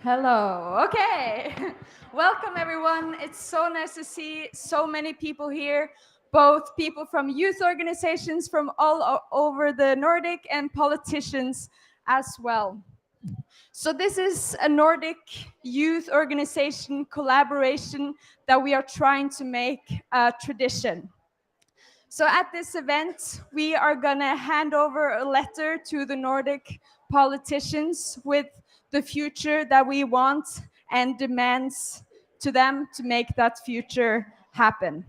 Hello. Okay. Welcome, everyone. It's so nice to see so many people here, both people from youth organizations from over the Nordic and politicians as well. So this is a Nordic youth organization collaboration that we are trying to make a tradition. So at this event, we are going to hand over a letter to the Nordic politicians with the future that we want and demands to them to make that future happen.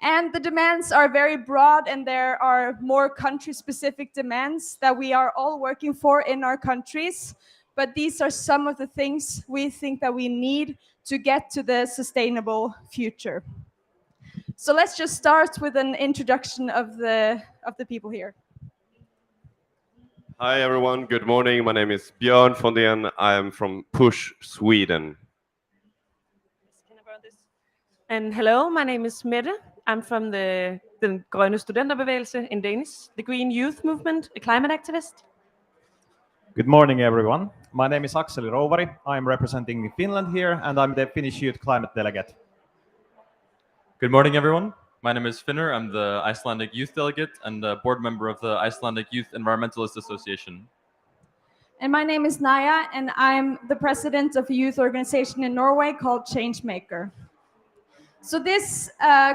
And the demands are very broad, and there are more country-specific demands that we are all working for in our countries. But these are some of the things we think that we need to get to the sustainable future. So let's just start with an introduction of the people here. Hi everyone, good morning. My name is Björn Fondén. I am from Push, Sweden. And hello, my name is Mette. I'm from den grønne studenterbevægelse in Danish, the Green Youth Movement, a climate activist. Good morning, everyone. My name is Akseli Rouvari. I'm representing Finland here, and I'm the Finnish Youth Climate Delegate. Good morning, everyone. My name is Finner. I'm the Icelandic Youth Delegate and a board member of the Icelandic Youth Environmentalist Association. And my name is Naya, and I'm the president of a youth organization in Norway called Changemaker. So this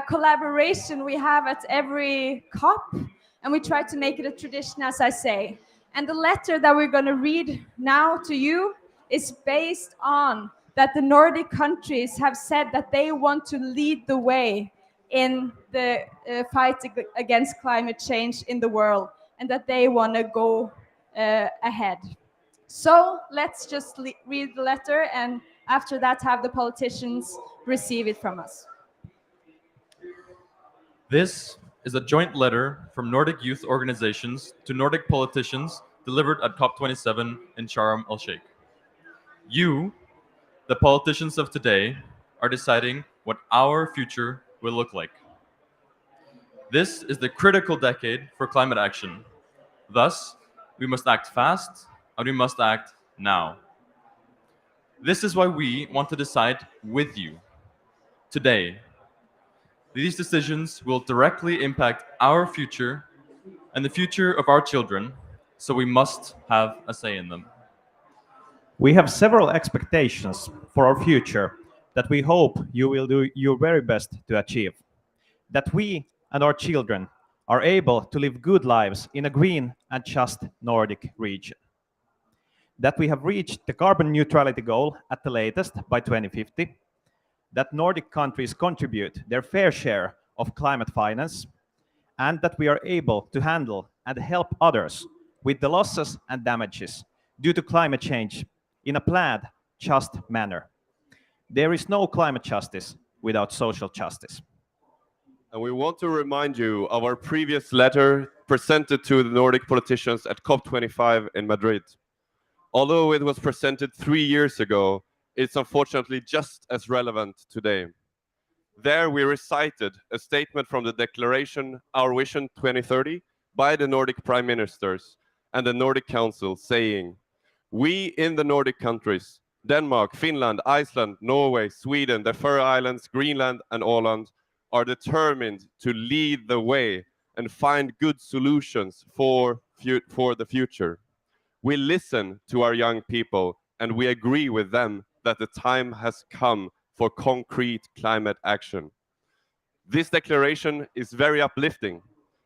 collaboration we have at every COP, and we try to make it a tradition, as I say. And the letter that we're going to read now to you is based on that the Nordic countries have said that they want to lead the way in the fight against climate change in the world, and that they want to go ahead. So let's just read the letter, and after that have the politicians receive it from us. This is a joint letter from Nordic youth organizations to Nordic politicians delivered at COP27 in Sharm el-Sheikh. You, the politicians of today, are deciding what our future will look like. This is the critical decade for climate action. Thus, we must act fast and we must act now. This is why we want to decide with you today. These decisions will directly impact our future and the future of our children, so we must have a say in them. We have several expectations for our future that we hope you will do your very best to achieve. That we and our children are able to live good lives in a green and just Nordic region. That we have reached the carbon neutrality goal at the latest by 2050. That Nordic countries contribute their fair share of climate finance, and that we are able to handle and help others with the losses and damages due to climate change in a planned, just manner. There is no climate justice without social justice. And we want to remind you of our previous letter presented to the Nordic politicians at COP25 in Madrid. Although it was presented 3 years ago, it's unfortunately just as relevant today. There we recited a statement from the declaration Our Vision 2030 by the Nordic Prime Ministers and the Nordic Council saying, "We in the Nordic countries, Denmark, Finland, Iceland, Norway, Sweden, the Faroe Islands, Greenland and Åland are determined to lead the way and find good solutions for the future. We listen to our young people and we agree with them that the time has come for concrete climate action." This declaration is very uplifting,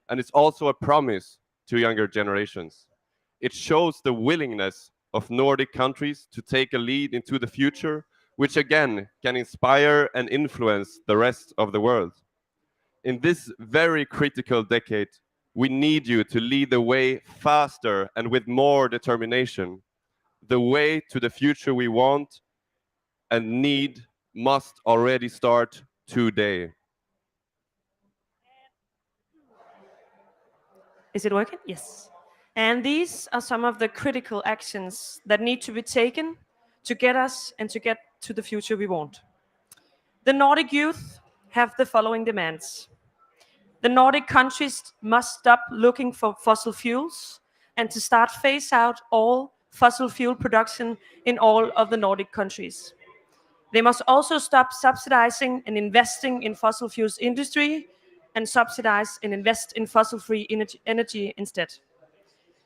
and it's also a promise to younger generations. It shows the willingness of Nordic countries to take a lead into the future, which again can inspire and influence the rest of the world. In this very critical decade, we need you to lead the way faster and with more determination. The way to the future we want and need must already start today. Is it working? Yes. And these are some of the critical actions that need to be taken to get us and to get to the future we want. The Nordic youth have the following demands. The Nordic countries must stop looking for fossil fuels and to start phase out all fossil fuel production in all of the Nordic countries. They must also stop subsidizing and investing in fossil fuels industry and subsidize and invest in fossil-free energy instead.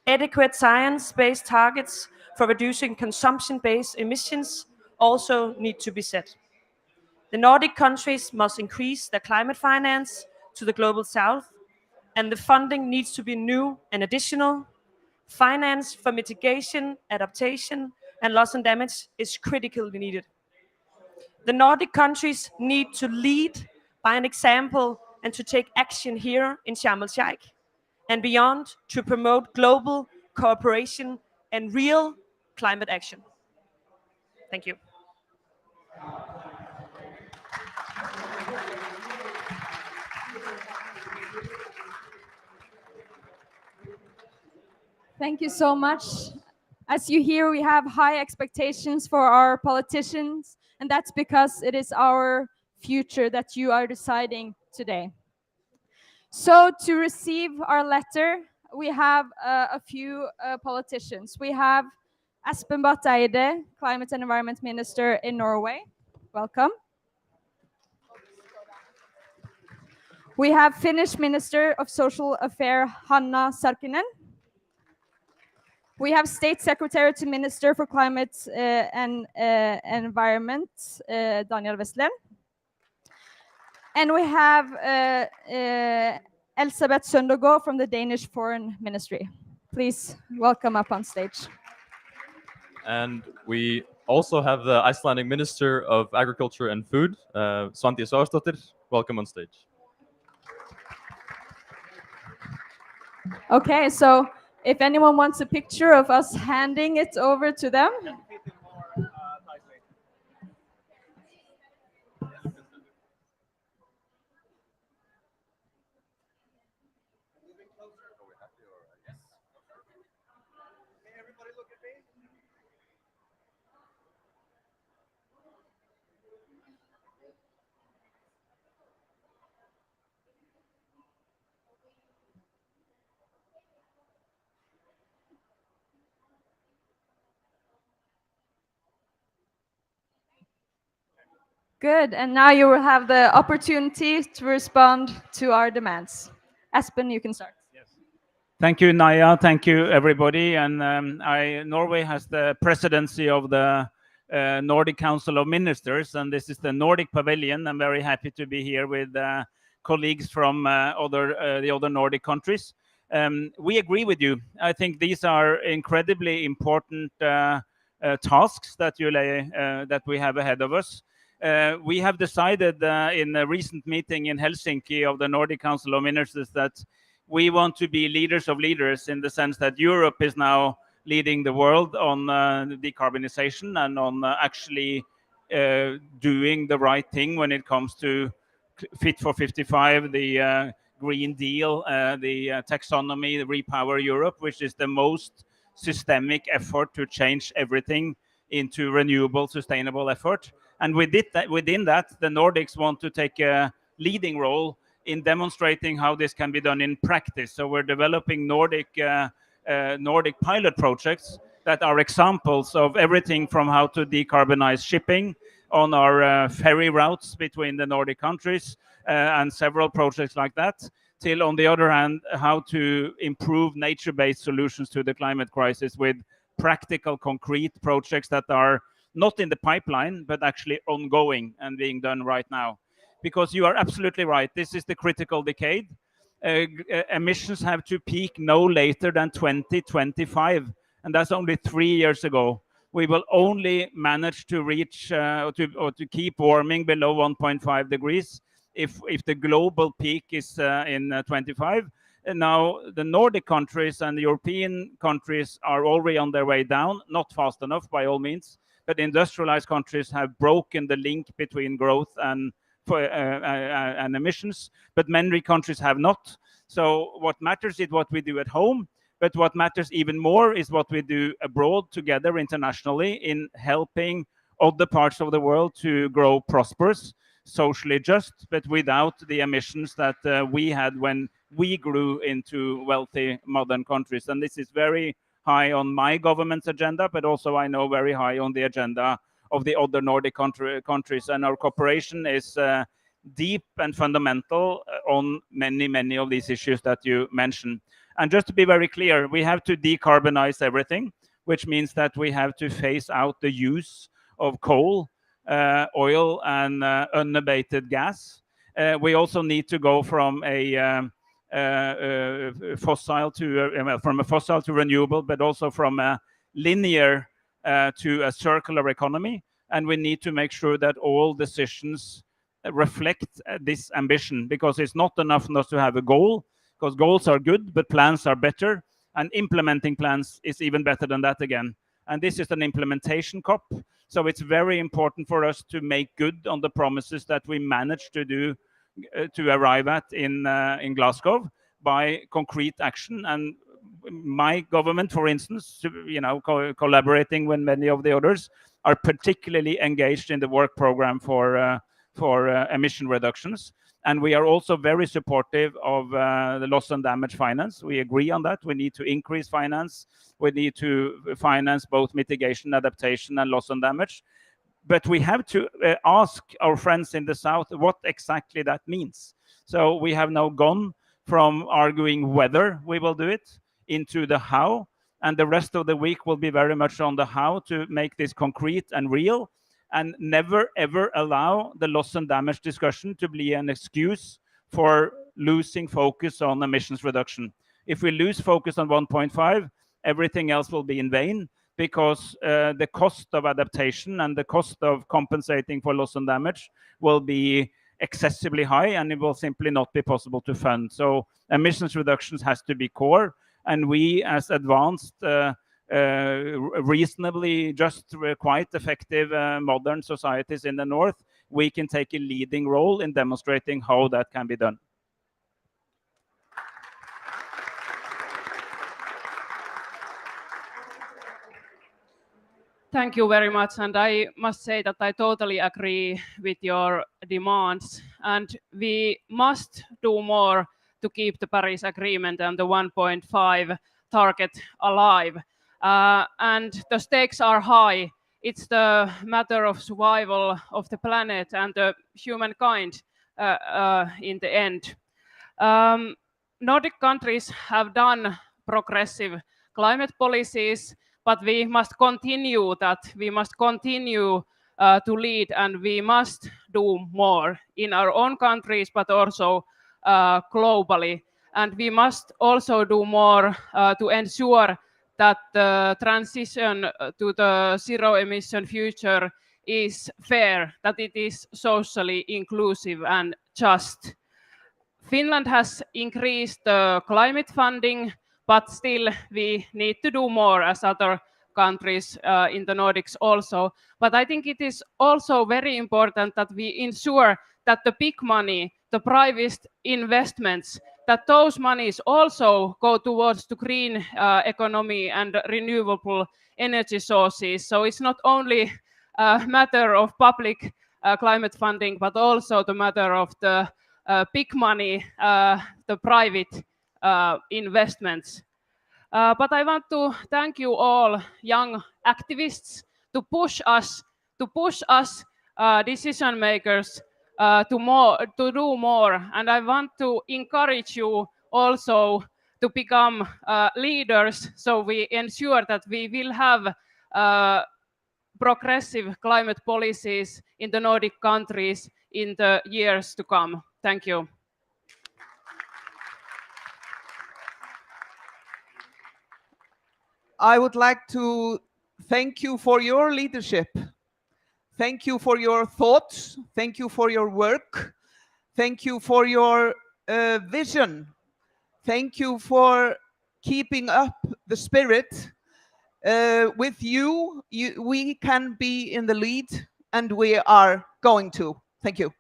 Adequate science-based targets for reducing consumption-based emissions also need to be set. The Nordic countries must increase their climate finance to the global south, and the funding needs to be new and additional. Finance for mitigation, adaptation, and loss and damage is critically needed. The Nordic countries need to lead by an example and to take action here in Sharm el-Sheikh and beyond to promote global cooperation and real climate action. Thank you. Thank you so much. As you hear, we have high expectations for our politicians, and that's because it is our future that you are deciding today. So to receive our letter, we have a few politicians. We have Espen Barth Eide, Climate and Environment Minister in Norway. Welcome. We have Finnish Minister of Social Affairs, Hanna Sarkkinen. We have State Secretary to Minister for Climate and Environment, Daniel Westlen. And we have Elisabeth Søndergaard from the Danish Foreign Ministry. Please welcome up on stage. And we also have the Icelandic Minister of Agriculture and Food, Svandís Svavarsdóttir. Welcome on stage. Okay, so if anyone wants a picture of us handing it over to them. Good, and now you will have the opportunity to respond to our demands. Espen, you can start. Thank you, Naya. Thank you, everybody. And Norway has the presidency of the Nordic Council of Ministers, and this is the Nordic Pavilion. I'm very happy to be here with colleagues from the other Nordic countries. We agree with you. I think these are incredibly important tasks that we have ahead of us. We have decided in a recent meeting in Helsinki of the Nordic Council of Ministers that we want to be leaders of leaders, in the sense that Europe is now leading the world on decarbonization and on actually doing the right thing when it comes to Fit for 55, the Green Deal, the taxonomy, the Repower Europe, which is the most systemic effort to change everything into renewable, sustainable effort. And within that, the Nordics want to take a leading role in demonstrating how this can be done in practice. So we're developing Nordic pilot projects that are examples of everything from how to decarbonize shipping on our ferry routes between the Nordic countries and several projects like that, till on the other hand, how to improve nature-based solutions to the climate crisis with practical, concrete projects that are not in the pipeline, but actually ongoing and being done right now. Because you are absolutely right, this is the critical decade. Emissions have to peak no later than 2025, and that's only 3 years ago. We will only manage to reach or to keep warming below 1.5 degrees if the global peak is in 25. And now the Nordic countries and the European countries are already on their way down, not fast enough by all means, but industrialized countries have broken the link between growth and emissions, but many countries have not. So what matters is what we do at home, but what matters even more is what we do abroad together internationally in helping other parts of the world to grow prosperous, socially just, but without the emissions that we had when we grew into wealthy modern countries. And this is very high on my government's agenda, but also I know very high on the agenda of the other Nordic countries. And our cooperation is deep and fundamental on many of these issues that you mentioned. And just to be very clear, we have to decarbonize everything, which means that we have to phase out the use of coal, oil, and unabated gas. We also need to go from a fossil to renewable, but also from a linear to a circular economy. And we need to make sure that all decisions reflect this ambition, because it's not enough not to have a goal, because goals are good, but plans are better, and implementing plans is even better than that again. And this is an implementation COP, so it's very important for us to make good on the promises that we managed to do to arrive at in Glasgow by concrete action. And my government, for instance, collaborating with many of the others, are particularly engaged in the work program for emission reductions. And we are also very supportive of the loss and damage finance. We agree on that. We need to increase finance. We need to finance both mitigation, adaptation, and loss and damage. But we have to ask our friends in the South what exactly that means. So we have now gone from arguing whether we will do it into the how. And the rest of the week will be very much on the how to make this concrete and real, and never ever allow the loss and damage discussion to be an excuse for losing focus on emissions reduction. If we lose focus on 1.5, everything else will be in vain, because the cost of adaptation and the cost of compensating for loss and damage will be excessively high, and it will simply not be possible to fund. So emissions reductions has to be core, and we, as advanced, reasonably just quite effective modern societies in the North, we can take a leading role in demonstrating how that can be done. Thank you very much, and I must say that I totally agree with your demands, and we must do more to keep the Paris Agreement and the 1.5 target alive. And the stakes are high. It's the matter of survival of the planet and the humankind in the end. Nordic countries have done progressive climate policies, but we must continue that. We must continue to lead, and we must do more in our own countries, but also globally. And we must also do more to ensure that the transition to the zero-emission future is fair, that it is socially inclusive and just. Finland has increased the climate funding, but still we need to do more as other countries in the Nordics also. But I think it is also very important that we ensure that the big money, the private investments, that those monies also go towards the green economy and renewable energy sources. So it's not only a matter of public climate funding, but also the matter of the big money, the private investments. But I want to thank you all young activists to push us decision makers to do more. And I want to encourage you also to become leaders, so we ensure that we will have progressive climate policies in the Nordic countries in the years to come. Thank you. I would like to thank you for your leadership. Thank you for your thoughts. Thank you for your work. Thank you for your vision. Thank you for keeping up the spirit. With you, we can be in the lead, and we are going to. Thank you.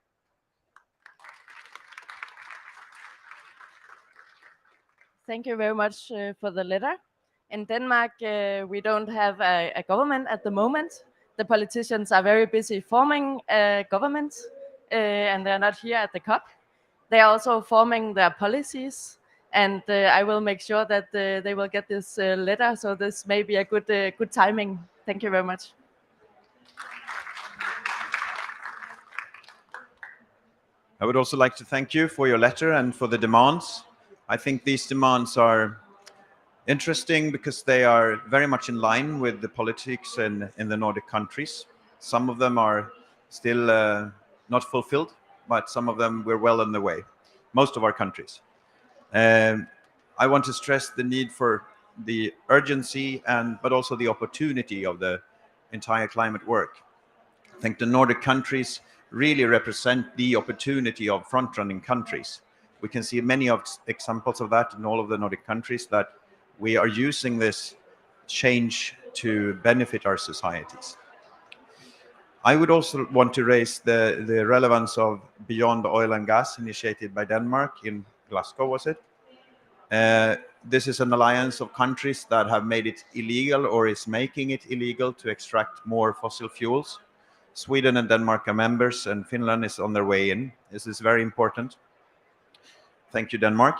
Thank you very much for the letter. In Denmark, we don't have a government at the moment. The politicians are very busy forming a government, and they're not here at the COP. They are also forming their policies, and I will make sure that they will get this letter. So this may be a good timing. Thank you very much. I would also like to thank you for your letter and for the demands. I think these demands are interesting because they are very much in line with the politics in the Nordic countries. Some of them are still not fulfilled, but some of them we're well on the way, most of our countries. I want to stress the need for the urgency but also the opportunity of the entire climate work. I think the Nordic countries really represent the opportunity of front-running countries. We can see many of examples of that in all of the Nordic countries, that we are using this change to benefit our societies. I would also want to raise the relevance of Beyond Oil and Gas, initiated by Denmark in Glasgow, was it? This is an alliance of countries that have made it illegal or is making it illegal to extract more fossil fuels. Sweden and Denmark are members, and Finland is on their way in. This is very important. Thank you, Denmark.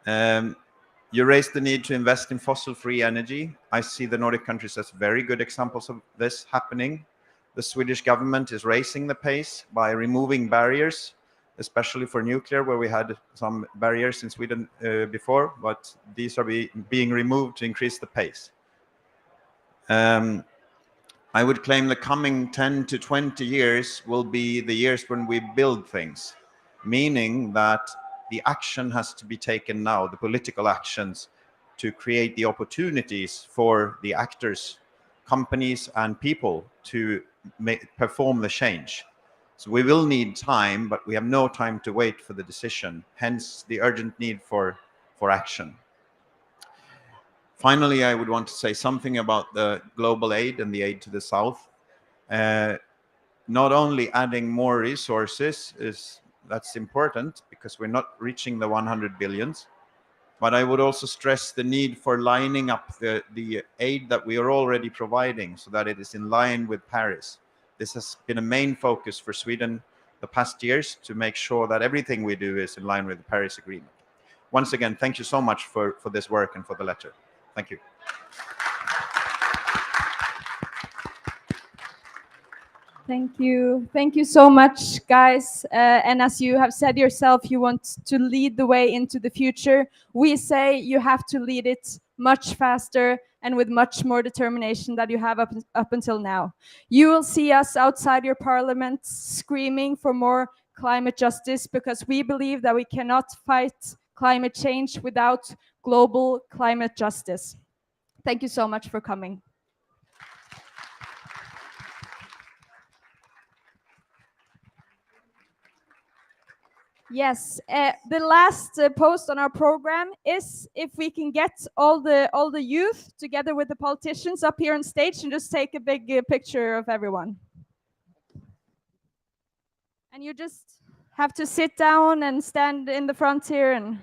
You raised the need to invest in fossil-free energy. I see the Nordic countries as very good examples of this happening. The Swedish government is raising the pace by removing barriers, especially for nuclear, where we had some barriers in Sweden before, but these are being removed to increase the pace. I would claim the coming 10 to 20 years will be the years when we build things, meaning that the action has to be taken now, the political actions, to create the opportunities for the actors, companies, and people to perform the change. So we will need time, but we have no time to wait for the decision, hence the urgent need for action. Finally, I would want to say something about the global aid and the aid to the South. Not only adding more resources that's important, because we're not reaching the 100 billions, but I would also stress the need for lining up the aid that we are already providing so that it is in line with Paris. This has been a main focus for Sweden the past years, to make sure that everything we do is in line with the Paris Agreement. Once again, thank you so much for this work and for the letter. Thank you. Thank you. Thank you so much, guys. And as you have said yourself, you want to lead the way into the future. We say you have to lead it much faster and with much more determination than you have up until now. You will see us outside your parliaments screaming for more climate justice, because we believe that we cannot fight climate change without global climate justice. Thank you so much for coming. Yes, the last post on our program is if we can get all the youth together with the politicians up here on stage and just take a big picture of everyone. And you just have to sit down and stand in the front here and...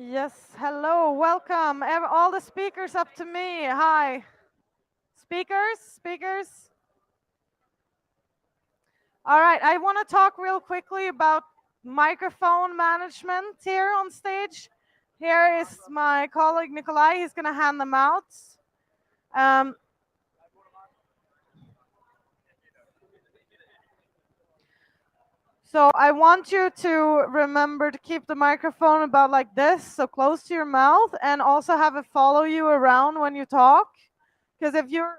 Yes, hello, welcome. All the speakers up to me. Hi. Speakers. All right, I want to talk real quickly about microphone management here on stage. Here is my colleague Nikolai. He's going to hand them out. Um, So I want you to remember to keep the microphone about like this, so close to your mouth, and also have it follow you around when you talk. Because if you're not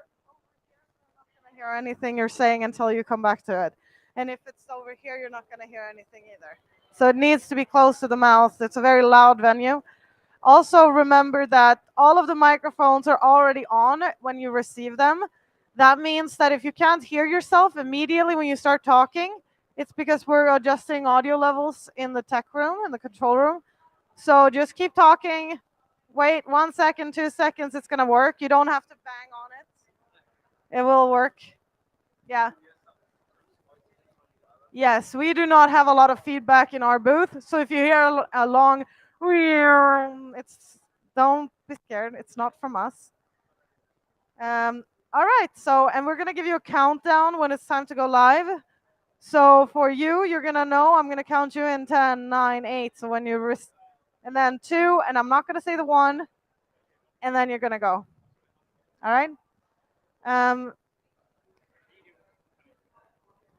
going to hear anything you're saying until you come back to it. And if it's over here, you're not going to hear anything either. So it needs to be close to the mouth. It's a very loud venue. Also remember that all of the microphones are already on when you receive them. That means that if you can't hear yourself immediately when you start talking, it's because we're adjusting audio levels in the tech room, in the control room. So just keep talking. Wait 1 second, 2 seconds, it's gonna work. You don't have to bang on it. It will work. Yeah. Yes, we do not have a lot of feedback in our booth. So if you hear a long, don't be scared. It's not from us. All right. So, and we're gonna give you a countdown when it's time to go live. So for you, you're gonna know. I'm gonna count you in 10, 9, 8. So when you and then 2, and I'm not gonna say the 1, and then you're gonna go. All right. And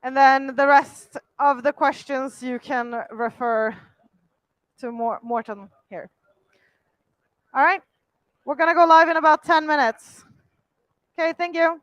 then the rest of the questions you can refer to Morten here. All right. We're gonna go live in about 10 minutes. Okay. Thank you.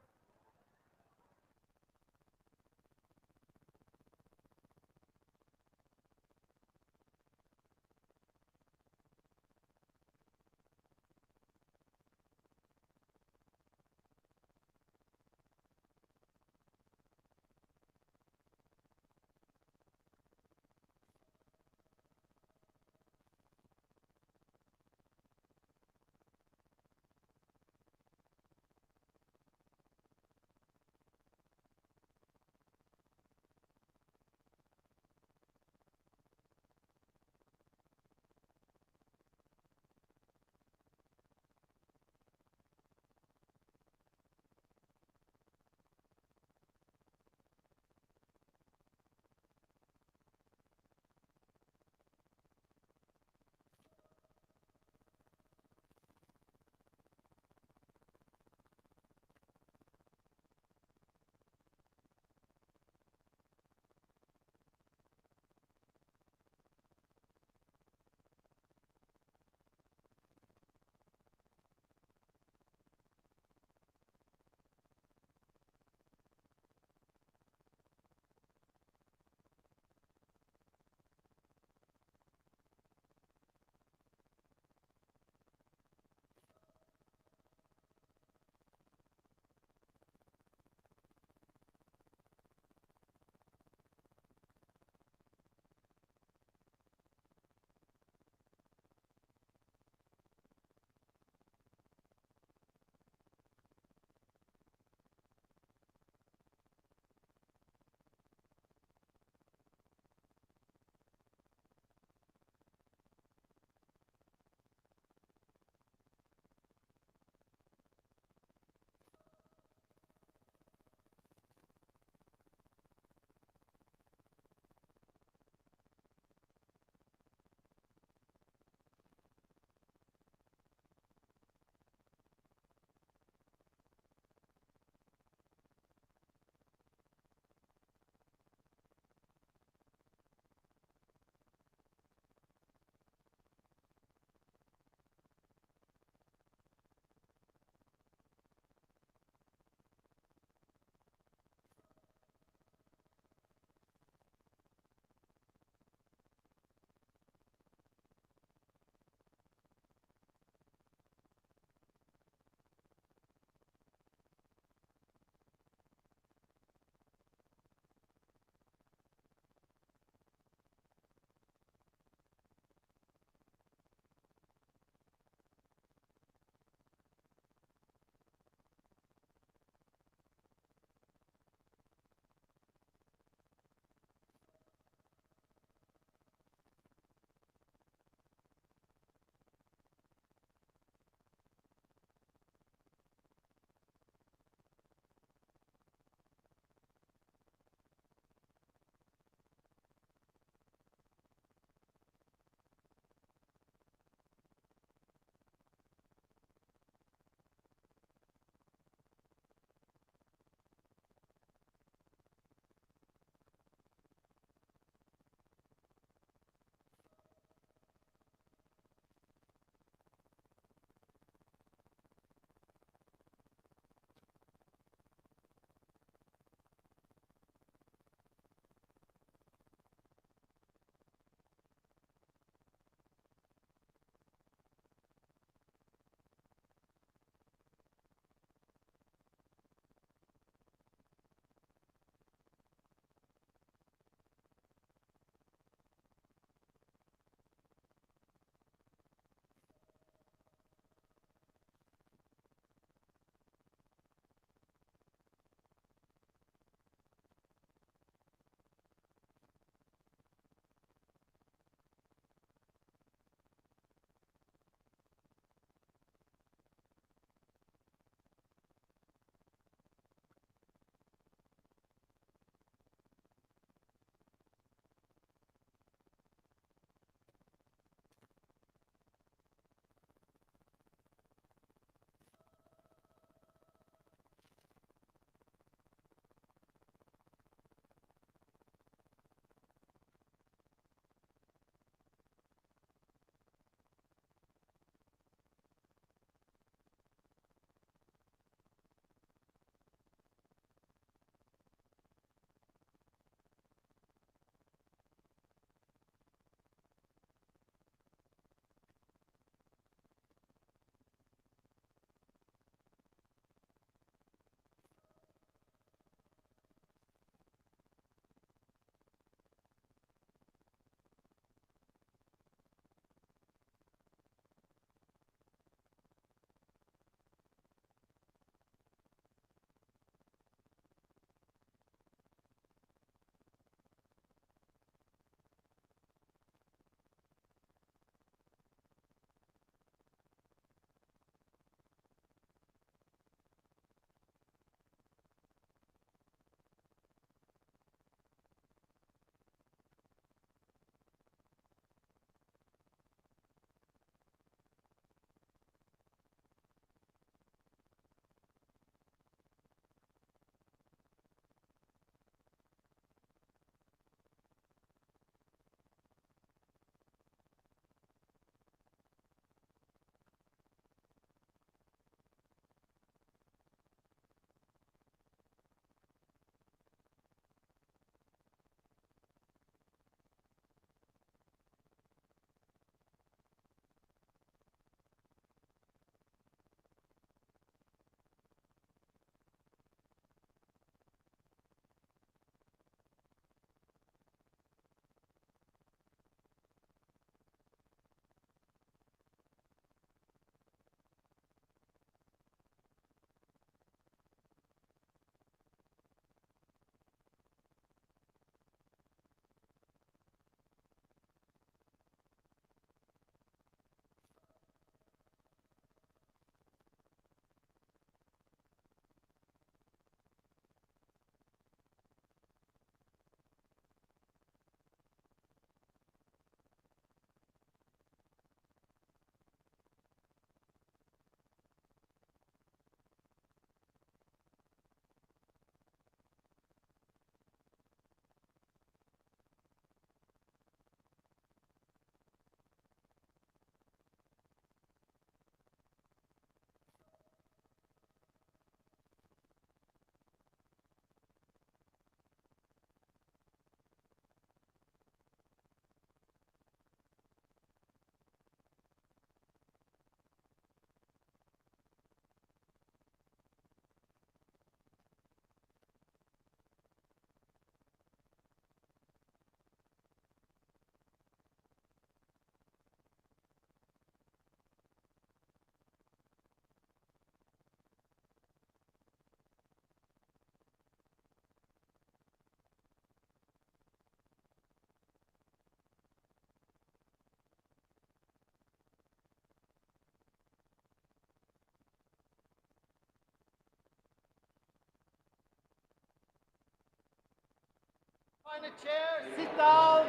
Find a chair, sit down.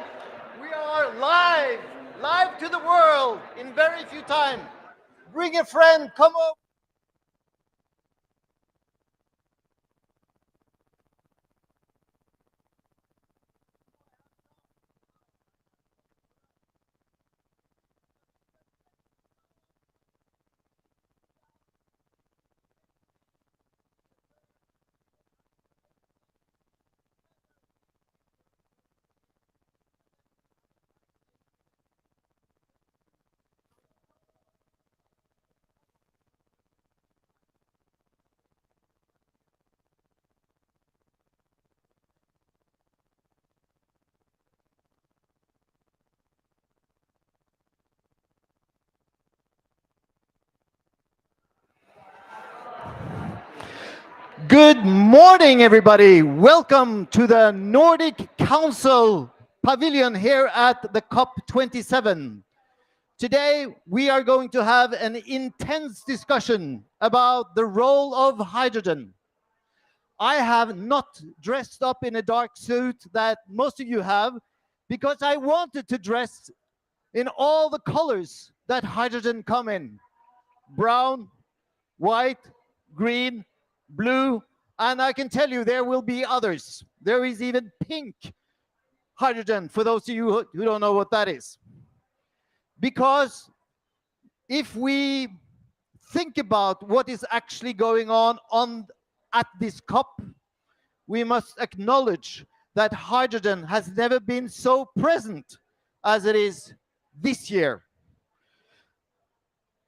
We are live to the world in very few time. Bring a friend, come over. Good morning, everybody. Welcome to the Nordic Council Pavilion here at the COP27. Today, we are going to have an intense discussion about the role of hydrogen. I have not dressed up in a dark suit that most of you have because I wanted to dress in all the colors that hydrogen come in. Brown, white, green, blue, and I can tell you there will be others. There is even pink hydrogen for those of you who don't know what that is. Because if we think about what is actually going on at this COP, we must acknowledge that hydrogen has never been so present as it is this year.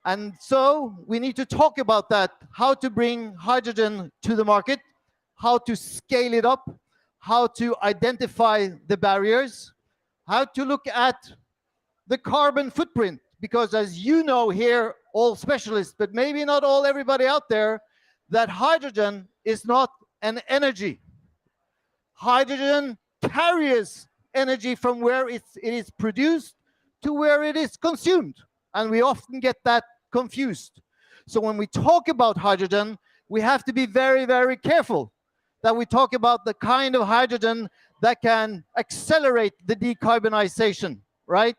And so we need to talk about that, how to bring hydrogen to the market, how to scale it up, how to identify the barriers, how to look at the carbon footprint, because as you know here, all specialists, but maybe not all everybody out there, that hydrogen is not an energy. Hydrogen carries energy from where it is produced to where it is consumed. And we often get that confused. So when we talk about hydrogen, we have to be very, very careful that we talk about the kind of hydrogen that can accelerate the decarbonization, right?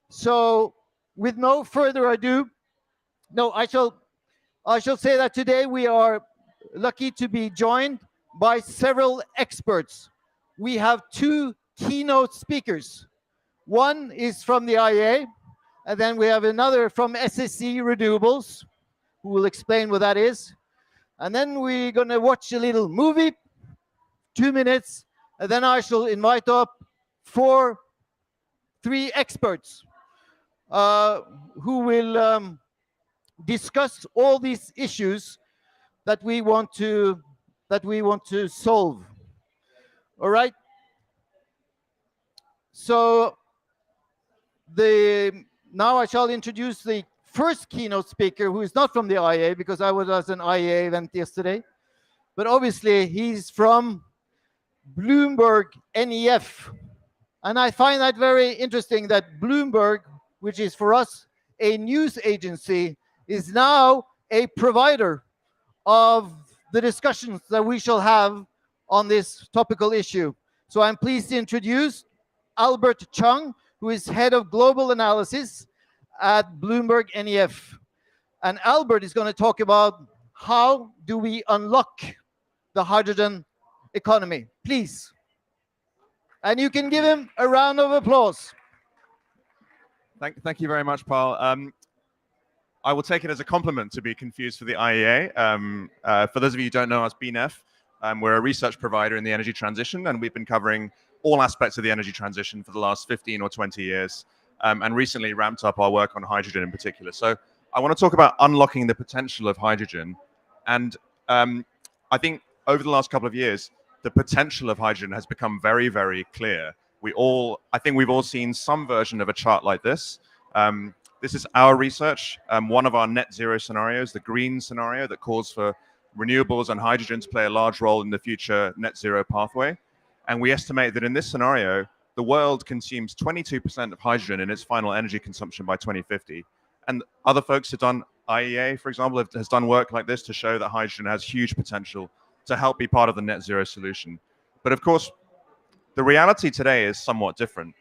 So with no further ado, I shall say that today we are lucky to be joined by several experts. We have two keynote speakers. One is from the IEA, and then we have another from SSE Renewables, who will explain what that is. And then we're going to watch a little movie, 2 minutes, and then I shall invite up three experts who will discuss all these issues that we want to solve. All right. So now I shall introduce the first keynote speaker, who is not from the IEA, because I was at an IEA event yesterday, but obviously he's from Bloomberg NEF. And I find that very interesting that Bloomberg, which is for us a news agency, is now a provider of the discussions that we shall have on this topical issue. So I'm pleased to introduce Albert Chung, who is head of global analysis at Bloomberg NEF. And Albert is going to talk about how do we unlock the hydrogen economy. Please. And you can give him a round of applause. Thank you very much, Paul. I will take it as a compliment to be confused for the IEA. For those of you who don't know us, BNEF, we're a research provider in the energy transition, and we've been covering all aspects of the energy transition for the last 15 or 20 years, and recently ramped up our work on hydrogen in particular. So I want to talk about unlocking the potential of hydrogen. And I think over the last couple of years, the potential of hydrogen has become very, very clear. I think we've all seen some version of a chart like this. This is our research, one of our net zero scenarios, the green scenario that calls for renewables and hydrogen to play a large role in the future net zero pathway. And we estimate that in this scenario, the world consumes 22% of hydrogen in its final energy consumption by 2050. And other folks have done, IEA, for example, has done work like this to show that hydrogen has huge potential to help be part of the net zero solution. But of course, The reality today is somewhat different.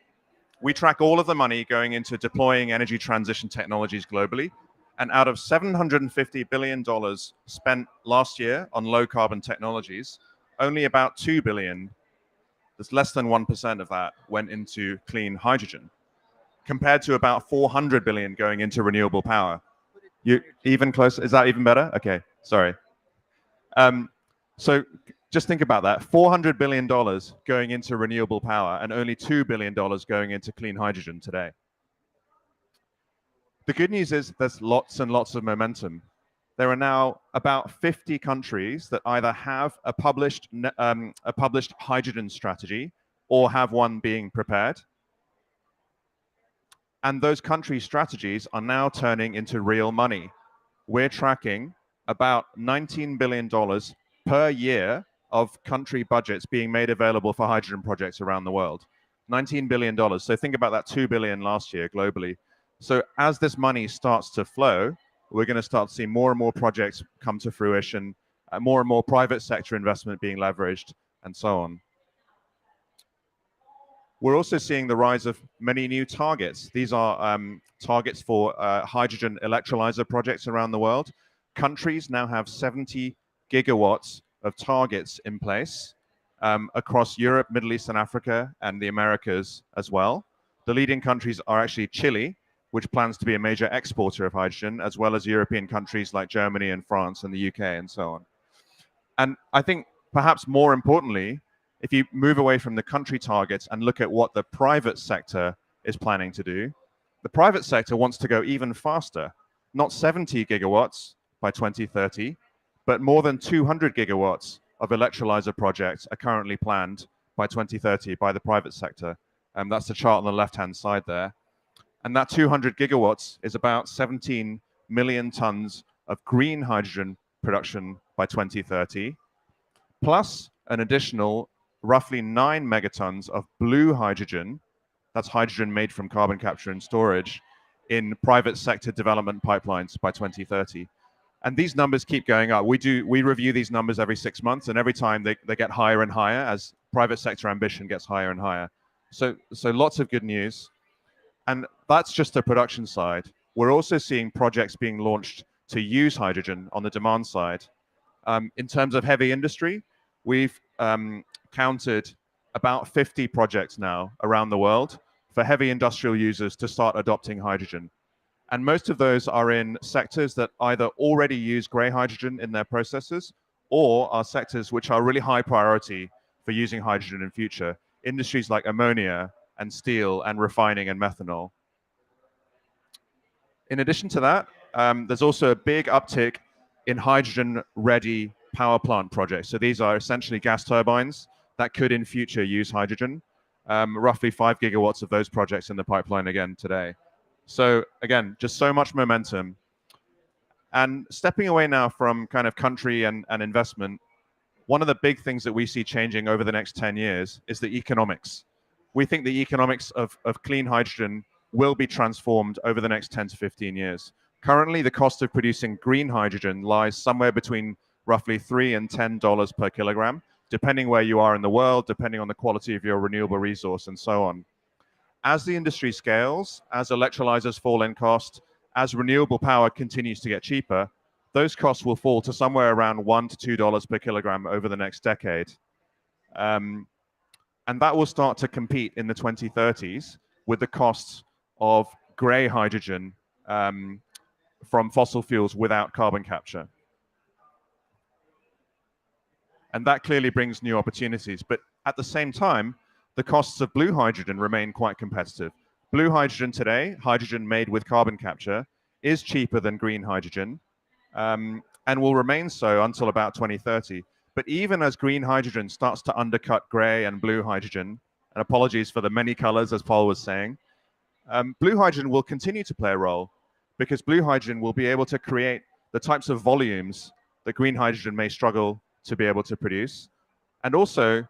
We track all of the money going into deploying energy transition technologies globally, and out of $750 billion spent last year on low carbon technologies, only about 2 billion, that's less than 1% of that, went into clean hydrogen, compared to about 400 billion going into renewable power. You even closer? Is that even better? Okay, sorry. So just think about that: $400 billion going into renewable power and only $2 billion going into clean hydrogen today. The good news is there's lots and lots of momentum. There are now about 50 countries that either have a published hydrogen strategy or have one being prepared. And those country strategies are now turning into real money. We're tracking about $19 billion per year of country budgets being made available for hydrogen projects around the world. $19 billion. So think about that, 2 billion last year globally. So as this money starts to flow, we're going to start to see more and more projects come to fruition, more and more private sector investment being leveraged, and so on. We're also seeing the rise of many new targets. These are targets for hydrogen electrolyzer projects around the world. Countries now have 70 gigawatts of targets in place across Europe, Middle East and Africa, and the Americas as well. The leading countries are actually Chile, which plans to be a major exporter of hydrogen, as well as European countries like Germany and France and the UK and so on. And I think perhaps more importantly, if you move away from the country targets and look at what the private sector is planning to do, the private sector wants to go even faster, not 70 gigawatts by 2030, but more than 200 gigawatts of electrolyzer projects are currently planned by 2030 by the private sector. That's the chart on the left-hand side there. And that 200 gigawatts is about 17 million tons of green hydrogen production by 2030, plus an additional roughly 9 megatons of blue hydrogen, that's hydrogen made from carbon capture and storage, in private sector development pipelines by 2030. And these numbers keep going up. We review these numbers every 6 months, and every time they get higher and higher as private sector ambition gets higher and higher. So lots of good news. And that's just the production side. We're also seeing projects being launched to use hydrogen on the demand side. In terms of heavy industry, we've counted about 50 projects now around the world for heavy industrial users to start adopting hydrogen. And most of those are in sectors that either already use grey hydrogen in their processes or are sectors which are really high priority for using hydrogen in future. Industries like ammonia and steel and refining and methanol. In addition to that, there's also a big uptick in hydrogen-ready power plant projects. So these are essentially gas turbines that could in future use hydrogen. Roughly 5 gigawatts of those projects in the pipeline again today. So again, just so much momentum. And stepping away now from kind of country and investment, one of the big things that we see changing over the next 10 years is the economics. We think the economics of clean hydrogen will be transformed over the next 10 to 15 years. Currently, the cost of producing green hydrogen lies somewhere between roughly $3 and $10 per kilogram, depending where you are in the world, depending on the quality of your renewable resource, and so on. As the industry scales, as electrolyzers fall in cost, as renewable power continues to get cheaper, those costs will fall to somewhere around $1 to $2 per kilogram over the next decade. And that will start to compete in the 2030s with the costs of grey hydrogen from fossil fuels without carbon capture. And that clearly brings new opportunities. But at the same time, the costs of blue hydrogen remain quite competitive. Blue hydrogen today, hydrogen made with carbon capture, is cheaper than green hydrogen and will remain so until about 2030. But even as green hydrogen starts to undercut grey and blue hydrogen, and apologies for the many colors, as Paul was saying, blue hydrogen will continue to play a role because blue hydrogen will be able to create the types of volumes that green hydrogen may struggle to be able to produce, and also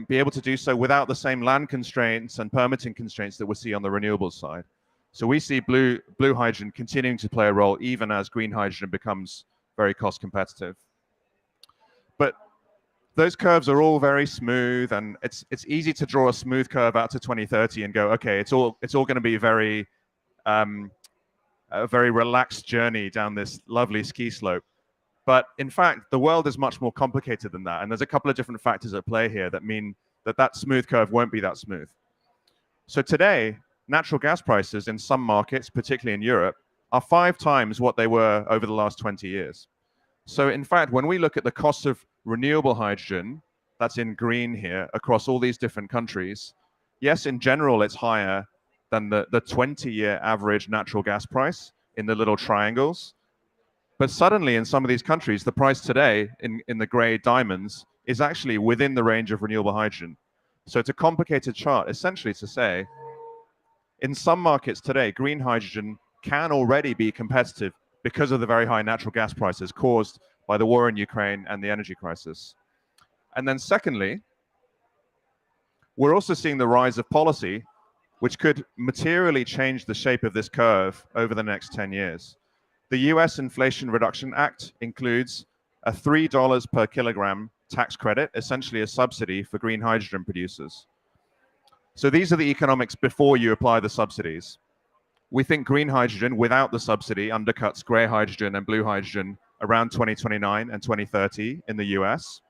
be able to do so without the same land constraints and permitting constraints that we see on the renewables side. So we see blue hydrogen continuing to play a role even as green hydrogen becomes very cost competitive. But those curves are all very smooth, and it's easy to draw a smooth curve out to 2030 and go, okay, it's all going to be very a very relaxed journey down this lovely ski slope. But in fact, the world is much more complicated than that, and there's a couple of different factors at play here that mean that that smooth curve won't be that smooth. So today, natural gas prices in some markets, particularly in Europe, are 5 times what they were over the last 20 years. So in fact, when we look at the cost of renewable hydrogen, that's in green here, across all these different countries, yes, in general, it's higher than the 20-year average natural gas price in the little triangles. But suddenly, in some of these countries, the price today in the gray diamonds is actually within the range of renewable hydrogen. So it's a complicated chart, essentially to say, in some markets today, green hydrogen can already be competitive because of the very high natural gas prices caused by the war in Ukraine and the energy crisis. And then secondly, we're also seeing the rise of policy, which could materially change the shape of this curve over the next 10 years. The US Inflation Reduction Act includes a $3 per kilogram tax credit, essentially a subsidy for green hydrogen producers. So these are the economics before you apply the subsidies. We think green hydrogen without the subsidy undercuts gray hydrogen and blue hydrogen around 2029 and 2030 in the US.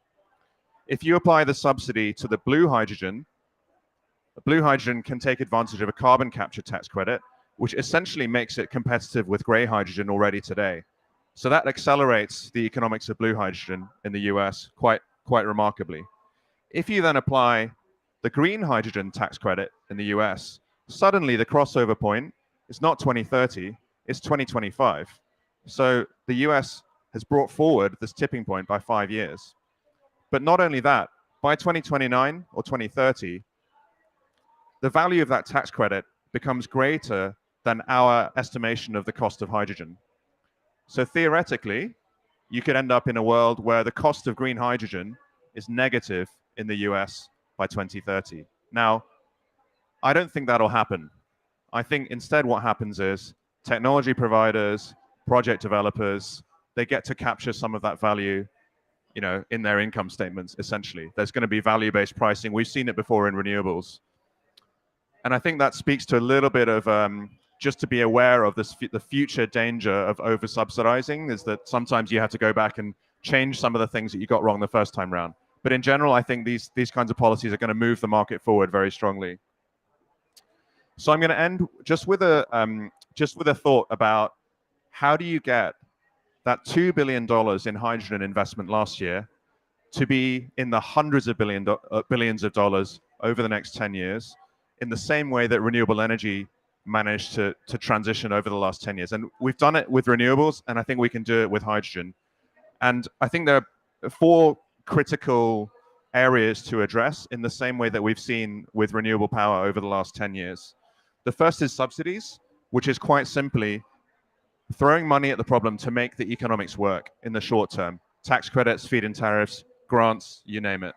If you apply the subsidy to the blue hydrogen can take advantage of a carbon capture tax credit, which essentially makes it competitive with gray hydrogen already today. So that accelerates the economics of blue hydrogen in the US quite remarkably. If you then apply the green hydrogen tax credit in the US, suddenly the crossover point is not 2030, it's 2025. So the US has brought forward this tipping point by 5 years. But not only that, by 2029 or 2030, the value of that tax credit becomes greater than our estimation of the cost of hydrogen. So theoretically, you could end up in a world where the cost of green hydrogen is negative in the US by 2030. Now, I don't think that'll happen. I think instead what happens is technology providers, project developers, they get to capture some of that value, you know, in their income statements, essentially. There's going to be value-based pricing. We've seen it before in renewables. And I think that speaks to a little bit of just to be aware of this, the future danger of over-subsidizing is that sometimes you have to go back and change some of the things that you got wrong the first time round. But in general, I think these kinds of policies are going to move the market forward very strongly. So I'm going to end just with a thought about how do you get that $2 billion in hydrogen investment last year to be in the hundreds of billions of dollars over the next 10 years, in the same way that renewable energy managed to transition over the last 10 years. And we've done it with renewables, and I think we can do it with hydrogen. And I think there are 4 critical areas to address in the same way that we've seen with renewable power over the last 10 years. The first is subsidies, which is quite simply throwing money at the problem to make the economics work in the short term. Tax credits, feed-in tariffs, grants, you name it.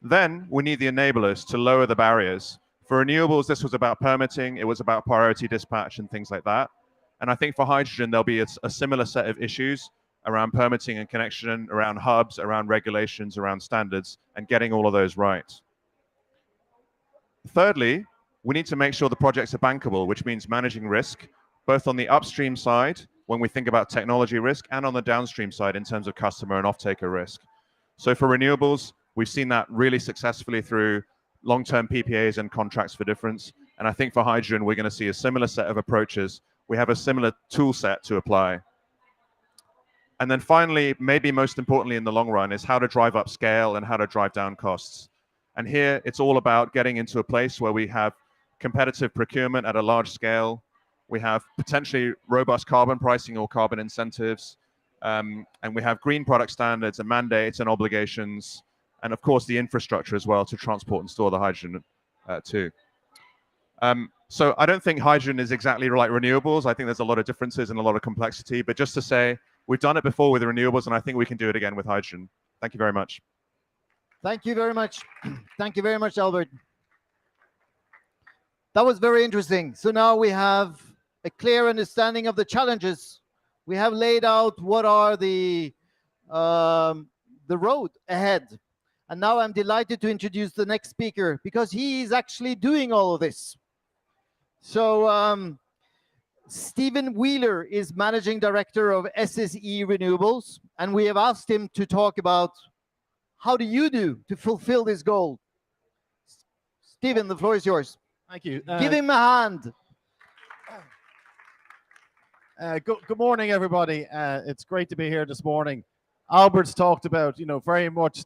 Then we need the enablers to lower the barriers. For renewables, this was about permitting, it was about priority dispatch and things like that. And I think for hydrogen, there'll be a similar set of issues around permitting and connection, around hubs, around regulations, around standards, and getting all of those right. Thirdly, we need to make sure the projects are bankable, which means managing risk, both on the upstream side, when we think about technology risk, and on the downstream side in terms of customer and off-taker risk. So for renewables, we've seen that really successfully through long-term PPAs and contracts for difference. And I think for hydrogen, we're going to see a similar set of approaches. We have a similar tool set to apply. And then finally, maybe most importantly in the long run, is how to drive up scale and how to drive down costs. And here, it's all about getting into a place where we have competitive procurement at a large scale. We have potentially robust carbon pricing or carbon incentives. And we have green product standards and mandates and obligations. And of course, the infrastructure as well to transport and store the hydrogen too. So I don't think hydrogen is exactly like renewables. I think there's a lot of differences and a lot of complexity. But just to say, we've done it before with renewables, and I think we can do it again with hydrogen. Thank you very much. Thank you very much. Thank you very much, Albert. That was very interesting. So now we have a clear understanding of the challenges. We have laid out what are the road ahead. And now I'm delighted to introduce the next speaker because he is actually doing all of this. So Stephen Wheeler is Managing Director of SSE Renewables, and we have asked him to talk about how do you do to fulfill this goal. Stephen, the floor is yours. Thank you. Give him a hand. Good morning, everybody. It's great to be here this morning. Albert's talked about, very much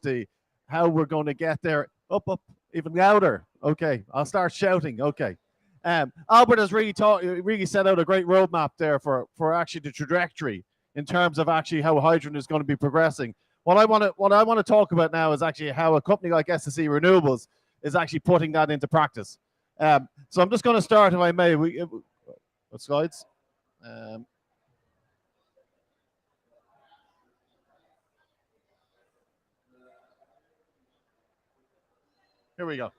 how we're going to get there. Up, even louder. Okay, I'll start shouting. Okay. Albert has really set out a great roadmap there for actually the trajectory in terms of actually how hydrogen is going to be progressing. What I want to talk about now is actually how a company like SSE Renewables is actually putting that into practice. So I'm just going to start, if I may. What slides? Here we go.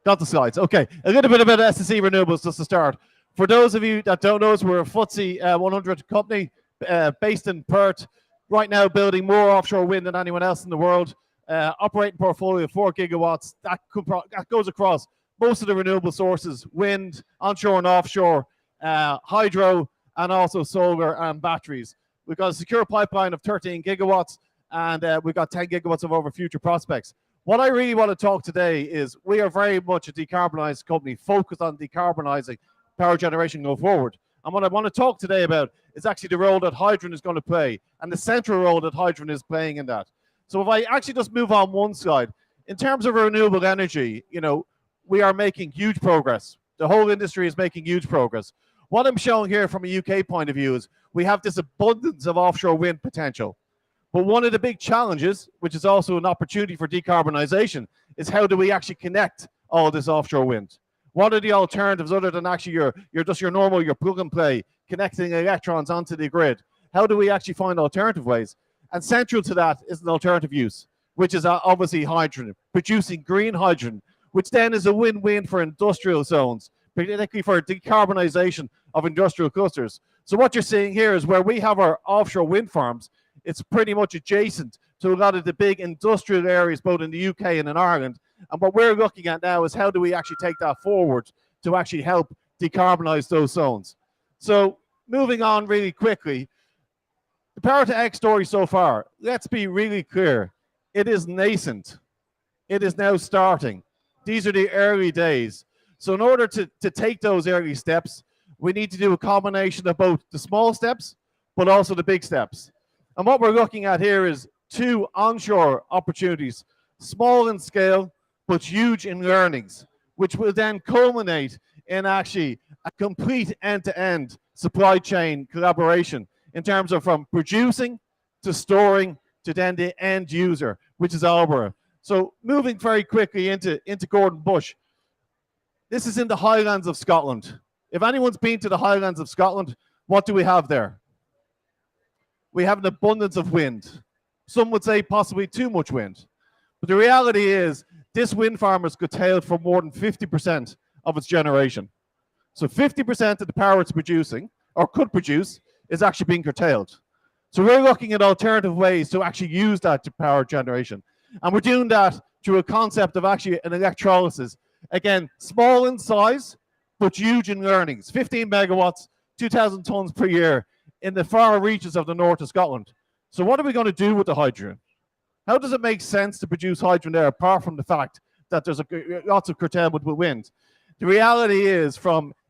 Got the slides. Okay, a little bit about SSE Renewables just to start. For those of you that don't know us, we're a FTSE 100 company based in Perth. Right now, building more offshore wind than anyone else in the world. Operating portfolio of 4 gigawatts. That goes across most of the renewable sources: wind, onshore and offshore, hydro, and also solar and batteries. We've got a secure pipeline of 13 gigawatts, and we've got 10 gigawatts of over future prospects. What I really want to talk today is we are very much a decarbonized company focused on decarbonizing power generation going forward. And what I want to talk today about is actually the role that hydrogen is going to play and the central role that hydrogen is playing in that. So if I actually just move on one slide, in terms of renewable energy, we are making huge progress. The whole industry is making huge progress. What I'm showing here from a UK point of view is we have this abundance of offshore wind potential. But one of the big challenges, which is also an opportunity for decarbonization, is how do we actually connect all this offshore wind? What are the alternatives other than actually your plug and play, connecting electrons onto the grid? How do we actually find alternative ways? And central to that is an alternative use, which is obviously hydrogen, producing green hydrogen, which then is a win-win for industrial zones, particularly for decarbonization of industrial clusters. So what you're seeing here is where we have our offshore wind farms, it's pretty much adjacent to a lot of the big industrial areas, both in the UK and in Ireland. And what we're looking at now is how do we actually take that forward to actually help decarbonize those zones. So moving on really quickly, the Power to X story so far, let's be really clear. It is nascent. It is now starting. These are the early days. So in order to take those early steps, we need to do a combination of both the small steps, but also the big steps. And what we're looking at here is 2 onshore opportunities, small in scale, but huge in learnings, which will then culminate in actually a complete end-to-end supply chain collaboration in terms of from producing to storing to then the end user, which is Alberta. So moving very quickly into Gordon Bush. This is in the Highlands of Scotland. If anyone's been to the Highlands of Scotland, what do we have there? We have an abundance of wind. Some would say possibly too much wind. But the reality is this wind farm is curtailed for more than 50% of its generation. So 50% of the power it's producing or could produce is actually being curtailed. So we're looking at alternative ways to actually use that to power generation. And we're doing that through a concept of actually an electrolysis. Again, small in size, but huge in learnings. 15 megawatts, 2,000 tons per year in the far reaches of the north of Scotland. So what are we going to do with the hydrogen? How does it make sense to produce hydrogen there, apart from the fact that there's lots of curtailment with wind? The reality is,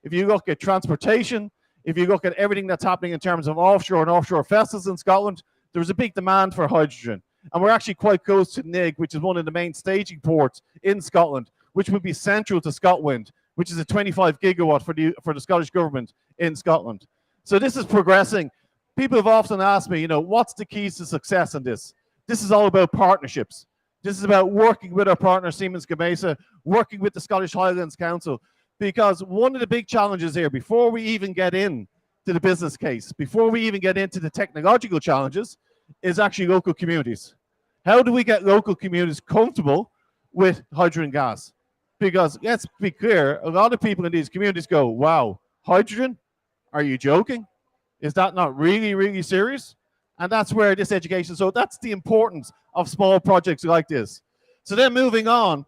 if you look at transportation, if you look at everything that's happening in terms of offshore and offshore vessels in Scotland, there's a big demand for hydrogen. And we're actually quite close to Nig, which is one of the main staging ports in Scotland, which would be central to ScotWind, which is a 25 gigawatt for the Scottish government in Scotland. So this is progressing. People have often asked me, what's the keys to success in this? This is all about partnerships. This is about working with our partner, Siemens Gamesa, working with the Scottish Highlands Council, because one of the big challenges here, before we even get into the business case, before we even get into the technological challenges, is actually local communities. How do we get local communities comfortable with hydrogen gas? Because let's be clear, a lot of people in these communities go, wow, hydrogen? Are you joking? Is that not really, really serious? And that's where this education, so that's the importance of small projects like this. So then moving on,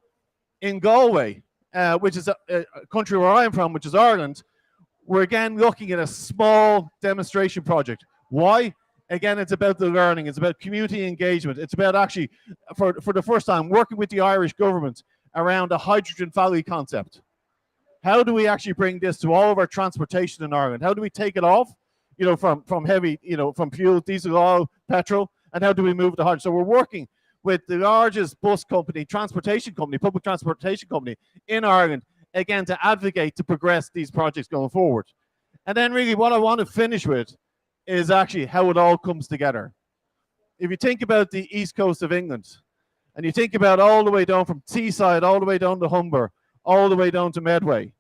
in Galway, which is a country where I'm from, which is Ireland, we're again looking at a small demonstration project. Why? Again, it's about the learning. It's about community engagement. It's about actually, for the first time, working with the Irish government around a hydrogen valley concept. How do we actually bring this to all of our transportation in Ireland? How do we take it off, from heavy, from fuel, diesel, oil, petrol, and how do we move to hydrogen? So we're working with the largest bus company, public transportation company in Ireland, again, to advocate to progress these projects going forward. And then really what I want to finish with is actually how it all comes together. If you think about the east coast of England, and you think about all the way down from Teesside, all the way down to Humber, all the way down to Medway,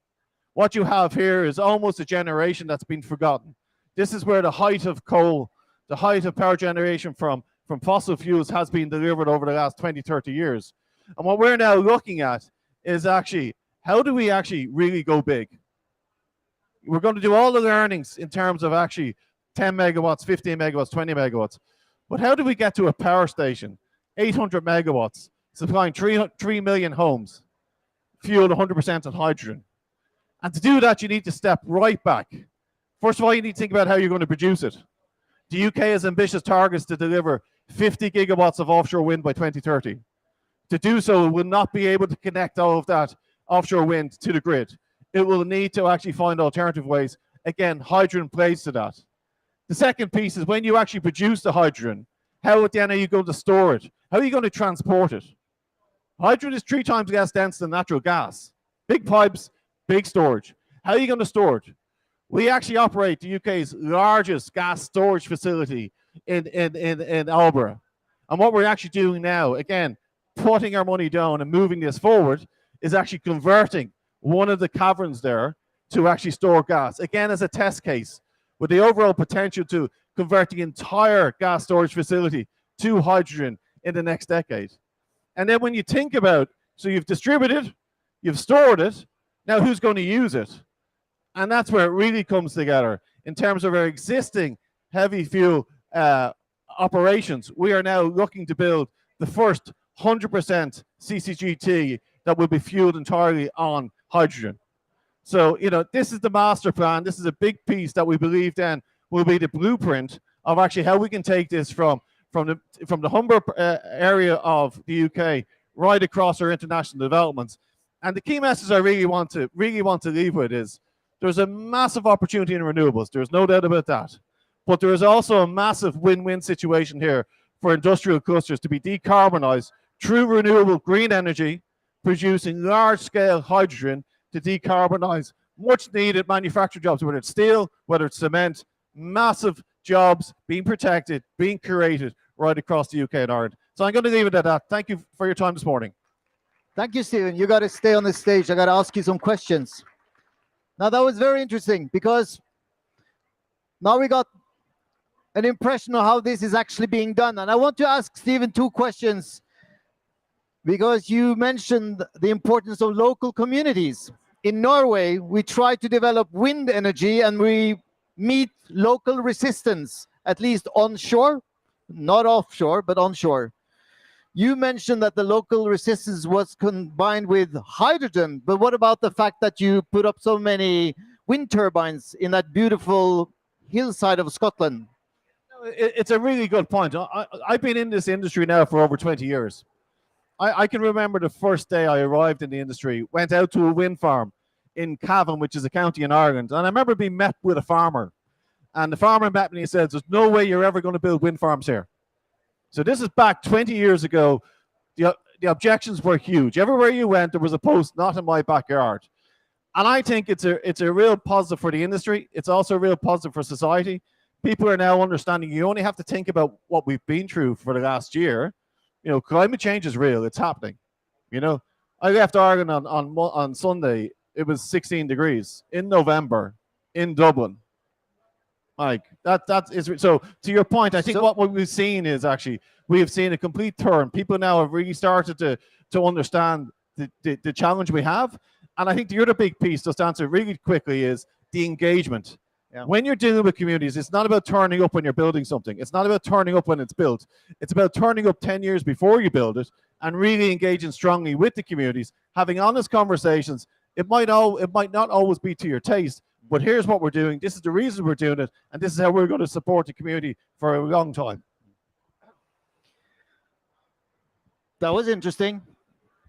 what you have here is almost a generation that's been forgotten. This is where the height of coal, the height of power generation from fossil fuels has been delivered over the last 20, 30 years. And what we're now looking at is actually, how do we actually really go big? We're going to do all the learnings in terms of actually 10 megawatts, 15 megawatts, 20 megawatts. But how do we get to a power station, 800 megawatts, supplying 3 million homes, fueled 100% on hydrogen? And to do that, you need to step right back. First of all, you need to think about how you're going to produce it. The UK has ambitious targets to deliver 50 gigawatts of offshore wind by 2030. To do so, it will not be able to connect all of that offshore wind to the grid. It will need to actually find alternative ways. Again, hydrogen plays to that. The second piece is when you actually produce the hydrogen, how at the end are you going to store it? How are you going to transport it? Hydrogen is 3 times less dense than natural gas. Big pipes, big storage. How are you going to store it? We actually operate the UK's largest gas storage facility in Albury. And what we're actually doing now, again, putting our money down and moving this forward, is actually converting one of the caverns there to actually store gas. Again, as a test case, with the overall potential to convert the entire gas storage facility to hydrogen in the next decade. And then when you think about, so you've distributed, you've stored it, now who's going to use it? And that's where it really comes together. In terms of our existing heavy fuel operations, we are now looking to build the first 100% CCGT that will be fueled entirely on hydrogen. So, this is the master plan. This is a big piece that we believe then will be the blueprint of actually how we can take this from the Humber area of the UK right across our international developments. And the key message I really want to leave with is there's a massive opportunity in renewables. There's no doubt about that. But there is also a massive win-win situation here for industrial clusters to be decarbonized through renewable green energy, producing large-scale hydrogen to decarbonize much needed manufacturing jobs, whether it's steel, whether it's cement, massive jobs being protected, being created right across the UK and Ireland. So I'm going to leave it at that. Thank you for your time this morning. Thank you, Stephen. You got to stay on the stage. I got to ask you some questions. Now, that was very interesting because now we got an impression of how this is actually being done. And I want to ask Stephen 2 questions because you mentioned the importance of local communities. In Norway, we try to develop wind energy and we meet local resistance, at least onshore, not offshore, but onshore. You mentioned that the local resistance was combined with hydrogen, but what about the fact that you put up so many wind turbines in that beautiful hillside of Scotland? It's a really good point. I've been in this industry now for over 20 years. I can remember the first day I arrived in the industry, went out to a wind farm in Cavan, which is a county in Ireland. And I remember being met with a farmer. And the farmer met me and he said, there's no way you're ever going to build wind farms here. So this is back 20 years ago. The objections were huge. Everywhere you went, there was a post, not in my backyard. And I think it's a real positive for the industry. It's also a real positive for society. People are now understanding you only have to think about what we've been through for the last year. Climate change is real. It's happening. I left Ireland on Sunday. It was 16 degrees in November in Dublin. Like that is so. To your point, I think what we've seen is actually we have seen a complete turn. People now have really started to understand the challenge we have, and I think the other big piece, just to answer really quickly, is the engagement. When you're dealing with communities, it's not about turning up when you're building something. It's not about turning up when it's built. It's about turning up 10 years before you build it and really engaging strongly with the communities, having honest conversations. It might not always be to your taste, but here's what we're doing. This is the reason we're doing it, and this is how we're going to support the community for a long time. That was interesting.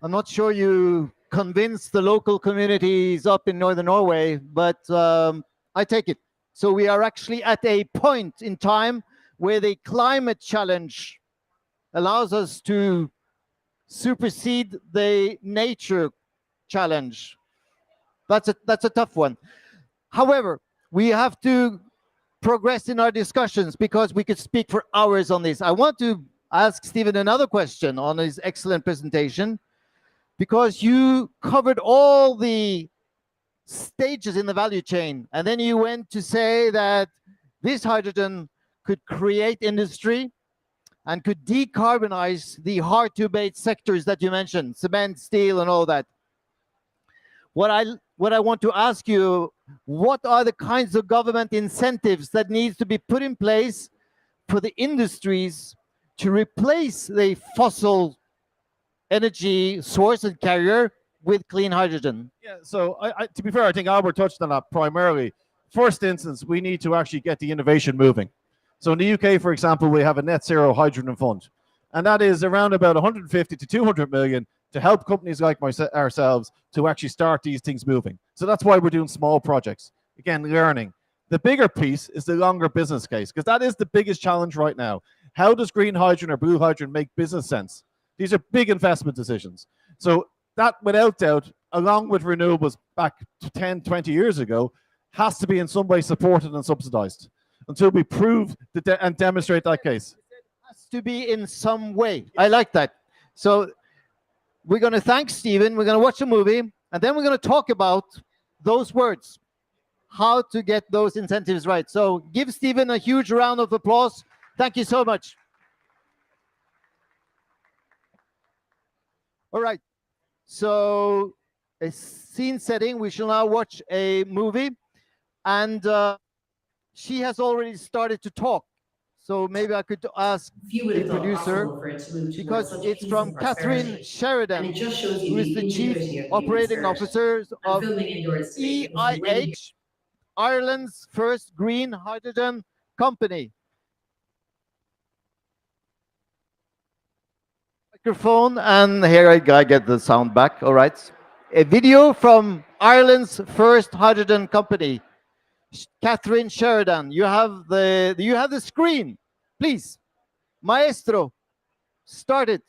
I'm not sure you convinced the local communities up in Northern Norway, but I take it. So we are actually at a point in time where the climate challenge allows us to supersede the nature challenge. That's a tough one. However, we have to progress in our discussions because we could speak for hours on this. I want to ask Stephen another question on his excellent presentation, because you covered all the stages in the value chain, and then you went to say that this hydrogen could create industry and could decarbonize the hard-to-abate sectors that you mentioned, cement, steel, and all that. What I want to ask you, what are the kinds of government incentives that needs to be put in place for the industries to replace the fossil energy source and carrier with clean hydrogen? Yeah, so to be fair, I think Albert touched on that primarily. First instance, we need to actually get the innovation moving. So in the UK, for example, we have a net zero hydrogen fund, and that is around about 150 to 200 million to help companies like ourselves to actually start these things moving. So that's why we're doing small projects. Again, learning. The bigger piece is the longer business case, because that is the biggest challenge right now. How does green hydrogen or blue hydrogen make business sense? These are big investment decisions. So that, without doubt, along with renewables back 10, 20 years ago, has to be in some way supported and subsidized until we prove and demonstrate that case. It has to be in some way. I like that. So we're going to thank Stephen. We're going to watch a movie, and then we're going to talk about those words, how to get those incentives right. So give Stephen a huge round of applause. Thank you so much. All right. So a scene setting, we shall now watch a movie, and she has already started to talk. So maybe I could ask the producer, because it's from Catherine Sheridan, who is the Chief Operating Officer of EIH, Ireland's first green hydrogen company. Microphone, and here I get the sound back. All right. A video from Ireland's first hydrogen company. Catherine Sheridan, you have the screen, please. Maestro, start it.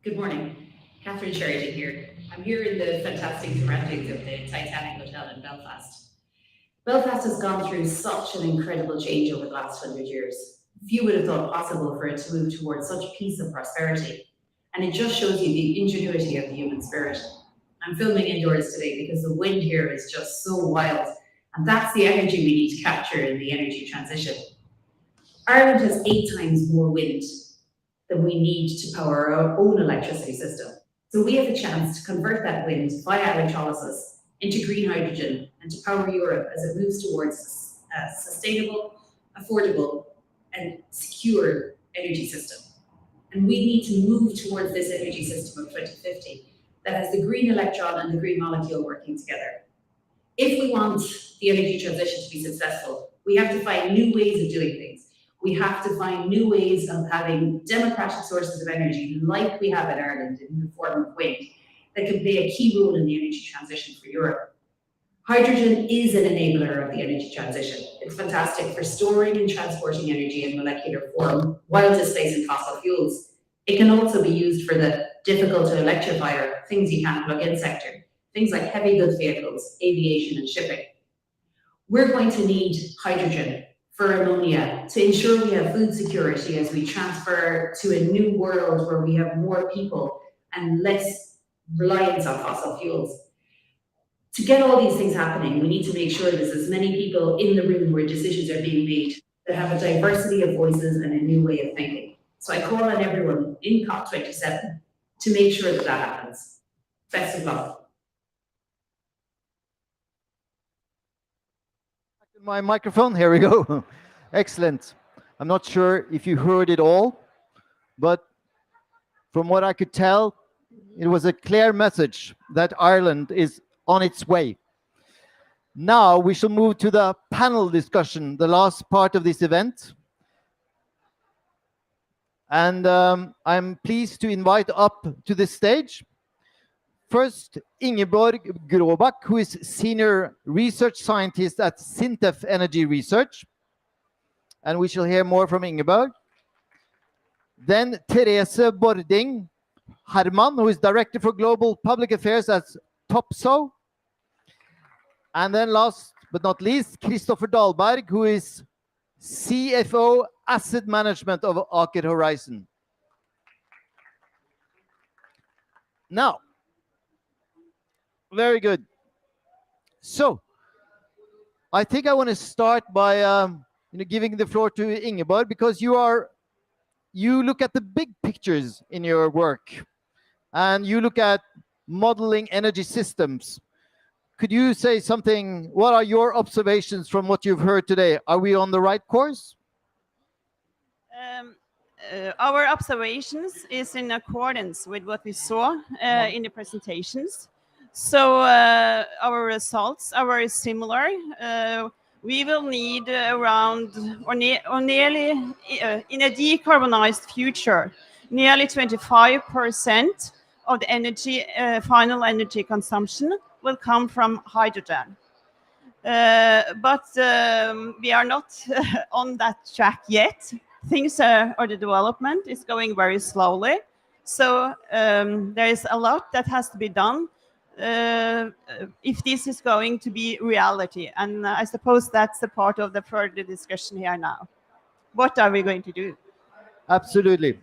Good morning, Catherine Sheridan here. I'm here in the fantastic surroundings of the Titanic Hotel in Belfast. Belfast has gone through such an incredible change over the last 100 years. Few would have thought possible for it to move towards such peace and prosperity. And it just shows you the ingenuity of the human spirit. I'm filming indoors today because the wind here is just so wild, and that's the energy we need to capture in the energy transition. Ireland has 8 times more wind than we need to power our own electricity system. So we have a chance to convert that wind via electrolysis into green hydrogen and to power Europe as it moves towards a sustainable, affordable, and secure energy system. And we need to move towards this energy system of 2050 that has the green electron and the green molecule working together. If we want the energy transition to be successful, we have to find new ways of doing things. We have to find new ways of having democratic sources of energy like we have in Ireland in the form of wind that can play a key role in the energy transition for Europe. Hydrogen is an enabler of the energy transition. It's fantastic for storing and transporting energy in molecular form while displacing fossil fuels. It can also be used for the difficult to electrify or things you can't plug in sector, things like heavy goods vehicles, aviation and shipping. We're going to need hydrogen for ammonia to ensure we have food security as we transfer to a new world where we have more people and less reliance on fossil fuels. To get all these things happening, we need to make sure there's as many people in the room where decisions are being made that have a diversity of voices and a new way of thinking. So I call on everyone in COP27 to make sure that that happens. Best of luck. My microphone, here we go. Excellent. I'm not sure if you heard it all, but from what I could tell, it was a clear message that Ireland is on its way. Now we shall move to the panel discussion, the last part of this event. And I'm pleased to invite up to the stage first Ingeborg Gråbakk, who is Senior Research Scientist at Sintef Energy Research. And we shall hear more from Ingeborg. Then Therese Bording Herman, who is Director for Global Public Affairs at Topsoe. And then last but not least, Kristoffer Dahlberg, who is CFO Asset Management of Aker Horizon. Now, very good. So, I think I want to start by giving the floor to Ingeborg, because you look at the big pictures in your work, and you look at modeling energy systems. Could you say something? What are your observations from what you've heard today? Are we on the right course? Our observations is in accordance with what we saw in the presentations. So our results are very similar. We will need around, or nearly, in a decarbonized future, nearly 25% of the energy, final energy consumption will come from hydrogen. But we are not on that track yet. Things or the development is going very slowly. So there is a lot that has to be done if this is going to be reality. And I suppose that's a part of the further discussion here now. What are we going to do? Absolutely.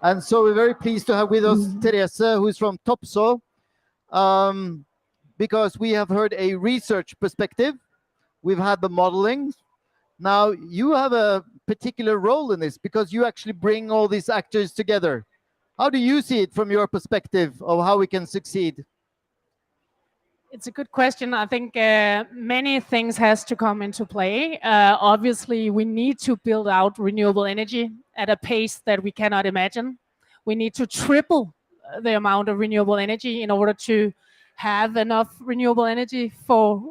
And so we're very pleased to have with us Therese, who is from Topsoe, because we have heard a research perspective. We've had the modeling. Now you have a particular role in this, because you actually bring all these actors together. How do you see it from your perspective of how we can succeed? It's a good question. I think many things has to come into play. Obviously, we need to build out renewable energy at a pace that we cannot imagine. We need to triple the amount of renewable energy in order to have enough renewable energy for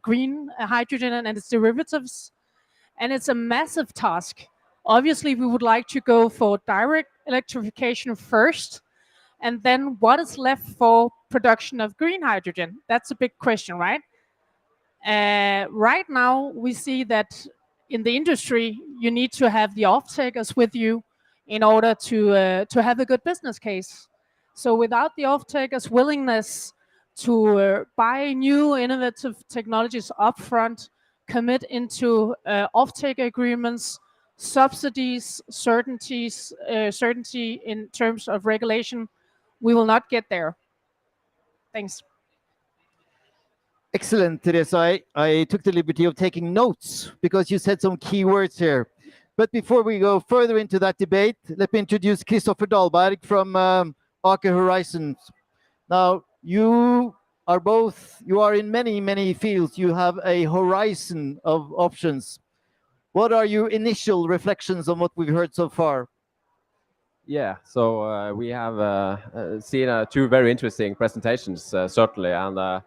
green hydrogen and its derivatives. And it's a massive task. Obviously, we would like to go for direct electrification first. And then what is left for production of green hydrogen? That's a big question, right? Right now, we see that in the industry, you need to have the off-takers with you in order to have a good business case. So without the off-takers' willingness to buy new innovative technologies upfront, commit into off-taker agreements, subsidies, certainty in terms of regulation, we will not get there. Thanks. Excellent, Teresa. I took the liberty of taking notes because you said some key words here. But before we go further into that debate, let me introduce Kristoffer Dahlberg from Aker Horizons. Now, you are in many, many fields. You have a horizon of options. What are your initial reflections on what we've heard so far? Yeah, so we have seen two very interesting presentations, certainly, and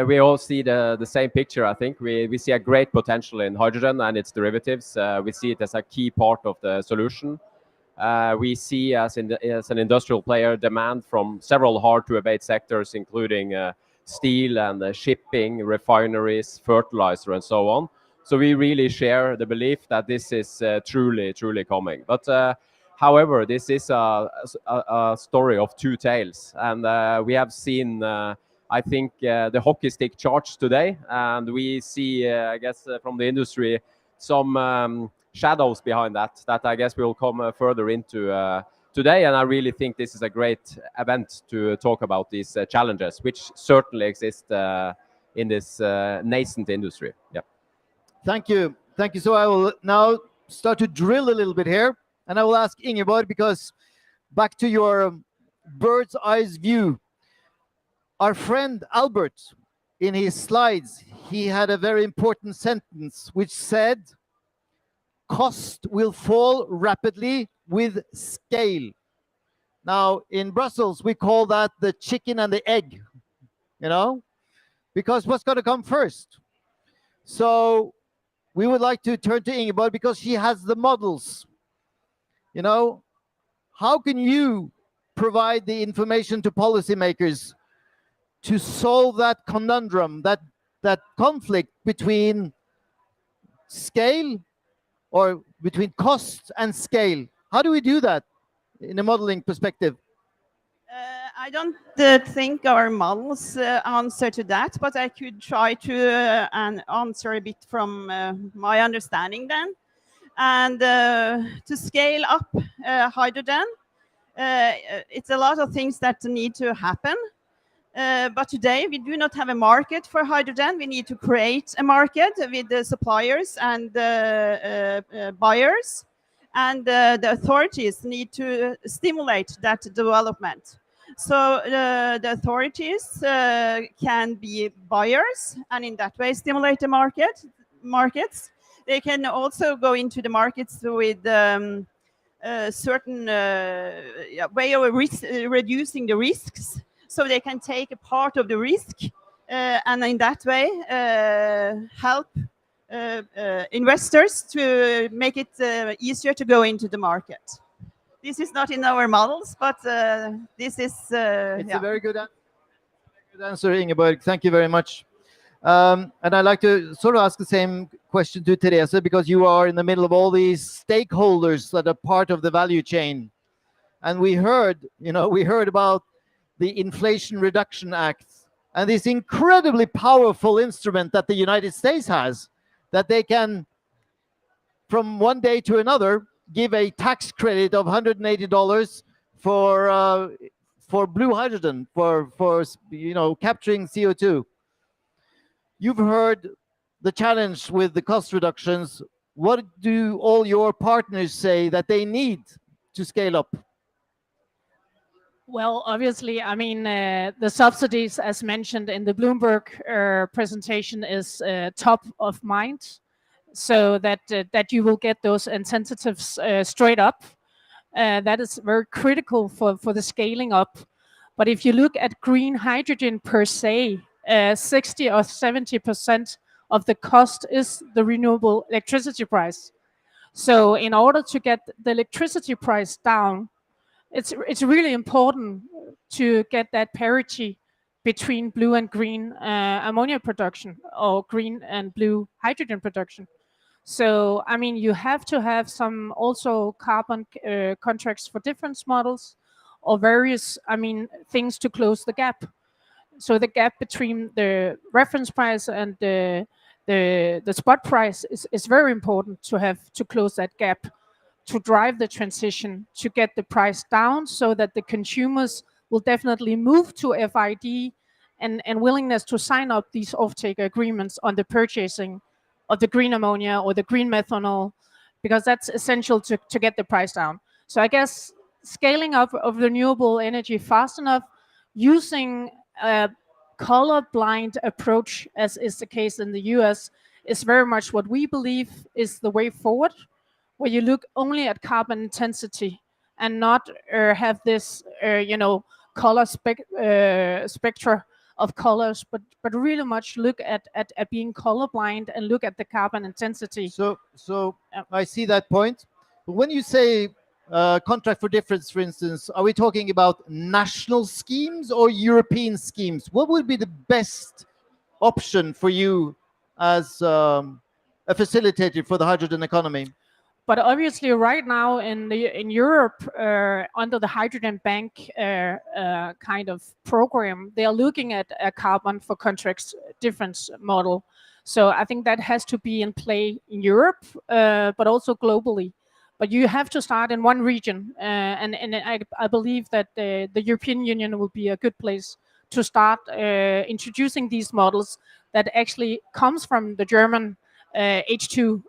we all see the same picture. I think we see a great potential in hydrogen and its derivatives. We see it as a key part of the solution. We see as an industrial player demand from several hard-to-abate sectors, including steel and shipping, refineries, fertilizer, and so on. So we really share the belief that this is truly coming. But however, this is a story of two tales, and we have seen, I think, the hockey stick charts today, and we see, I guess, from the industry, some shadows behind that I guess we will come further into today. And I really think this is a great event to talk about these challenges, which certainly exist in this nascent industry. Yeah. Thank you. Thank you. So I will now start to drill a little bit here. And I will ask Ingeborg, because back to your bird's eye view, our friend Albert, in his slides, he had a very important sentence which said, cost will fall rapidly with scale. Now, in Brussels, we call that the chicken and the egg, you know, because what's going to come first? So we would like to turn to Ingeborg because she has the models. You know, how can you provide the information to policymakers to solve that conundrum, that conflict between scale or between cost and scale? How do we do that in a modeling perspective? I don't think our models answer to that, but I could try to answer a bit from my understanding then. And to scale up hydrogen, it's a lot of things that need to happen. But today we do not have a market for hydrogen. We need to create a market with the suppliers and buyers. And the authorities need to stimulate that development. So the authorities can be buyers and in that way stimulate the markets. They can also go into the markets with a certain way of reducing the risks. So they can take a part of the risk and in that way help investors to make it easier to go into the market. This is not in our models, but this is... It's a very good answer, Ingeborg. Thank you very much. And I'd like to sort of ask the same question to Teresa, because you are in the middle of all these stakeholders that are part of the value chain. And we heard about the Inflation Reduction Act and this incredibly powerful instrument that the United States has, that they can, from one day to another, give a tax credit of $180 for blue hydrogen, for capturing CO2. You've heard the challenge with the cost reductions. What do all your partners say that they need to scale up? Well, obviously, I mean, the subsidies, as mentioned in the Bloomberg presentation, is top of mind, so that you will get those incentives straight up. That is very critical for the scaling up. But if you look at green hydrogen per se, 60 or 70% of the cost is the renewable electricity price. So in order to get the electricity price down, it's really important to get that parity between blue and green ammonia production or green and blue hydrogen production. So, I mean, you have to have some also carbon contracts for difference models or various, I mean, things to close the gap. So the gap between the reference price and the spot price is very important to have to close that gap, to drive the transition, to get the price down so that the consumers will definitely move to FID and willingness to sign up these offtake agreements on the purchasing of the green ammonia or the green methanol, because that's essential to get the price down. So I guess scaling up of renewable energy fast enough, using a color-blind approach, as is the case in the US, is very much what we believe is the way forward, where you look only at carbon intensity and not have this, color spectra of colors, but really much look at being colorblind and look at the carbon intensity. So I see that point. But when you say contract for difference, for instance, are we talking about national schemes or European schemes? What would be the best option for you as a facilitator for the hydrogen economy? But obviously, right now in Europe, under the Hydrogen Bank kind of program, they are looking at a carbon for contracts difference model. So I think that has to be in play in Europe, but also globally. But you have to start in one region, and I believe that the European Union will be a good place to start introducing these models that actually comes from the German H2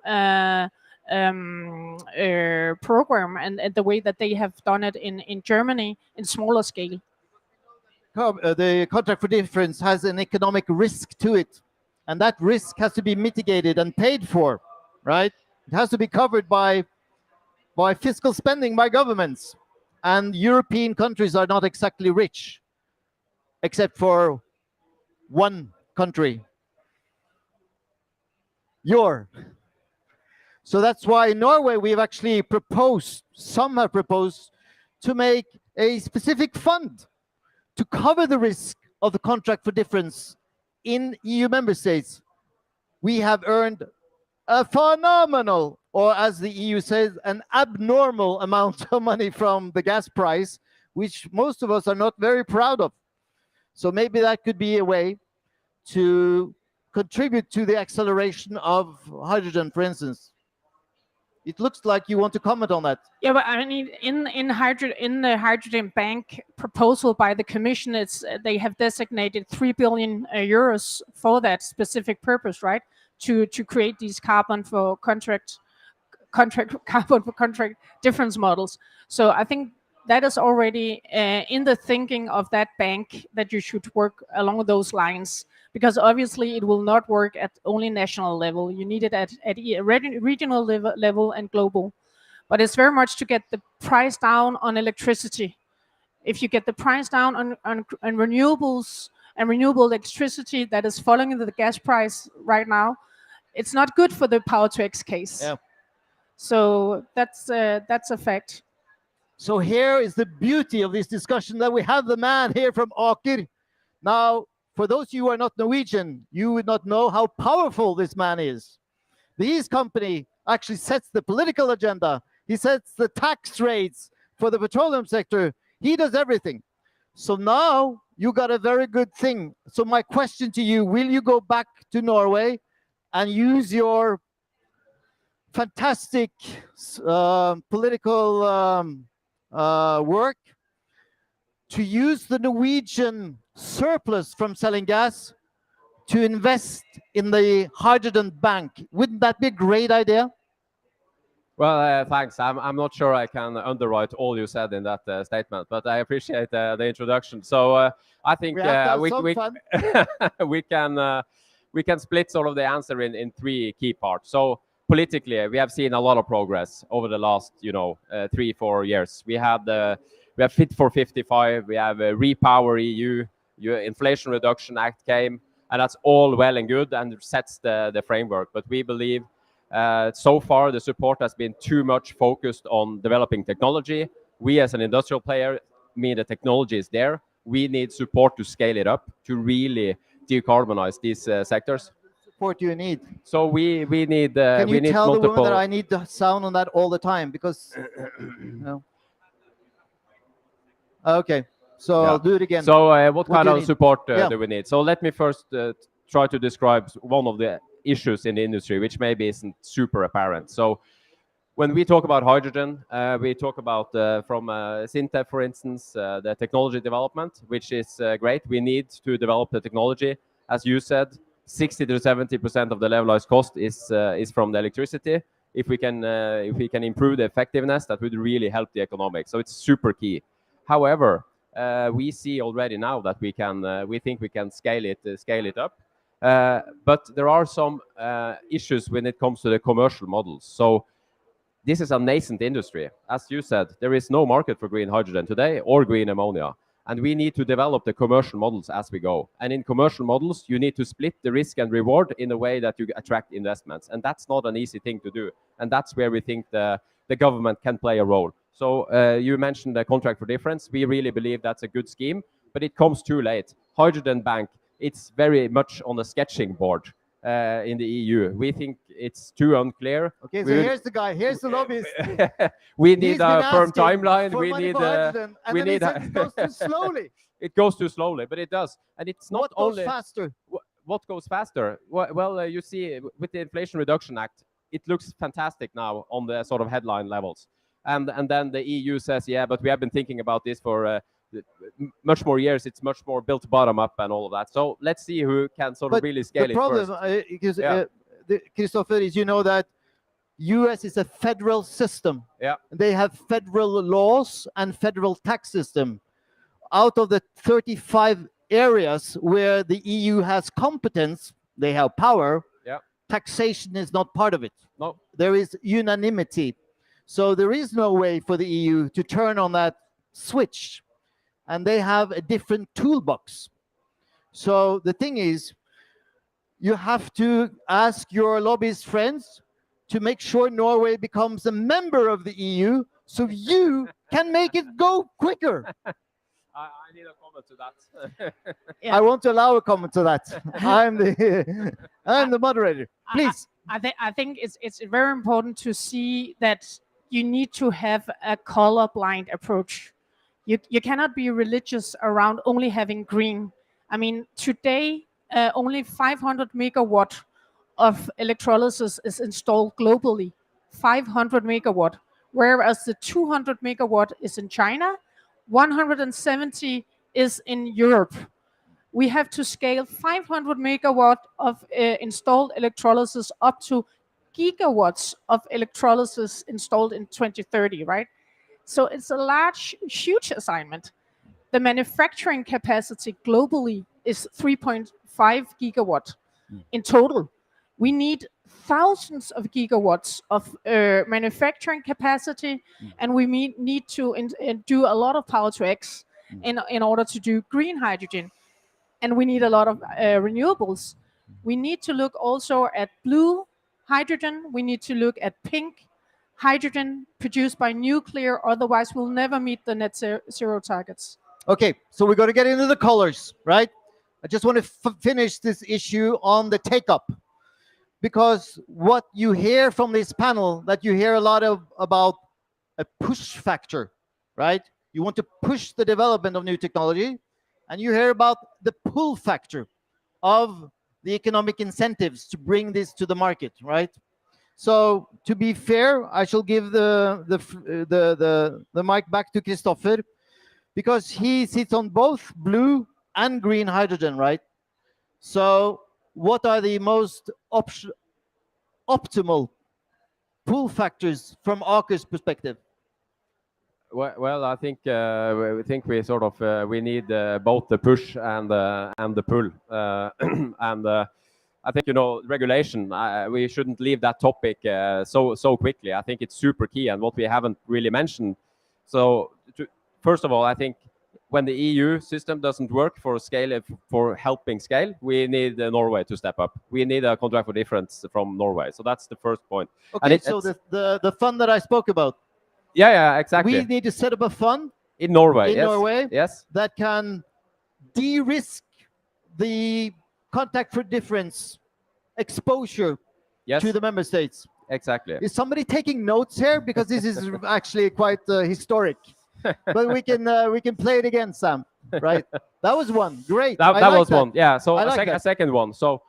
program and the way that they have done it in Germany in smaller scale. The contract for difference has an economic risk to it. And that risk has to be mitigated and paid for, right? It has to be covered by fiscal spending by governments. And European countries are not exactly rich, except for one country, So that's why in Norway we've actually proposed, some have proposed, to make a specific fund to cover the risk of the contract for difference in EU member states. We have earned a phenomenal, or as the EU says, an abnormal amount of money from the gas price, which most of us are not very proud of. So maybe that could be a way to contribute to the acceleration of hydrogen, for instance. It looks like you want to comment on that. Yeah, but I mean, in the hydrogen bank proposal by the Commission, it's they have designated 3 billion euros for that specific purpose, right? To create these carbon for contract difference models. So I think that is already in the thinking of that bank, that you should work along those lines, because obviously it will not work at only national level. You need it at regional level and global. But it's very much to get the price down on electricity. If you get the price down on renewables and renewable electricity that is following the gas price right now, it's not good for the power to X case. Yeah. So that's a fact. So here is the beauty of this discussion, that we have the man here from Aker. Now, for those of you who are not Norwegian, you would not know how powerful this man is. His company actually sets the political agenda. He sets the tax rates for the petroleum sector. He does everything. So now you got a very good thing. So my question to you, will you go back to Norway and use your fantastic political work to use the Norwegian surplus from selling gas to invest in the hydrogen bank? Wouldn't that be a great idea? Well, thanks. I'm not sure I can underwrite all you said in that statement, but I appreciate the introduction. So I think we can split sort of the answer in three key parts. So politically, we have seen a lot of progress over the last 3-4 years. We have Fit for 55, we have Repower EU, Inflation Reduction Act came, and that's all well and good and sets the framework. But we believe so far the support has been too much focused on developing technology. We as an industrial player, mean the technology is there. We need support to scale it up, to really decarbonize these sectors. Support you need. So we need. Can you we need tell multiple... the woman that I need the sound on that all the time, because no. Okay, so Yeah. I'll do it again. So what kind do you of need? support Yeah. do we need? So let me first try to describe one of the issues in the industry, which maybe isn't super apparent. So when we talk about hydrogen, we talk about from Sintef, for instance, the technology development, which is great. We need to develop the technology. As you said, 60 to 70% of the levelized cost is from the electricity. If we can improve the effectiveness, that would really help the economics. So it's super key. However, we see already now that we think we can scale it up. But there are some issues when it comes to the commercial models. So this is a nascent industry. As you said, there is no market for green hydrogen today or green ammonia. And we need to develop the commercial models as we go. And in commercial models, you need to split the risk and reward in a way that you attract investments. And that's not an easy thing to do. And that's where we think the government can play a role. So you mentioned the contract for difference. We really believe that's a good scheme, but it comes too late. Hydrogen bank, it's very much on the sketching board in the EU. We think it's too unclear. Okay, so here's the guy. Here's the lobbyist. We need He's a been firm asking timeline. for We money need. for hydrogen, and We then he need. says it goes too slowly. It goes too slowly, but it does, and it's not What goes only faster? What goes faster. Well, you see, with the Inflation Reduction Act, it looks fantastic now on the sort of headline levels, and then the EU says, yeah, but we have been thinking about this for much more years. It's much more built bottom up and all of that. So let's see who can sort of really scale the problem, it first. Christopher, is you know that US is a federal system. Yeah. They have federal laws and federal tax system. Out of the 35 areas where the EU has competence they have power, Yeah. taxation is not part of it. No. There is unanimity. So there is no way for the EU to turn on that switch. And they have a different toolbox. So the thing is, you have to ask your lobbyist friends to make sure Norway becomes a member of the EU so you can make it go quicker. I need a comment to that. I won't allow a comment to that. I'm the moderator. Please. I think it's very important to see that you need to have a colorblind approach. You cannot be religious around only having green. I mean, today only 500 megawatt of electrolysis is installed globally. 500 megawatt, whereas the 200 megawatt is in China, 170 is in Europe. We have to scale 500 megawatt of installed electrolysis up to gigawatts of electrolysis installed in 2030, right? So it's a large, huge assignment. The manufacturing capacity globally is 3.5 gigawatt in total. We need thousands of gigawatts of manufacturing capacity, and we need to do a lot of power to X in order to do green hydrogen. And we need a lot of renewables. We need to look also at blue hydrogen. We need to look at pink hydrogen produced by nuclear. Otherwise, we'll never meet the net zero targets. Okay, so we're going to get into the colors, right? I just want to finish this issue on the take-up. Because what you hear from this panel, that you hear a lot about a push factor, right? You want to push the development of new technology, and you hear about the pull factor of the economic incentives to bring this to the market, right? So to be fair, I shall give the mic back to Christopher, because he sits on both blue and green hydrogen, right? So what are the most optimal pull factors from Aker's perspective? Well, I think we sort of we need both the push and the pull, and I think regulation. We shouldn't leave that topic so quickly. I think it's super key, and what we haven't really mentioned. So first of all, I think when the EU system doesn't work for helping scale, we need Norway to step up. We need a contract for difference from Norway. So that's the first point. Okay, so the fund that I spoke about. Yeah, exactly. We need to set up a fund in Norway. Yes. That can de-risk the contact for difference exposure to the member states. Exactly. Is somebody taking notes here? Because this is actually quite historic. But we can play it again, Sam. Right? That was one. Great. That was one. Yeah. So a second one. So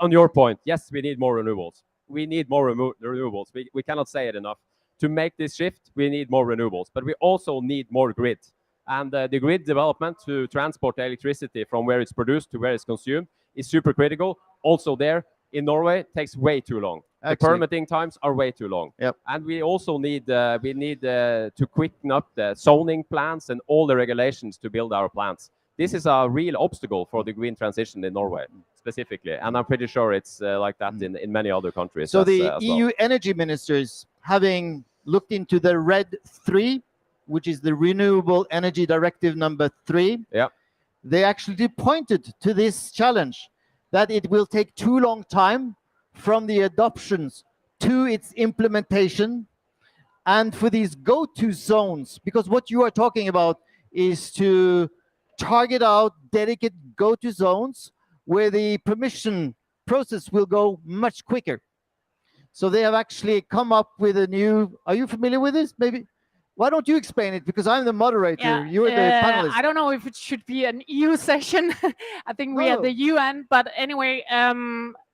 on your point, yes, we need more renewables. We need more renewables. We cannot say it enough. To make this shift, we need more renewables, but we also need more grid. And the grid development to transport the electricity from where it's produced to where it's consumed is super critical. Also there in Norway, it takes way too long. The permitting times are way too long. Yep. And we also need to quicken up the zoning plans and all the regulations to build our plants. This is a real obstacle for the green transition in Norway specifically, and I'm pretty sure it's like that in many other countries. So the as EU well. energy ministers, having looked into the RED 3, which is the Renewable Energy Directive number 3, they actually pointed to this challenge, that it will take too long time from the adoptions to its implementation, and for these go-to zones, because what you are talking about is to target out dedicated go-to zones where the permission process will go much quicker. So they have actually come up with a new, are you familiar with this? Maybe, why don't you explain it? Because I'm the moderator, Yeah, you're the panelist. I don't know if it should be an EU session. I think we are the UN, but anyway,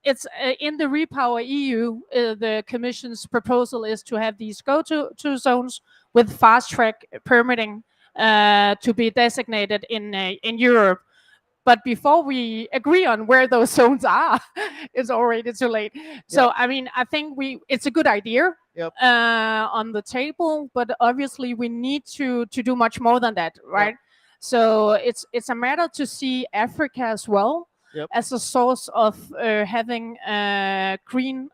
it's in the Repower EU, the Commission's proposal is to have these go-to zones with fast-track permitting to be designated in Europe. But before we agree on where those zones are, it's already too late. So, I mean, I think it's a good idea on the table, but obviously we need to do much more than that, right? So it's a matter to see Africa as well. as a source of having green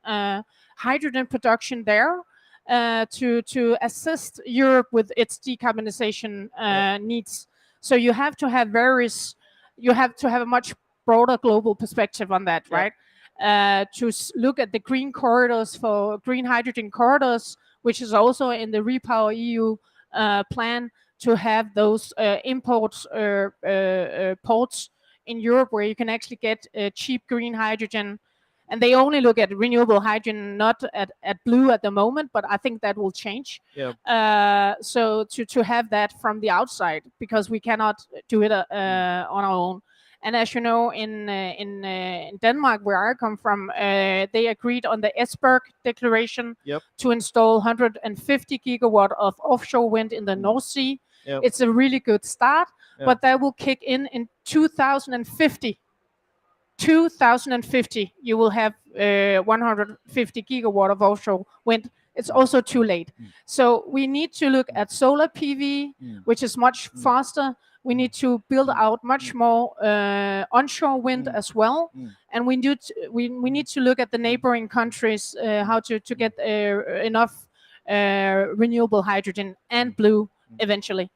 hydrogen production there to assist Europe with its decarbonization needs. So you have to have a much broader global perspective on that, right? To look at the green corridors for green hydrogen corridors, which is also in the Repower EU plan, to have those imports ports in Europe where you can actually get cheap green hydrogen. And they only look at renewable hydrogen, not at blue at the moment, but I think that will change. So to have that from the outside, because we cannot do it on our own. And as you know, in Denmark, where I come from, they agreed on the Esbjerg Declaration to install 150 gigawatt of offshore wind in the North Sea. It's a really good start, but that will kick in 2050. 2050, you will have 150 gigawatt of offshore wind. It's also too late. So we need to look at solar PV, which is much faster. We need to build out much more onshore wind as well, and we need to look at the neighboring countries how to get enough renewable hydrogen and blue eventually.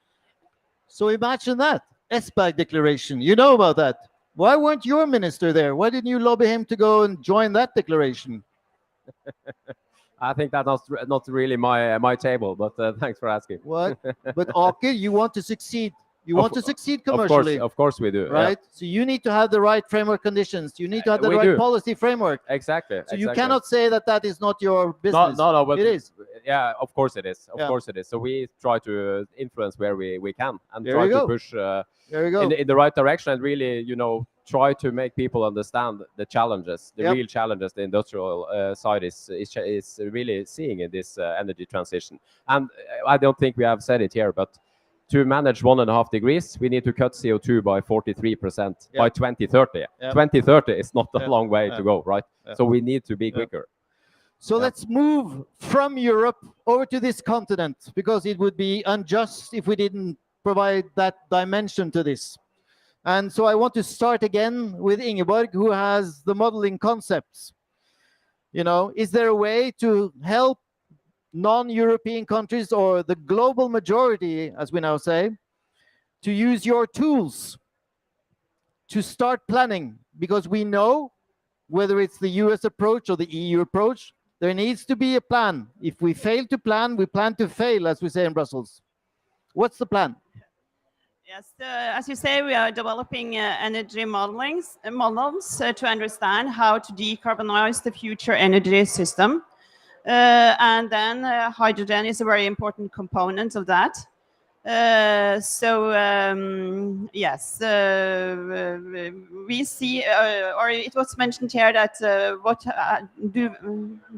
So imagine that Esbjerg Declaration. You know about that. Why weren't your minister there? Why didn't you lobby him to go and join that declaration? I think that's not really my table, but thanks for asking. What? But Aker, you want to succeed. You want to succeed commercially. Of course we do. Right? Yeah. So you need to have the right framework conditions. You need to have the right policy framework. Exactly. So you cannot say that is not your business. No, but it is. Yeah, of course it is. Of course it is. So we try to influence where we can and there try to go. push there you go. in the right direction and really, try to make people understand the challenges, the real challenges the industrial side is really seeing in this energy transition. And I don't think we have said it here, but to manage 1.5 degrees, we need to cut CO2 by 43% by 2030. 2030 is not a long way to go, right? So we need to be quicker. So let's move from Europe over to this continent, because it would be unjust if we didn't provide that dimension to this. And so I want to start again with Ingeborg, who has the modeling concepts. Is there a way to help non-European countries, or the global majority, as we now say, to use your tools to start planning? Because we know, whether it's the US approach or the EU approach, there needs to be a plan. If we fail to plan, we plan to fail, as we say in Brussels. What's the plan? Yes, as you say, we are developing energy models to understand how to decarbonize the future energy system. And then hydrogen is a very important component of that. Yes, we see, or it was mentioned here that what do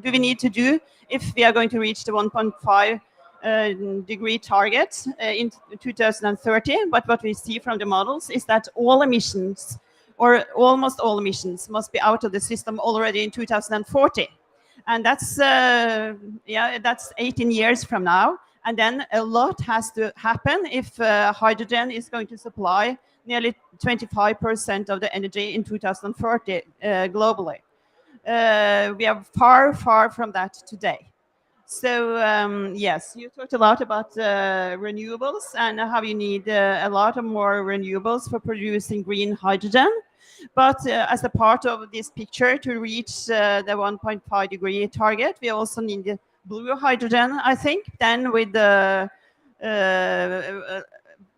we need to do if we are going to reach the 1.5 degree target in 2030. But what we see from the models is that all emissions, or almost all emissions, must be out of the system already in 2040. And that's that's 18 years from now. And then a lot has to happen if hydrogen is going to supply nearly 25% of the energy in 2040 globally. We are far, far from that today. So yes, you talked a lot about renewables and how you need a lot of more renewables for producing green hydrogen. But as a part of this picture, to reach the 1.5 degree target, we also need blue hydrogen, I think, then with the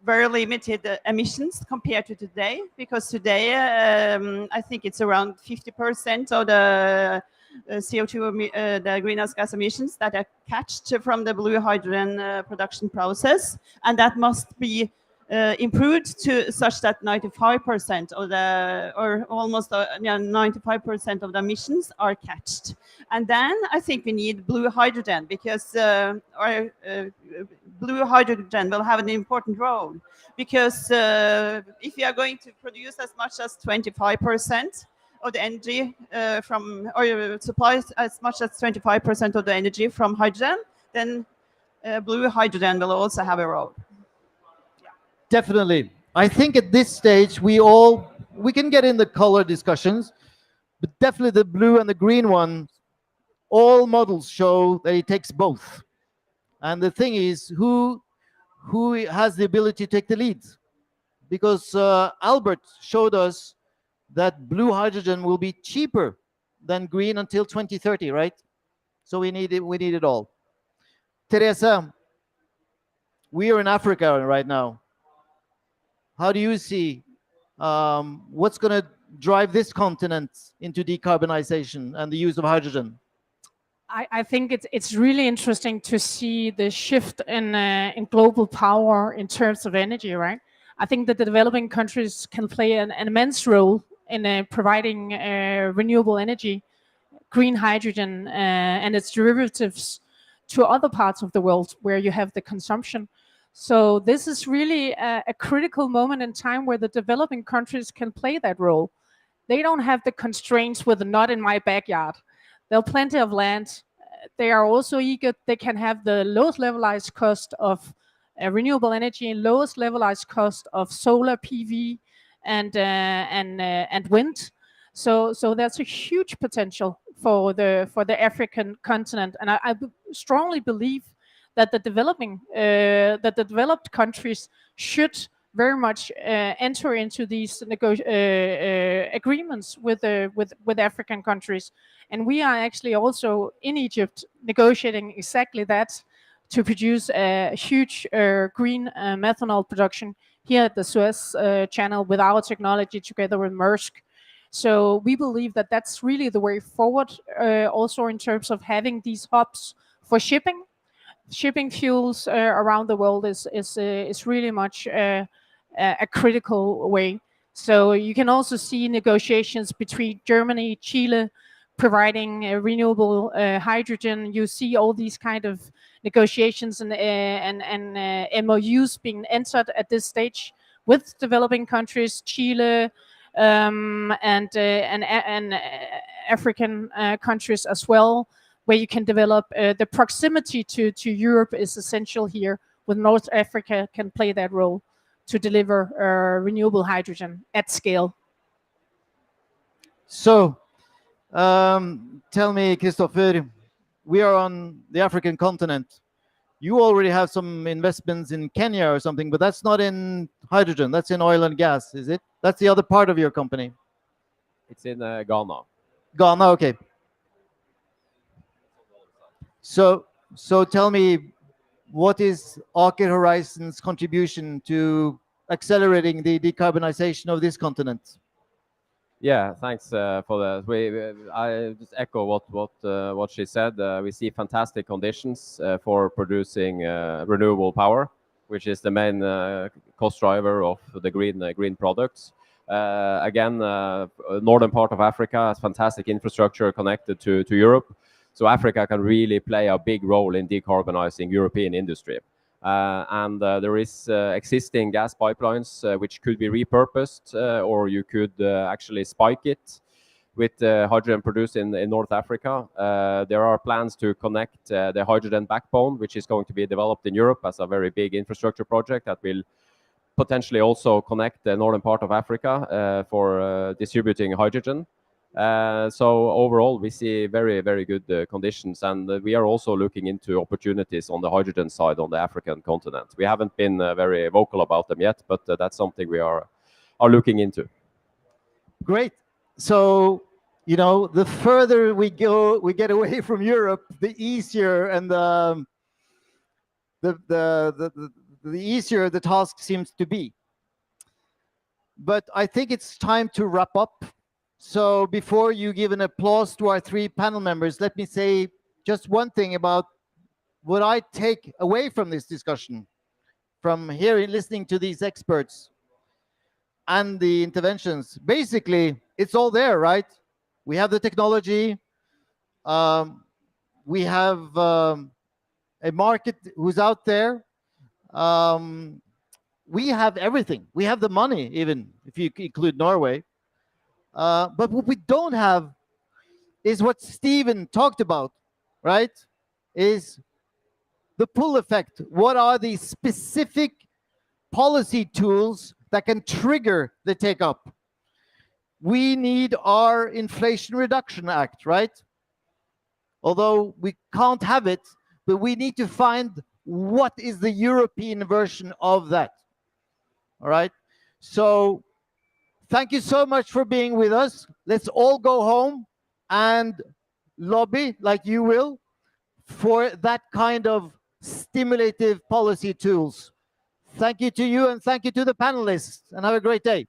very limited emissions compared to today. Because today, I think it's around 50% of the CO2, the greenhouse gas emissions that are catched from the blue hydrogen production process. And that must be improved to such that 95% of the, or almost 95% of the emissions are catched. And then I think we need blue hydrogen, because blue hydrogen will have an important role. Because if we are going to produce as much as 25% of the energy or supply as much as 25% of the energy from hydrogen, then blue hydrogen will also have a role. Definitely. I think at this stage we can get in the color discussions, but definitely the blue and the green one, all models show that it takes both. And the thing is, who has the ability to take the lead? Because Albert showed us that blue hydrogen will be cheaper than green until 2030, right? So we need it all. Teresa, we are in Africa right now. How do you see what's going to drive this continent into decarbonization and the use of hydrogen? I think it's really interesting to see the shift in global power in terms of energy, right? I think that the developing countries can play an immense role in providing renewable energy, green hydrogen, and its derivatives to other parts of the world where you have the consumption. So this is really a critical moment in time where the developing countries can play that role. They don't have the constraints with not in my backyard. There are plenty of land. They are also eager. They can have the lowest levelized cost of renewable energy, lowest levelized cost of solar PV and wind. So there's a huge potential for the African continent, and I strongly believe that the developed countries should very much enter into these agreements with African countries. And we are actually also in Egypt negotiating exactly that, to produce a huge green methanol production here at the Suez Channel with our technology together with Maersk. So we believe that that's really the way forward, also in terms of having these hubs for shipping. Shipping fuels around the world is really much a critical way. So you can also see negotiations between Germany, Chile, providing renewable hydrogen. You see all these kind of negotiations and MOUs being entered at this stage with developing countries, Chile, and African countries as well, where you can develop. The proximity to Europe is essential here, with North Africa can play that role to deliver renewable hydrogen at scale. So, tell me, Christopher, we are on the African continent. You already have some investments in Kenya or something, but that's not in hydrogen. That's in oil and gas, is it? That's the other part of your company. It's in Ghana. Ghana, okay. So tell me, what is Aker Horizons' contribution to accelerating the decarbonization of this continent? Yeah, thanks for that. I just echo what she said. We see fantastic conditions for producing renewable power, which is the main cost driver of the green products. Again, northern part of Africa has fantastic infrastructure connected to Europe, so Africa can really play a big role in decarbonizing European industry. And there is existing gas pipelines which could be repurposed, or you could actually spike it with hydrogen produced in North Africa. There are plans to connect the hydrogen backbone, which is going to be developed in Europe as a very big infrastructure project that will potentially also connect the northern part of Africa for distributing hydrogen. So overall, we see very, very good conditions, and we are also looking into opportunities on the hydrogen side on the African continent. We haven't been very vocal about them yet, but that's something we are looking into. Great. So, the further we get away from Europe, the easier and the easier the task seems to be. But I think it's time to wrap up. So before you give an applause to our three panel members, let me say just one thing about what I take away from this discussion, from hearing, listening to these experts and the interventions. Basically, it's all there, right? We have the technology. We have a market who's out there. We have everything. We have the money, even if you include Norway. But what we don't have is what Stephen talked about, right? Is the pull effect. What are the specific policy tools that can trigger the take up. We need our Inflation Reduction Act, right? Although we can't have it, but we need to find what is the European version of that. All right? So thank you so much for being with us. Let's all go home and lobby, like you will, for that kind of stimulative policy tools. Thank you to you, and thank you to the panelists, and have a great day.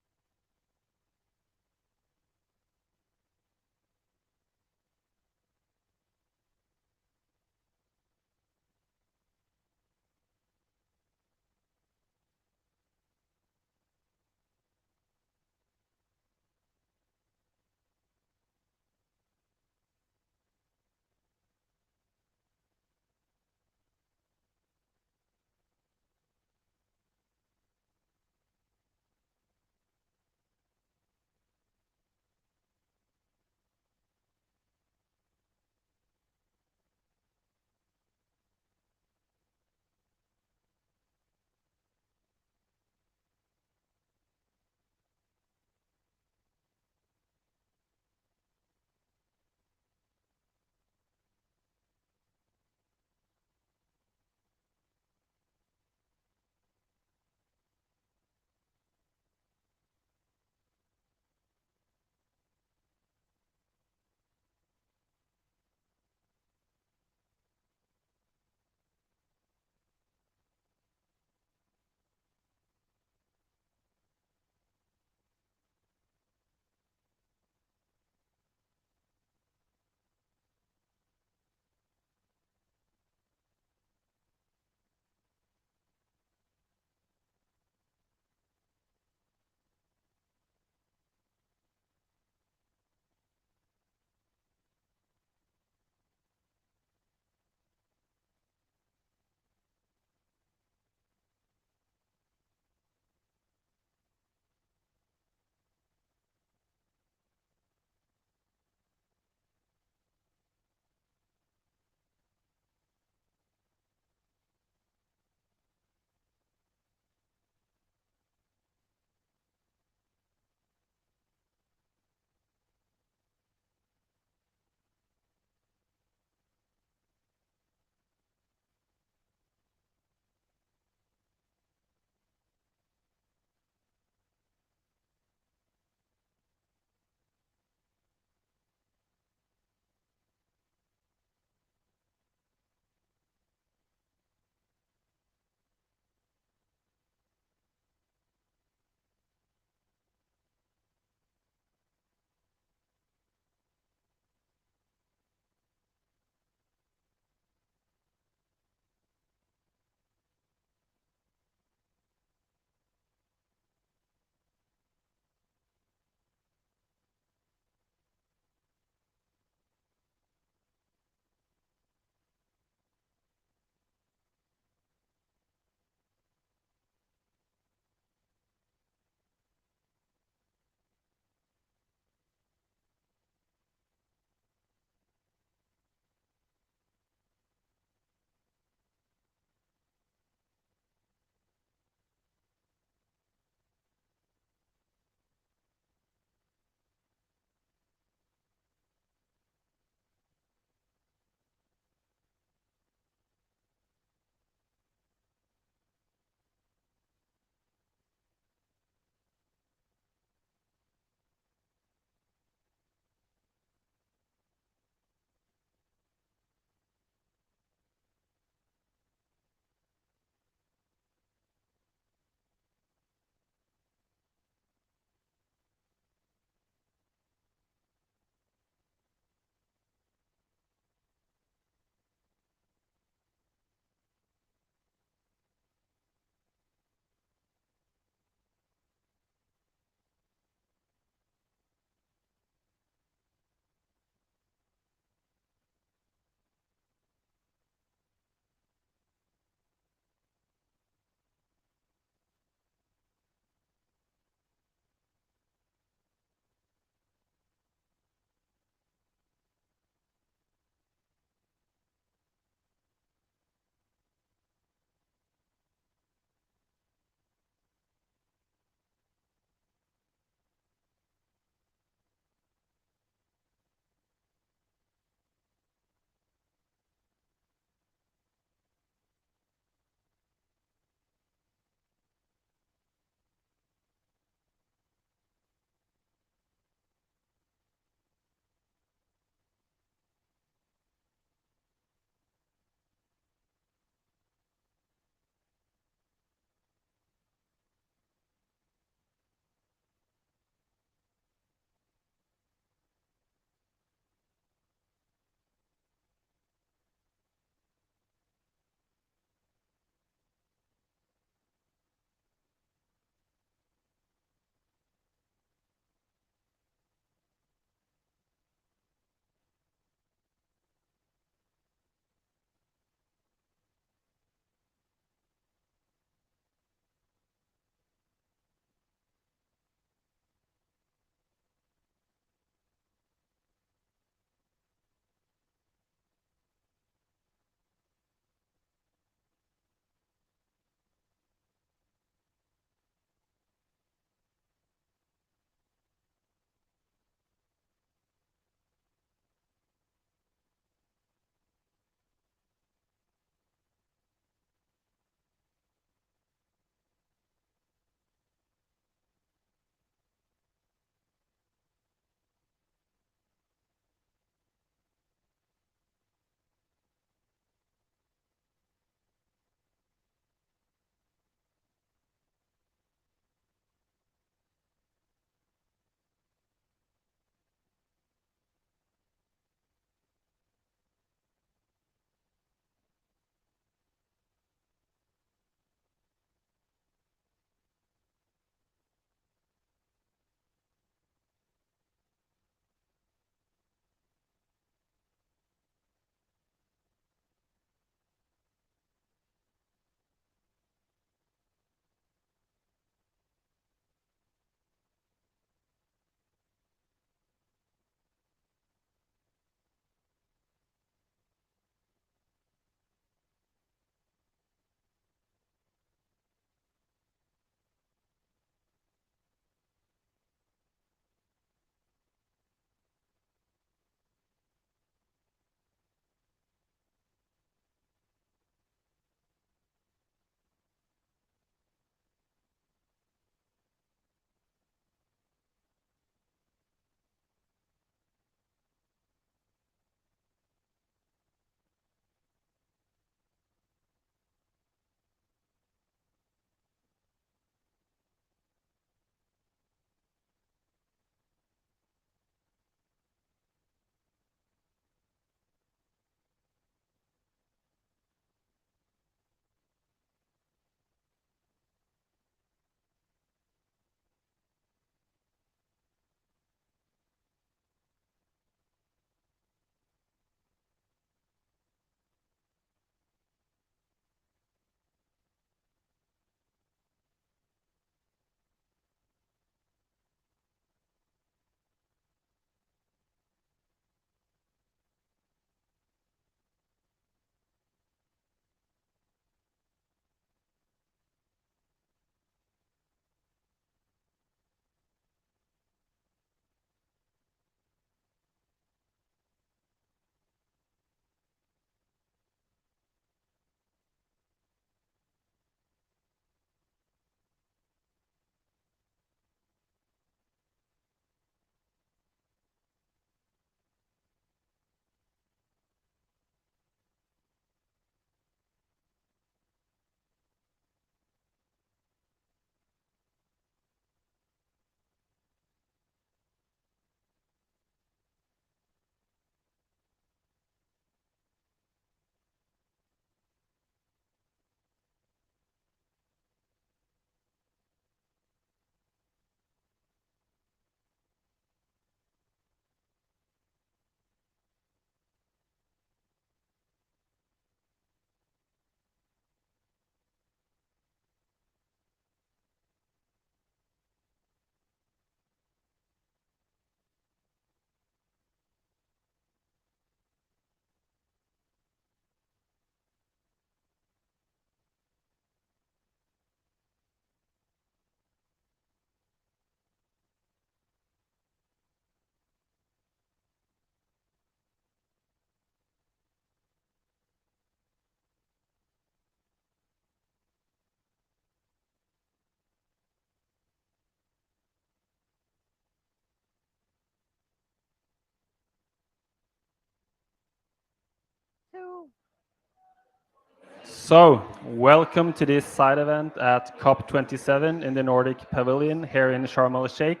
So, welcome to this side event at COP27 in the Nordic Pavilion here in Sharm el-Sheikh.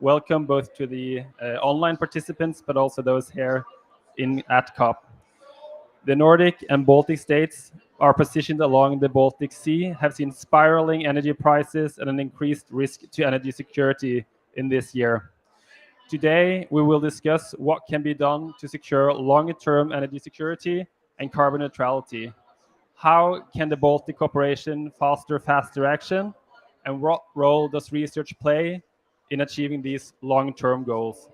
Welcome both to the online participants, but also those here at COP. The Nordic and Baltic states are positioned along the Baltic Sea, have seen spiraling energy prices and an increased risk to energy security in this year. Today, we will discuss what can be done to secure longer-term energy security and carbon neutrality. How can the Baltic cooperation foster faster action? And what role does research play in achieving these long-term goals?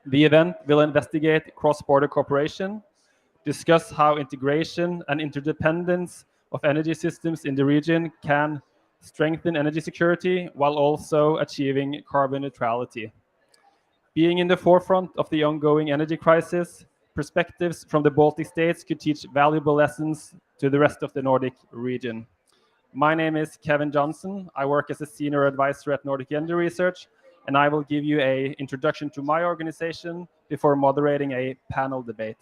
The event will investigate cross-border cooperation, discuss how integration and interdependence of energy systems in the region can strengthen energy security while also achieving carbon neutrality. Being in the forefront of the ongoing energy crisis, perspectives from the Baltic states could teach valuable lessons to the rest of the Nordic region. My name is Kevin Johnson. I work as a senior advisor at Nordic Energy Research, and I will give you an introduction to my organization before moderating a panel debate.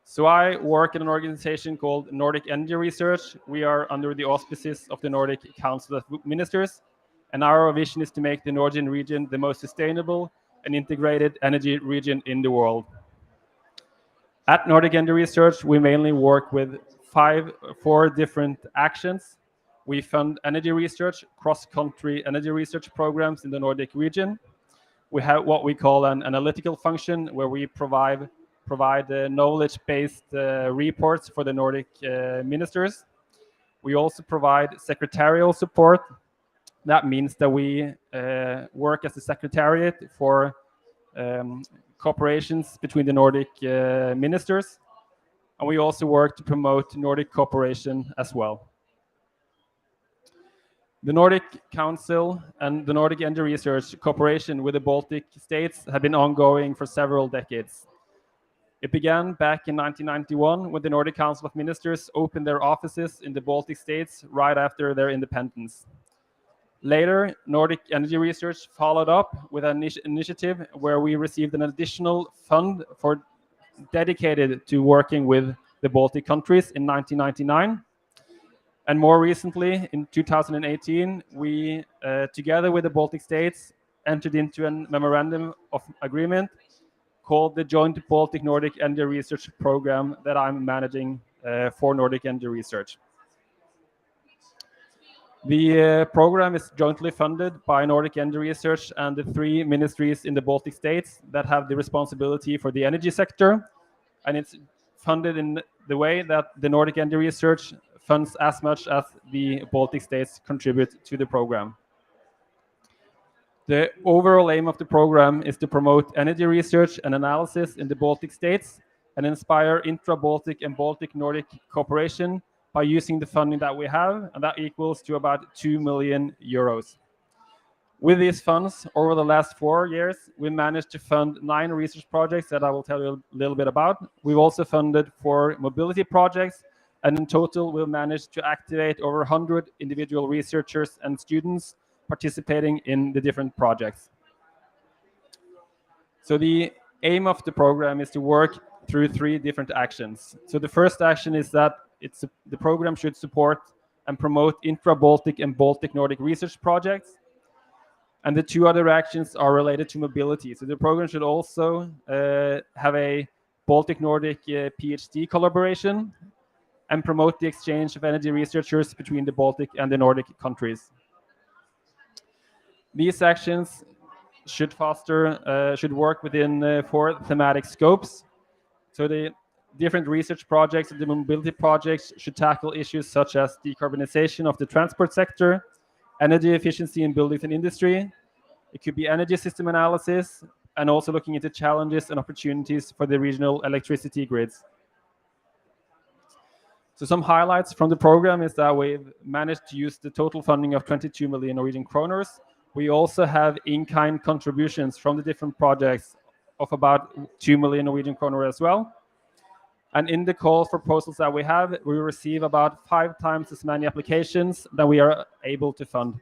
So I work in an organization called Nordic Energy Research. We are under the auspices of the Nordic Council of Ministers, and our vision is to make the Nordic region the most sustainable and integrated energy region in the world. At Nordic Energy Research, we mainly work with four different actions. We fund energy research, cross-country energy research programs in the Nordic region. We have what we call an analytical function, where we provide knowledge-based reports for the Nordic ministers. We also provide secretarial support. That means that we work as a secretariat for cooperations between the Nordic ministers. And we also work to promote Nordic cooperation as well. The Nordic Council and the Nordic Energy Research cooperation with the Baltic states have been ongoing for several decades. It began back in 1991 when the Nordic Council of Ministers opened their offices in the Baltic states right after their independence. Later, Nordic Energy Research followed up with an initiative where we received an additional fund dedicated to working with the Baltic countries in 1999. And more recently, in 2018, we, together with the Baltic states, entered into a memorandum of agreement called the Joint Baltic Nordic Energy Research Program that I'm managing for Nordic Energy Research. The program is jointly funded by Nordic Energy Research and the three ministries in the Baltic states that have the responsibility for the energy sector. And it's funded in the way that the Nordic Energy Research funds as much as the Baltic states contribute to the program. The overall aim of the program is to promote energy research and analysis in the Baltic states and inspire intra-Baltic and Baltic-Nordic cooperation by using the funding that we have, and that equals to about 2 million euros. With these funds, over the last 4 years, we managed to fund 9 research projects that I will tell you a little bit about. We've also funded 4 mobility projects, and in total, we've managed to activate over 100 individual researchers and students participating in the different projects. So the aim of the program is to work through 3 different actions. So the first action is that the program should support and promote intra-Baltic and Baltic-Nordic research projects. And the 2 other actions are related to mobility. So the program should also have a Baltic-Nordic PhD collaboration and promote the exchange of energy researchers between the Baltic and the Nordic countries. These actions should work within 4 thematic scopes. So the different research projects and the mobility projects should tackle issues such as decarbonization of the transport sector, energy efficiency in buildings and industry. It could be energy system analysis, and also looking into challenges and opportunities for the regional electricity grids. So some highlights from the program is that we've managed to use the total funding of 22 million Norwegian kroners. We also have in-kind contributions from the different projects of about 2 million Norwegian kroner as well. And in the call for proposals that we have, we receive about 5 times as many applications than we are able to fund.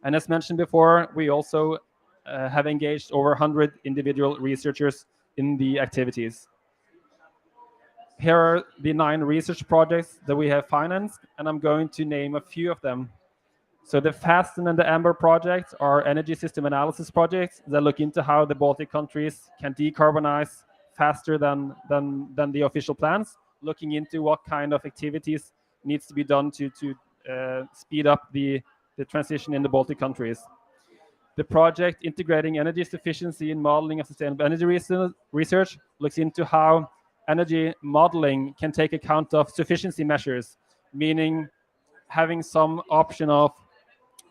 And as mentioned before, we also have engaged over 100 individual researchers in the activities. Here are the 9 research projects that we have financed, and I'm going to name a few of them. So the FASTEN and the AMBER projects are energy system analysis projects that look into how the Baltic countries can decarbonize faster than the official plans, looking into what kind of activities needs to be done to speed up the transition in the Baltic countries. The project Integrating Energy Sufficiency in Modeling of Sustainable Energy Research looks into how energy modeling can take account of sufficiency measures, meaning having some option of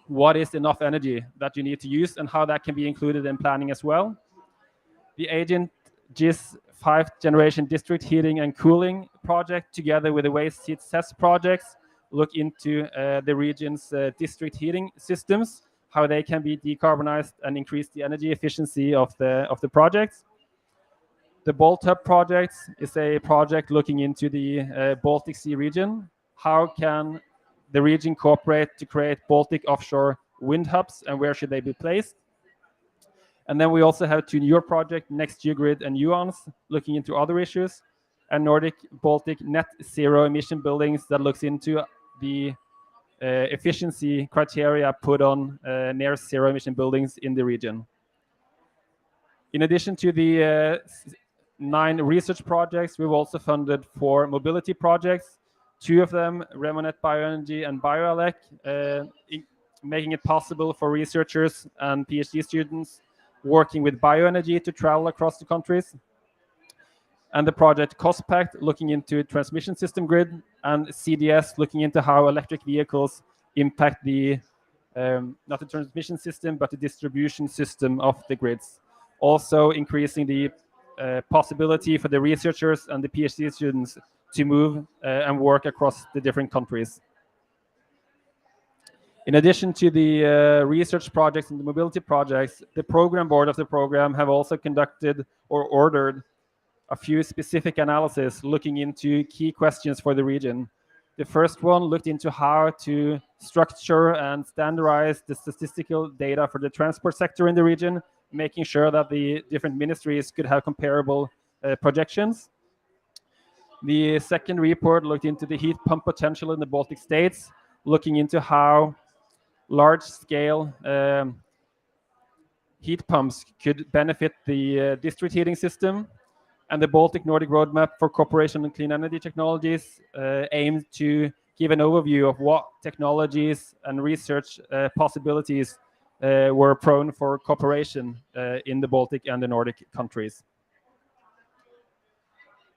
what is enough energy that you need to use and how that can be included in planning as well. The Agent GIS 5th generation district heating and cooling project, together with the waste heat CES projects, look into the region's district heating systems, how they can be decarbonized and increase the energy efficiency of the projects. The BaltHub project is a project looking into the Baltic Sea region. How can the region cooperate to create Baltic offshore wind hubs, and where should they be placed? And then we also have 2 newer projects, Next Geogrid and Nuance, looking into other issues, and Nordic Baltic net zero emission buildings that looks into the efficiency criteria put on near zero emission buildings in the region. In addition to the 9 research projects, we've also funded 4 mobility projects, 2 of them, Remonet Bioenergy and BioAlec, making it possible for researchers and PhD students working with bioenergy to travel across the countries. And the project COSPACT looking into transmission system grid, and CDS looking into how electric vehicles impact the, not the transmission system, but the distribution system of the grids. Also increasing the possibility for the researchers and the PhD students to move and work across the different countries. In addition to the research projects and the mobility projects, the program board of the program have also conducted or ordered a few specific analyses looking into key questions for the region. The first one looked into how to structure and standardize the statistical data for the transport sector in the region, making sure that the different ministries could have comparable projections. The second report looked into the heat pump potential in the Baltic states, looking into how large-scale heat pumps could benefit the district heating system. And the Baltic Nordic Roadmap for Cooperation in Clean Energy Technologies aimed to give an overview of what technologies and research possibilities were prone for cooperation in the Baltic and the Nordic countries.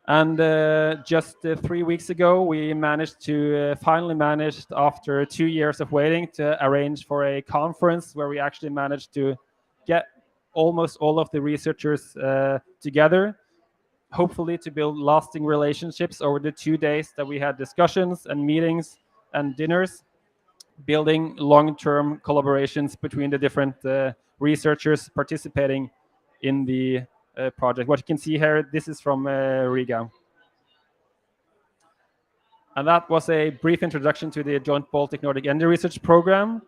And just 3 weeks ago, we managed to finally managed, after 2 years of waiting, to arrange for a conference where we actually managed to get almost all of the researchers together, hopefully to build lasting relationships over the 2 days that we had discussions and meetings and dinners, building long-term collaborations between the different researchers participating in the project. What you can see here, this is from Riga. And that was a brief introduction to the Joint Baltic Nordic Energy Research Program.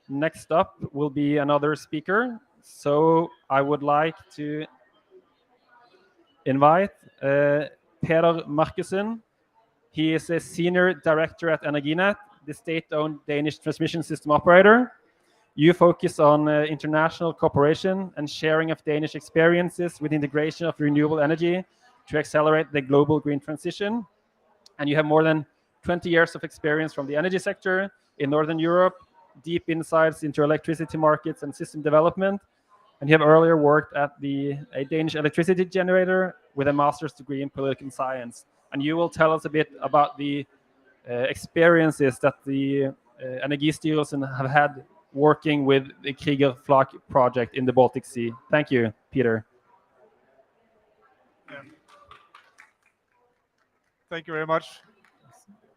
Next up will be another speaker. So I would like to invite Peder Markussen. He is a senior director at Energinet, the state-owned Danish transmission system operator. You focus on international cooperation and sharing of Danish experiences with integration of renewable energy to accelerate the global green transition. And you have more than 20 years of experience from the energy sector in Northern Europe, deep insights into electricity markets and system development. And you have earlier worked at a Danish electricity generator with a master's degree in political science. And you will tell us a bit about the experiences that the Energistyrelsen have had working with the Kriger Flak project in the Baltic Sea. Thank you, Peter. Thank you very much.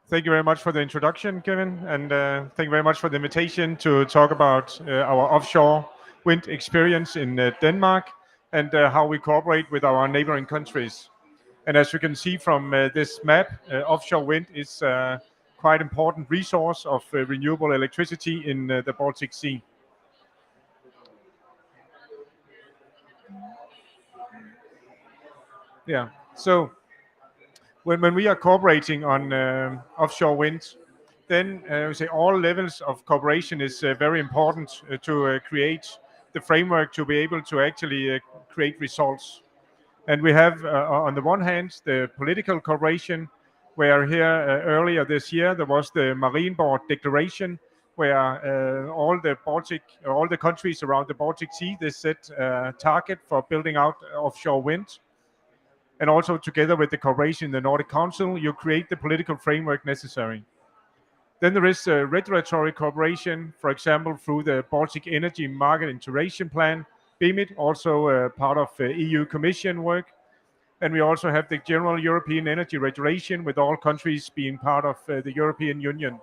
Thank you very much for the introduction, Kevin, and thank you very much for the invitation to talk about our offshore wind experience in Denmark and how we cooperate with our neighboring countries. And as you can see from this map, offshore wind is quite important resource of renewable electricity in the Baltic Sea. Yeah, so when we are cooperating on offshore wind, then we say all levels of cooperation is very important to create the framework to be able to actually create results. And we have, on the one hand, the political cooperation, where here earlier this year there was the Marine Board Declaration, where all the countries around the Baltic Sea, they set a target for building out offshore wind. And also together with the cooperation in the Nordic Council, you create the political framework necessary. Then there is regulatory cooperation, for example, through the Baltic Energy Market Integration Plan, BEMIT, also part of EU Commission work. And we also have the General European Energy Regulation, with all countries being part of the European Union.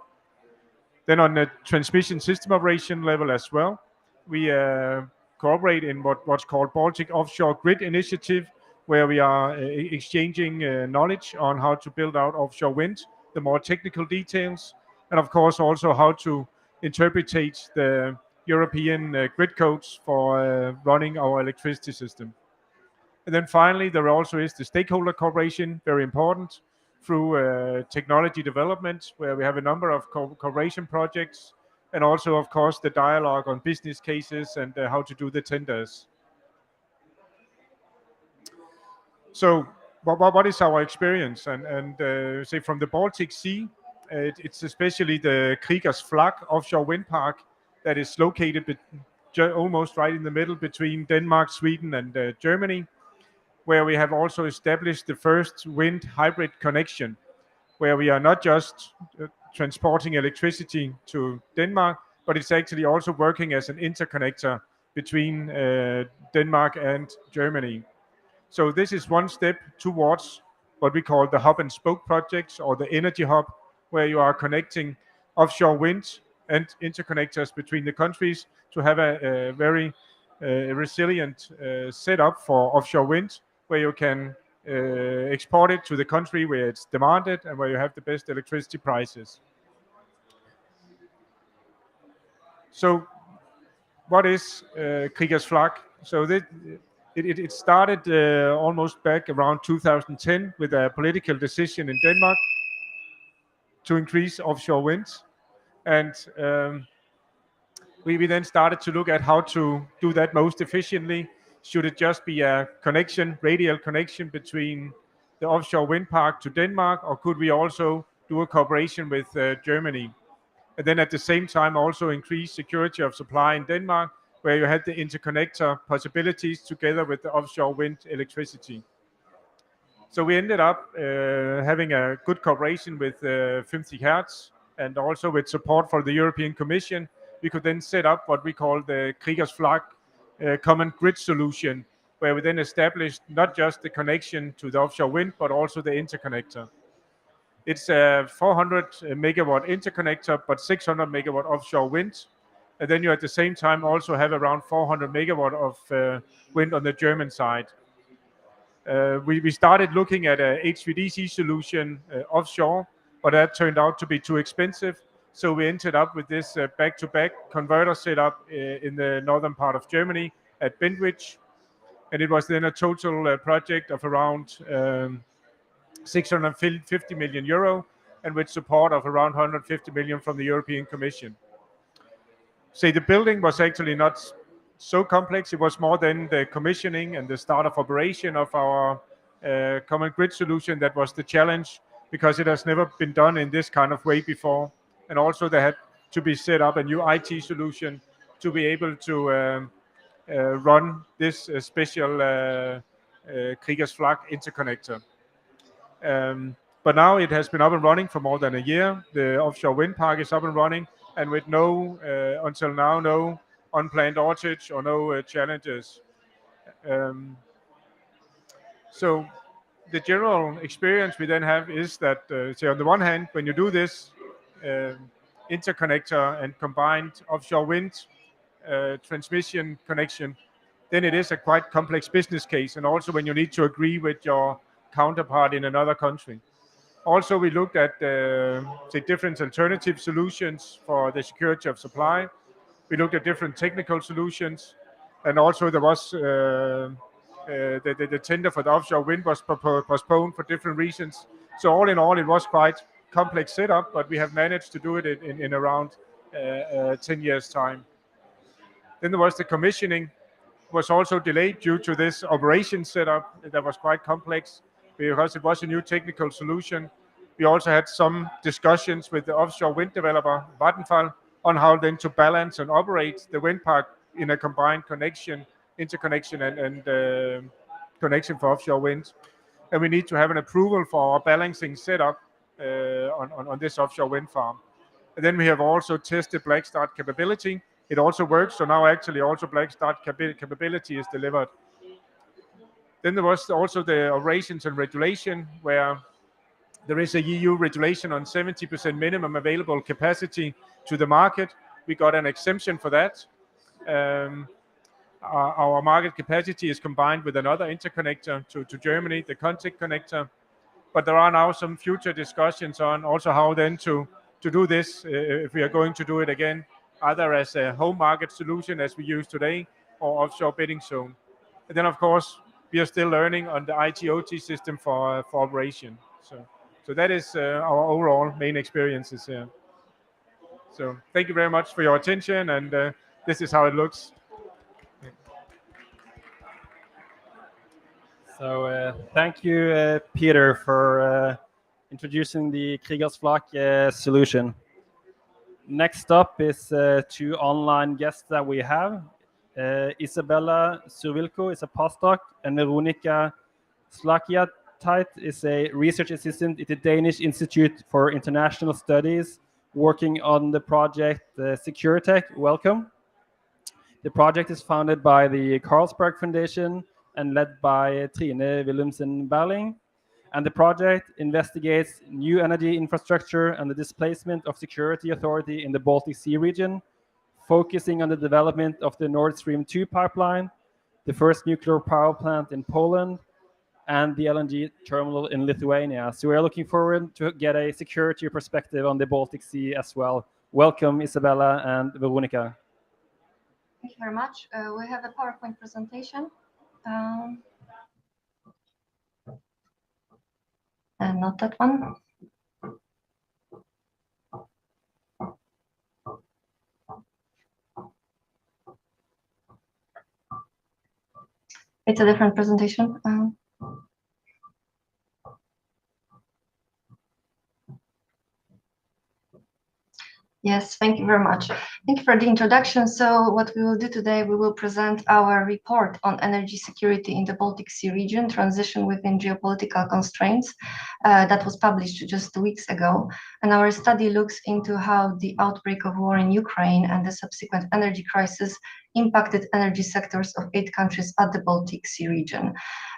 Then on the transmission system operation level as well, we cooperate in what's called Baltic Offshore Grid Initiative, where we are exchanging knowledge on how to build out offshore wind, the more technical details, and of course also how to interpretate the European grid codes for running our electricity system. And then finally, there also is the stakeholder cooperation, very important, through technology development, where we have a number of cooperation projects, and also, of course, the dialogue on business cases and how to do the tenders. So what is our experience? And say from the Baltic Sea, it's especially the Kriegers Flak offshore wind park that is located almost right in the middle between Denmark, Sweden, and Germany, where we have also established the first wind hybrid connection, where we are not just transporting electricity to Denmark, but it's actually also working as an interconnector between Denmark and Germany. So this is one step towards what we call the hub and spoke projects, or the energy hub, where you are connecting offshore wind and interconnectors between the countries to have a very resilient setup for offshore wind, where you can export it to the country where it's demanded and where you have the best electricity prices. So what is Kriegers Flak? So it started almost back around 2010 with a political decision in Denmark to increase offshore wind. And we then started to look at how to do that most efficiently. Should it just be a connection, radial connection between the offshore wind park to Denmark, or could we also do a cooperation with Germany? And then at the same time also increase security of supply in Denmark, where you had the interconnector possibilities together with the offshore wind electricity. So we ended up having a good cooperation with 50 Hertz, and also with support for the European Commission. We could then set up what we call the Kriegers Flak common grid solution, where we then established not just the connection to the offshore wind, but also the interconnector. It's a 400 megawatt interconnector, but 600 megawatt offshore wind. And then you at the same time also have around 400 megawatt of wind on the German side. We started looking at a HVDC solution offshore, but that turned out to be too expensive. So we ended up with this back-to-back converter setup in the northern part of Germany at Bentwich. And it was then a total project of around 650 million euro, and with support of around 150 million from the European Commission. So the building was actually not so complex. It was more than the commissioning and the start of operation of our common grid solution that was the challenge, because it has never been done in this kind of way before. And also there had to be set up a new IT solution to be able to run this special Kriegers Flak interconnector. But now it has been up and running for more than a year. The offshore wind park is up and running, and with no, until now, no unplanned outage or no challenges. So the general experience we then have is that, say on the one hand, when you do this interconnector and combined offshore wind transmission connection, then it is a quite complex business case, and also when you need to agree with your counterpart in another country. Also, we looked at say different alternative solutions for the security of supply. We looked at different technical solutions, and also there was the tender for the offshore wind was postponed for different reasons. So all in all, it was quite complex setup, but we have managed to do it in around 10 years' time. Then there was the commissioning, was also delayed due to this operation setup that was quite complex because it was a new technical solution. We also had some discussions with the offshore wind developer, Vattenfall, on how then to balance and operate the wind park in a combined interconnection and connection for offshore wind. And we need to have an approval for our balancing setup on this offshore wind farm. And then we have also tested black start capability. It also works, so now actually also black start capability is delivered. Then there was also the operations and regulation, where there is a EU regulation on 70% minimum available capacity to the market. We got an exemption for that. Our market capacity is combined with another interconnector to Germany, the contact connector. But there are now some future discussions on also how then to do this, if we are going to do it again, either as a home market solution as we use today, or offshore bidding zone. And then, of course, we are still learning on the IT/OT system for operation. So that is our overall main experiences here. So thank you very much for your attention, and this is how it looks. So thank you, Peter, for introducing the Kriegers Flak solution. Next up is two online guests that we have. Isabella Survilko is a postdoc, and Veronica Slakiatait is a research assistant at the Danish Institute for International Studies, working on the project Securitech. Welcome. The project is founded by the Carlsberg Foundation and led by Trine Willumsen Berling. And the project investigates new energy infrastructure and the displacement of security authority in the Baltic Sea region, focusing on the development of the Nord Stream 2 pipeline, the first nuclear power plant in Poland, and the LNG terminal in Lithuania. So we are looking forward to get a security perspective on the Baltic Sea as well. Welcome, Isabella and Veronica. Thank you very much. We have a PowerPoint presentation. And not that one. It's a different presentation. Yes, thank you very much. Thank you for the introduction. So what we will do today, we will present our report on energy security in the Baltic Sea region, transition within geopolitical constraints, that was published just 2 weeks ago. And our study looks into how the outbreak of war in Ukraine and the subsequent energy crisis impacted energy sectors of 8 countries at the Baltic Sea region.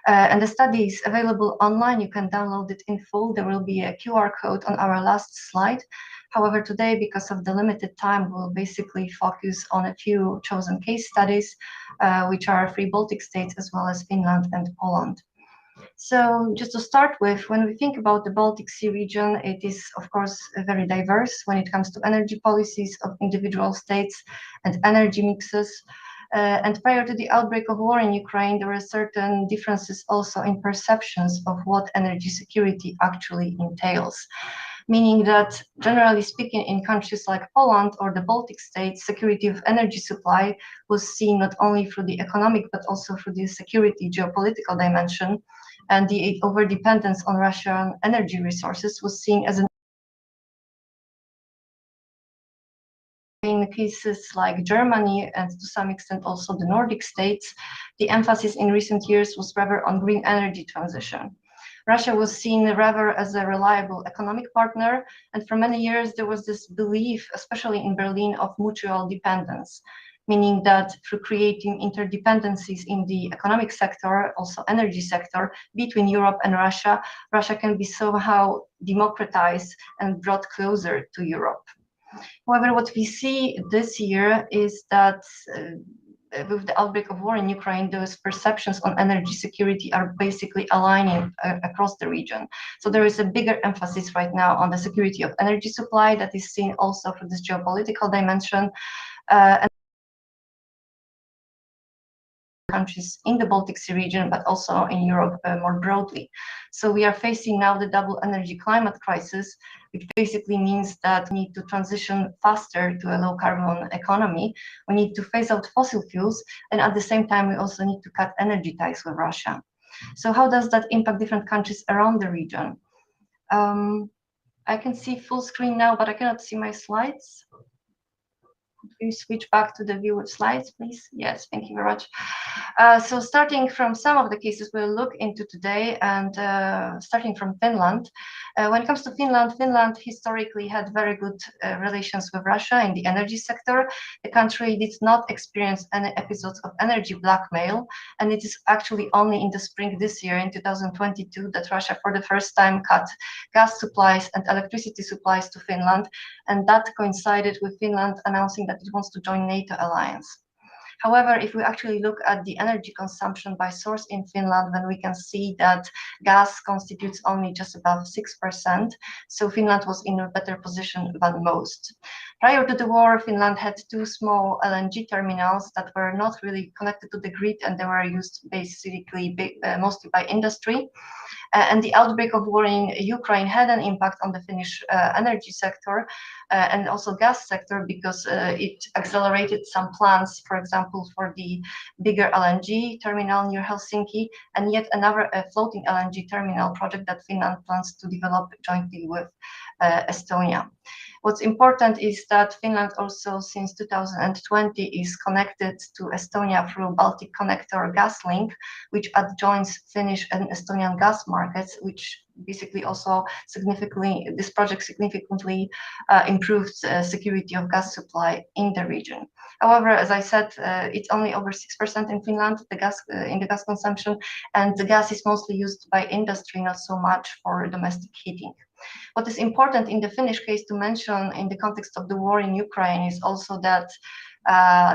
And the study is available online. You can download it in full. There will be a QR code on our last slide. However, today, because of the limited time, we'll basically focus on a few chosen case studies, which are 3 Baltic states as well as Finland and Poland. So just to start with, when we think about the Baltic Sea region, it is, of course, very diverse when it comes to energy policies of individual states and energy mixes. And prior to the outbreak of war in Ukraine, there were certain differences also in perceptions of what energy security actually entails. Meaning that, generally speaking, in countries like Poland or the Baltic states, security of energy supply was seen not only through the economic, but also through the security geopolitical dimension. And the overdependence on Russian energy resources was seen as an in cases like Germany and to some extent also the Nordic states, the emphasis in recent years was rather on green energy transition. Russia was seen rather as a reliable economic partner, and for many years there was this belief, especially in Berlin, of mutual dependence, meaning that through creating interdependencies in the economic sector, also energy sector, between Europe and Russia, Russia can be somehow democratized and brought closer to Europe. However, what we see this year is that with the outbreak of war in Ukraine, those perceptions on energy security are basically aligning across the region. So there is a bigger emphasis right now on the security of energy supply that is seen also for this geopolitical dimension. And countries in the Baltic Sea region, but also in Europe more broadly. So we are facing now the double energy climate crisis, which basically means that we need to transition faster to a low carbon economy. We need to phase out fossil fuels, and at the same time, we also need to cut energy ties with Russia. So how does that impact different countries around the region? I can see full screen now, but I cannot see my slides. Could you switch back to the view with slides, please? Yes, thank you very much. So starting from some of the cases we'll look into today, and starting from Finland. When it comes to Finland, Finland historically had very good relations with Russia in the energy sector. The country did not experience any episodes of energy blackmail, and it is actually only in the spring this year, in 2022, that Russia for the first time cut gas supplies and electricity supplies to Finland, and that coincided with Finland announcing that it wants to join NATO alliance. However, if we actually look at the energy consumption by source in Finland, then we can see that gas constitutes only just above 6%. So Finland was in a better position than most. Prior to the war, Finland had 2 small LNG terminals that were not really connected to the grid, and they were used basically mostly by industry. And the outbreak of war in Ukraine had an impact on the Finnish energy sector and also gas sector, because it accelerated some plans, for example, for the bigger LNG terminal near Helsinki, and yet another floating LNG terminal project that Finland plans to develop jointly with Estonia. What's important is that Finland also since 2020 is connected to Estonia through Baltic Connector gas link, which adjoins Finnish and Estonian gas markets, which basically also this project significantly improved security of gas supply in the region. However, as I said, it's only over 6% in Finland, in the gas consumption, and the gas is mostly used by industry, not so much for domestic heating. What is important in the Finnish case to mention in the context of the war in Ukraine is also that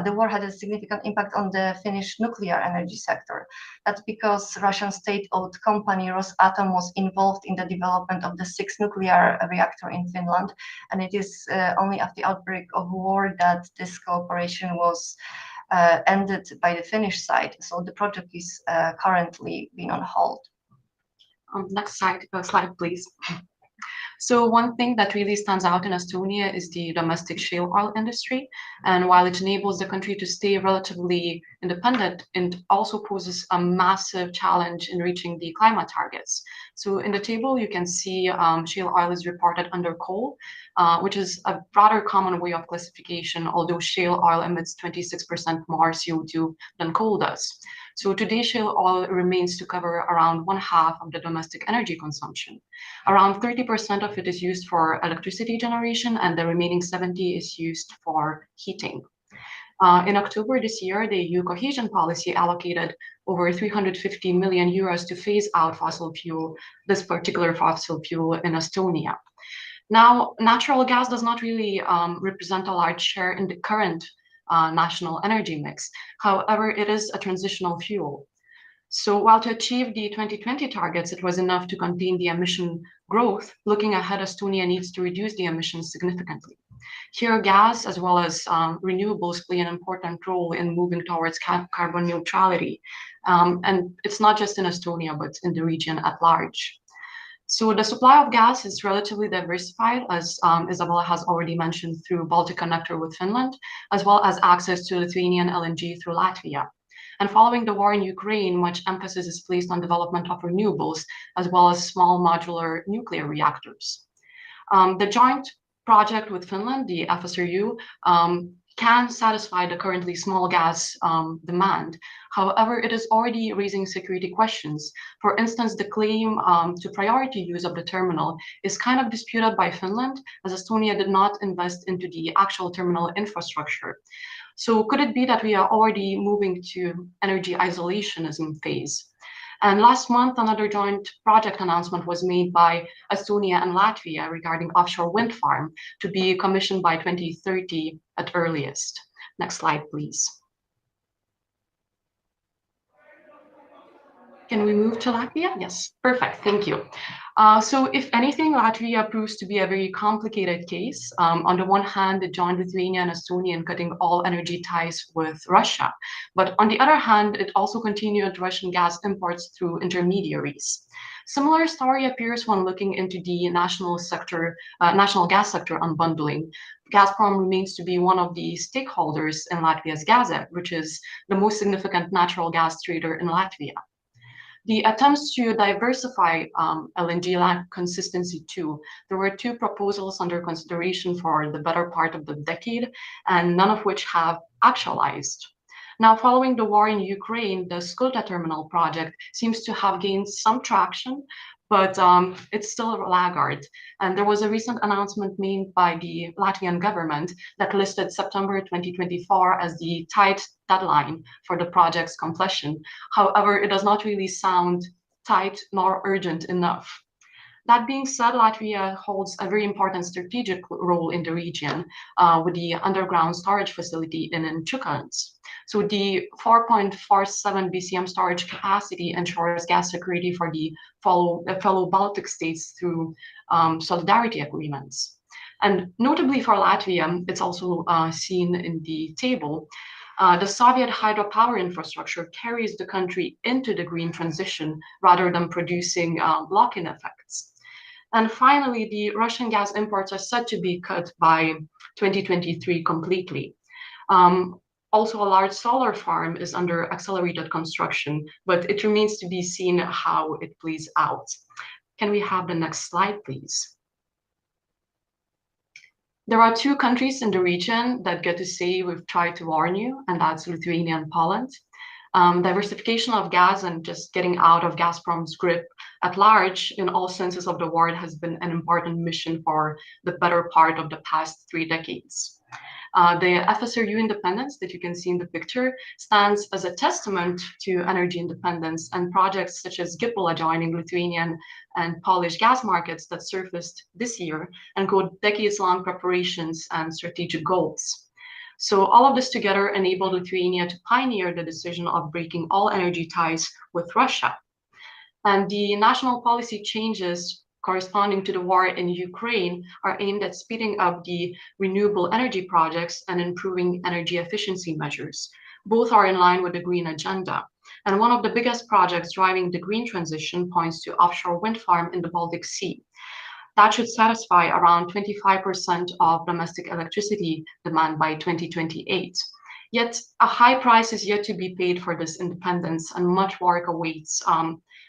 the war had a significant impact on the Finnish nuclear energy sector. That's because Russian state-owned company Rosatom was involved in the development of the 6th nuclear reactor in Finland, and it is only after the outbreak of war that this cooperation was ended by the Finnish side. So the project is currently being on hold. Next slide, please. So one thing that really stands out in Estonia is the domestic shale oil industry. And while it enables the country to stay relatively independent, it also poses a massive challenge in reaching the climate targets. So in the table, you can see shale oil is reported under coal, which is a rather common way of classification, although shale oil emits 26% more CO2 than coal does. So today, shale oil remains to cover around 1/2 of the domestic energy consumption. Around 30% of it is used for electricity generation, and the remaining 70% is used for heating. In October this year, the EU cohesion policy allocated over 350 million euros to phase out this particular fossil fuel in Estonia. Now, natural gas does not really represent a large share in the current national energy mix. However, it is a transitional fuel. So while to achieve the 2020 targets, it was enough to contain the emission growth, looking ahead, Estonia needs to reduce the emissions significantly. Here, gas as well as renewables play an important role in moving towards carbon neutrality. And it's not just in Estonia, but in the region at large. So the supply of gas is relatively diversified, as Isabella has already mentioned, through Baltic Connector with Finland, as well as access to Lithuanian LNG through Latvia. And following the war in Ukraine, much emphasis is placed on development of renewables, as well as small modular nuclear reactors. The joint project with Finland, the FSRU, can satisfy the currently small gas demand. However, it is already raising security questions. For instance, the claim to priority use of the terminal is kind of disputed by Finland, as Estonia did not invest into the actual terminal infrastructure. So could it be that we are already moving to energy isolationism phase? And last month, another joint project announcement was made by Estonia and Latvia regarding offshore wind farm to be commissioned by 2030 at earliest. Next slide, please. Can we move to Latvia? Yes, perfect, thank you. So if anything, Latvia proves to be a very complicated case. On the one hand, it joined Lithuania and Estonia in cutting all energy ties with Russia. But on the other hand, it also continued Russian gas imports through intermediaries. Similar story appears when looking into the national gas sector unbundling. Gazprom remains to be one of the stakeholders in Latvia's Gazet, which is the most significant natural gas trader in Latvia. The attempts to diversify LNG lack consistency too. There were two proposals under consideration for the better part of the decade, and none of which have actualized. Now, following the war in Ukraine, the Skulta terminal project seems to have gained some traction, but it's still a laggard. And there was a recent announcement made by the Latvian government that listed September 2024 as the tight deadline for the project's completion. However, it does not really sound tight nor urgent enough. That being said, Latvia holds a very important strategic role in the region with the underground storage facility in Čukariņas. So the 4.47 BCM storage capacity ensures gas security for the fellow Baltic states through solidarity agreements. And notably for Latvia, it's also seen in the table, the Soviet hydropower infrastructure carries the country into the green transition rather than producing lock-in effects. And finally, the Russian gas imports are set to be cut by 2023 completely. Also, a large solar farm is under accelerated construction, but it remains to be seen how it plays out. Can we have the next slide, please? There are two countries in the region that get to say we've tried to warn you, and that's Lithuania and Poland. Diversification of gas and just getting out of Gazprom's grip at large in all senses of the word has been an important mission for the better part of the past 3 decades. The FSRU independence that you can see in the picture stands as a testament to energy independence, and projects such as GIPL joining Lithuanian and Polish gas markets that surfaced this year and decades-long preparations and strategic goals. So all of this together enabled Lithuania to pioneer the decision of breaking all energy ties with Russia. And the national policy changes corresponding to the war in Ukraine are aimed at speeding up the renewable energy projects and improving energy efficiency measures. Both are in line with the green agenda. And one of the biggest projects driving the green transition points to offshore wind farm in the Baltic Sea. That should satisfy around 25% of domestic electricity demand by 2028. Yet a high price is yet to be paid for this independence, and much work awaits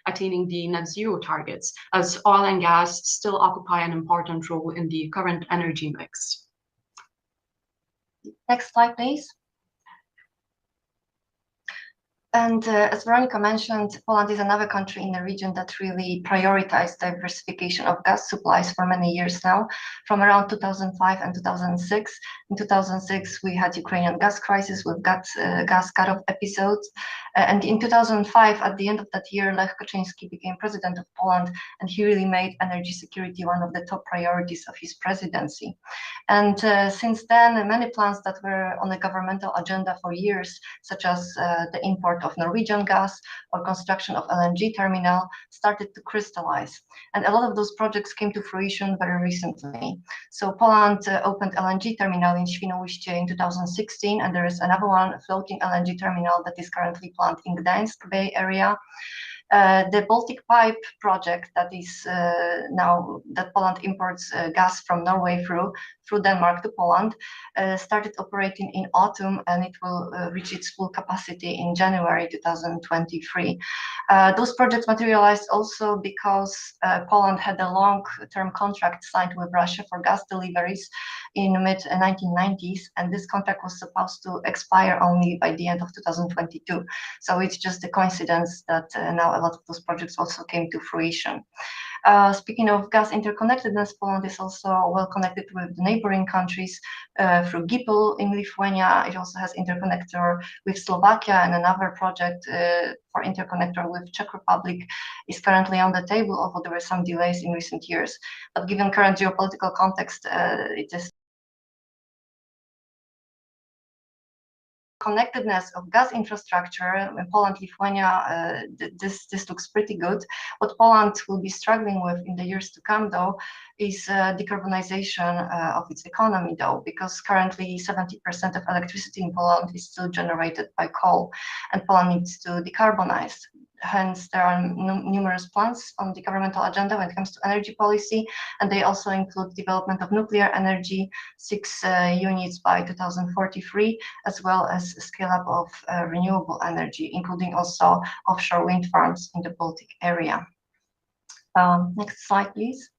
attaining the net zero targets, as oil and gas still occupy an important role in the current energy mix. Next slide, please. And as Veronica mentioned, Poland is another country in the region that really prioritized diversification of gas supplies for many years now, from around 2005 and 2006. In 2006, we had Ukrainian gas crisis with gas cut-off episodes. And in 2005, at the end of that year, Lech Kaczyński became president of Poland, and he really made energy security one of the top priorities of his presidency. And since then, many plans that were on the governmental agenda for years, such as the import of Norwegian gas or construction of LNG terminal, started to crystallize. And a lot of those projects came to fruition very recently. So Poland opened LNG terminal in Świnoujście in 2016, and there is another one, a floating LNG terminal that is currently planned in Gdańsk Bay area. The Baltic Pipe project that is that Poland imports gas from Norway through Denmark to Poland started operating in autumn, and it will reach its full capacity in January 2023. Those projects materialized also because Poland had a long-term contract signed with Russia for gas deliveries in the mid-1990s, and this contract was supposed to expire only by the end of 2022. So it's just a coincidence that now a lot of those projects also came to fruition. Speaking of gas interconnectedness, Poland is also well connected with the neighboring countries through GIPL in Lithuania. It also has interconnector with Slovakia, and another project for interconnector with Czech Republic is currently on the table, although there were some delays in recent years. But given current geopolitical context, it is connectedness of gas infrastructure in Poland, Lithuania, this looks pretty good. What Poland will be struggling with in the years to come, though, is decarbonization of its economy, though, because currently 70% of electricity in Poland is still generated by coal, and Poland needs to decarbonize. Hence, there are numerous plans on the governmental agenda when it comes to energy policy, and they also include development of nuclear energy, 6 units by 2043, as well as scale up of renewable energy, including also offshore wind farms in the Baltic area. Next slide, please.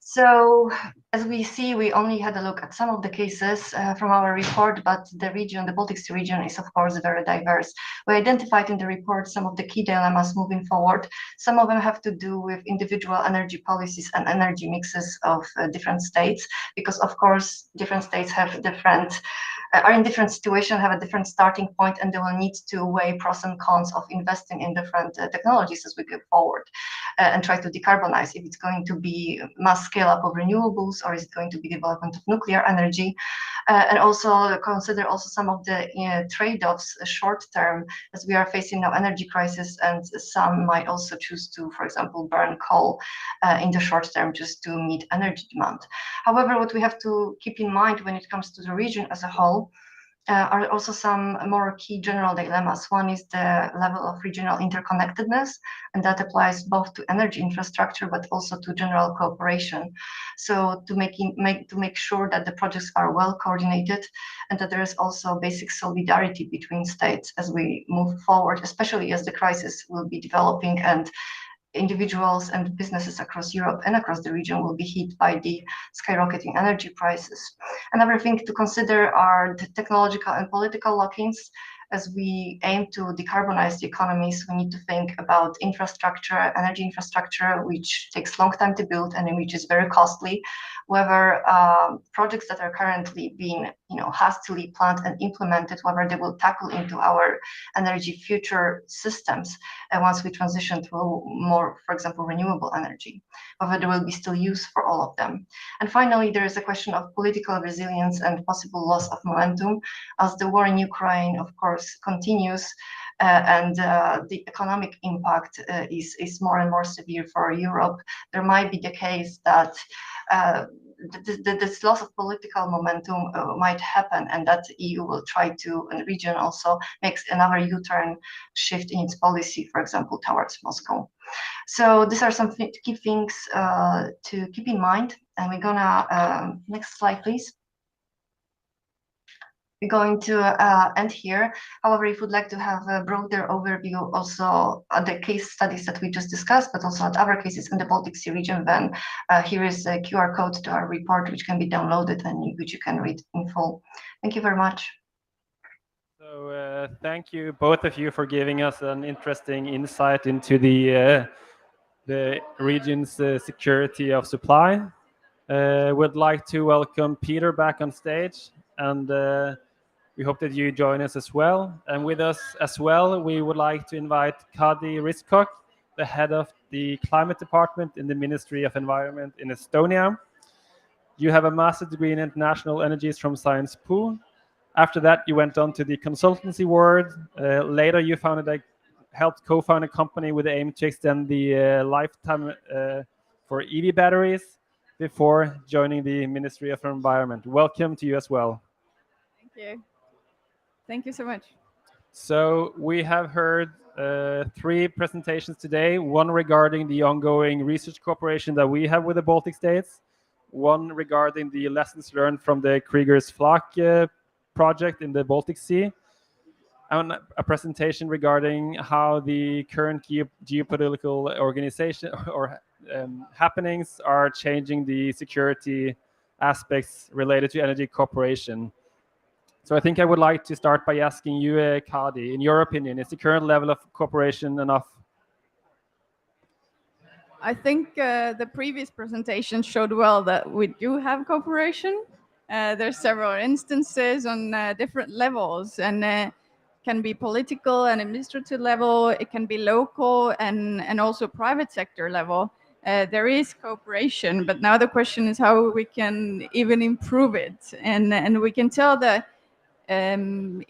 So, as we see, we only had a look at some of the cases from our report, but the region, the Baltic Sea region, is of course very diverse. We identified in the report some of the key dilemmas moving forward. Some of them have to do with individual energy policies and energy mixes of different states, because of course different states have different are in different situations, have a different starting point, and they will need to weigh pros and cons of investing in different technologies as we go forward and try to decarbonize. If it's going to be mass scale up of renewables, or is it going to be development of nuclear energy, and also consider also some of the trade-offs short term, as we are facing now energy crisis, and some might also choose to, for example, burn coal in the short term just to meet energy demand. However, what we have to keep in mind when it comes to the region as a whole are also some more key general dilemmas. One is the level of regional interconnectedness, and that applies both to energy infrastructure but also to general cooperation. So to make sure that the projects are well coordinated and that there is also basic solidarity between states as we move forward, especially as the crisis will be developing and individuals and businesses across Europe and across the region will be hit by the skyrocketing energy prices. Another thing to consider are the technological and political lock-ins. As we aim to decarbonize the economies, we need to think about infrastructure, energy infrastructure, which takes long time to build and which is very costly. Whether projects that are currently being hastily planned and implemented, whether they will tackle into our energy future systems once we transition to more, for example, renewable energy, whether there will be still use for all of them. And finally, there is a question of political resilience and possible loss of momentum, as the war in Ukraine, of course, continues, and the economic impact is more and more severe for Europe. There might be the case that this loss of political momentum might happen, and that the EU will try to, and the region also makes another U-turn shift in its policy, for example, towards Moscow. So these are some key things to keep in mind. And we're gonna, next slide, please. We're going to end here. However, if you'd like to have a broader overview also of the case studies that we just discussed, but also at other cases in the Baltic Sea region, then here is a QR code to our report, which can be downloaded and which you can read in full. Thank you very much. So thank you, both of you, for giving us an interesting insight into the region's security of supply. Would like to welcome Peter back on stage, and we hope that you join us as well. And with us as well, we would like to invite Kadi Riskok, the head of the climate department in the Ministry of Environment in Estonia. You have a master's degree in international energies from Sciences Po. After that, you went on to the consultancy world. Later, you helped co-found a company with the aim to extend the lifetime for EV batteries before joining the Ministry of Environment. Welcome to you as well. Thank you. Thank you so much. So we have heard 3 presentations today, one regarding the ongoing research cooperation that we have with the Baltic states, one regarding the lessons learned from the Kriegers Flak project in the Baltic Sea, and a presentation regarding how the current geopolitical organization or happenings are changing the security aspects related to energy cooperation. So I think I would like to start by asking you, Kadi, in your opinion, is the current level of cooperation enough? I think the previous presentation showed well that we do have cooperation. There's several instances on different levels, and can be political and administrative level, it can be local and also private sector level. There is cooperation, but now the question is how we can even improve it. And we can tell that in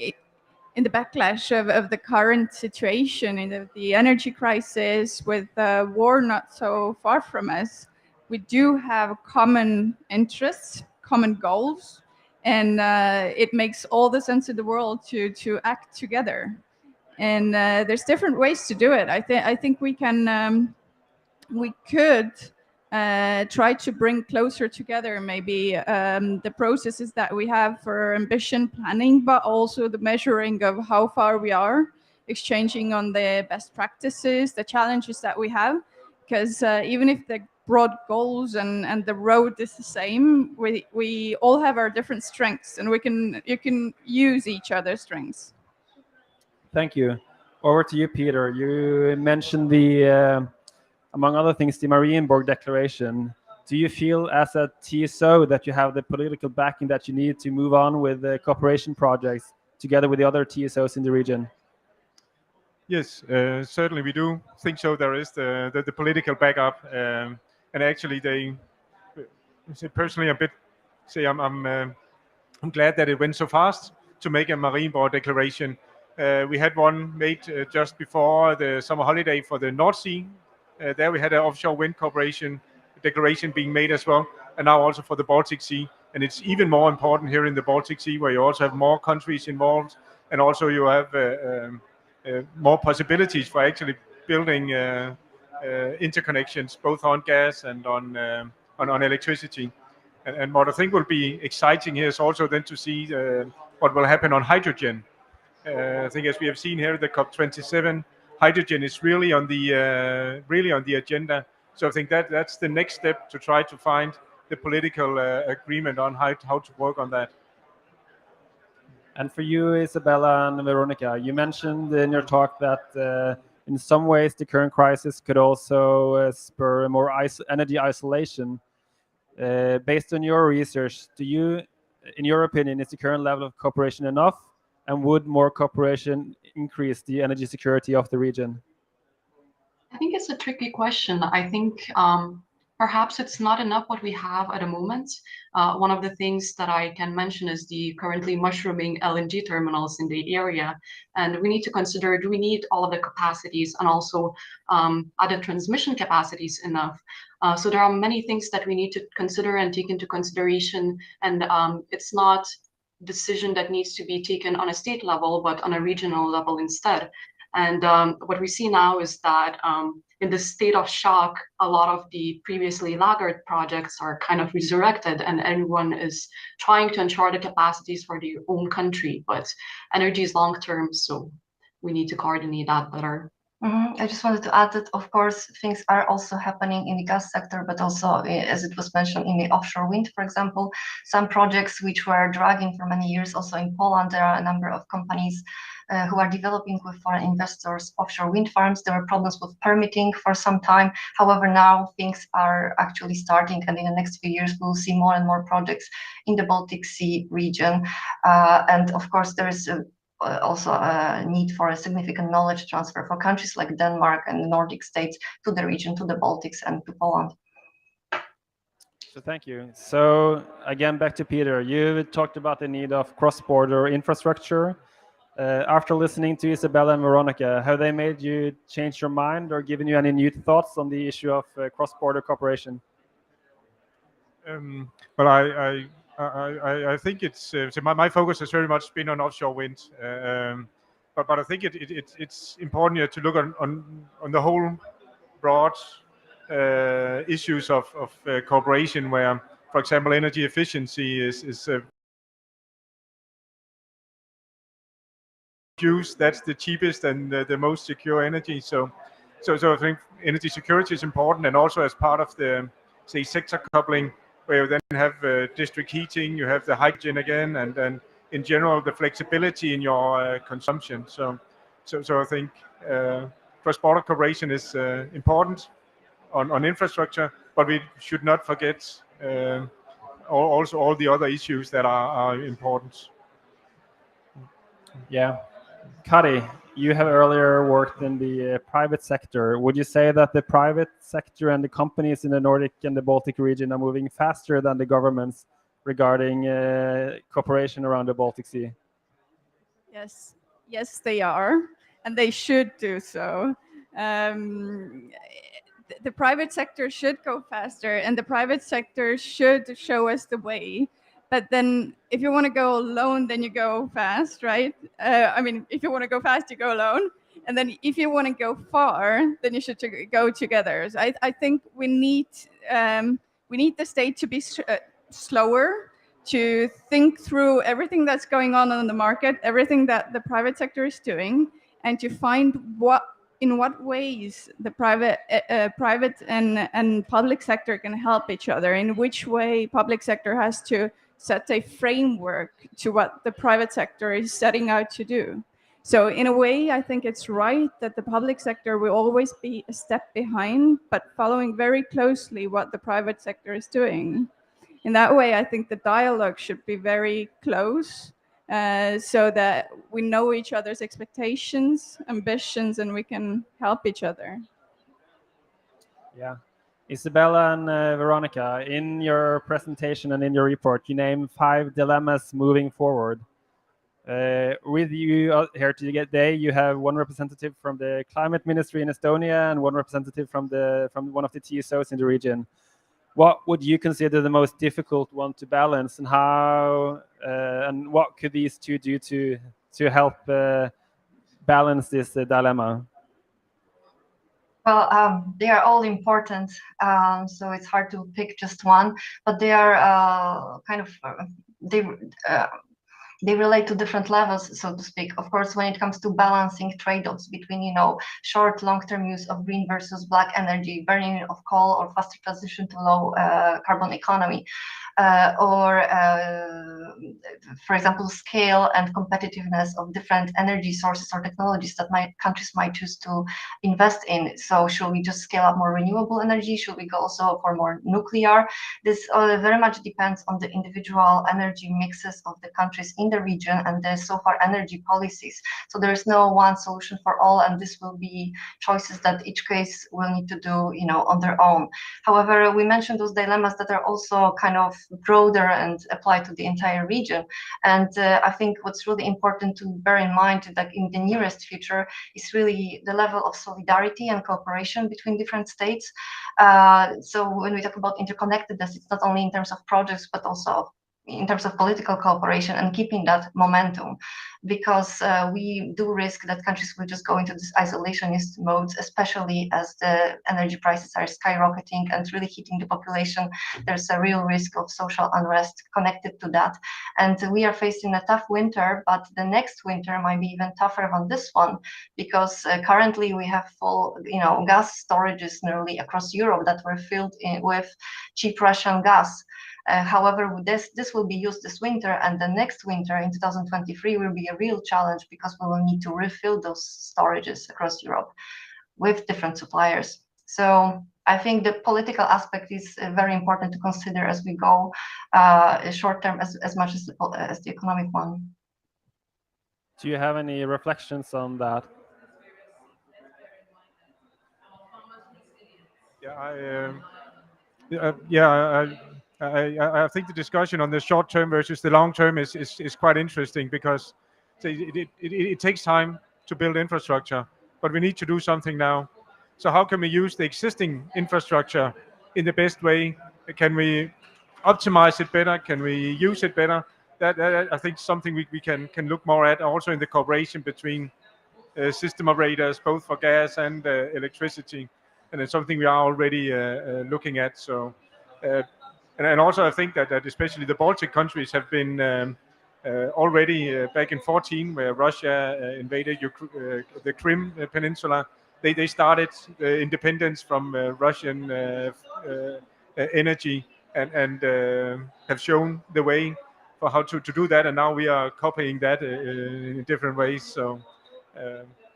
the backlash of the current situation, in the energy crisis, with war not so far from us, we do have common interests, common goals, and it makes all the sense in the world to act together. And there's different ways to do it. I think we can we could try to bring closer together maybe the processes that we have for ambition planning, but also the measuring of how far we are, exchanging on the best practices, the challenges that we have. Because even if the broad goals and the road is the same, we all have our different strengths, and you can use each other's strengths. Thank you. Over to you, Peter. You mentioned among other things, the Marienborg Declaration. Do you feel as a TSO that you have the political backing that you need to move on with the cooperation projects together with the other TSOs in the region? Yes, certainly we do think so. There is the political backup, and actually they personally a bit say I'm glad that it went so fast to make a Marienborg Declaration. We had one made just before the summer holiday for the North Sea. There we had an offshore wind cooperation declaration being made as well, and now also for the Baltic Sea. And it's even more important here in the Baltic Sea, where you also have more countries involved, and also you have more possibilities for actually building interconnections, both on gas and on electricity. And what I think will be exciting here is also then to see what will happen on hydrogen. I think as we have seen here at the COP27, hydrogen is really on the agenda. So I think that's the next step to try to find the political agreement on how to work on that. And for you, Isabella and Veronica, you mentioned in your talk that in some ways the current crisis could also spur more energy isolation. Based on your research, in your opinion, is the current level of cooperation enough? And would more cooperation increase the energy security of the region? I think it's a tricky question. I think perhaps it's not enough what we have at the moment. One of the things that I can mention is the currently mushrooming LNG terminals in the area. And we need to consider, do we need all of the capacities, and also are the transmission capacities enough? So there are many things that we need to consider and take into consideration. And it's not decision that needs to be taken on a state level, but on a regional level instead. And what we see now is that in the state of shock, a lot of the previously laggard projects are kind of resurrected, and everyone is trying to ensure the capacities for their own country. But energy is long term, so we need to coordinate that better. I just wanted to add that, of course, things are also happening in the gas sector, but also, as it was mentioned, in the offshore wind, for example, some projects which were dragging for many years. Also in Poland, there are a number of companies who are developing with foreign investors offshore wind farms. There were problems with permitting for some time. However, now things are actually starting, and in the next few years, we'll see more and more projects in the Baltic Sea region. And of course, there is also a need for a significant knowledge transfer for countries like Denmark and the Nordic states to the region, to the Baltics and to Poland. So thank you. So again, back to Peter. You talked about the need of cross-border infrastructure. After listening to Isabella and Veronica, have they made you change your mind or given you any new thoughts on the issue of cross-border cooperation? But I think it's so my focus has very much been on offshore wind, but I think it's important here to look on the whole broad issues of cooperation, where, for example, energy efficiency is use. That's the cheapest and the most secure energy. So I think energy security is important, and also as part of the, say, sector coupling, where you then have district heating, you have the hydrogen again, and then in general the flexibility in your consumption. So I think cross-border cooperation is important on infrastructure, but we should not forget also all the other issues that are important. Yeah. Kari, you have earlier worked in the private sector. Would you say that the private sector and the companies in the Nordic and the Baltic region are moving faster than the governments regarding cooperation around the Baltic Sea? Yes, yes, they are, and they should do so. Um, the private sector should go faster, and the private sector should show us the way. But then, if you want to go alone, then you go fast, right? I mean, if you want to go fast, you go alone. And then, if you want to go far, then you should go together. So I think we need the state to be slower, to think through everything that's going on the market, everything that the private sector is doing, and to find in what ways the private and public sector can help each other, in which way public sector has to set a framework to what the private sector is setting out to do. So in a way, I think it's right that the public sector will always be a step behind, but following very closely what the private sector is doing. In that way, I think the dialogue should be very close, so that we know each other's expectations, ambitions, and we can help each other. Yeah. Isabella and Veronica, in your presentation and in your report, you name 5 dilemmas moving forward. With you here today, you have one representative from the climate ministry in Estonia and one representative from one of the TSOs in the region. What would you consider the most difficult one to balance, and how and what could these two do to help balance this dilemma? Well, they are all important, so it's hard to pick just one, but they are they relate to different levels, so to speak. Of course, when it comes to balancing trade-offs between, short, long-term use of green versus black energy, burning of coal, or faster transition to low carbon economy, or for example, scale and competitiveness of different energy sources or technologies that countries might choose to invest in. So should we just scale up more renewable energy? Should we go also for more nuclear? This very much depends on the individual energy mixes of the countries in the region and the so far energy policies. So there is no one solution for all, and this will be choices that each case will need to do, on their own. However, we mentioned those dilemmas that are also kind of broader and apply to the entire region. And I think what's really important to bear in mind that in the nearest future is really the level of solidarity and cooperation between different states. So when we talk about interconnectedness, it's not only in terms of projects, but also in terms of political cooperation and keeping that momentum, because we do risk that countries will just go into this isolationist mode, especially as the energy prices are skyrocketing and really hitting the population. There's a real risk of social unrest connected to that. And we are facing a tough winter, but the next winter might be even tougher than this one, because currently we have full, gas storages nearly across Europe that were filled with cheap Russian gas. However, this will be used this winter, and the next winter in 2023 will be a real challenge, because we will need to refill those storages across Europe with different suppliers. So I think the political aspect is very important to consider as we go, short term as much as the economic one. Do you have any reflections on that? I think the discussion on the short term versus the long term is quite interesting, because it takes time to build infrastructure, but we need to do something now. So how can we use the existing infrastructure in the best way? Can we optimize it better? Can we use it better? That I think something we can look more at, also in the cooperation between system operators, both for gas and electricity, and it's something we are already looking at. So, and also I think that especially the Baltic countries have been already back in 2014, where Russia invaded the Crimea Peninsula. They started independence from Russian energy, and have shown the way for how to do that, and now we are copying that in different ways. So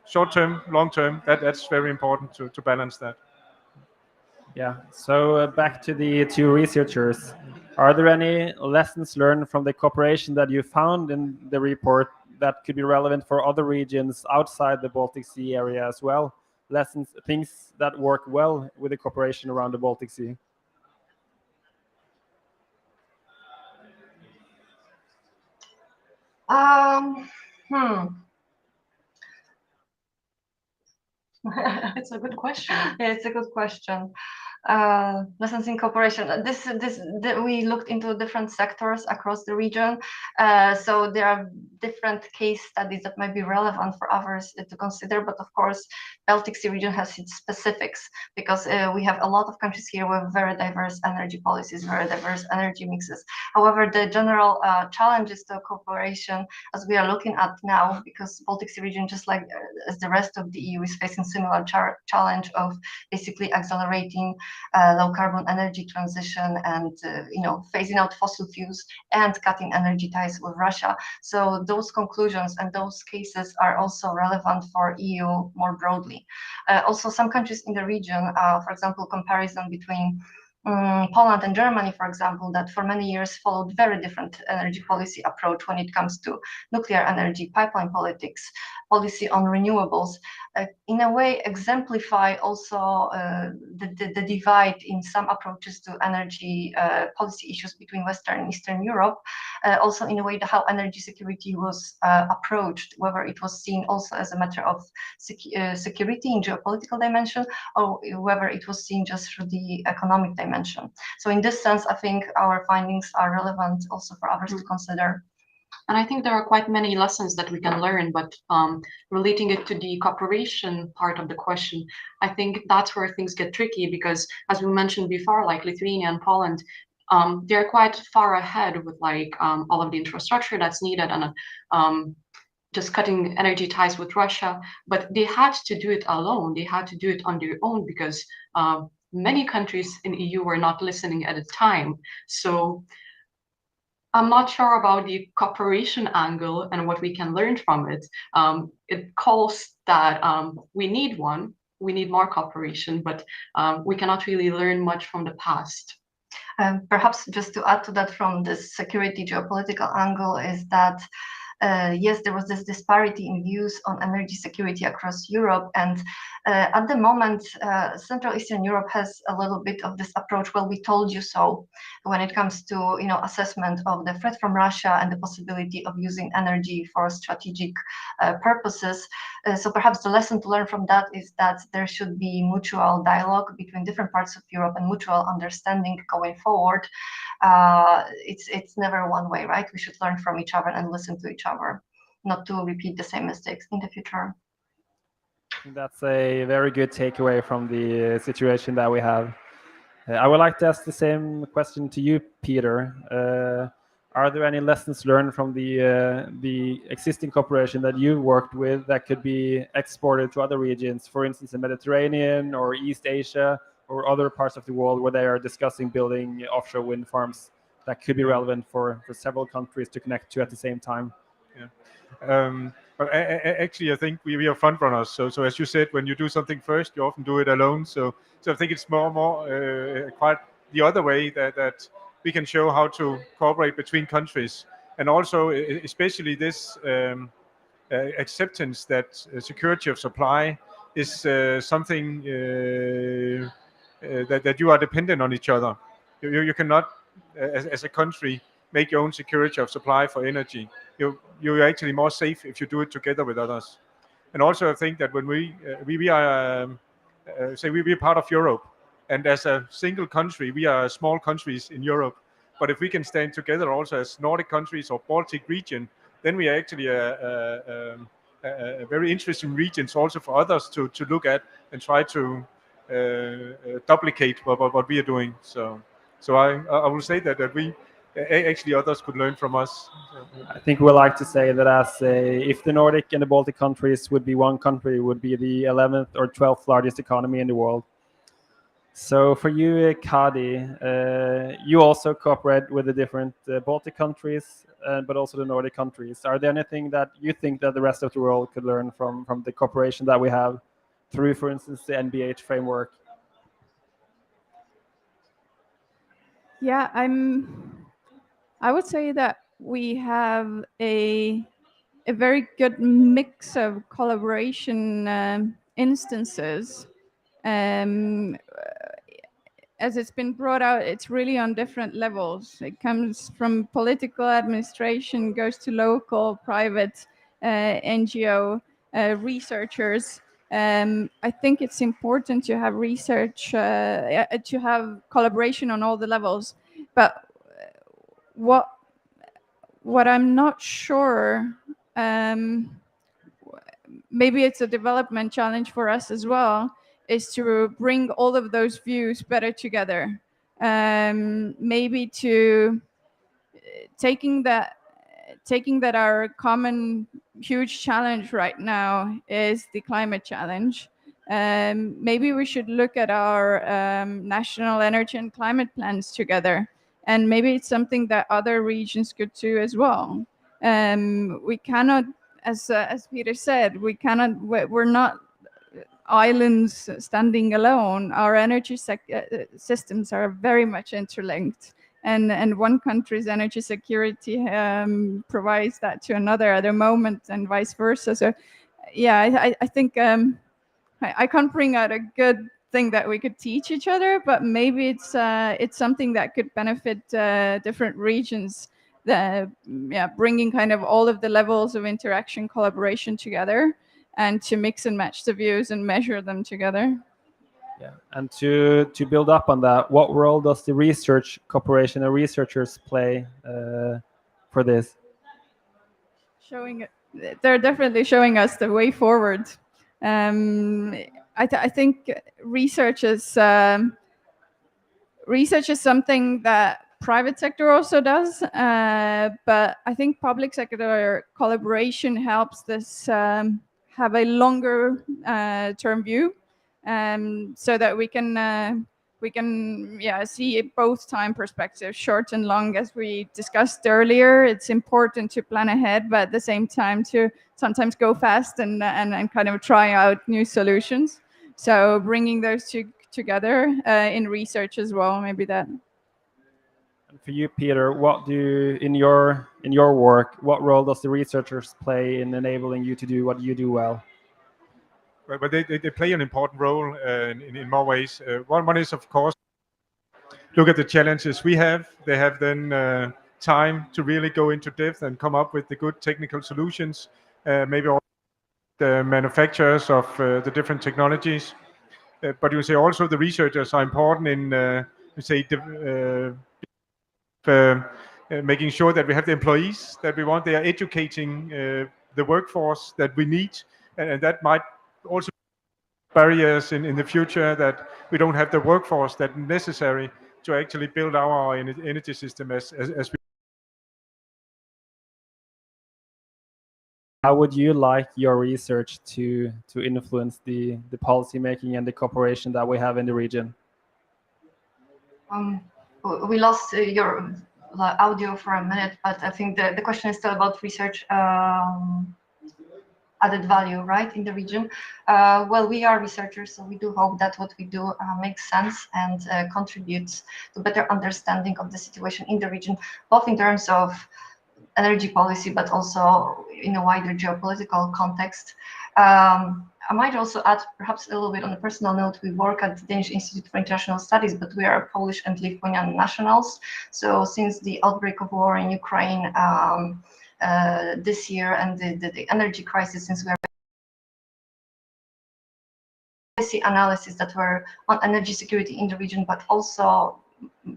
short term, long term, that's very important to balance that. Yeah. So back to the two researchers. Are there any lessons learned from the cooperation that you found in the report that could be relevant for other regions outside the Baltic Sea area as well? Lessons, things that work well with the cooperation around the Baltic Sea? Hmm. It's a good question. Yeah, it's a good question. Lessons in cooperation. We looked into different sectors across the region. So there are different case studies that might be relevant for others to consider. But of course, Baltic Sea region has its specifics because we have a lot of countries here with very diverse energy policies, very diverse energy mixes. However, the general challenges to cooperation, as we are looking at now, because Baltic Sea region, just like as the rest of the EU, is facing similar challenge of basically accelerating low carbon energy transition and phasing out fossil fuels and cutting energy ties with Russia. So those conclusions and those cases are also relevant for EU more broadly. Also, some countries in the region, for example, comparison between Poland and Germany, for example, that for many years followed very different energy policy approach when it comes to nuclear energy, pipeline politics, policy on renewables, in a way exemplify also the divide in some approaches to energy policy issues between Western and Eastern Europe, also in a way how energy security was approached, whether it was seen also as a matter of security in geopolitical dimension, or whether it was seen just through the economic dimension. So in this sense, I think our findings are relevant also for others to consider. And I think there are quite many lessons that we can learn, but relating it to the cooperation part of the question, I think that's where things get tricky because, as we mentioned before, like Lithuania and Poland, they're quite far ahead with all of the infrastructure that's needed and just cutting energy ties with Russia. But they had to do it alone. They had to do it on their own because many countries in EU were not listening at the time. So I'm not sure about the cooperation angle and what we can learn from it. It calls that we need one, we need more cooperation, but we cannot really learn much from the past. Perhaps just to add to that from the security geopolitical angle is that yes, there was this disparity in views on energy security across Europe. And at the moment, Central Eastern Europe has a little bit of this approach, well, we told you so, when it comes to assessment of the threat from Russia and the possibility of using energy for strategic purposes. So perhaps the lesson to learn from that is that there should be mutual dialogue between different parts of Europe and mutual understanding going forward. It's never one way, right? We should learn from each other and listen to each other, not to repeat the same mistakes in the future. I think that's a very good takeaway from the situation that we have. I would like to ask the same question to you, Peter. Are there any lessons learned from the existing cooperation that you've worked with that could be exported to other regions, for instance, the Mediterranean or East Asia or other parts of the world where they are discussing building offshore wind farms that could be relevant for several countries to connect to at the same time? Yeah. But actually, I think we are front runners. So as you said, when you do something first, you often do it alone. So I think it's more quite the other way that we can show how to cooperate between countries, and also especially this acceptance that security of supply is something that you are dependent on each other. You cannot, as a country, make your own security of supply for energy. You're actually more safe if you do it together with others. And also, I think that when we are say we are part of Europe, and as a single country, we are small countries in Europe. But if we can stand together also as Nordic countries or Baltic region, then we are actually a very interesting regions also for others to look at and try to duplicate what we are doing. So I will say that we actually others could learn from us. I think we like to say that if the Nordic and the Baltic countries would be one country, it would be the 11th or 12th largest economy in the world. So for you, Kadi, you also cooperate with the different Baltic countries, but also the Nordic countries. Are there anything that you think that the rest of the world could learn from the cooperation that we have through, for instance, the NBH framework? Yeah, I would say that we have a a very good mix of collaboration instances. As it's been brought out, it's really on different levels. It comes from political administration, goes to local, private, NGO, researchers. I think it's important to have research, to have collaboration on all the levels. But what I'm not sure, maybe it's a development challenge for us as well, is to bring all of those views better together. Maybe to taking that our common huge challenge right now is the climate challenge. Maybe we should look at our national energy and climate plans together, and maybe it's something that other regions could do as well. We cannot, as Peter said, we're not islands standing alone. Our energy systems are very much interlinked, and one country's energy security provides that to another at a moment, and vice versa. So yeah, I think I can't bring out a good thing that we could teach each other, but maybe it's something that could benefit different regions. Bringing kind of all of the levels of interaction, collaboration together, and to mix and match the views and measure them together. Yeah, and to build up on that, what role does the research cooperation and researchers play for this? They're definitely showing us the way forward. I think research is something that private sector also does, but I think public sector collaboration helps this have a longer term view, so that we can see both time perspectives, short and long. As we discussed earlier, it's important to plan ahead, but at the same time to sometimes go fast and kind of try out new solutions. So bringing those two together in research as well, maybe that. And for you, Peter, what do in your work, what role does the researchers play in enabling you to do what you do well? But they play an important role in more ways. One is, of course, look at the challenges we have. They have then time to really go into depth and come up with the good technical solutions, maybe also the manufacturers of the different technologies. But you say also the researchers are important in making sure that we have the employees that we want. They are educating the workforce that we need, and that might also be barriers in the future, that we don't have the workforce that necessary to actually build our energy system as we. How would you like your research to influence the policy making and the cooperation that we have in the region? We lost your audio for a minute, but I think the question is still about research added value, right, in the region. Well, we are researchers, so we do hope that what we do makes sense and contributes to better understanding of the situation in the region, both in terms of energy policy, but also in a wider geopolitical context. I might also add, perhaps a little bit on a personal note, we work at the Danish Institute for International Studies, but we are Polish and Lithuanian nationals. So since the outbreak of war in Ukraine this year, and the energy crisis, since we are policy analysis that were on energy security in the region, but also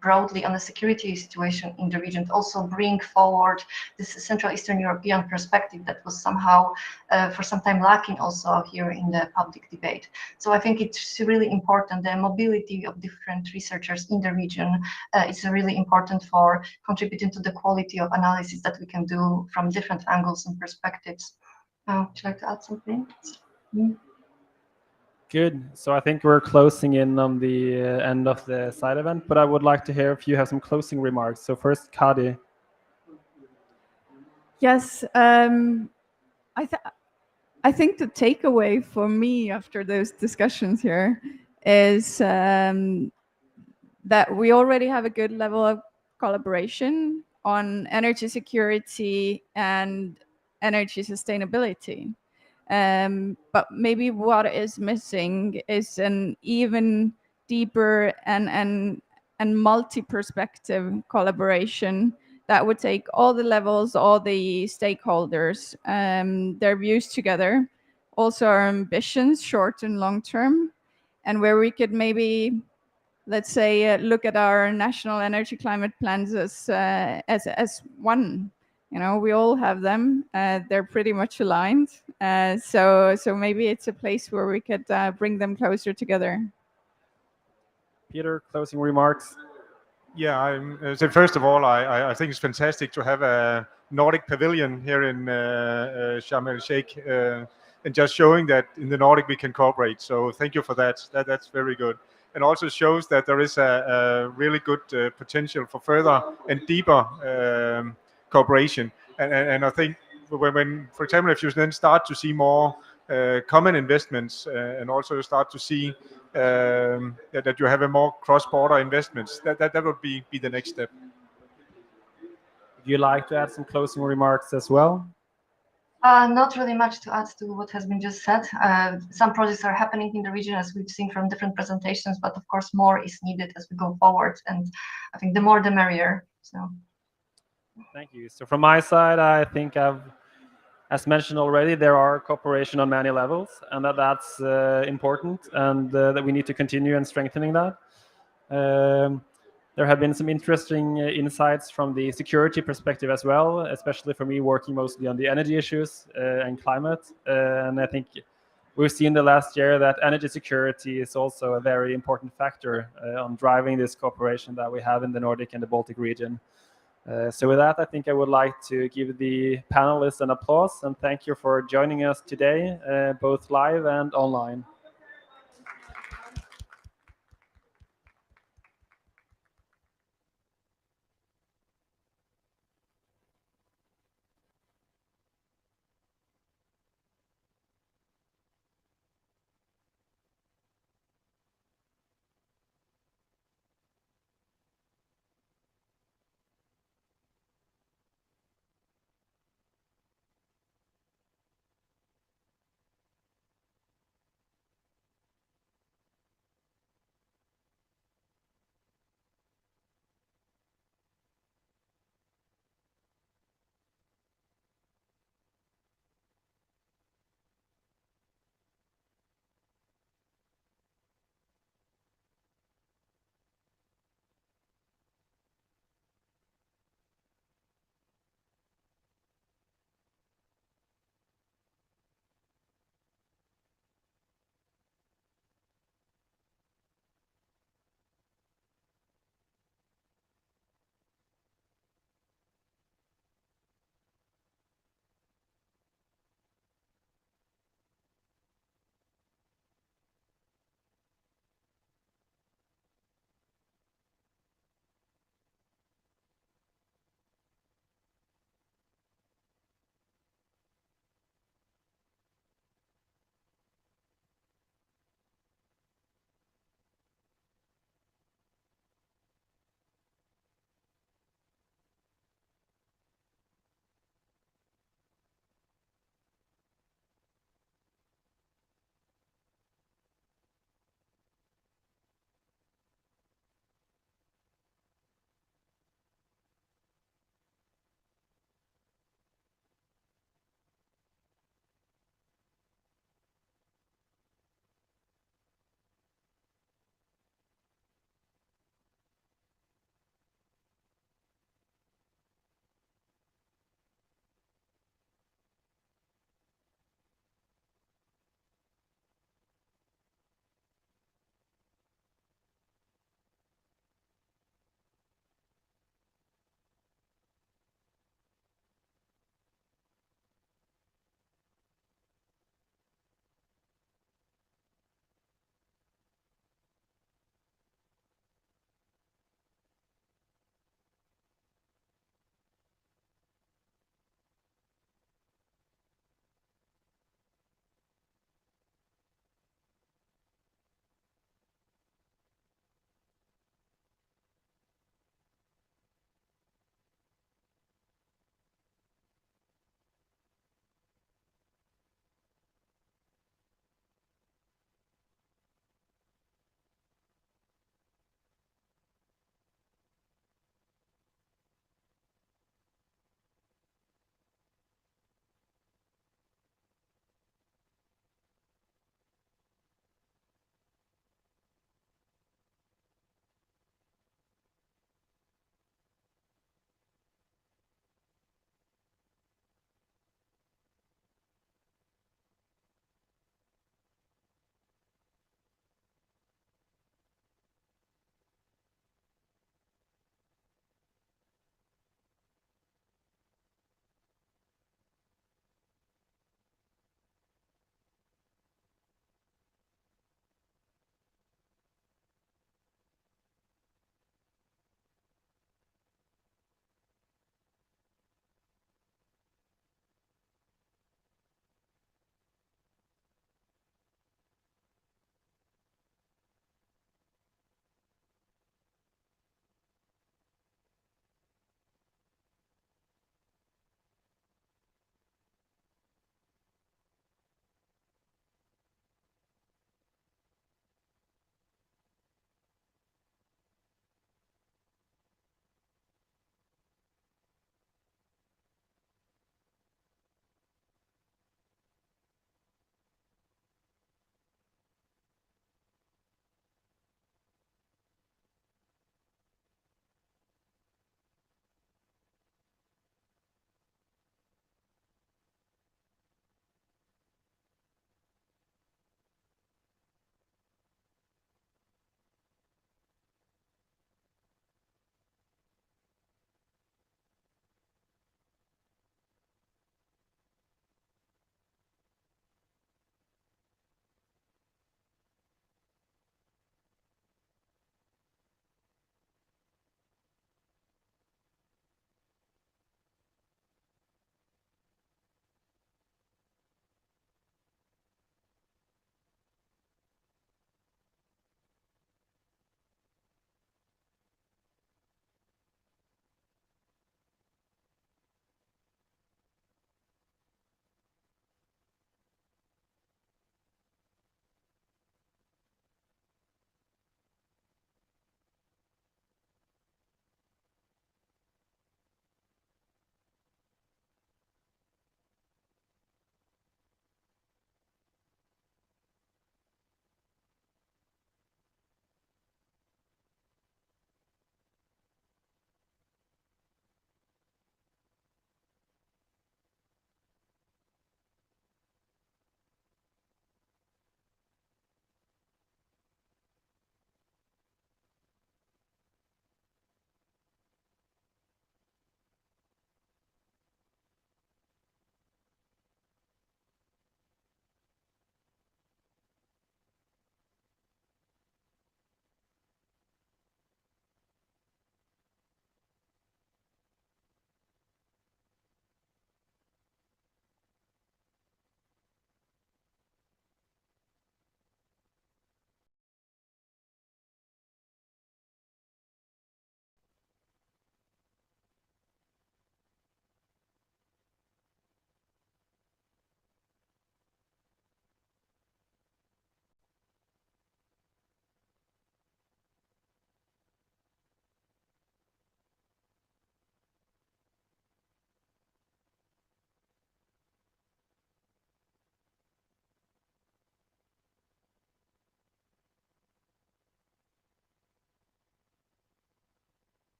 broadly on the security situation in the region, also bring forward this Central Eastern European perspective that was somehow for some time lacking also here in the public debate. So I think it's really important, the mobility of different researchers in the region is really important for contributing to the quality of analysis that we can do from different angles and perspectives. Would you like to add something? Good. So I think we're closing in on the end of the side event, but I would like to hear if you have some closing remarks. So first, Kadi. Yes, I think the takeaway for me after those discussions here is that we already have a good level of collaboration on energy security and energy sustainability. But maybe what is missing is an even deeper and multi-perspective collaboration that would take all the levels, all the stakeholders, their views together, also our ambitions, short and long term, and where we could maybe, let's say, look at our national energy climate plans as one. You know, we all have them. They're pretty much aligned. So maybe it's a place where we could bring them closer together. Peter, closing remarks. Yeah, so first of all, I think it's fantastic to have a Nordic Pavilion here in Sharm el Sheikh, and just showing that in the Nordic we can cooperate. So thank you for that. That's very good, and also shows that there is a really good potential for further and deeper cooperation. And I think when, for example, if you then start to see more common investments and also start to see that you have a more cross-border investments, that would be the next step. Would you like to add some closing remarks as well? Not really much to add to what has been just said. Some projects are happening in the region, as we've seen from different presentations, but of course more is needed as we go forward, and I think the more the merrier. So Thank you. So from my side, I think as mentioned already, there are cooperation on many levels, and that's important, and that we need to continue and strengthening that. There have been some interesting insights from the security perspective as well, especially for me working mostly on the energy issues and climate. And I think we've seen the last year that energy security is also a very important factor on driving this cooperation that we have in the Nordic and the Baltic region. So with that, I think I would like to give the panelists an applause and thank you for joining us today, both live and online.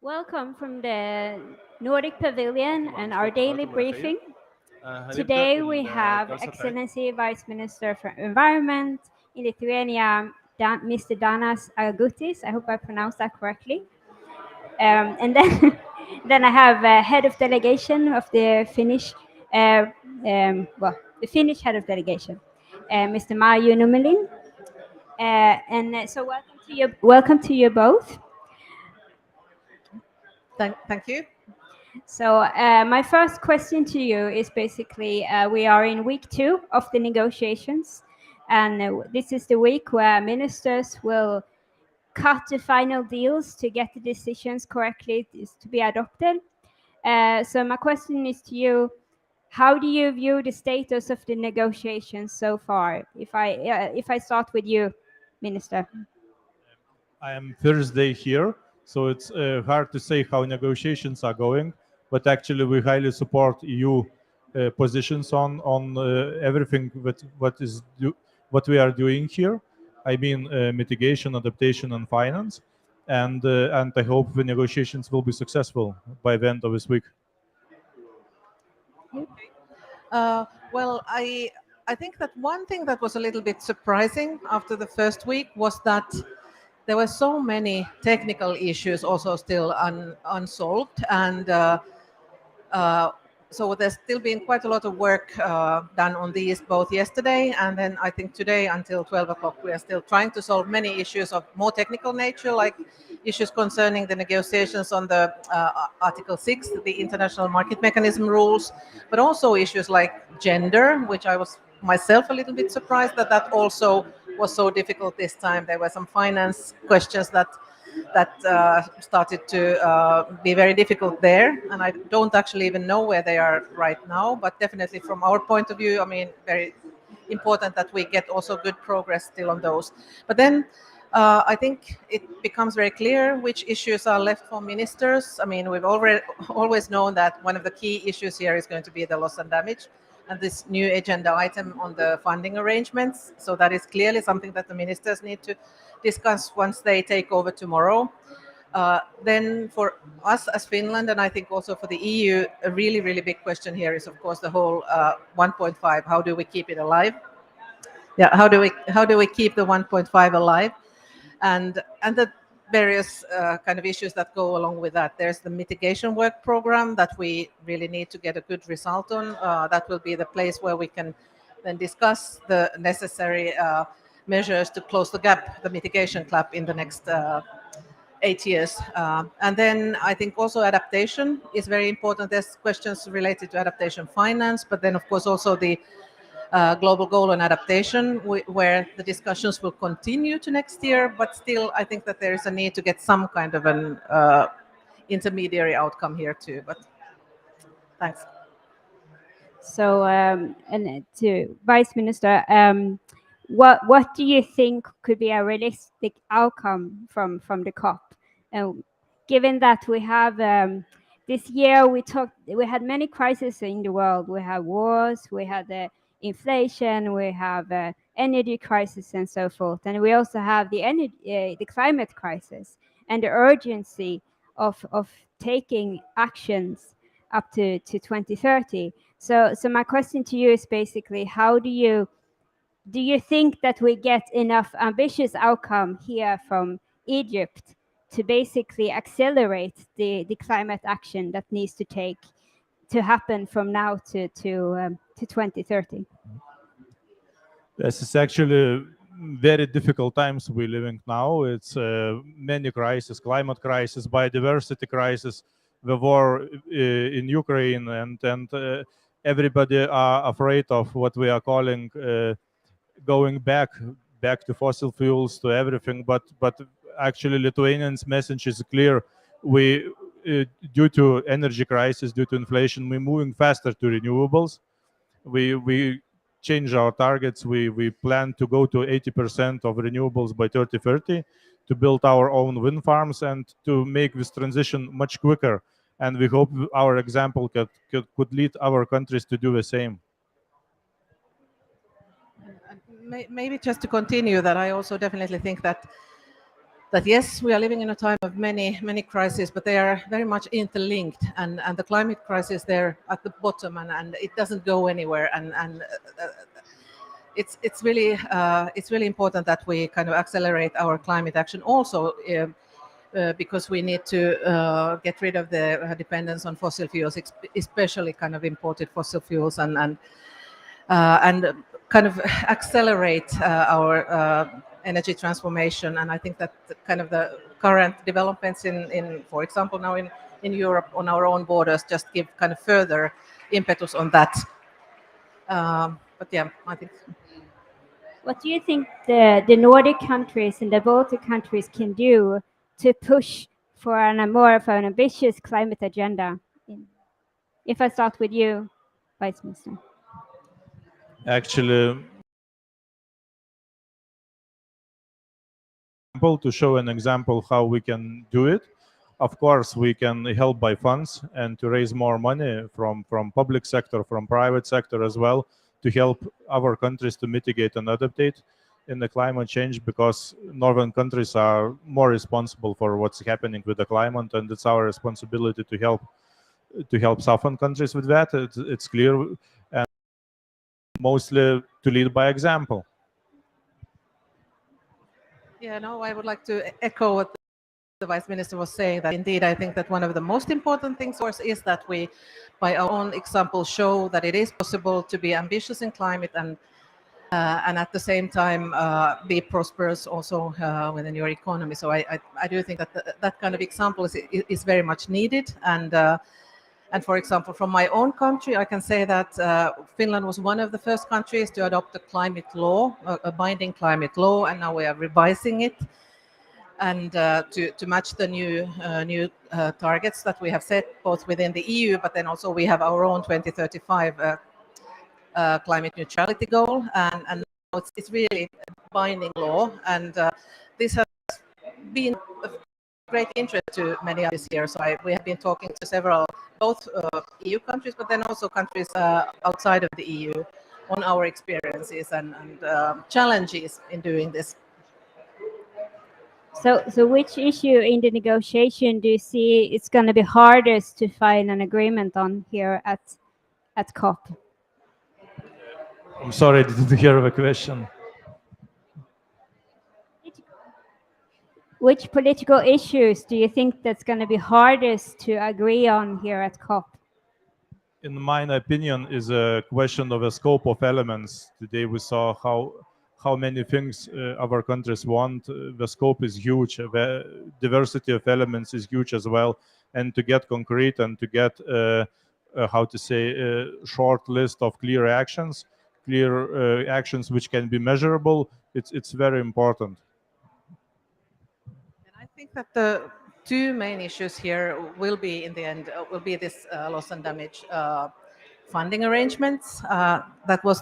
Welcome from the Nordic Pavilion and our daily briefing. Today we have Excellency Vice Minister for Environment in Lithuania, Mr. Danas Agutis. I hope I pronounced that correctly. And then, then I have head of delegation of the Finnish, the Finnish head of delegation, Mr. Marju Numelin. So welcome to you both. Thank you. So my first question to you is basically, we are in week 2 of the negotiations, and this is the week where ministers will cut the final deals to get the decisions correctly to be adopted. So my question is to you, how do you view the status of the negotiations so far? If I start with you, Minister. I am Thursday here, so it's hard to say how negotiations are going. But actually, we highly support EU positions on everything what we are doing here. I mean, mitigation, adaptation, and finance. And I hope the negotiations will be successful by the end of this week. Well, I think that one thing that was a little bit surprising after the first week was that there were so many technical issues also still unsolved, and so there's still been quite a lot of work done on these both yesterday and then I think today until 12 o'clock. We are still trying to solve many issues of more technical nature, like issues concerning the negotiations on the Article 6, the international market mechanism rules, but also issues like gender, which I was myself a little bit surprised that also was so difficult this time. There were some finance questions that started to be very difficult there, and I don't actually even know where they are right now, but definitely from our point of view, I mean, very important that we get also good progress still on those. But then I think it becomes very clear which issues are left for ministers. I mean, we've always known that one of the key issues here is going to be the loss and damage, and this new agenda item on the funding arrangements. So that is clearly something that the ministers need to discuss once they take over tomorrow. Then for us as Finland, and I think also for the EU, a really, really big question here is, of course, the whole 1.5. How do we keep it alive? Yeah, how do we keep the 1.5 alive? And the various kind of issues that go along with that. There's the mitigation work program that we really need to get a good result on. That will be the place where we can then discuss the necessary measures to close the gap, the mitigation gap in the next 8 years. And then I think also adaptation is very important. There's questions related to adaptation finance, but then of course also the global goal on adaptation, where the discussions will continue to next year, but still I think that there is a need to get some kind of an intermediary outcome here too. But thanks. So, and to Vice Minister, what do you think could be a realistic outcome from the COP? Given that we have this year, we had many crises in the world. We had wars, we had the inflation, we have energy crisis, and so forth, and we also have the climate crisis and the urgency of taking actions up to 2030. So my question to you is basically, how do you think that we get enough ambitious outcome here from Egypt to basically accelerate the climate action that needs to happen from now to 2030? This is actually very difficult times we're living now. It's many crises, climate crisis, biodiversity crisis, the war in Ukraine, and everybody are afraid of what we are calling going back to fossil fuels, to everything. But actually, Lithuanians' message is clear. We due to energy crisis, due to inflation, we're moving faster to renewables. We change our targets. We plan to go to 80% of renewables by 2030, to build our own wind farms and to make this transition much quicker. And we hope our example could lead other countries to do the same. Maybe just to continue that, I also definitely think that that yes, we are living in a time of many crises, but they are very much interlinked, and the climate crisis there at the bottom, and it doesn't go anywhere, and it's really important that we kind of accelerate our climate action also. Because we need to get rid of the dependence on fossil fuels, especially kind of imported fossil fuels, and kind of accelerate our energy transformation. And I think that kind of the current developments in for example, now in Europe on our own borders just give kind of further impetus on that. But yeah, I think. What do you think the Nordic countries and the Baltic countries can do to push for more of an ambitious climate agenda? If I start with you, Vice Minister. Actually, to show an example how we can do it. Of course, we can help by funds and to raise more money from public sector, from private sector as well, to help our countries to mitigate and adaptate in the climate change, because northern countries are more responsible for what's happening with the climate, and it's our responsibility to help southern countries with that. It's clear, and mostly to lead by example. Yeah, no, I would like to echo what the Vice Minister was saying, that indeed I think that one of the most important things for us is that we, by our own example, show that it is possible to be ambitious in climate and at the same time be prosperous also within your economy. So I do think that that kind of example is very much needed. And for example, from my own country, I can say that Finland was one of the first countries to adopt a climate law, a binding climate law, and now we are revising it, and to match the new targets that we have set both within the EU, but then also we have our own 2035 climate neutrality goal, and now it's really a binding law, and this has been of great interest to many of this year. So we have been talking to several, both EU countries, but then also countries outside of the EU on our experiences and challenges in doing this. So which issue in the negotiation do you see it's going to be hardest to find an agreement on here at COP? I'm sorry, I didn't hear the question. Which political issues do you think that's going to be hardest to agree on here at COP? In my opinion, is a question of a scope of elements. Today we saw how many things our countries want. The scope is huge. The diversity of elements is huge as well. And to get concrete and to get how to say a short list of clear actions which can be measurable, it's very important. And I think that the two main issues here will be, in the end, will be this loss and damage funding arrangements. That was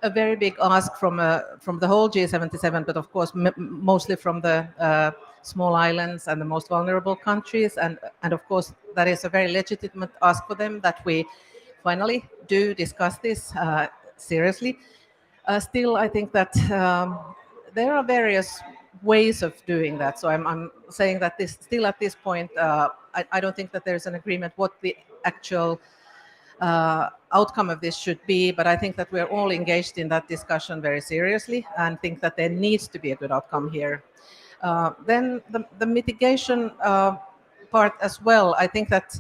a very big ask from the whole G77, but of course mostly from the small islands and the most vulnerable countries, and of course that is a very legitimate ask for them, that we finally do discuss this seriously. Still, I think that there are various ways of doing that. So I'm saying that still at this point, I don't think that there's an agreement what the actual outcome of this should be, but I think that we're all engaged in that discussion very seriously and think that there needs to be a good outcome here. Then the mitigation part as well, I think that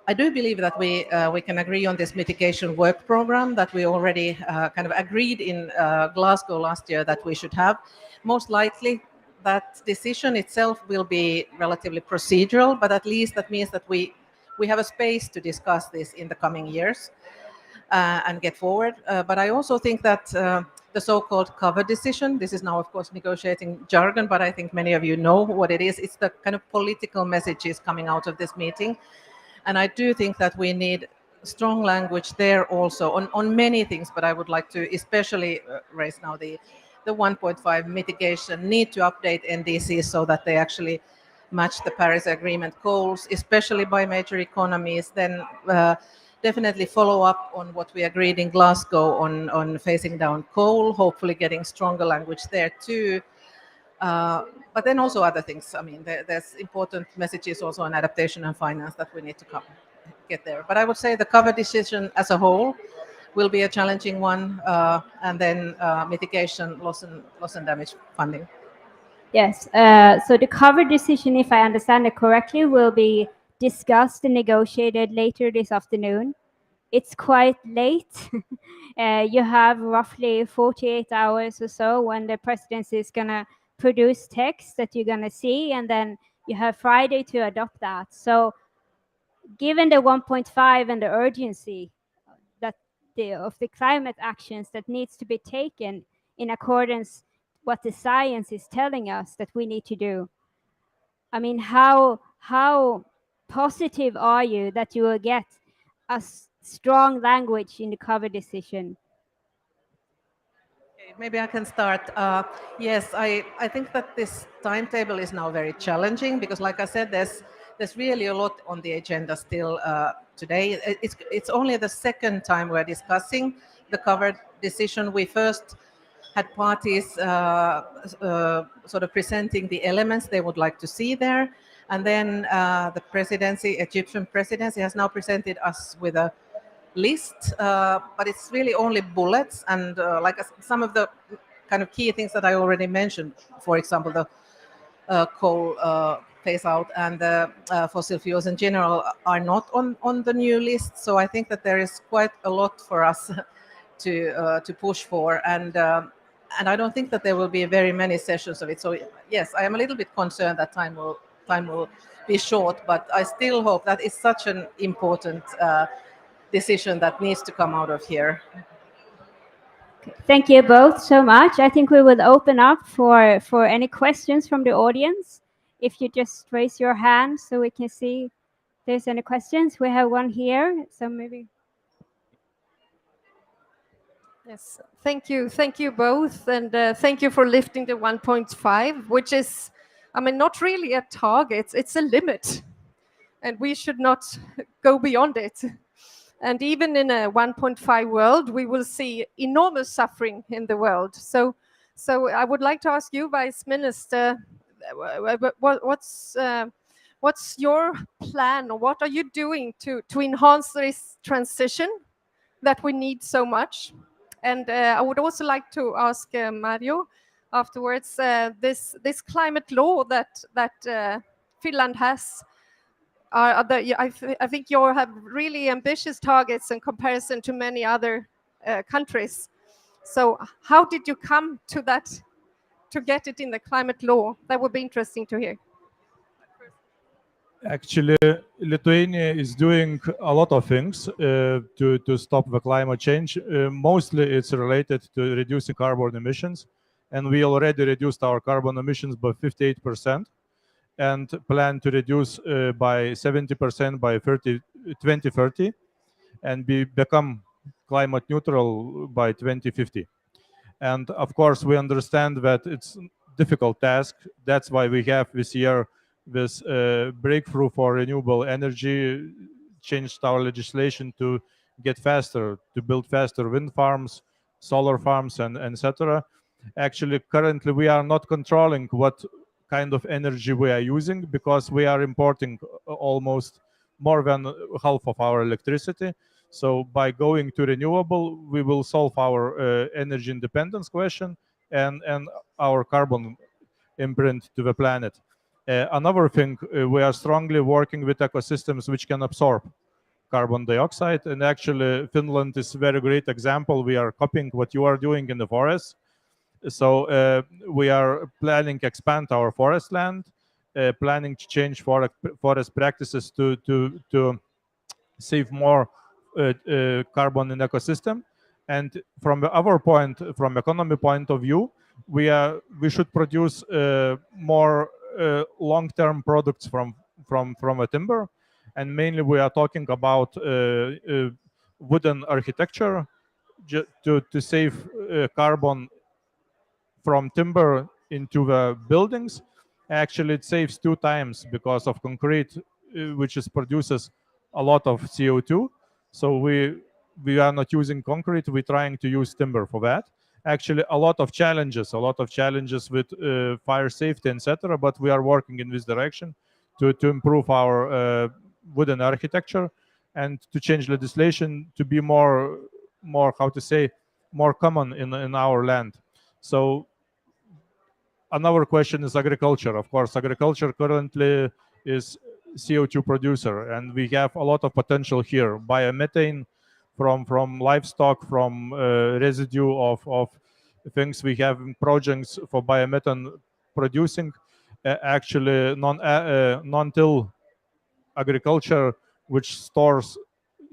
I do believe that we can agree on this mitigation work program that we already kind of agreed in Glasgow last year that we should have. Most likely that decision itself will be relatively procedural, but at least that means that we have a space to discuss this in the coming years and get forward. But I also think that the so-called cover decision, this is now of course negotiating jargon, but I think many of you know what it is. It's the kind of political messages coming out of this meeting. And I do think that we need strong language there also on many things, but I would like to especially raise now the 1.5 mitigation, need to update NDCs so that they actually match the Paris Agreement goals, especially by major economies. Then definitely follow up on what we agreed in Glasgow on phasing down coal, hopefully getting stronger language there too. But then also other things. I mean, there's important messages also on adaptation and finance that we need to get there. But I would say the cover decision as a whole will be a challenging one, and then mitigation, loss and damage funding. Yes. So the cover decision, if I understand it correctly, will be discussed and negotiated later this afternoon. It's quite late. You have roughly 48 hours or so when the presidency is going to produce text that you're going to see, and then you have Friday to adopt that. So given the 1.5 and the urgency that of the climate actions that needs to be taken in accordance what the science is telling us that we need to do, I mean, how positive are you that you will get a strong language in the cover decision? Okay, maybe I can start. Yes, I think that this timetable is now very challenging because, like I said, there's really a lot on the agenda still today. It's only the second time we're discussing the cover decision. We first had parties sort of presenting the elements they would like to see there. And then the presidency, Egyptian presidency, has now presented us with a list, but it's really only bullets. And some of the kind of key things that I already mentioned, for example, the coal phase out and the fossil fuels in general are not on the new list. So I think that there is quite a lot for us to push for. And I don't think that there will be very many sessions of it. So yes, I am a little bit concerned that time will be short, but I still hope that it's such an important decision that needs to come out of here. Thank you both so much. I think we will open up for any questions from the audience. If you just raise your hand so we can see if there's any questions. We have one here, so maybe. Yes, thank you both, and thank you for lifting the 1.5, which is, I mean, not really a target, it's a limit, and we should not go beyond it. And even in a 1.5 world, we will see enormous suffering in the world. So I would like to ask you, Vice Minister, what's your plan, or what are you doing to enhance this transition that we need so much? And I would also like to ask Mario afterwards, this climate law that Finland has. I think you have really ambitious targets in comparison to many other countries. So how did you come to that, to get it in the climate law? That would be interesting to hear. Actually, Lithuania is doing a lot of things to stop the climate change. Mostly it's related to reducing carbon emissions. And we already reduced our carbon emissions by 58% and plan to reduce by 70% by 2030 and become climate neutral by 2050. And of course, we understand that it's a difficult task. That's why we have this year this breakthrough for renewable energy, changed our legislation to get faster, to build faster wind farms, solar farms, and etc. Actually, currently, we are not controlling what kind of energy we are using because we are importing almost more than half of our electricity. So by going to renewable, we will solve our energy independence question and our carbon imprint to the planet. Another thing, we are strongly working with ecosystems which can absorb carbon dioxide. And actually, Finland is a very great example. We are copying what you are doing in the forest. So we are planning to expand our forest land, planning to change forest practices to save more carbon in ecosystem. And from our point, from economy point of view, we should produce more long-term products from a timber. And mainly we are talking about wooden architecture to save carbon from timber into the buildings. Actually, it saves 2 times because of concrete, which produces a lot of CO2. So we are not using concrete. We're trying to use timber for that. actually a lot of challenges with fire safety, etc. But we are working in this direction to improve our wooden architecture and to change legislation to be more how to say, more common in our land. So another question is agriculture. Of course, agriculture currently is CO2 producer, and we have a lot of potential here. Biomethane from livestock, from residue of things we have in projects for biomethane producing, actually non-till agriculture, which stores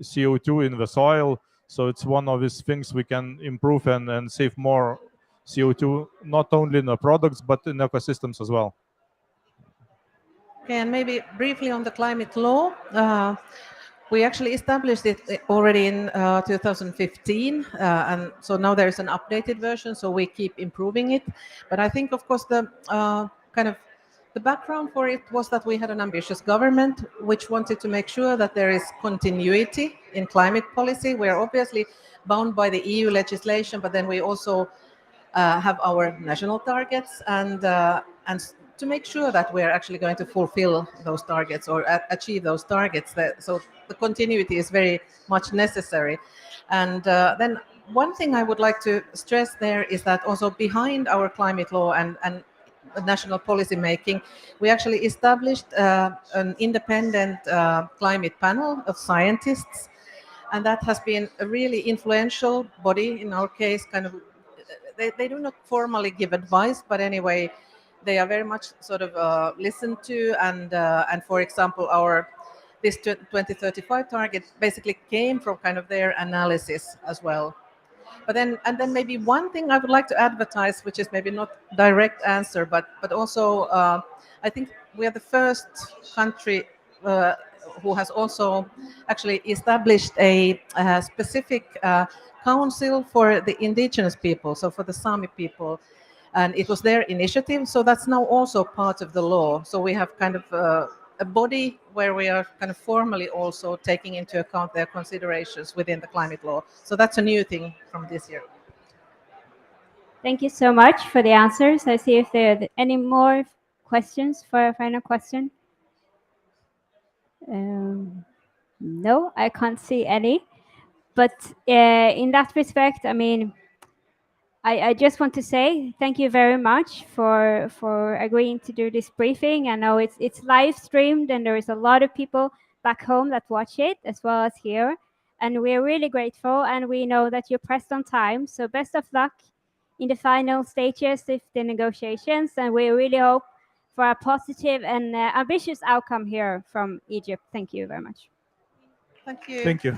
CO2 in the soil. So it's one of these things we can improve and save more CO2, not only in the products, but in ecosystems as well. Okay, and maybe briefly on the climate law. We actually established it already in 2015, and so now there is an updated version, so we keep improving it. But I think, of course, the the background for it was that we had an ambitious government which wanted to make sure that there is continuity in climate policy. We are obviously bound by the EU legislation, but then we also have our national targets, and to make sure that we are actually going to fulfill those targets or achieve those targets. So the continuity is very much necessary. And then one thing I would like to stress there is that also behind our climate law and national policy making, we actually established an independent climate panel of scientists, and that has been a really influential body. In our case, they do not formally give advice, but anyway, they are very much sort of listened to, and for example, this 2035 target basically came from kind of their analysis as well. But then maybe one thing I would like to advertise, which is maybe not direct answer, but also I think we are the first country who has also actually established a specific council for the indigenous people, so for the Sami people, and it was their initiative. So that's now also part of the law. So we have kind of a body where we are kind of formally also taking into account their considerations within the climate law. So that's a new thing from this year. Thank you so much for the answers. I see if there are any more questions for a final question. No, I can't see any. But in that respect, I mean, I just want to say thank you very much for agreeing to do this briefing. I know it's live streamed, and there is a lot of people back home that watch it as well as here. And we're really grateful, and we know that you're pressed on time. So best of luck in the final stages of the negotiations, and we really hope for a positive and ambitious outcome here from Egypt. Thank you very much. Thank you. Thank you.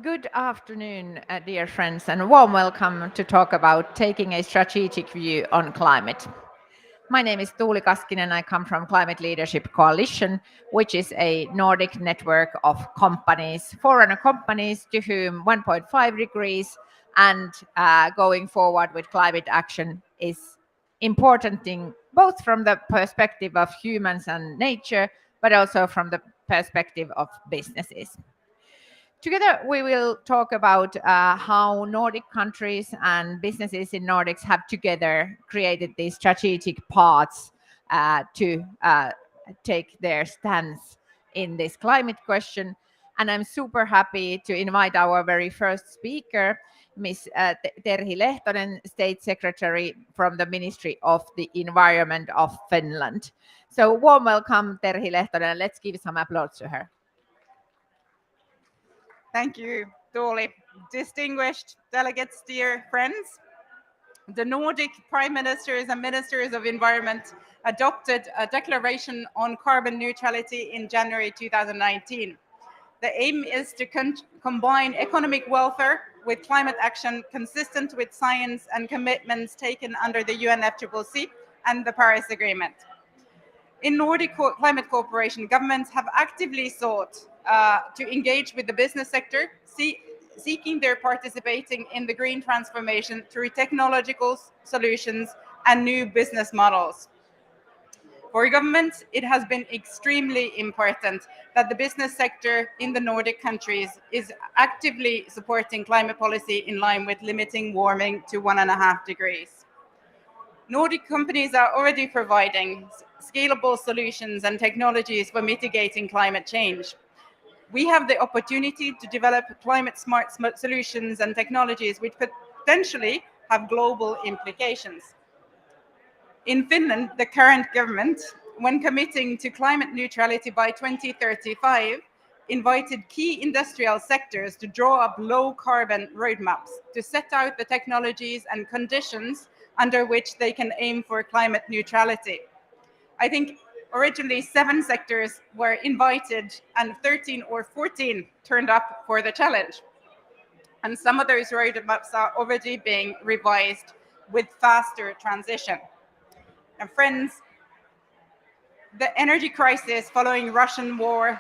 Good afternoon, dear friends, and a warm welcome to talk about taking a strategic view on climate. My name is Tuuli Kaskinen. I come from Climate Leadership Coalition, which is a Nordic network of companies, forerunner companies to whom 1.5 degrees and going forward with climate action is important thing, both from the perspective of humans and nature, but also from the perspective of businesses. Together, we will talk about how Nordic countries and businesses in Nordics have together created these strategic paths to take their stance in this climate question. And I'm super happy to invite our very first speaker, Ms. Terhi Lehtonen, State Secretary from the Ministry of the Environment of Finland. So warm welcome, Terhi Lehtonen. Let's give some applause to her. Thank you, Tuuli. Distinguished delegates, dear friends, the Nordic Prime Ministers and Ministers of Environment adopted a declaration on carbon neutrality in January 2019. The aim is to combine economic welfare with climate action consistent with science and commitments taken under the UNFCCC and the Paris Agreement. In Nordic climate cooperation, governments have actively sought to engage with the business sector, seeking their participating in the green transformation through technological solutions and new business models. For governments, it has been extremely important that the business sector in the Nordic countries is actively supporting climate policy in line with limiting warming to 1.5 degrees. Nordic companies are already providing scalable solutions and technologies for mitigating climate change. We have the opportunity to develop climate smart solutions and technologies which potentially have global implications. In Finland, the current government, when committing to climate neutrality by 2035, invited key industrial sectors to draw up low carbon roadmaps to set out the technologies and conditions under which they can aim for climate neutrality. I think originally 7 sectors were invited and 13 or 14 turned up for the challenge. And some of those roadmaps are already being revised with faster transition. And friends, the energy crisis following Russian war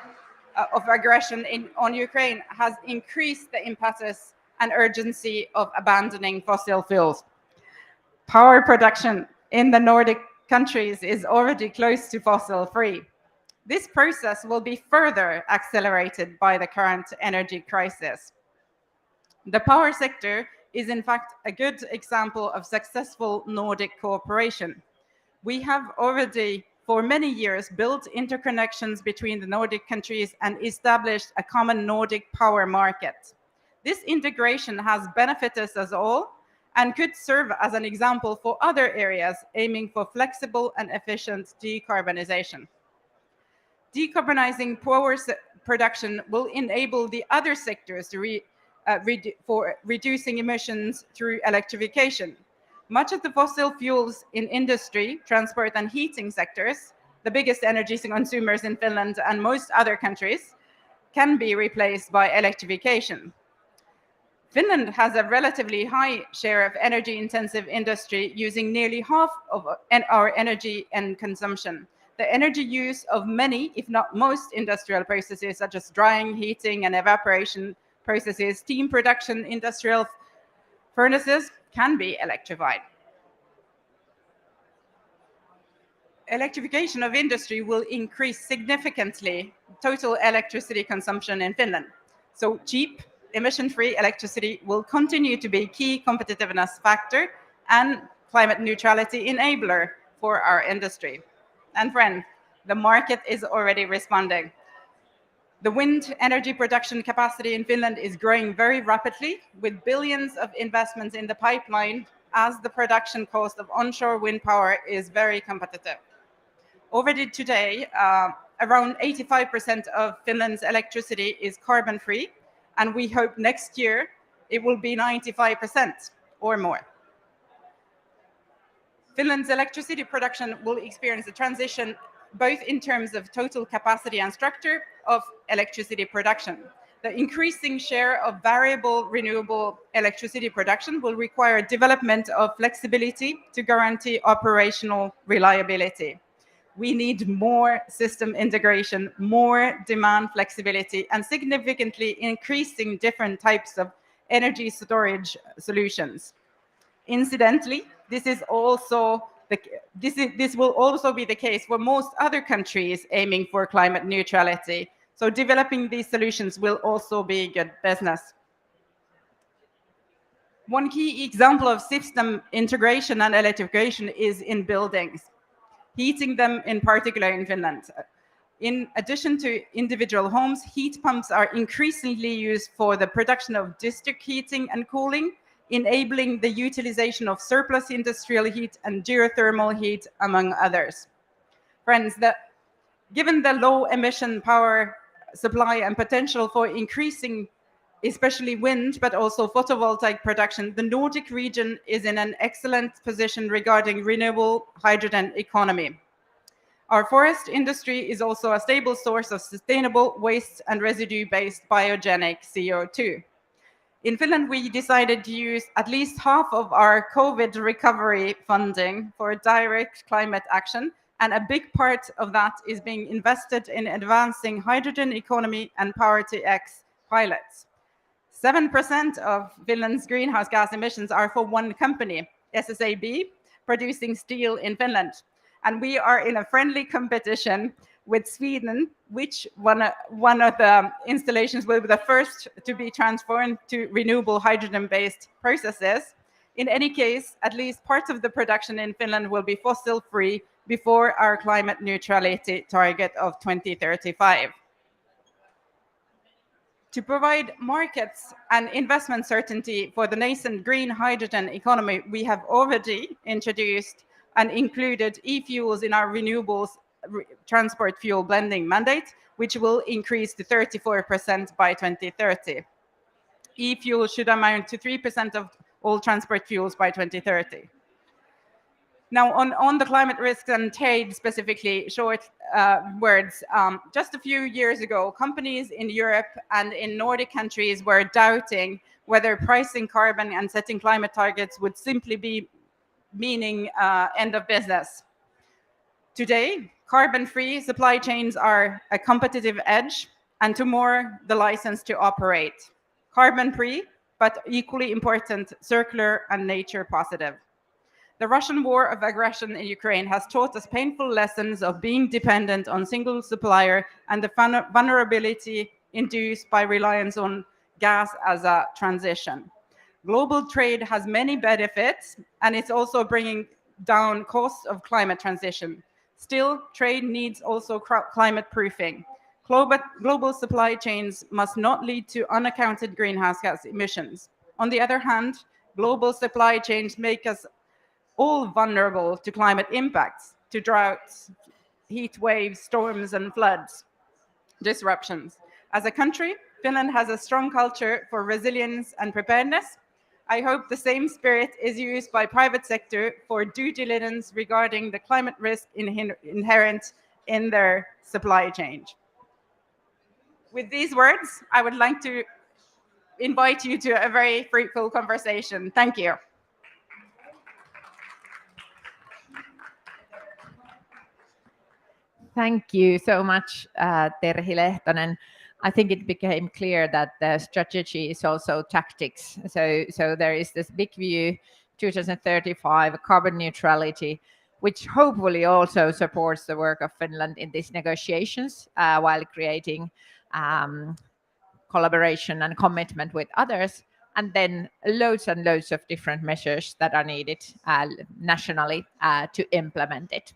of aggression on Ukraine has increased the impetus and urgency of abandoning fossil fuels. Power production in the Nordic countries is already close to fossil free. This process will be further accelerated by the current energy crisis. The power sector is in fact a good example of successful Nordic cooperation. We have already for many years built interconnections between the Nordic countries and established a common Nordic power market. This integration has benefited us all and could serve as an example for other areas aiming for flexible and efficient decarbonization. Decarbonizing power production will enable the other sectors to for reducing emissions through electrification. Much of the fossil fuels in industry, transport and heating sectors, the biggest energy consumers in Finland and most other countries, can be replaced by electrification. Finland has a relatively high share of energy-intensive industry using nearly half of our energy and consumption. The energy use of many, if not most, industrial processes such as drying, heating and evaporation processes, steam production, industrial furnaces can be electrified. Electrification of industry will increase significantly total electricity consumption in Finland. So cheap, emission-free electricity will continue to be a key competitiveness factor and climate neutrality enabler for our industry. And friends, the market is already responding. The wind energy production capacity in Finland is growing very rapidly, with billions of investments in the pipeline as the production cost of onshore wind power is very competitive. Already today, around 85% of Finland's electricity is carbon-free, and we hope next year it will be 95% or more. Finland's electricity production will experience a transition both in terms of total capacity and structure of electricity production. The increasing share of variable renewable electricity production will require development of flexibility to guarantee operational reliability. We need more system integration, more demand flexibility, and significantly increasing different types of energy storage solutions. Incidentally, this will also be the case for most other countries aiming for climate neutrality. So developing these solutions will also be good business. One key example of system integration and electrification is in buildings, heating them in particular in Finland. In addition to individual homes, heat pumps are increasingly used for the production of district heating and cooling, enabling the utilization of surplus industrial heat and geothermal heat, among others. Friends, given the low emission power supply and potential for increasing especially wind, but also photovoltaic production, the Nordic region is in an excellent position regarding renewable hydrogen economy. Our forest industry is also a stable source of sustainable waste and residue-based biogenic CO2. In Finland, we decided to use at least half of our COVID recovery funding for direct climate action, and a big part of that is being invested in advancing hydrogen economy and Power-to-X pilots. 7% of Finland's greenhouse gas emissions are for one company, SSAB, producing steel in Finland. And we are in a friendly competition with Sweden, which one of the installations will be the first to be transformed to renewable hydrogen-based processes. In any case, at least part of the production in Finland will be fossil-free before our climate neutrality target of 2035. To provide markets and investment certainty for the nascent green hydrogen economy, we have already introduced and included e-fuels in our renewables transport fuel blending mandate, which will increase to 34% by 2030. E-fuel should amount to 3% of all transport fuels by 2030. Now, on the climate risks and trade specifically, short words. Just a few years ago, companies in Europe and in Nordic countries were doubting whether pricing carbon and setting climate targets would simply be meaning end of business. Today, carbon-free supply chains are a competitive edge, and tomorrow, the license to operate. Carbon-free, but equally important, circular and nature positive. The Russian war of aggression in Ukraine has taught us painful lessons of being dependent on single supplier and the vulnerability induced by reliance on gas as a transition. Global trade has many benefits, and it's also bringing down costs of climate transition. Still, trade needs also climate proofing. Global supply chains must not lead to unaccounted greenhouse gas emissions. On the other hand, global supply chains make us all vulnerable to climate impacts, to droughts, heat waves, storms, and floods, disruptions. As a country, Finland has a strong culture for resilience and preparedness. I hope the same spirit is used by private sector for due diligence regarding the climate risk inherent in their supply chain. With these words, I would like to invite you to a very fruitful conversation. Thank you. Thank you so much, Terhi Lehtonen. I think it became clear that the strategy is also tactics. So there is this big view, 2035 carbon neutrality, which hopefully also supports the work of Finland in these negotiations while creating collaboration and commitment with others. And then loads and loads of different measures that are needed nationally to implement it.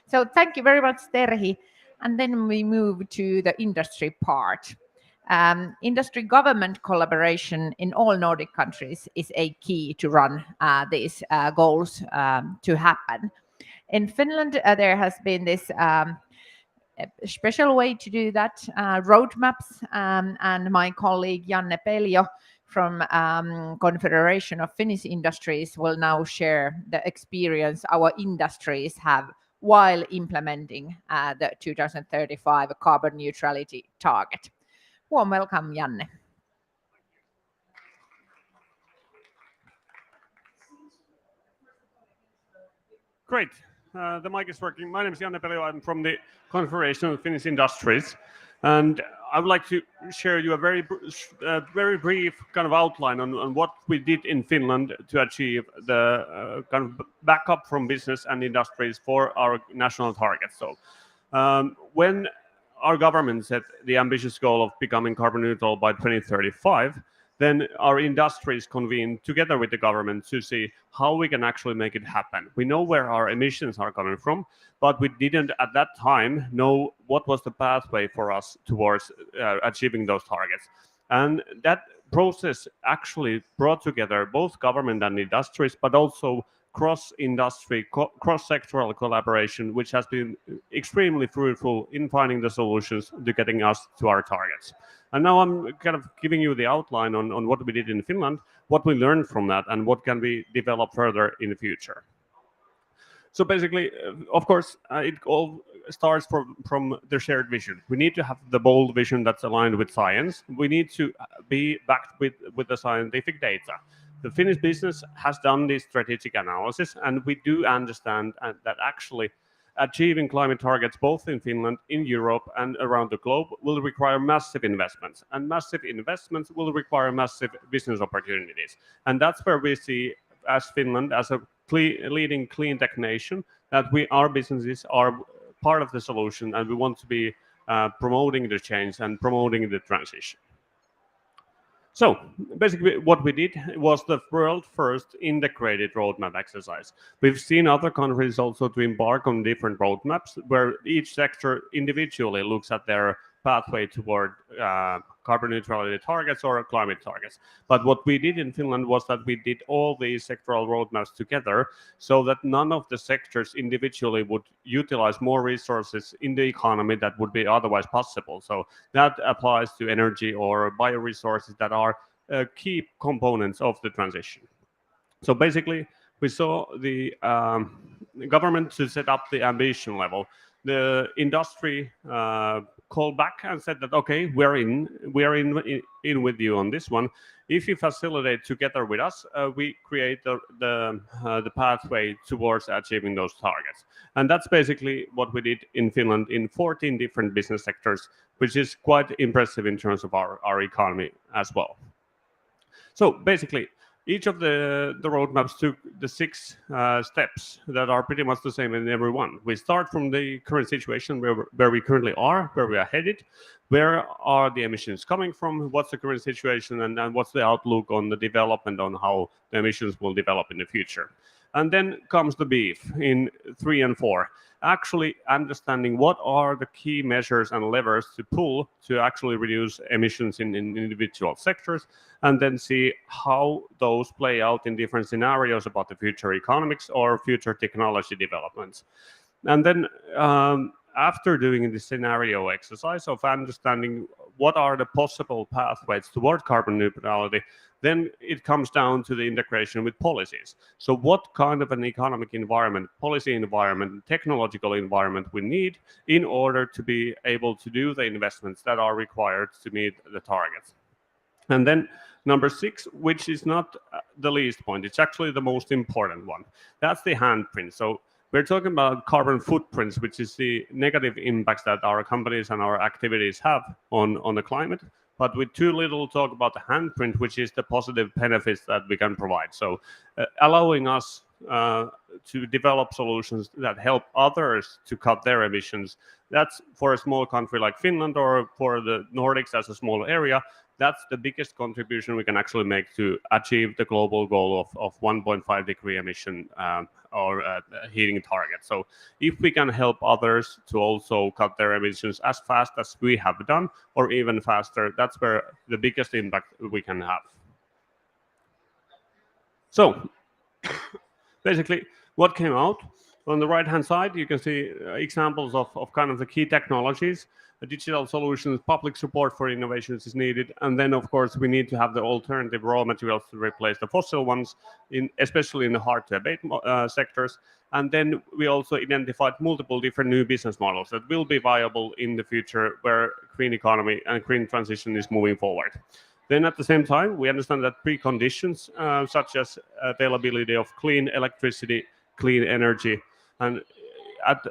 So thank you very much, Terhi. And then we move to the industry part. Industry government collaboration in all Nordic countries is a key to run these goals to happen. In Finland, there has been this special way to do that, roadmaps, and my colleague Janne Peljo from Confederation of Finnish Industries will now share the experience our industries have while implementing the 2035 carbon neutrality target. Warm welcome, Janne. Great. The mic is working. My name is Janne Pelio. I'm from the Confederation of Finnish Industries. And I would like to share you a very brief kind of outline on what we did in Finland to achieve the kind of backup from business and industries for our national targets. So when our government set the ambitious goal of becoming carbon neutral by 2035, then our industries convened together with the government to see how we can actually make it happen. We know where our emissions are coming from, but we didn't at that time know what was the pathway for us towards achieving those targets. And that process actually brought together both government and industries, but also cross-industry, cross-sectoral collaboration, which has been extremely fruitful in finding the solutions to getting us to our targets. And now I'm kind of giving you the outline on what we did in Finland, what we learned from that, and what can be developed further in the future. So basically, of course, it all starts from the shared vision. We need to have the bold vision that's aligned with science. We need to be backed with the scientific data. The Finnish business has done this strategic analysis, and we do understand that actually achieving climate targets both in Finland, in Europe, and around the globe will require massive investments. And massive investments will require massive business opportunities. And that's where we see, as Finland, as a leading clean tech nation, that our businesses are part of the solution, and we want to be promoting the change and promoting the transition. So basically what we did was the world's first integrated roadmap exercise. We've seen other countries also to embark on different roadmaps where each sector individually looks at their pathway toward carbon neutrality targets or climate targets. But what we did in Finland was that we did all these sectoral roadmaps together so that none of the sectors individually would utilize more resources in the economy that would be otherwise possible. So that applies to energy or bioresources that are key components of the transition. So basically, we saw the government to set up the ambition level. The industry called back and said that, okay, we're in with you on this one. If you facilitate together with us, we create the pathway towards achieving those targets. And that's basically what we did in Finland in 14 different business sectors, which is quite impressive in terms of our economy as well. So basically, each of the roadmaps took the 6 steps that are pretty much the same in every one. We start from the current situation where we currently are, where we are headed, where are the emissions coming from, what's the current situation, and what's the outlook on the development on how the emissions will develop in the future. And then comes the beef in 3 and 4. Actually understanding what are the key measures and levers to pull to actually reduce emissions in individual sectors, and then see how those play out in different scenarios about the future economics or future technology developments. And then after doing the scenario exercise of understanding what are the possible pathways toward carbon neutrality, then it comes down to the integration with policies. So what kind of an economic environment, policy environment, technological environment we need in order to be able to do the investments that are required to meet the targets. And then number 6, which is not the least point, it's actually the most important one. That's the handprint. So we're talking about carbon footprints, which is the negative impacts that our companies and our activities have on the climate. But with too little talk about the handprint, which is the positive benefits that we can provide. So allowing us to develop solutions that help others to cut their emissions. That's for a small country like Finland or for the Nordics as a small area. That's the biggest contribution we can actually make to achieve the global goal of 1.5 degree emission or heating target. So if we can help others to also cut their emissions as fast as we have done, or even faster, that's where the biggest impact we can have. So basically, what came out on the right-hand side, you can see examples of kind of the key technologies digital solutions, public support for innovations is needed, and then of course we need to have the alternative raw materials to replace the fossil ones, especially in the hard to abate sectors. And then we also identified multiple different new business models that will be viable in the future where green economy and green transition is moving forward. Then at the same time, we understand that preconditions such as availability of clean electricity, clean energy, and at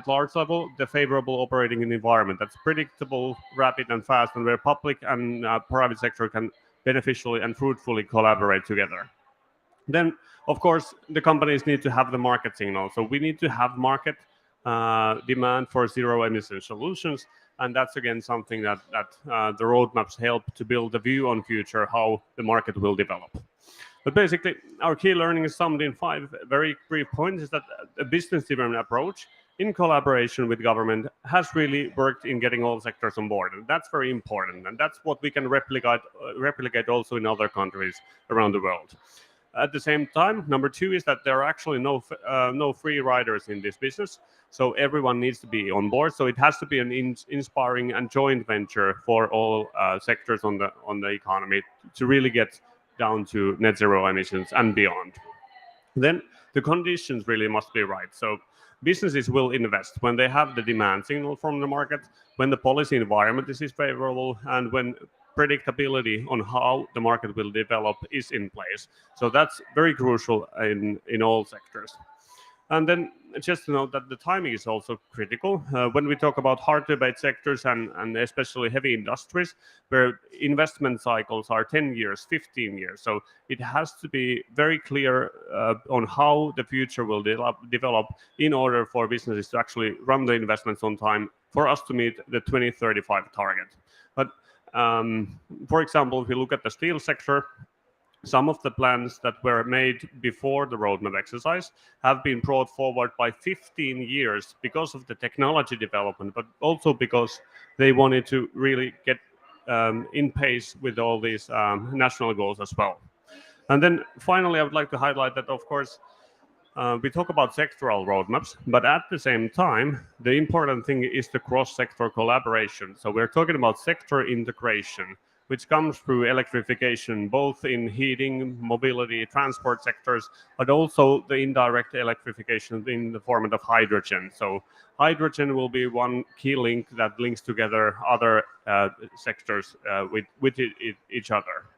large level, the favorable operating environment that's predictable, rapid, and fast, and where public and private sector can beneficially and fruitfully collaborate together. Then, of course, the companies need to have the market signal. So we need to have market demand for zero emission solutions, and that's again something that the roadmaps help to build a view on future how the market will develop. But basically, our key learning is summed in 5 very brief points: is that a business-driven approach in collaboration with government has really worked in getting all sectors on board, and that's very important, and that's what we can replicate also in other countries around the world. At the same time, number 2 is that there are actually no free riders in this business, so everyone needs to be on board. So it has to be an inspiring and joint venture for all sectors on the economy to really get down to net zero emissions and beyond. Then the conditions really must be right. So businesses will invest when they have the demand signal from the market, when the policy environment is favorable, and when predictability on how the market will develop is in place. So that's very crucial in all sectors. And then just to note that the timing is also critical. When we talk about hard to abate sectors and especially heavy industries, where investment cycles are 10 years, 15 years. So it has to be very clear on how the future will develop in order for businesses to actually run the investments on time for us to meet the 2035 target. But for example, if you look at the steel sector, some of the plans that were made before the roadmap exercise have been brought forward by 15 years because of the technology development, but also because they wanted to really get in pace with all these national goals as well. And then finally, I would like to highlight that, of course, we talk about sectoral roadmaps, but at the same time, the important thing is the cross-sector collaboration. So we're talking about sector integration, which comes through electrification, both in heating, mobility, transport sectors, but also the indirect electrification in the form of hydrogen. So hydrogen will be one key link that links together other sectors with each other.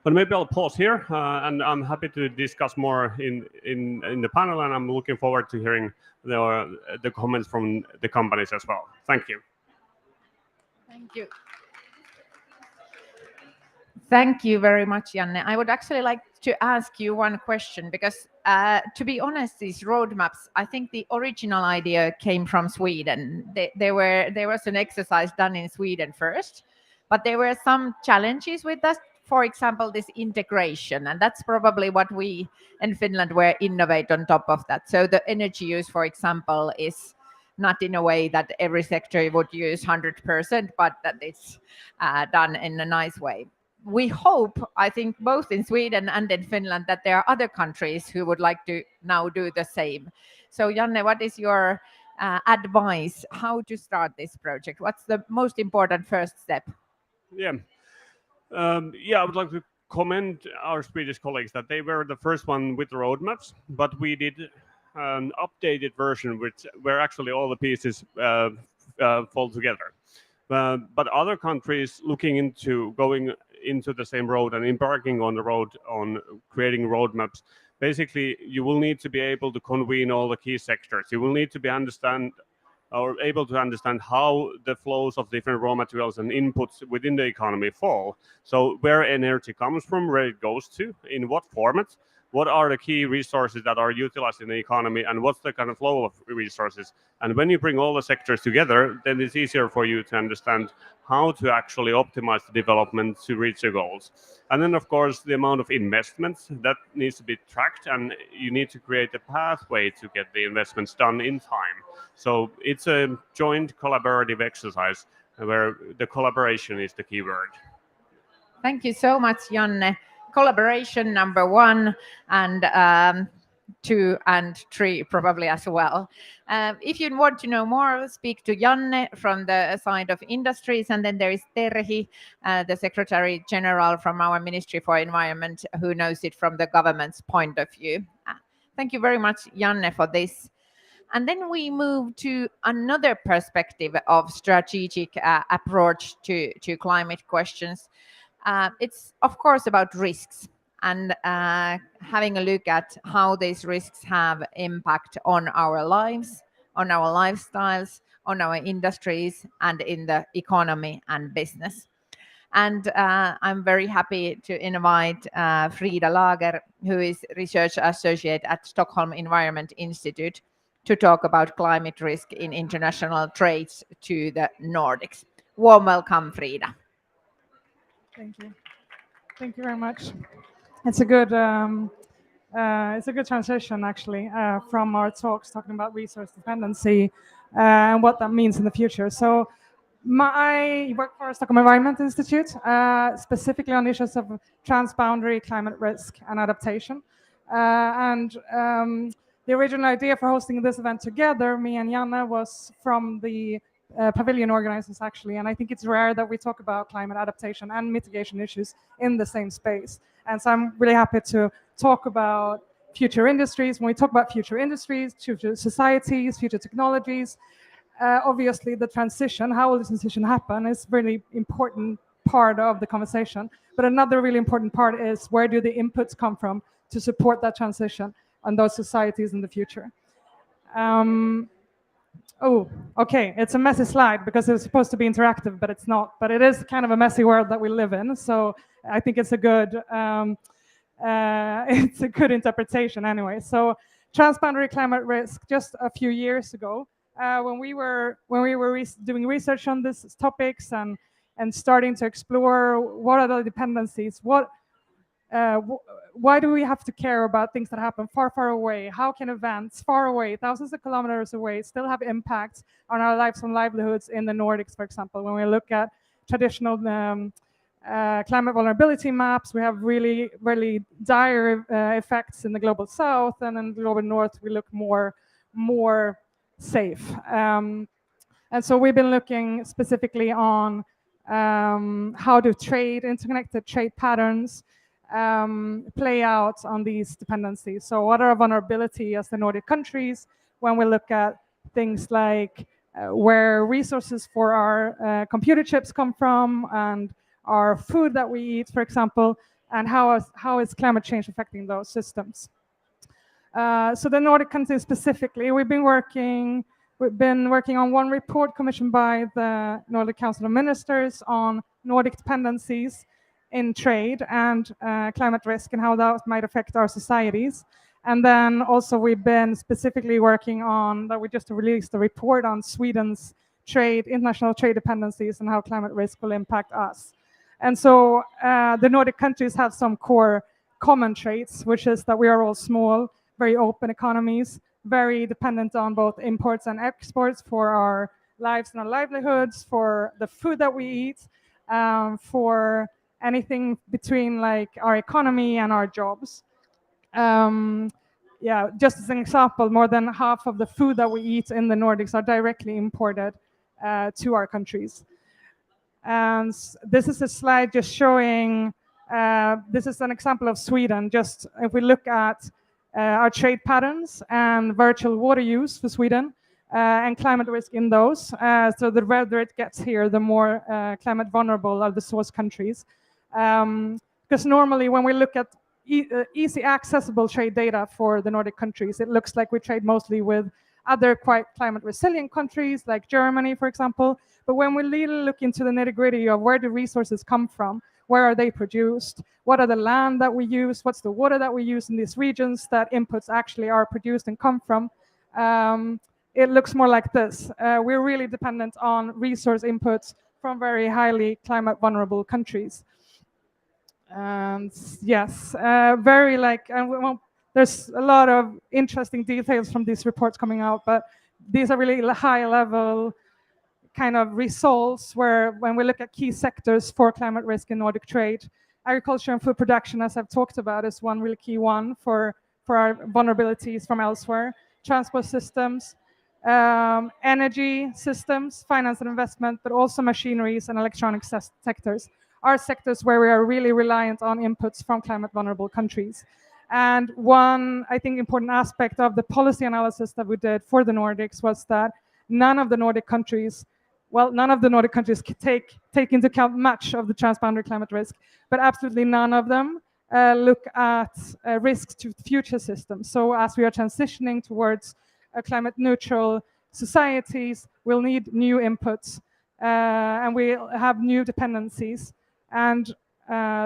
But maybe I'll pause here, and I'm happy to discuss more in the panel, and I'm looking forward to hearing the comments from the companies as well. Thank you. Thank you. Thank you very much, Janne. I would actually like to ask you one question because, to be honest, these roadmaps, I think the original idea came from Sweden. There was an exercise done in Sweden first, but there were some challenges with that. For example, this integration, and that's probably what we in Finland were innovate on top of that. So the energy use, for example, is not in a way that every sector would use 100%, but that it's done in a nice way. We hope, I think, both in Sweden and in Finland, that there are other countries who would like to now do the same. So, Janne, what is your advice how to start this project? What's the most important first step? Yeah, I would like to commend our Swedish colleagues that they were the first one with the roadmaps, but we did an updated version where actually all the pieces fall together. But other countries looking into going into the same road and embarking on the road on creating roadmaps, basically you will need to be able to convene all the key sectors. You will need to be able to understand how the flows of different raw materials and inputs within the economy fall. So where energy comes from, where it goes to, in what format, what are the key resources that are utilized in the economy, and what's the kind of flow of resources. And when you bring all the sectors together, then it's easier for you to understand how to actually optimize the development to reach the goals. And then, of course, the amount of investments that needs to be tracked, and you need to create a pathway to get the investments done in time. So it's a joint collaborative exercise where the collaboration is the key word. Thank you so much, Janne. Collaboration number one, and 2 and 3 probably as well. If you want to know more, speak to Janne from the side of industries, and then there is Terhi, the Secretary General from our Ministry for Environment, who knows it from the government's point of view. Thank you very much, Janne, for this. And then we move to another perspective of strategic approach to climate questions. It's of course about risks and having a look at how these risks have impact on our lives, on our lifestyles, on our industries, and in the economy and business. And I'm very happy to invite Frida Lager, who is Research Associate at Stockholm Environment Institute, to talk about climate risk in international trades to the Nordics. Warm welcome, Frida. Thank you. Thank you very much. It's a good transition actually from our talks talking about resource dependency and what that means in the future. So I work for Stockholm Environment Institute, specifically on issues of transboundary climate risk and adaptation. The original idea for hosting this event together, me and Janne, was from the pavilion organizers actually, and I think it's rare that we talk about climate adaptation and mitigation issues in the same space. And so I'm really happy to talk about future industries. When we talk about future industries, future societies, future technologies, obviously the transition, how will the transition happen, is really important part of the conversation. But another really important part is where do the inputs come from to support that transition and those societies in the future. Oh, okay, it's a messy slide because it's supposed to be interactive, but it's not. But it is kind of a messy world that we live in, so I think it's a good interpretation anyway. So transboundary climate risk, just a few years ago, when we were doing research on these topics and starting to explore what are the dependencies, why do we have to care about things that happen far, far away? How can events far away, thousands of kilometers away, still have impacts on our lives and livelihoods in the Nordics, for example? When we look at traditional climate vulnerability maps, we have really, really dire effects in the global south, and in the global north, we look more safe. And so we've been looking specifically on how do interconnected trade patterns play out on these dependencies. So what are our vulnerability as the Nordic countries when we look at things like where resources for our computer chips come from and our food that we eat, for example, and how is climate change affecting those systems? So the Nordic countries specifically, we've been working on one report commissioned by the Nordic Council of Ministers on Nordic dependencies in trade and climate risk and how that might affect our societies. And then also we've been specifically working on that we just released a report on Sweden's international trade dependencies and how climate risk will impact us. And so the Nordic countries have some core common traits, which is that we are all small, very open economies, very dependent on both imports and exports for our lives and our livelihoods, for the food that we eat, for anything between like our economy and our jobs. Yeah, just as an example, more than half of the food that we eat in the Nordics are directly imported to our countries. And this is a slide just showing, this is an example of Sweden. Just if we look at our trade patterns and virtual water use for Sweden and climate risk in those. So the redder it gets here, the more climate vulnerable are the source countries. Because normally when we look at easy accessible trade data for the Nordic countries, it looks like we trade mostly with other quite climate resilient countries like Germany, for example. But when we really look into the nitty-gritty of where do resources come from, where are they produced, what are the land that we use, what's the water that we use in these regions that inputs actually are produced and come from, it looks more like this. We're really dependent on resource inputs from very highly climate vulnerable countries. And yes, very like, well, there's a lot of interesting details from these reports coming out, but these are really high level kind of results where when we look at key sectors for climate risk in Nordic trade, agriculture and food production, as I've talked about, is one really key one for for our vulnerabilities from elsewhere. Transport systems, energy systems, finance and investment, but also machineries and electronic sectors are sectors where we are really reliant on inputs from climate vulnerable countries. And one, I think, important aspect of the policy analysis that we did for the Nordics was that none of the Nordic countries take into account much of the transboundary climate risk, but absolutely none of them look at risks to future systems. So as we are transitioning towards climate neutral societies, we'll need new inputs and we'll have new dependencies. And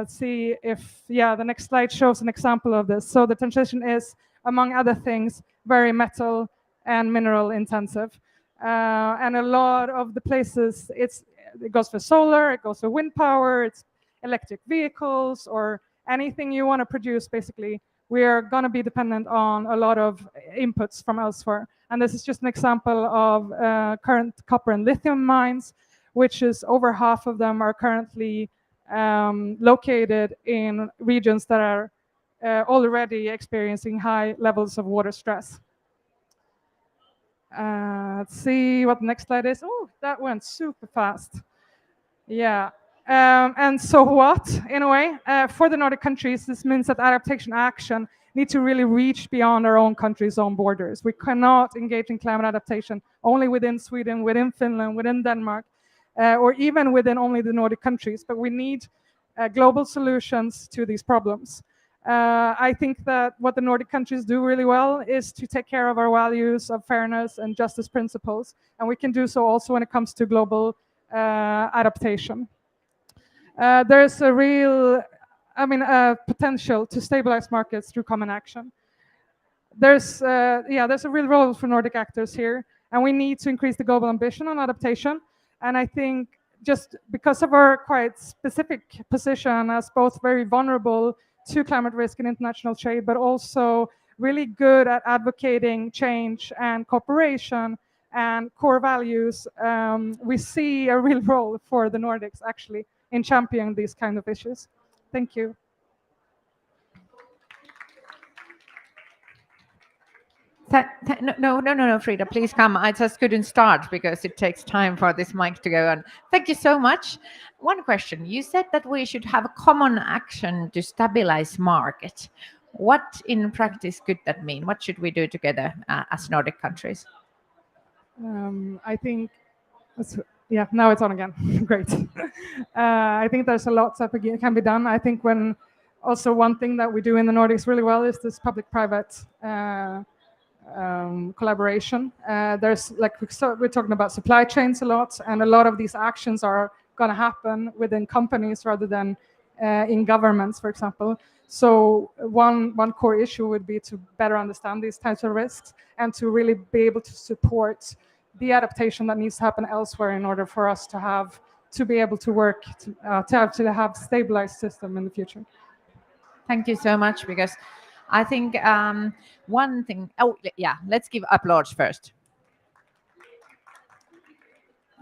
see if, the next slide shows an example of this. So the transition is, among other things, very metal and mineral intensive. And a lot of the places, it goes for solar, it goes for wind power, it's electric vehicles, or anything you want to produce, basically. We are going to be dependent on a lot of inputs from elsewhere. And this is just an example of current copper and lithium mines, which is over half of them are currently located in regions that are already experiencing high levels of water stress. Let's see what the next slide is. Oh, that went super fast. Yeah. And so what, in a way, for the Nordic countries, this means that adaptation action need to really reach beyond our own country's own borders. We cannot engage in climate adaptation only within Sweden, within Finland, within Denmark, or even within only the Nordic countries, but we need global solutions to these problems. I think that what the Nordic countries do really well is to take care of our values of fairness and justice principles, and we can do so also when it comes to global adaptation. There's a real, potential to stabilize markets through common action. There's a real role for Nordic actors here, and we need to increase the global ambition on adaptation. And I think just because of our quite specific position as both very vulnerable to climate risk and international trade, but also really good at advocating change and cooperation and core values, we see a real role for the Nordics actually in championing these kind of issues. Thank you. No, Frida, please come. I just couldn't start because it takes time for this mic to go on. Thank you so much. One question. You said that we should have a common action to stabilize market. What in practice could that mean? What should we do together as Nordic countries? I think, now it's on again. Great. I think there's a lot that can be done. I think also one thing that we do in the Nordics really well is this public-private collaboration. We're talking about supply chains a lot, and a lot of these actions are going to happen within companies rather than in governments, for example. So one core issue would be to better understand these types of risks and to really be able to support the adaptation that needs to happen elsewhere in order for us to be able to work to have stabilized system in the future. Thank you so much, because I think one thing, let's give applause first.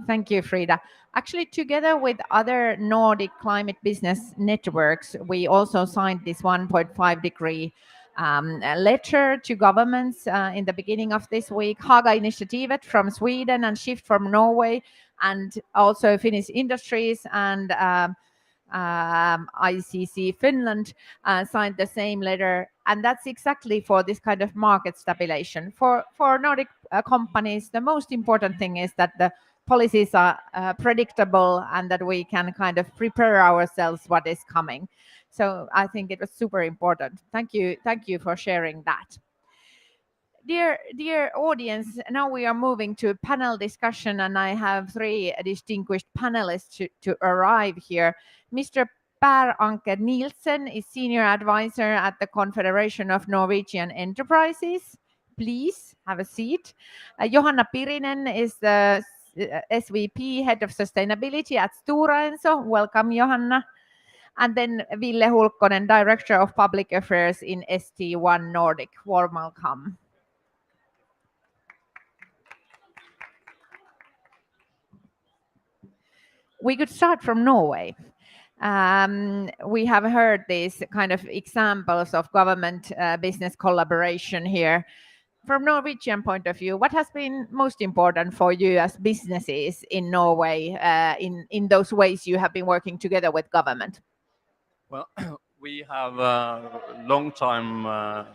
Thank you, Frida. Actually, together with other Nordic climate business networks, we also signed this 1.5-degree letter to governments in the beginning of this week. Haga-initiativet from Sweden and Shift from Norway, and also Finnish industries and ICC Finland signed the same letter, and that's exactly for this kind of market stabilization. For Nordic companies, the most important thing is that the policies are predictable and that we can kind of prepare ourselves what is coming. So I think it was super important. Thank you for sharing that. Dear audience, now we are moving to a panel discussion, and I have three distinguished panelists to arrive here. Mr. Per Anker Nielsen is Senior Advisor at the Confederation of Norwegian Enterprises. Please have a seat. Johanna Pirinen is the SVP, Head of Sustainability at Stora Enso. Welcome, Johanna. And then Ville Hulkkonen, Director of Public Affairs in ST1 Nordic. Warm welcome. We could start from Norway. We have heard these kind of examples of government business collaboration here. From Norwegian point of view, what has been most important for you as businesses in Norway in those ways you have been working together with government? Well, we have a long time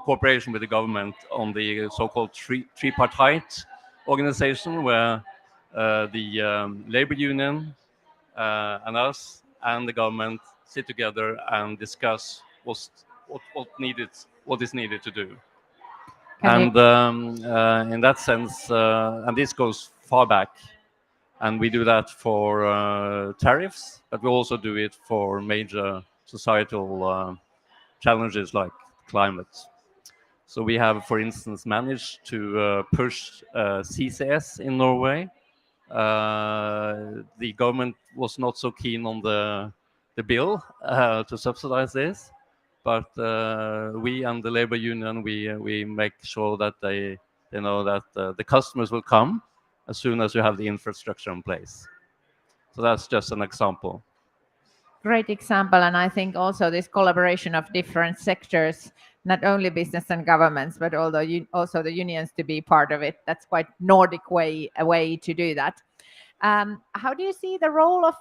cooperation with the government on the so-called tripartite organization, where the labor union and us and the government sit together and discuss what is needed to do. And in that sense, and this goes far back, and we do that for tariffs, but we also do it for major societal challenges like climate. So we have, for instance, managed to push CCS in Norway. The government was not so keen on the bill to subsidize this, but we and the labor union, we make sure that they know that the customers will come as soon as you have the infrastructure in place. So that's just an example. Great example, and I think also this collaboration of different sectors, not only business and governments, but also the unions to be part of it. That's quite Nordic a way to do that. How do you see the role of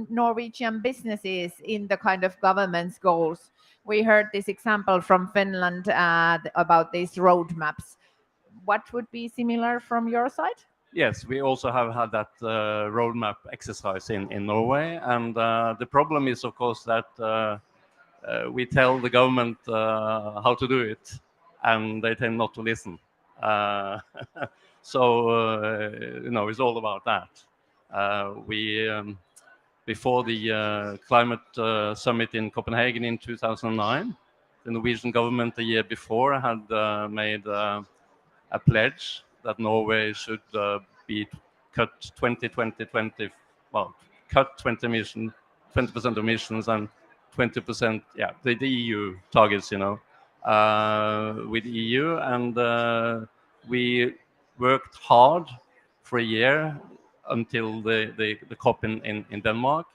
Norwegian businesses in the kind of government's goals? We heard this example from Finland about these roadmaps. What would be similar from your side? Yes, we also have had that roadmap exercise in Norway, and the problem is, of course, that we tell the government how to do it, and they tend not to listen. So it's all about that. Before the climate summit in Copenhagen in 2009, the Norwegian government the year before had made a pledge that Norway should be cut 20-20-20, well, cut 20% emissions and 20%, yeah, the EU targets, with the EU, and we worked hard for a year until the COP in Denmark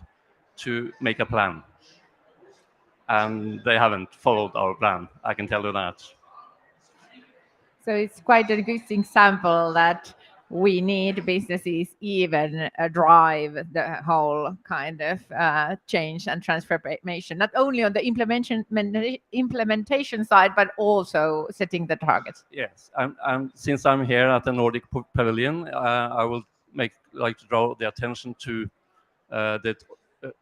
to make a plan, and they haven't followed our plan, I can tell you that. So it's quite a good example that we need businesses even drive the whole kind of change and transformation, not only on the implementation side, but also setting the targets. Yes, since I'm here at the Nordic Pavilion, I will like to draw the attention to the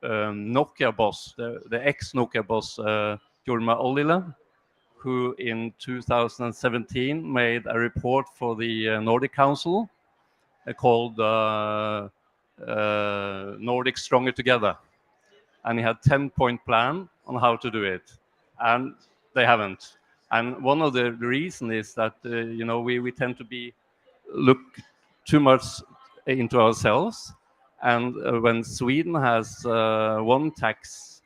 Nokia boss, the ex-Nokia boss, Jorma Ollila, who in 2017 made a report for the Nordic Council called Nordics Stronger Together. And he had a 10-point plan on how to do it. And they haven't. And one of the reasons is that, we tend to look too much into ourselves. And when Sweden has one tax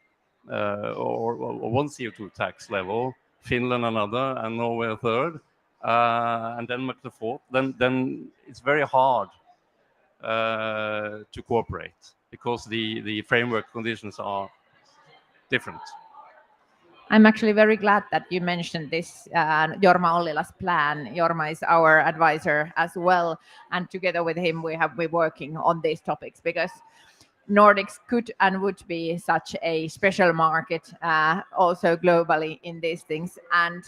or one CO2 tax level, Finland another, and Norway a third, and Denmark the fourth, then it's very hard to cooperate because the framework conditions are different. I'm actually very glad that you mentioned this Jorma Ollila's plan. Jorma is our advisor as well, and together with him we have been working on these topics because Nordics could and would be such a special market also globally in these things. And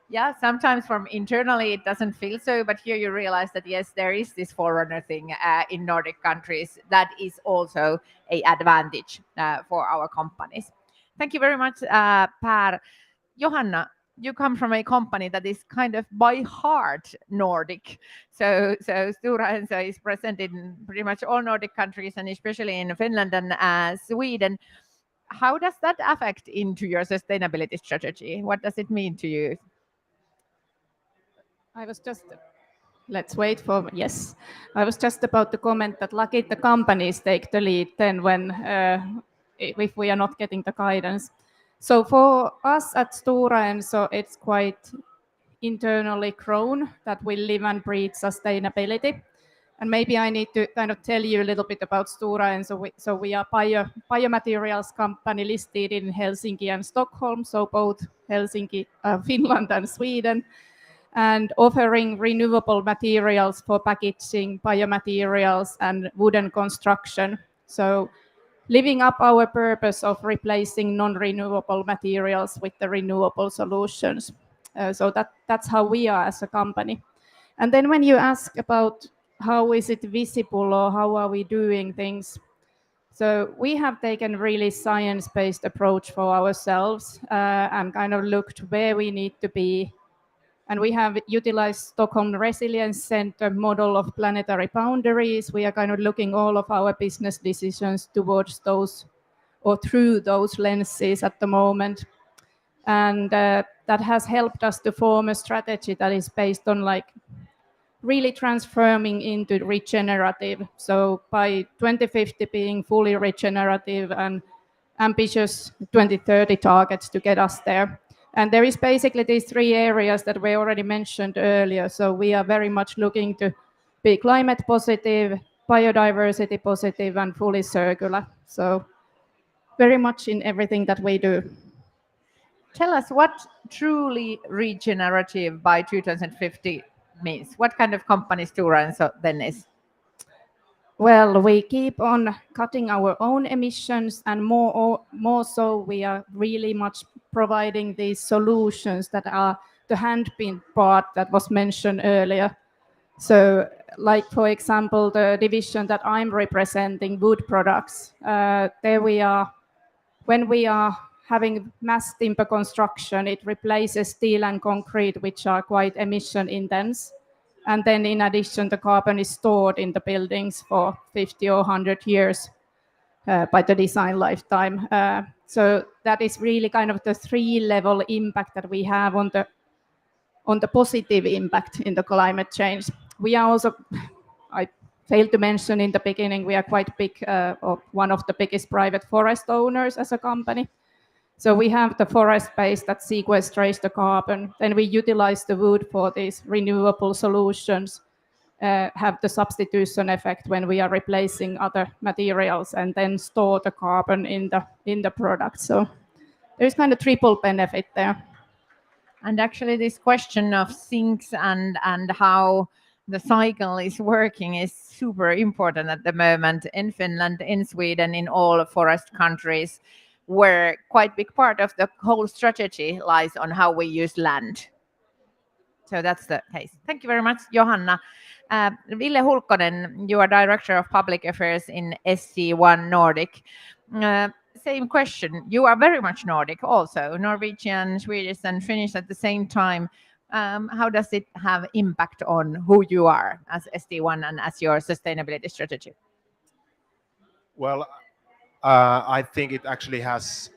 yeah, sometimes from internally it doesn't feel so, but here you realize that yes, there is this forerunner thing in Nordic countries that is also an advantage for our companies. Thank you very much, Per. Johanna, you come from a company that is kind of by heart Nordic. So Stora Enso is present in pretty much all Nordic countries and especially in Finland and Sweden. How does that affect into your sustainability strategy? What does it mean to you? I was just about to comment that lucky the companies take the lead then when if we are not getting the guidance. So for us at Stora Enso, it's quite internally grown that we live and breathe sustainability. And maybe I need to kind of tell you a little bit about Stora Enso. So we are biomaterials company listed in Helsinki and Stockholm, so both Helsinki, Finland and Sweden, and offering renewable materials for packaging, biomaterials and wooden construction. So living up our purpose of replacing non-renewable materials with the renewable solutions. So that's how we are as a company. And then when you ask about how is it visible or how are we doing things, so we have taken really science-based approach for ourselves and kind of looked where we need to be. And we have utilized Stockholm Resilience Center model of planetary boundaries. We are kind of looking all of our business decisions towards those or through those lenses at the moment. And that has helped us to form a strategy that is based on like really transforming into regenerative. So by 2050 being fully regenerative and ambitious 2030 targets to get us there. And there is basically these three areas that we already mentioned earlier. So we are very much looking to be climate positive, biodiversity positive, and fully circular. So very much in everything that we do. Tell us what truly regenerative by 2050 means. What kind of company Stora Enso then is? Well, we keep on cutting our own emissions, and more so we are really much providing these solutions that are the handpin part that was mentioned earlier. So like, for example, the division that I'm representing, wood products, there we are, when we are having mass timber construction, it replaces steel and concrete, which are quite emission intense. And then in addition, the carbon is stored in the buildings for 50 or 100 years by the design lifetime. So that is really kind of the 3-level impact that we have on the positive impact in the climate change. We are also, I failed to mention in the beginning, we are quite big, or one of the biggest private forest owners as a company. So we have the forest base that sequestrates the carbon. Then we utilize the wood for these renewable solutions, have the substitution effect when we are replacing other materials, and then store the carbon in the product. So there's kind of triple benefit there. And actually this question of sinks and how the cycle is working is super important at the moment in Finland, in Sweden, in all forest countries, where quite big part of the whole strategy lies on how we use land. So that's the case. Thank you very much, Johanna. Ville Hulkkonen, you are Director of Public Affairs in SC1 Nordic. Same question. You are very much Nordic also, Norwegian, Swedish and Finnish at the same time. How does it have impact on who you are as SC1 and as your sustainability strategy? Well, I think it actually has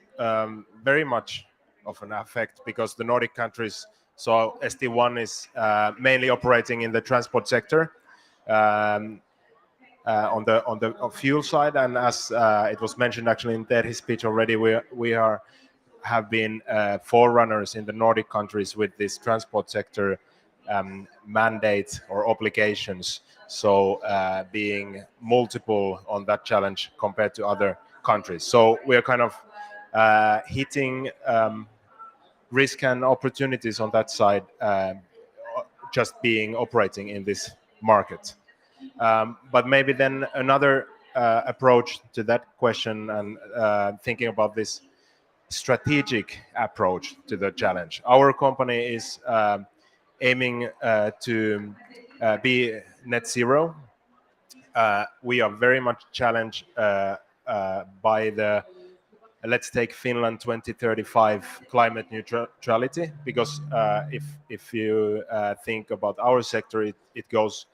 very much of an effect because the Nordic countries, so ST1 is mainly operating in the transport sector on the fuel side, and as it was mentioned actually in Terhi's speech already, we have been forerunners in the Nordic countries with this transport sector mandate or obligations. So being multiple on that challenge compared to other countries. So we are kind of hitting risk and opportunities on that side, just being operating in this market. But maybe then another approach to that question and thinking about this strategic approach to the challenge. Our company is aiming to be net zero. We are very much challenged by the, let's take Finland 2035 climate neutrality, because if you think about our sector, it goes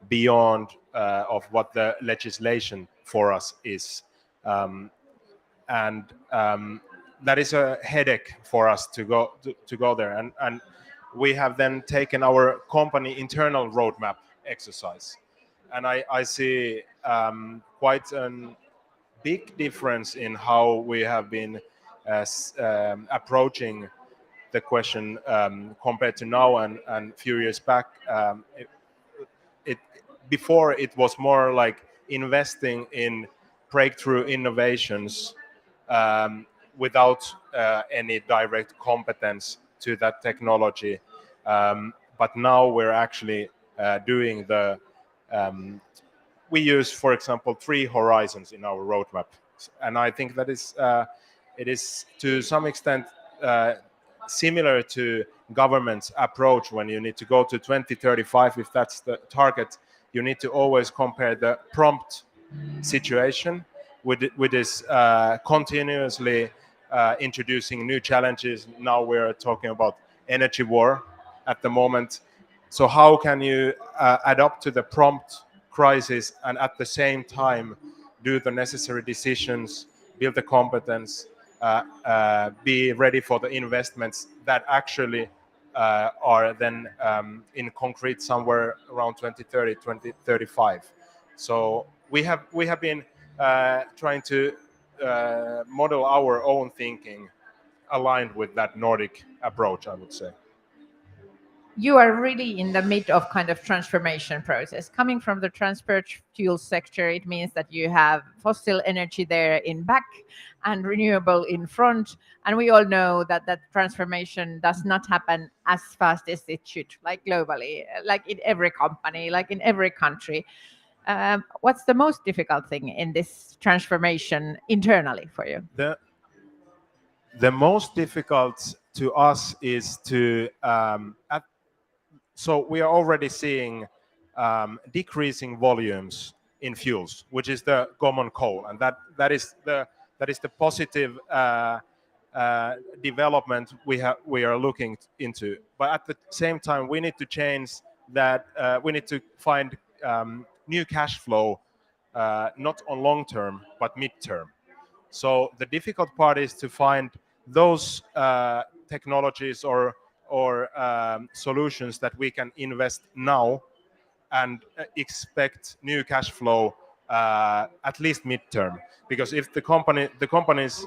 beyond of what the legislation for us is. And that is a headache for us to go there. And we have then taken our company internal roadmap exercise. And I see quite a big difference in how we have been approaching the question compared to now and a few years back. before it was more like investing in breakthrough innovations without any direct competence to that technology. But now we're actually doing the we use, for example, 3 horizons in our roadmap, and I think that is it is to some extent similar to government's approach. When you need to go to 2035, if that's the target, you need to always compare the prompt situation with this continuously introducing new challenges. Now we're talking about energy war at the moment. So how can you adapt to the prompt crisis and at the same time do the necessary decisions, build the competence, be ready for the investments that actually are then in concrete somewhere around 2030, 2035. So we have been trying to model our own thinking aligned with that Nordic approach, I would say. You are really in the mid of kind of transformation process. Coming from the transport fuel sector, it means that you have fossil energy there in back and renewable in front. And we all know that that transformation does not happen as fast as it should, like globally, like in every company, like in every country. What's the most difficult thing in this transformation internally for you? The most difficult to us is to so we are already seeing decreasing volumes in fuels, which is the common coal, and that is the positive development we are looking into. But at the same time, we need to change that. We need to find new cash flow, not on long term but mid term. So the difficult part is to find those technologies or solutions that we can invest now and expect new cash flow at least midterm. Because if the companies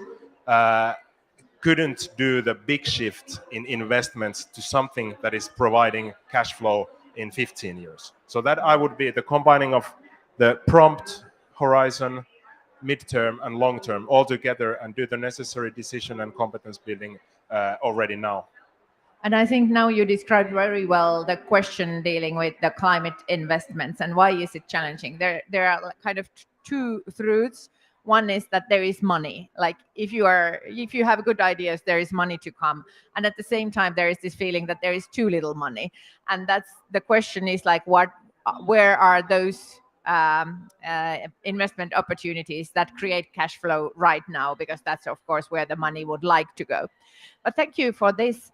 couldn't do the big shift in investments to something that is providing cash flow in 15 years. So that I would be the combining of the prompt horizon, midterm and long term all together, and do the necessary decision and competence building already now. And I think now you described very well the question dealing with the climate investments and why is it challenging. There are kind of 2 truths. One is that there is money. Like if you have good ideas, there is money to come. And at the same time, there is this feeling that there is too little money. And that's the question is like, where are those investment opportunities that create cash flow right now? Because that's of course where the money would like to go. But thank you for this.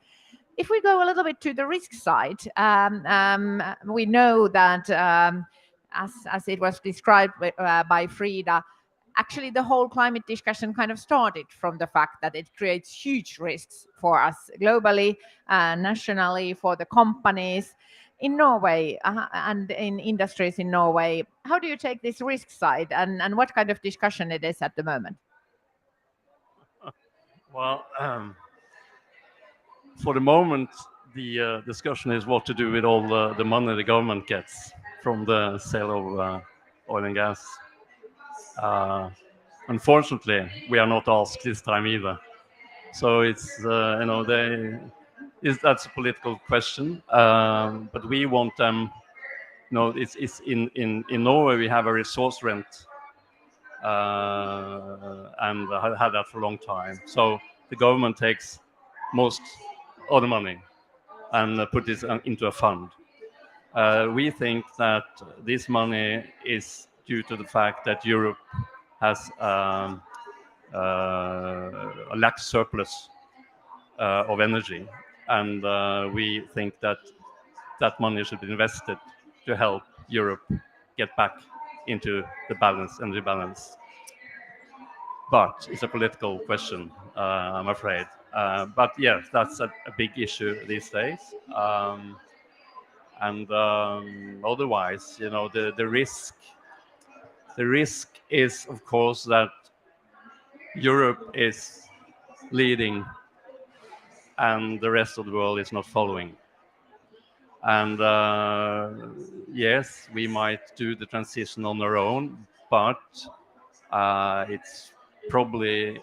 If we go a little bit to the risk side, we know that as it was described by Frida, actually the whole climate discussion kind of started from the fact that it creates huge risks for us globally, nationally, for the companies in Norway and in industries in Norway. How do you take this risk side, and what kind of discussion it is at the moment? Well, for the moment, the discussion is what to do with all the money the government gets from the sale of oil and gas. Unfortunately, we are not asked this time either. So it's that's a political question, but we want them. It's in Norway we have a resource rent, and I had that for a long time. So the government takes most of the money and put this into a fund. We think that this money is due to the fact that Europe has a lack surplus of energy, and we think that that money should be invested to help Europe get back into the energy balance. But it's a political question, I'm afraid. But yes, that's a big issue these days. And otherwise, the risk is, of course, that Europe is leading and the rest of the world is not following. And yes, we might do the transition on our own, but it's probably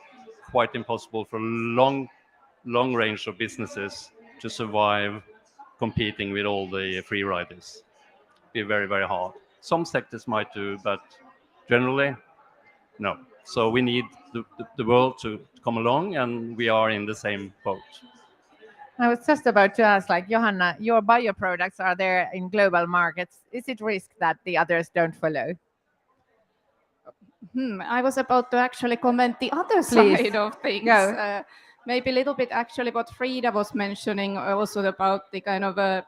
quite impossible for long range of businesses to survive competing with all the free riders. Be very, very hard. Some sectors might do, but generally, no. So we need the world to come along, and we are in the same boat. I was just about to ask, like, Johanna, your bioproducts are there in global markets. Is it risk that the others don't follow? I was about to actually comment the other Please, side of things. go. Maybe a little bit actually what Frida was mentioning also about the kind of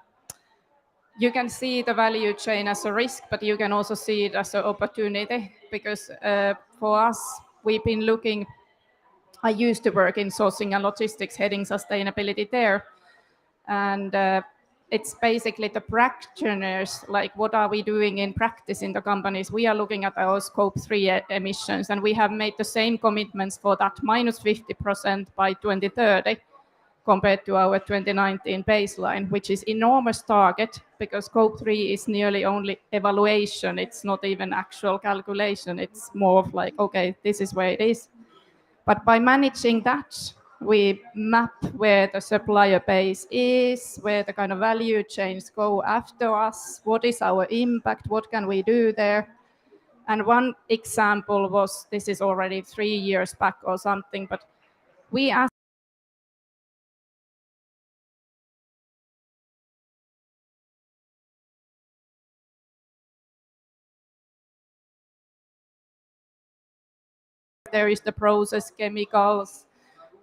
you can see the value chain as a risk, but you can also see it as an opportunity, because for us, we've been looking, I used to work in sourcing and logistics, heading sustainability there. And it's basically the practitioners, like what are we doing in practice in the companies? We are looking at our scope 3 emissions, and we have made the same commitments for that minus 50% by 2030 compared to our 2019 baseline, which is enormous target, because scope 3 is nearly only evaluation. It's not even actual calculation. It's more of like, okay, this is where it is. But by managing that, we map where the supplier base is, where the kind of value chains go after us, what is our impact, what can we do there. And one example was, this is already 3 years back or something, but we asked there is the process, chemicals,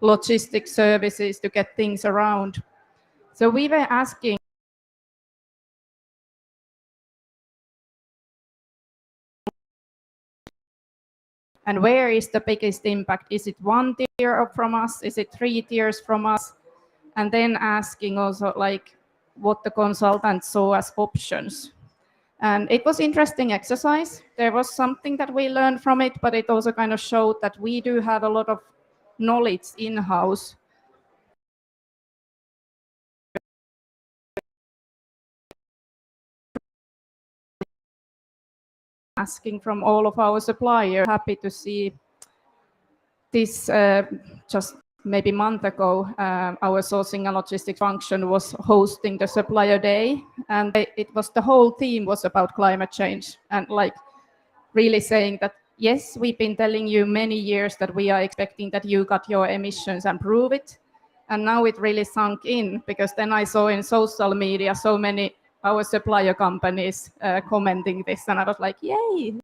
logistic services to get things around. So we were asking, and where is the biggest impact? Is it 1 tier up from us? Is it 3 tiers from us? And then asking also like what the consultants saw as options. And it was interesting exercise. There was something that we learned from it, but it also kind of showed that we do have a lot of knowledge in-house. Asking from all of our suppliers. Happy to see this just maybe a month ago, our sourcing and logistics function was hosting the supplier day, and it was the whole theme was about climate change, and like really saying that yes, we've been telling you many years that we are expecting that you got your emissions and prove it, and now it really sunk in, because then I saw in social media so many our supplier companies commenting this, and I was like, yay.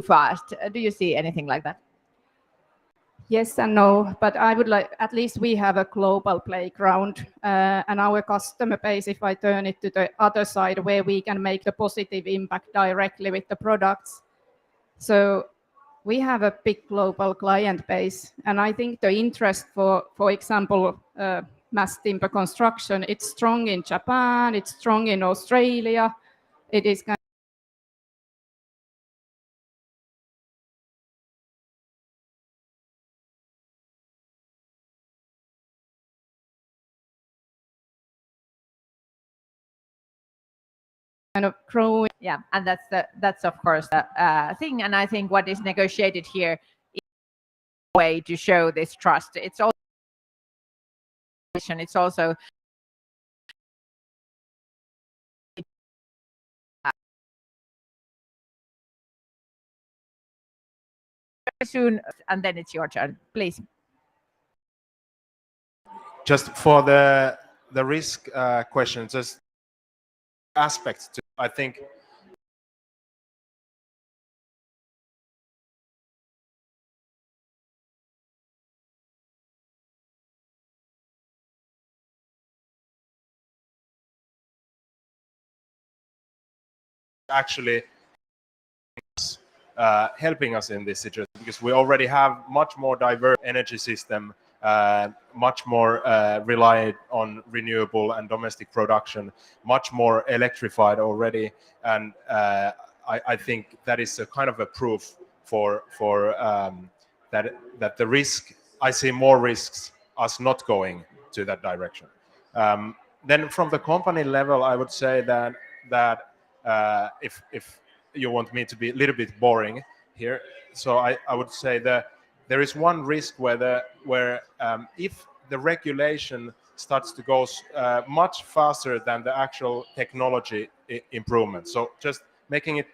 Fast. Do you see anything like that? Yes and no, but I would like, at least we have a global playground, and our customer base, if I turn it to the other side where we can make the positive impact directly with the products. So we have a big global client base, and I think the interest for example, mass timber construction, it's strong in Japan, it's strong in Australia, it is kind of growing. Yeah, and that's of course the thing, and I think what is negotiated here is a way to show this trust. It's also soon, and then it's your turn, please. Just for the risk question, just aspects to, I think actually helping us in this situation, because we already have much more diverse energy system much more reliant on renewable and domestic production, much more electrified already, and I think that is a kind of a proof for that the risk. I see more risks us not going to that direction. Then from the company level, I would say that if you want me to be a little bit boring here, so I would say that there is one risk where if the regulation starts to go much faster than the actual technology improvement. So just making it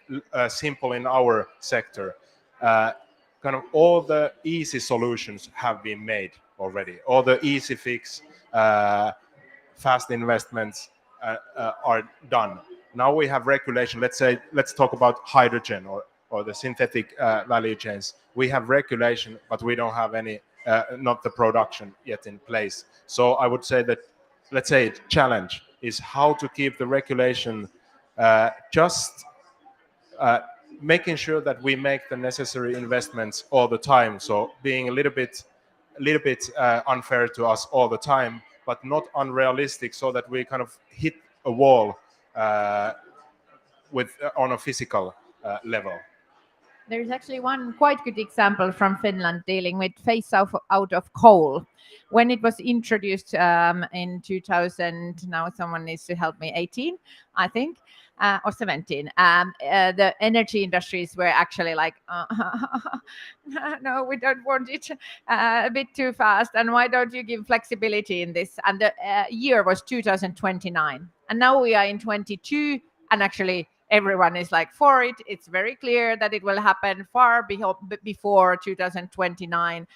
simple in our sector, kind of all the easy solutions have been made already. All the easy fix, fast investments are done. Now we have regulation. Let's talk about hydrogen or the synthetic value chains. We have regulation, but we don't have any, not the production yet in place. So I would say that, let's say, challenge is how to keep the regulation just making sure that we make the necessary investments all the time. So being a little bit unfair to us all the time, but not unrealistic, so that we kind of hit a wall on a physical level. There's actually one quite good example from Finland dealing with phase out of coal. When it was introduced in 2000, now someone needs to help me, 18, I think, or 17, the energy industries were actually like, no, we don't want it a bit too fast. And why don't you give flexibility in this? And the year was 2029. And now we are in 22, and actually everyone is like for it. It's very clear that it will happen far before 2029.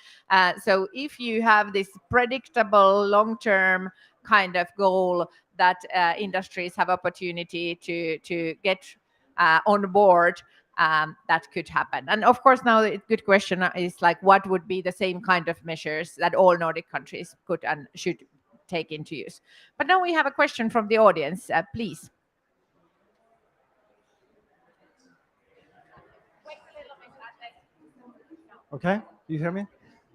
So if you have this predictable long-term kind of goal that industries have opportunity to get on board, that could happen. And of course, now the good question is like, what would be the same kind of measures that all Nordic countries could and should take into use? But now we have a question from the audience, please. Okay, you hear me?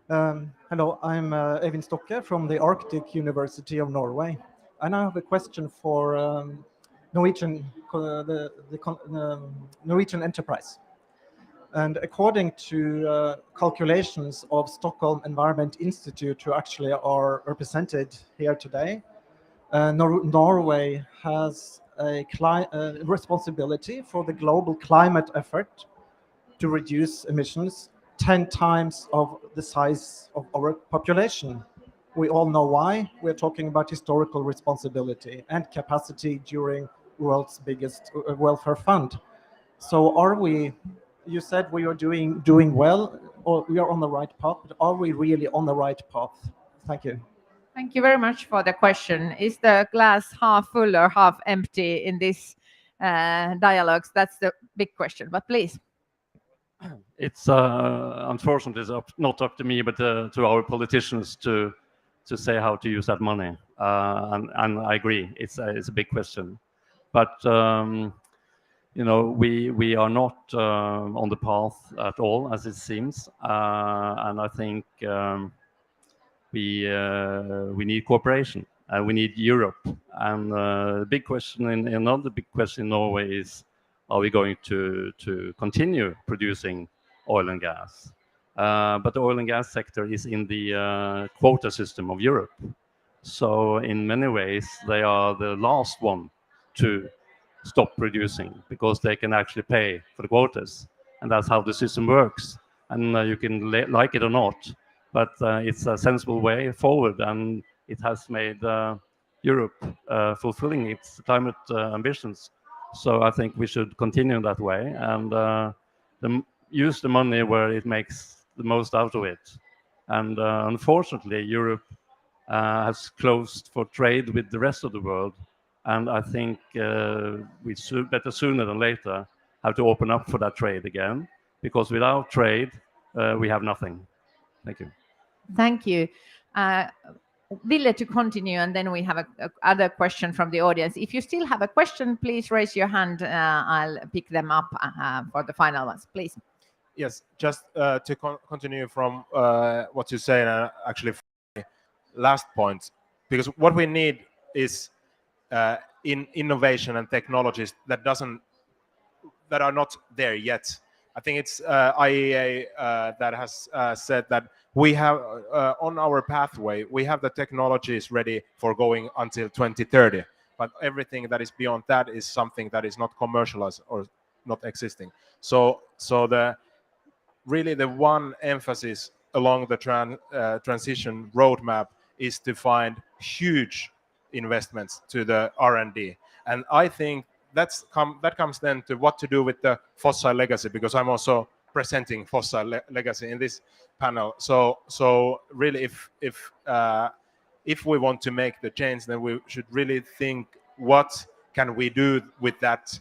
Hello, I'm Eivind Stokke from the Arctic University of Norway. And I have a question for Norwegian enterprise. And according to calculations of Stockholm Environment Institute, who actually are represented here today, Norway has a responsibility for the global climate effort to reduce emissions 10 times of the size of our population. We all know why. We're talking about historical responsibility and capacity during world's biggest welfare fund. So are we, you said we are doing well, or we are on the right path, but are we really on the right path? Thank you. Thank you very much for the question. Is the glass half full or half empty in this dialogues? That's the big question, but please. It's unfortunately not up to me, but to our politicians to say how to use that money. And I agree, it's a big question. But you know, we are not on the path at all, as it seems, and I think we need cooperation. We need Europe. And the big question, another big question in Norway is, are we going to continue producing oil and gas? But the oil and gas sector is in the quota system of Europe. So in many ways, they are the last one to stop producing, because they can actually pay for the quotas. And that's how the system works. And you can like it or not, but it's a sensible way forward. And it has made Europe fulfilling its climate ambitions. So I think we should continue that way and use the money where it makes the most out of it. And unfortunately, Europe has closed for trade with the rest of the world. And I think we should better sooner than later have to open up for that trade again, because without trade, we have nothing. Thank you. Thank you. Ville, to continue, and then we have a other question from the audience. If you still have a question, please raise your hand. I'll pick them up for the final ones, please. Yes, just to continue from what you say, actually last point, because what we need is in innovation and technologies that are not there yet. I think it's IEA that has said that we have on our pathway, we have the technologies ready for going until 2030, but everything that is beyond that is something that is not commercialized or not existing. So the really the one emphasis along the transition roadmap is to find huge investments to the R&D. And I think that comes then to what to do with the fossil legacy, because I'm also presenting fossil legacy in this panel. So really, if we want to make the change, then we should really think what can we do with that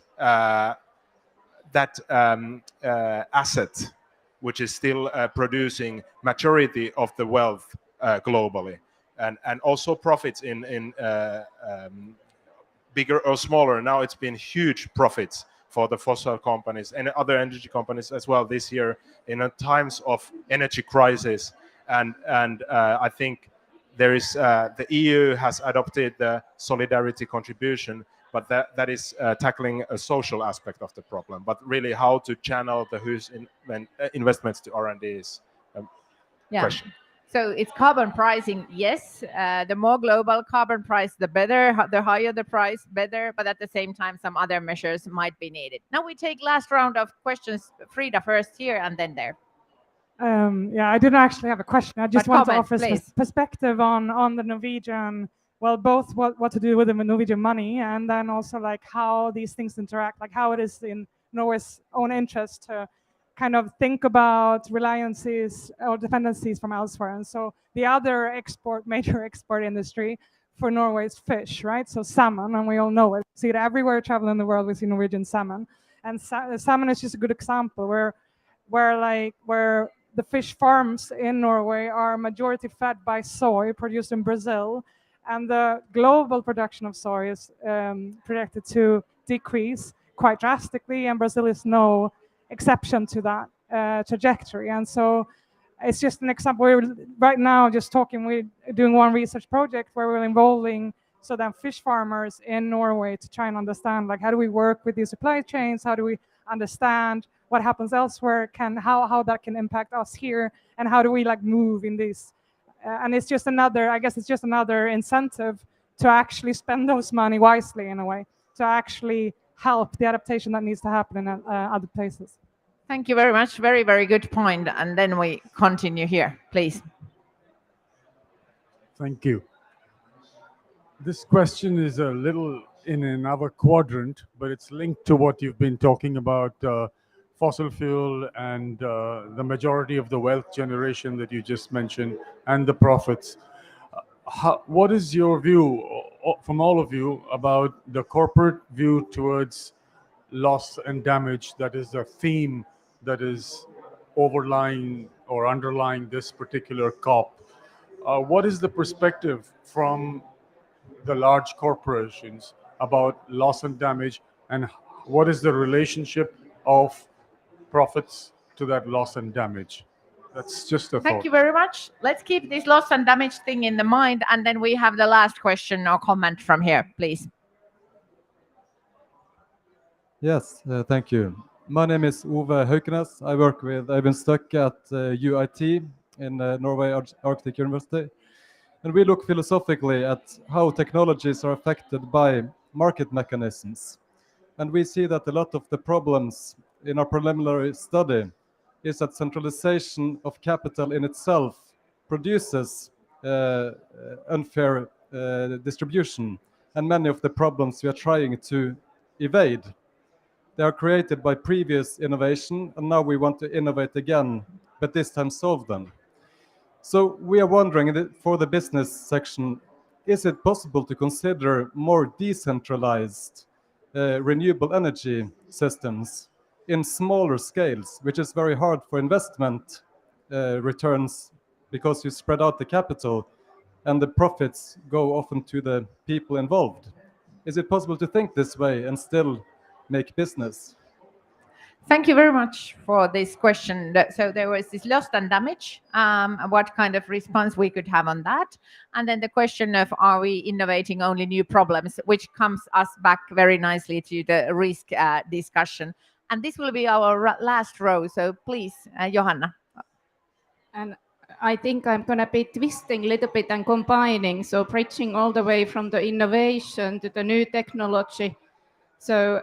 asset, which is still producing majority of the wealth globally, and also profits in bigger or smaller. Now it's been huge profits for the fossil companies and other energy companies as well this year in times of energy crisis. And I think there is the EU has adopted the solidarity contribution, but that is tackling a social aspect of the problem. But really, how to channel the huge investments to R&D is a question. So it's carbon pricing, yes. The more global carbon price, the better. The higher the price, better. But at the same time, some other measures might be needed. Now we take last round of questions. Frida first here and then there. Yeah, I didn't actually have a question. I just want to offer please. Perspective on the Norwegian, well, both what to do with the Norwegian money, and then also like how these things interact, like how it is in Norway's own interest to kind of think about reliances or dependencies from elsewhere. And so the other major export industry for Norway is fish, right? So salmon, and we all know it. We see it everywhere travel in the world. We see Norwegian salmon, and salmon is just a good example where the fish farms in Norway are majority fed by soy produced in Brazil, and the global production of soy is projected to decrease quite drastically, and Brazil is no exception to that trajectory. And so it's just an example. We're right now just talking, we're doing one research project where we're involving fish farmers in Norway to try and understand, like, how do we work with these supply chains? How do we understand what happens elsewhere, how that can impact us here, and how do we like move in this? And it's just another, I guess it's just another incentive to actually spend those money wisely in a way, to actually help the adaptation that needs to happen in other places. Thank you very much. Very, very good point. And then we continue here, please. Thank you. This question is a little in another quadrant, but it's linked to what you've been talking about, fossil fuel and the majority of the wealth generation that you just mentioned and the profits. What is your view from all of you about the corporate view towards loss and damage? That is a theme that is overlying or underlying this particular COP. What is the perspective from the large corporations about loss and damage, and what is the relationship of profits to that loss and damage? That's just a thought. Thank you very much. Let's keep this loss and damage thing in the mind, and then we have the last question or comment from here, please. Yes, thank you. My name is Ove Haukenes. I work with, I've been stuck at UIT in Norway Arctic University. And we look philosophically at how technologies are affected by market mechanisms. And we see that a lot of the problems in our preliminary study is that centralization of capital in itself produces unfair distribution. And many of the problems we are trying to evade, they are created by previous innovation, and now we want to innovate again, but this time solve them. So we are wondering, for the business section, is it possible to consider more decentralized renewable energy systems in smaller scales, which is very hard for investment returns because you spread out the capital and the profits go often to the people involved? Is it possible to think this way and still make business? Thank you very much for this question. So there was this loss and damage, what kind of response we could have on that. And then the question of are we innovating only new problems, which comes us back very nicely to the risk discussion. And this will be our last row. So please, Johanna. And I think I'm going to be twisting a little bit and combining, so bridging all the way from the innovation to the new technology. So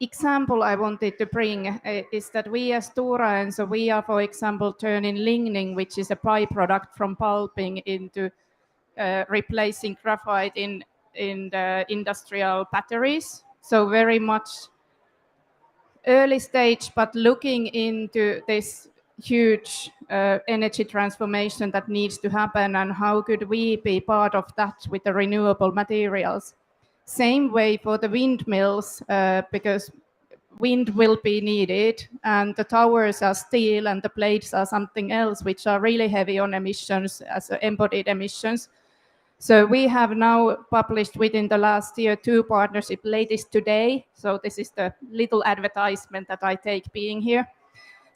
example I wanted to bring is that we as Stora Enso, we are, for example, turning lignin, which is a byproduct from pulping, into replacing graphite in the industrial batteries. So very much early stage, but looking into this huge energy transformation that needs to happen, and how could we be part of that with the renewable materials. Same way for the windmills, because wind will be needed, and the towers are steel and the blades are something else, which are really heavy on emissions as embodied emissions. So we have now published within the last year 2 partnership, latest today. So this is the little advertisement that I take being here.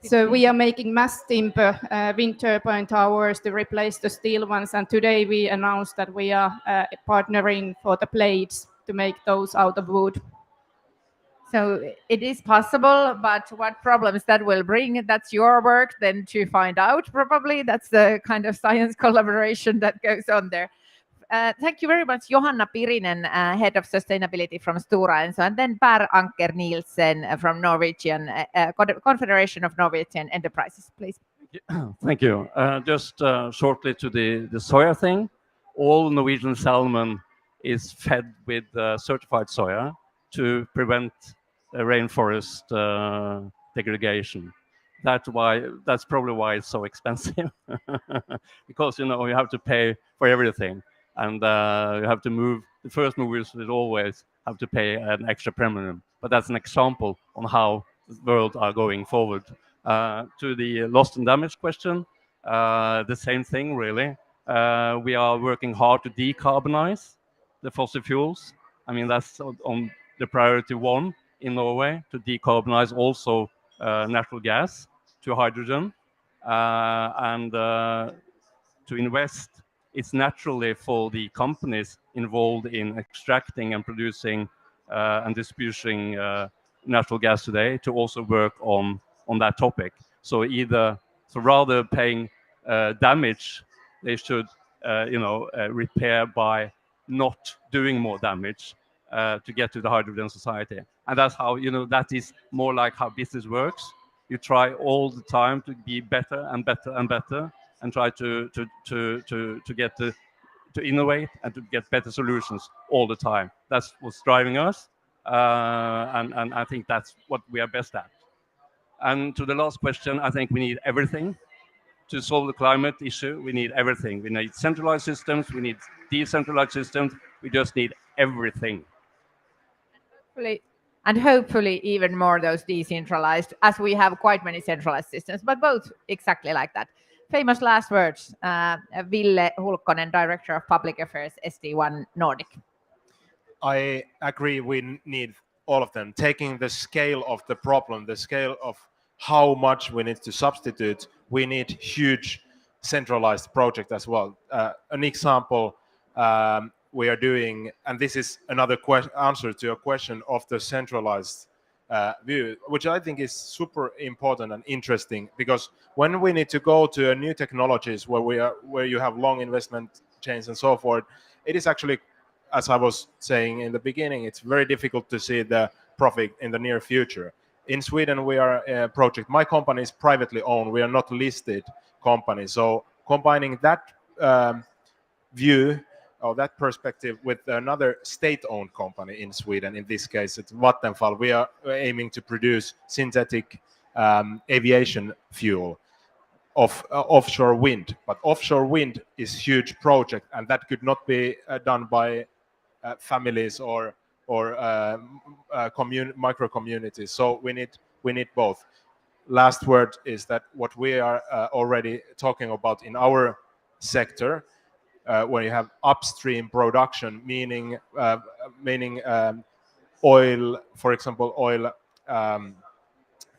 So we are making mass timber wind turbine towers to replace the steel ones. And today we announced that we are partnering for the blades to make those out of wood. So it is possible, but what problems that will bring, that's your work then to find out, probably. That's the kind of science collaboration that goes on there. Thank you very much, Johanna Pirinen, Head of Sustainability from Stora Enso, and then Per Anker Nielsen from Norwegian Confederation of Norwegian Enterprises, please. Thank you. Just shortly to the soya thing. All Norwegian salmon is fed with certified soya to prevent rainforest degradation. That's probably why it's so expensive, because you have to pay for everything, and you have to move. The first movers will always have to pay an extra premium. But that's an example on how the world are going forward. To the lost and damaged question, the same thing really. We are working hard to decarbonize the fossil fuels. I mean, that's on the priority 1 in Norway, to decarbonize also natural gas to hydrogen, and to invest. It's naturally for the companies involved in extracting and producing and distributing natural gas today to also work on that topic. So rather paying damage, they should repair by not doing more damage to get to the hydrogen society. And that's how, that is more like how business works. You try all the time to be better and better and better, and try to get to innovate and to get better solutions all the time. That's what's driving us, and I think that's what we are best at. And to the last question, I think we need everything to solve the climate issue. We need everything. We need centralized systems. We need decentralized systems. We just need everything. And hopefully even more those decentralized, as we have quite many centralized systems, but both exactly like that. Famous last words, Ville Hulkkonen, Director of Public Affairs, ST1 Nordic. I agree, we need all of them. Taking the scale of the problem, the scale of how much we need to substitute, we need huge centralized project as well. An example we are doing, and this is another answer to your question of the centralized view, which I think is super important and interesting, because when we need to go to new technologies where you have long investment chains and so forth, it is actually, as I was saying in the beginning, it's very difficult to see the profit in the near future. In Sweden, we are a project. My company is privately owned. We are not listed company. So combining that view or that perspective with another state-owned company in Sweden, in this case it's Vattenfall, we are aiming to produce synthetic aviation fuel of offshore wind. But offshore wind is huge project, and that could not be done by families or micro communities. So we need both. Last word is that what we are already talking about in our sector, where you have upstream production, meaning oil, for example, oil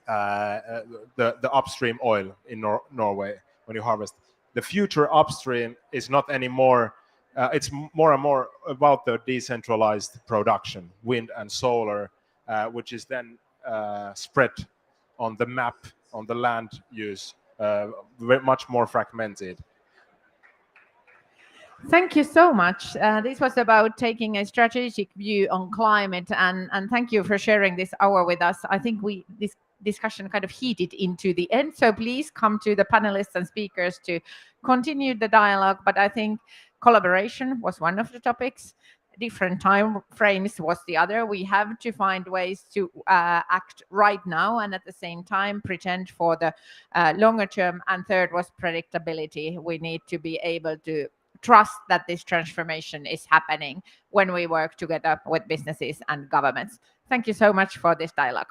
the upstream oil in Norway when you harvest. The future upstream is not anymore. It's more and more about the decentralized production, wind and solar, which is then spread on the map, on the land use, very much more fragmented. Thank you so much. This was about taking a strategic view on climate, and thank you for sharing this hour with us. I think this discussion kind of heated into the end, so please come to the panelists and speakers to continue the dialogue. But I think collaboration was one of the topics. Different time frames was the other. We have to find ways to act right now and at the same time pretend for the longer term. And third was predictability. We need to be able to trust that this transformation is happening when we work together with businesses and governments. Thank you so much for this dialogue.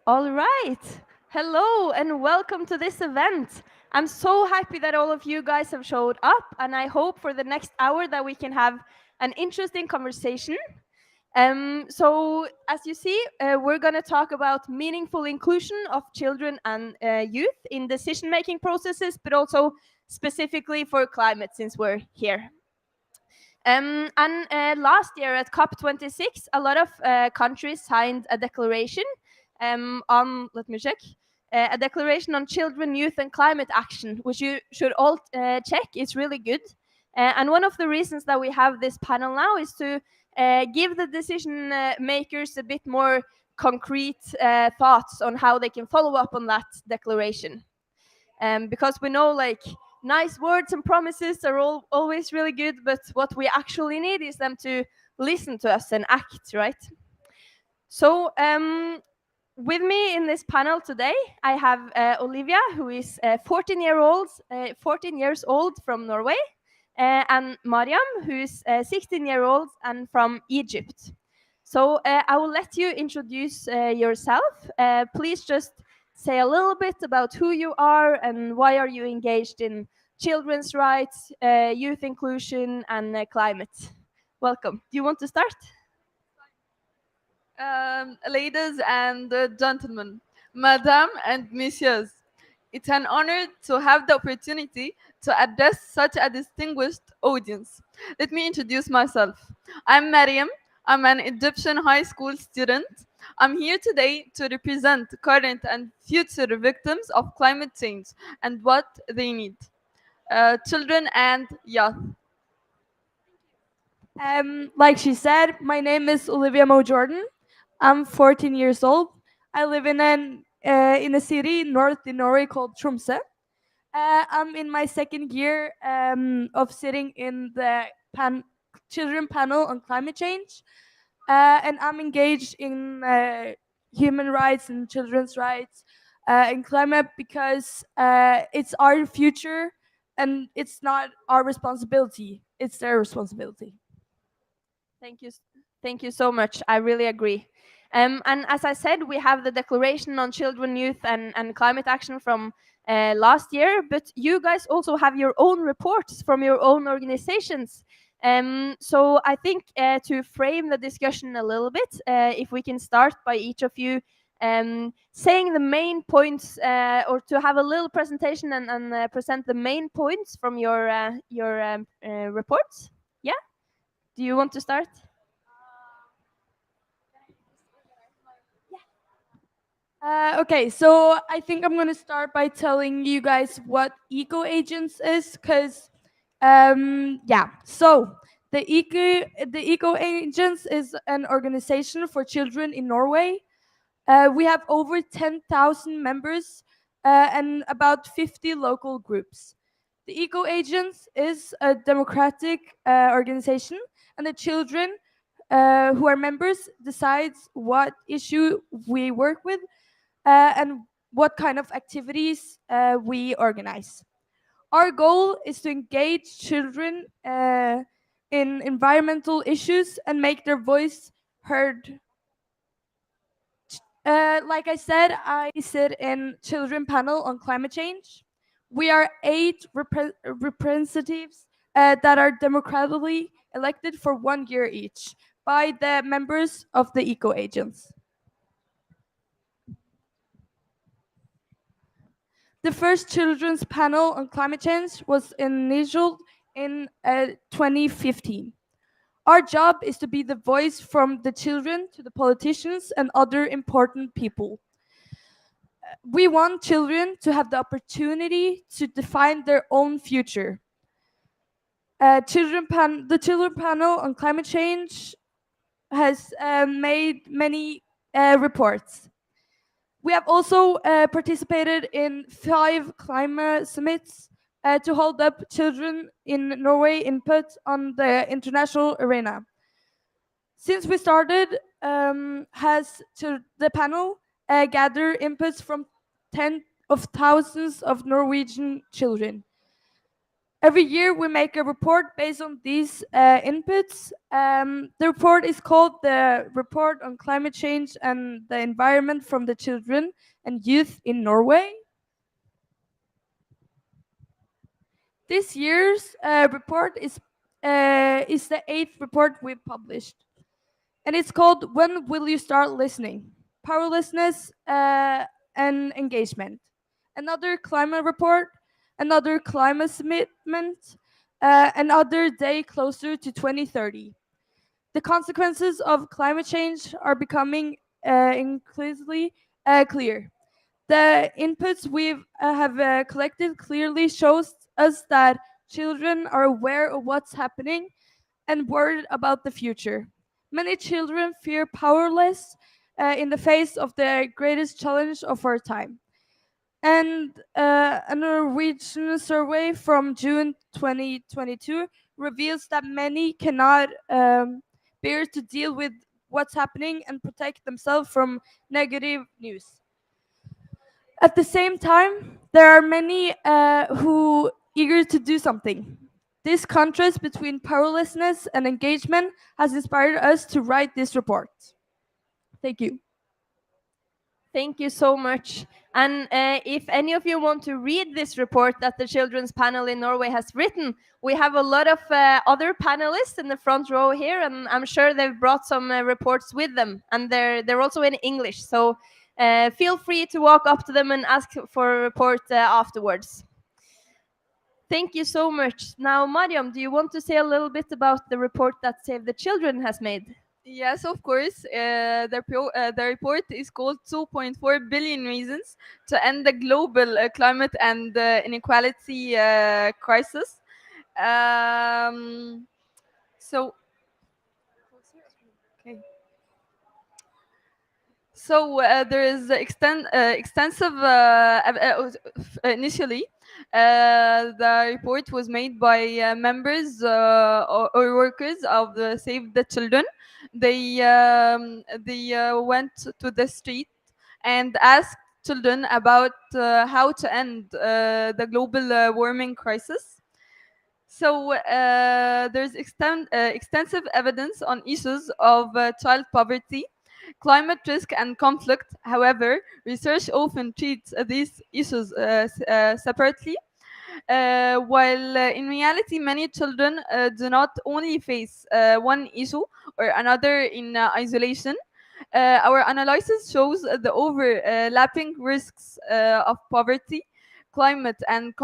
All right. Hello and welcome to this event. I'm so happy that all of you guys have showed up, and I hope for the next hour that we can have an interesting conversation. So, as you see, we're going to talk about meaningful inclusion of children and youth in decision-making processes, but also specifically for climate, since we're here. And last year at COP26, a lot of countries signed a declaration on, let me check, a declaration on children, youth, and climate action, which you should all check. It's really good. And one of the reasons that we have this panel now is to give the decision makers a bit more concrete thoughts on how they can follow up on that declaration. Because we know, like, nice words and promises are always really good, but what we actually need is them to listen to us and act, right? So with me in this panel today, I have Olivia, who is 14 years old from Norway, and Mariam, who is 16 years old and from Egypt. So I will let you introduce yourself. Please just say a little bit about who you are and why are you engaged in children's rights, youth inclusion, and climate. Welcome. Do you want to start? Ladies and gentlemen, Madam and Messieurs, it's an honor to have the opportunity to address such a distinguished audience. Let me introduce myself. I'm Mariam. I'm an Egyptian high school student. I'm here today to represent current and future victims of climate change and what they need. Children and youth. Like she said, my name is Olivia Mo Jordan. I'm 14 years old. I live in a city north in Norway called Tromsø. I'm in my second year of sitting in the children panel on climate change, and I'm engaged in human rights and children's rights and climate because it's our future and it's not our responsibility; it's their responsibility. Thank you. Thank you so much. I really agree. And as I said, we have the Declaration on Children, Youth, and Climate Action from last year, but you guys also have your own reports from your own organizations. So I think to frame the discussion a little bit, if we can start by each of you saying the main points, or to have a little presentation and present the main points from your reports. Yeah? Do you want to start? Okay, so I think I'm gonna start by telling you guys what Eco Agents is, because yeah. So the Eco Agents is an organization for children in Norway. We have over 10,000 members and about 50 local groups. The Eco Agents is a democratic organization, and the children who are members decides what issue we work with and what kind of activities we organize. Our goal is to engage children in environmental issues and make their voice heard. Like I said, I sit in children panel on climate change. We are 8 representatives that are democratically elected for 1 year each by the members of the Eco Agents. The first children's panel on climate change was initiated in 2015. Our job is to be the voice from the children to the politicians and other important people. We want children to have the opportunity to define their own future. The children panel on climate change has made many reports. We have also participated in 5 climate summits to hold up children in Norway input on the international arena. Since we started, the panel gathered inputs from tens of thousands of Norwegian children. Every year we make a report based on these inputs. The report is called the Report on Climate Change and the Environment from the Children and Youth in Norway. This year's report is the 8th report we published, and it's called "When Will You Start Listening? Powerlessness and Engagement." Another climate report, another climate commitment, another day closer to 2030. The consequences of climate change are becoming increasingly clear. The inputs we have collected clearly shows us that children are aware of what's happening and worried about the future. Many children feel powerless in the face of the greatest challenge of our time. And a Norwegian survey from June 2022 reveals that many cannot bear to deal with what's happening and protect themselves from negative news. At the same time, there are many who eager to do something. This contrast between powerlessness and engagement has inspired us to write this report. Thank you. Thank you so much. And if any of you want to read this report that the Children's Panel in Norway has written, we have a lot of other panelists in the front row here, and I'm sure they've brought some reports with them, and they're also in English. So feel free to walk up to them and ask for a report afterwards. Thank you so much. Now, Mariam, do you want to say a little bit about the report that Save the Children has made? Yes, of course. The report is called 2.4 billion reasons to end the global climate and inequality crisis. So, okay. So there is extensive. Initially, the report was made by members or workers of the Save the Children. They went to the street and asked children about how to end the global warming crisis. So there's extensive evidence on issues of child poverty, climate risk and conflict. However, research often treats these issues separately, while in reality many children do not only face one issue or another in isolation. Our analysis shows the overlapping risks of poverty, climate and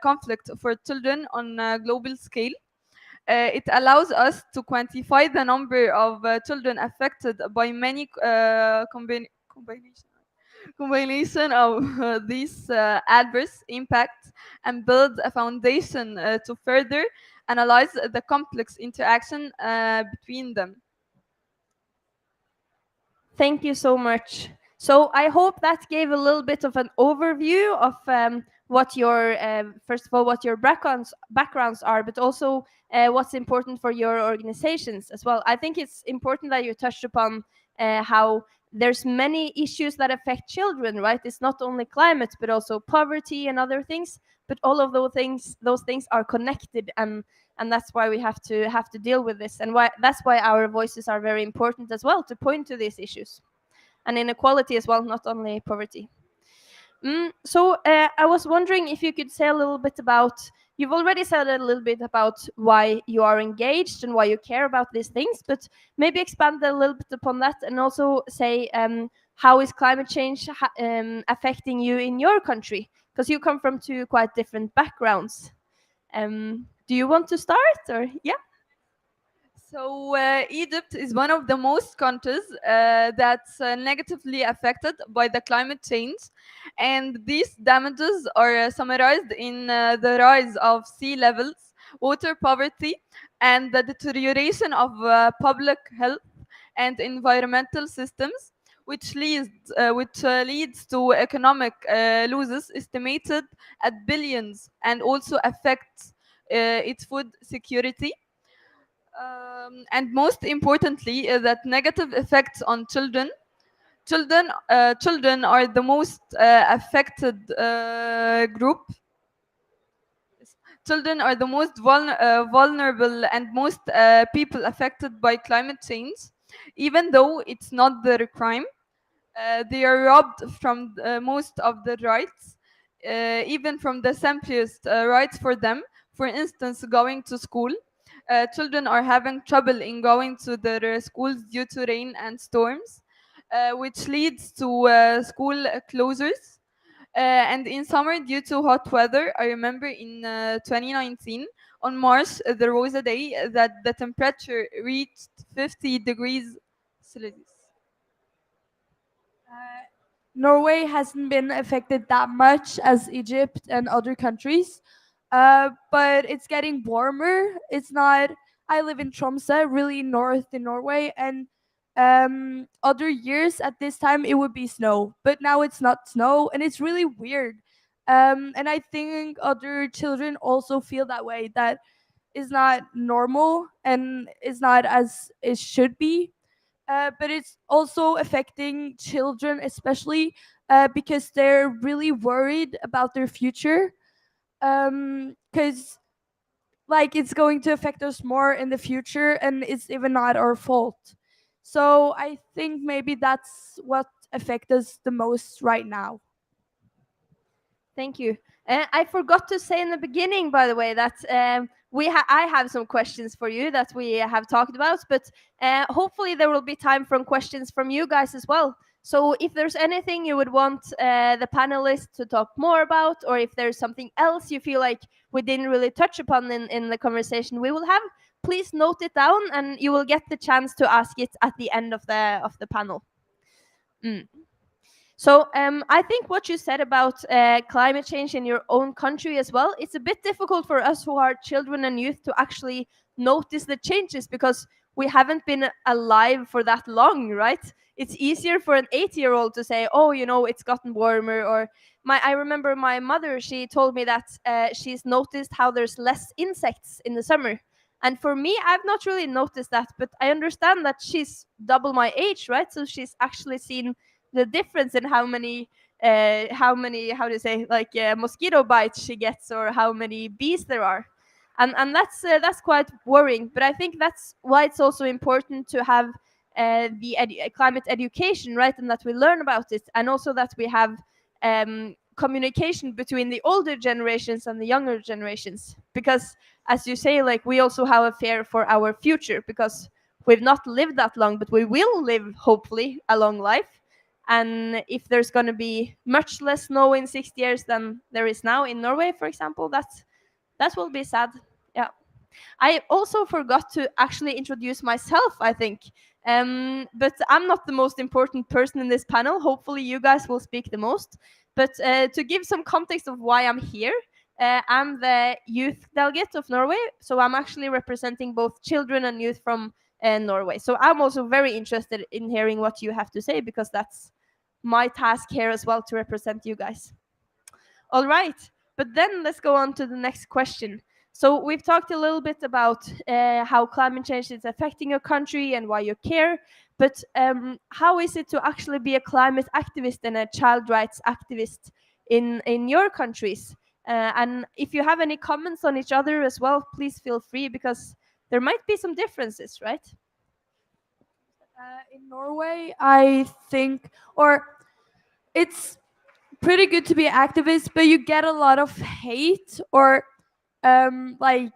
conflict for children on a global scale. It allows us to quantify the number of children affected by many combination of these adverse impacts and build a foundation to further analyze the complex interaction between them. Thank you so much. So I hope that gave a little bit of an overview of what your first of all what your backgrounds are, but also what's important for your organizations as well. I think it's important that you touched upon how there's many issues that affect children, right? It's not only climate, but also poverty and other things. But all of those things are connected, and that's why we have to deal with this, and that's why our voices are very important as well, to point to these issues and inequality as well, not only poverty. So I was wondering if you could say a little bit about, you've already said a little bit about why you are engaged and why you care about these things, but maybe expand a little bit upon that, and also say how is climate change affecting you in your country, because you come from two quite different backgrounds. Do you want to start, or yeah? So Egypt is one of the most countries that's negatively affected by the climate change, and these damages are summarized in the rise of sea levels, water poverty, and the deterioration of public health and environmental systems, which leads to economic losses estimated at billions, and also affects its food security. And most importantly, that negative effects on children. Children are the most affected group. children are the most vulnerable and most people affected by climate change, even though it's not their crime. They are robbed from most of the rights, even from the simplest rights for them. For instance, going to school. Children are having trouble in going to their schools due to rain and storms, which leads to school closures. And in summer, due to hot weather, I remember in 2019 on March, there was a day that the temperature reached 50 degrees Celsius. Norway hasn't been affected that much as Egypt and other countries, but it's getting warmer. It's not. I live in Tromsø, really north in Norway, and other years at this time it would be snow, but now it's not snow, and it's really weird. And I think other children also feel that way. That is not normal and is not as it should be, but it's also affecting children, especially because they're really worried about their future. Because like it's going to affect us more in the future, and it's even not our fault. So I think maybe that's what affects us the most right now. Thank you. I forgot to say in the beginning, by the way, that I have some questions for you that we have talked about, but hopefully there will be time for questions from you guys as well. So if there's anything you would want the panelists to talk more about, or if there's something else you feel like we didn't really touch upon in the conversation we will have, please note it down, and you will get the chance to ask it at the end of the panel. So I think what you said about climate change in your own country as well, it's a bit difficult for us who are children and youth to actually notice the changes because we haven't been alive for that long, right? It's easier for an 8-year-old to say, oh, you know, it's gotten warmer. Or I remember my mother, she told me that she's noticed how there's less insects in the summer. And for me, I've not really noticed that, but I understand that she's double my age, right? So she's actually seen the difference in how many how do you say, like mosquito bites she gets, or how many bees there are, and that's quite worrying. But I think that's why it's also important to have the climate education, right, and that we learn about it, and also that we have communication between the older generations and the younger generations, because as you say, like, we also have a fear for our future because we've not lived that long, but we will live hopefully a long life. And if there's going to be much less snow in 6 years than there is now in Norway, for example, that will be sad. Yeah. I also forgot to actually introduce myself, I think. But I'm not the most important person in this panel. Hopefully you guys will speak the most. But to give some context of why I'm here, I'm the youth delegate of Norway. So I'm actually representing both children and youth from Norway. So I'm also very interested in hearing what you have to say, because that's my task here as well, to represent you guys. All right, but then let's go on to the next question. So we've talked a little bit about how climate change is affecting your country and why you care, but how is it to actually be a climate activist and a child rights activist in your countries? And if you have any comments on each other as well, please feel free, because there might be some differences, right? In Norway, I think, or it's pretty good to be an activist, but you get a lot of hate, or like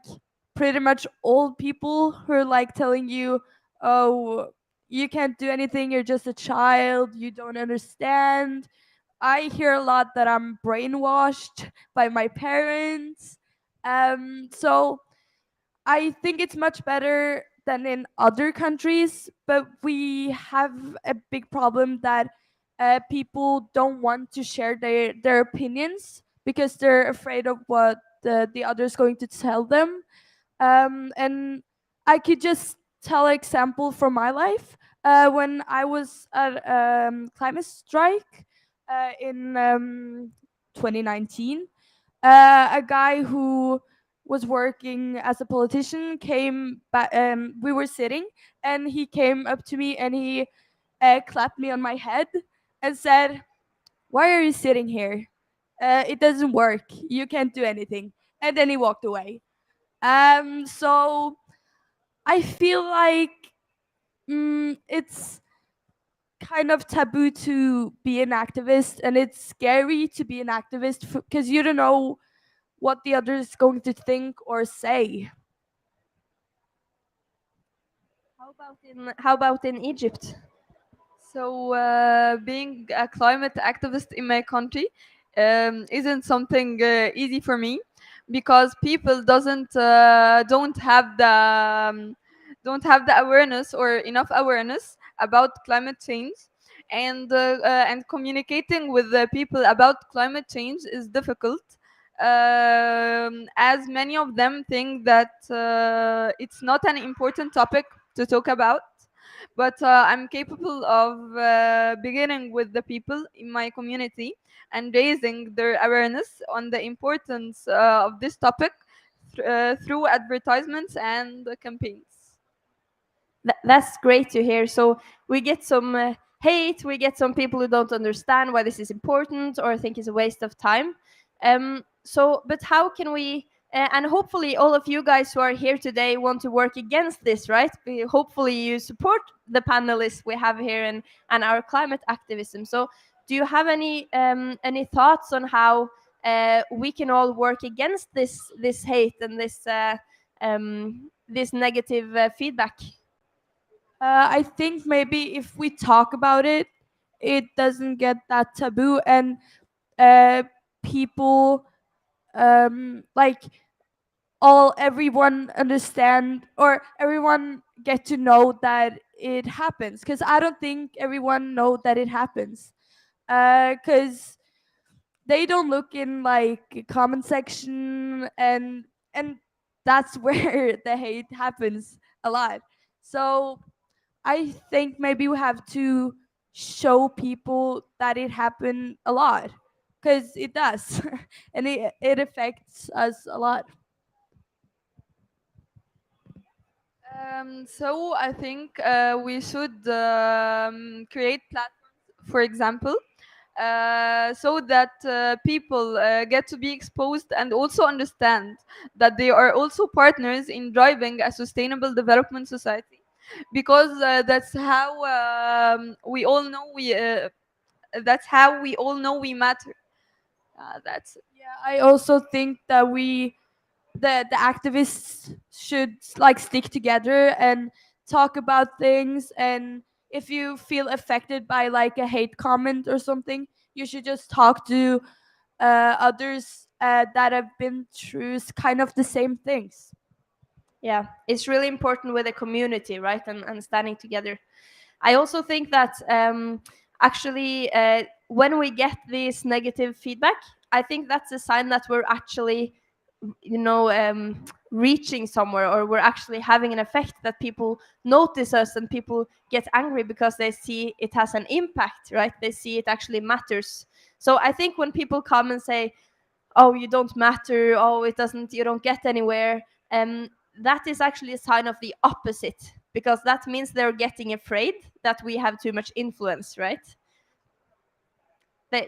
pretty much old people who are like telling you, oh, you can't do anything, you're just a child, you don't understand. I hear a lot that I'm brainwashed by my parents. So I think it's much better than in other countries, but we have a big problem that people don't want to share their opinions because they're afraid of what the other's going to tell them. And I could just tell an example from my life. When I was at climate strike in 2019, a guy who was working as a politician came back. We were sitting, and he came up to me and he clapped me on my head and said, "Why are you sitting here? It doesn't work. You can't do anything." And then he walked away. So I feel like it's kind of taboo to be an activist, and it's scary to be an activist because you don't know what the other is going to think or say. How about in Egypt? So being a climate activist in my country isn't something easy for me because people don't have the awareness or enough awareness about climate change, and communicating with the people about climate change is difficult, as many of them think that it's not an important topic to talk about. But I'm capable of beginning with the people in my community and raising their awareness on the importance of this topic through advertisements and campaigns. That's great to hear. So we get some hate, we get some people who don't understand why this is important or think it's a waste of time. But how can we? And hopefully, all of you guys who are here today want to work against this, right? Hopefully, you support the panelists we have here and our climate activism. So, do you have any thoughts on how we can all work against this hate and this negative feedback? I think maybe if we talk about it, it doesn't get that taboo, and uh, people like everyone understand, or everyone get to know that it happens. Because I don't think everyone know that it happens. Because they don't look in like comment section, and that's where the hate happens a lot. So I think maybe we have to show people that it happened a lot, because it does. And it affects us a lot. So I think we should create platforms, for example, so that people get to be exposed and also understand that they are also partners in driving a sustainable development society, because that's how we all know we matter. That's Yeah, I also think that the activists should like stick together and talk about things. And if you feel affected by like a hate comment or something, you should just talk to others that have been through kind of the same things. Yeah, it's really important with a community, right? And standing together. I also think that actually, when we get this negative feedback, I think that's a sign that we're actually, reaching somewhere, or we're actually having an effect, that people notice us and people get angry because they see it has an impact, right? They see it actually matters. So I think when people come and say, oh, you don't matter, oh, it doesn't, you don't get anywhere, that is actually a sign of the opposite, because that means they're getting afraid that we have too much influence, right? They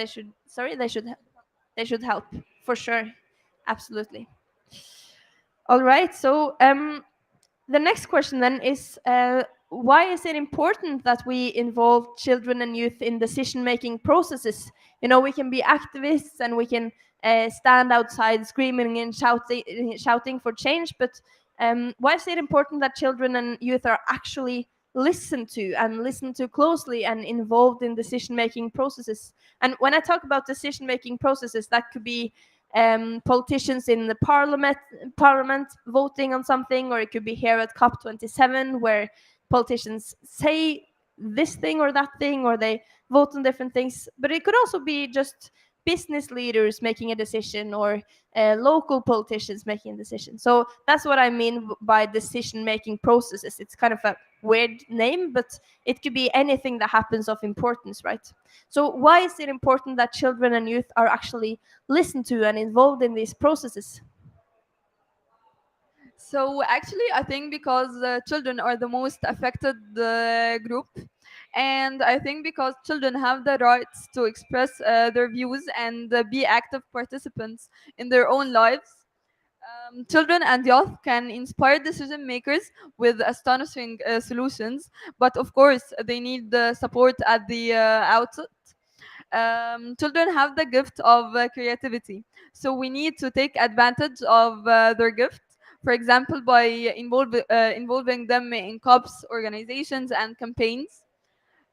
should help for sure. Absolutely. All right, so the next question then is, why is it important that we involve children and youth in decision-making processes? We can be activists and we can stand outside screaming and shouting for change, but why is it important that children and youth are actually listened to, and listened to closely, and involved in decision-making processes? And when I talk about decision-making processes, that could be politicians in the parliament voting on something, or it could be here at COP27, where politicians say this thing or that thing, or they vote on different things. But it could also be just business leaders making a decision, or local politicians making a decision. So that's what I mean by decision making processes. It's kind of a weird name, but it could be anything that happens of importance, right? So why is it important that children and youth are actually listened to and involved in these processes? So actually, I think because children are the most affected group, And I think because children have the rights to express their views and be active participants in their own lives, children and youth can inspire decision makers with astonishing solutions, but of course they need the support at the outset. Children have the gift of creativity, so we need to take advantage of their gift. For example, by involving them in COPs, organizations, and campaigns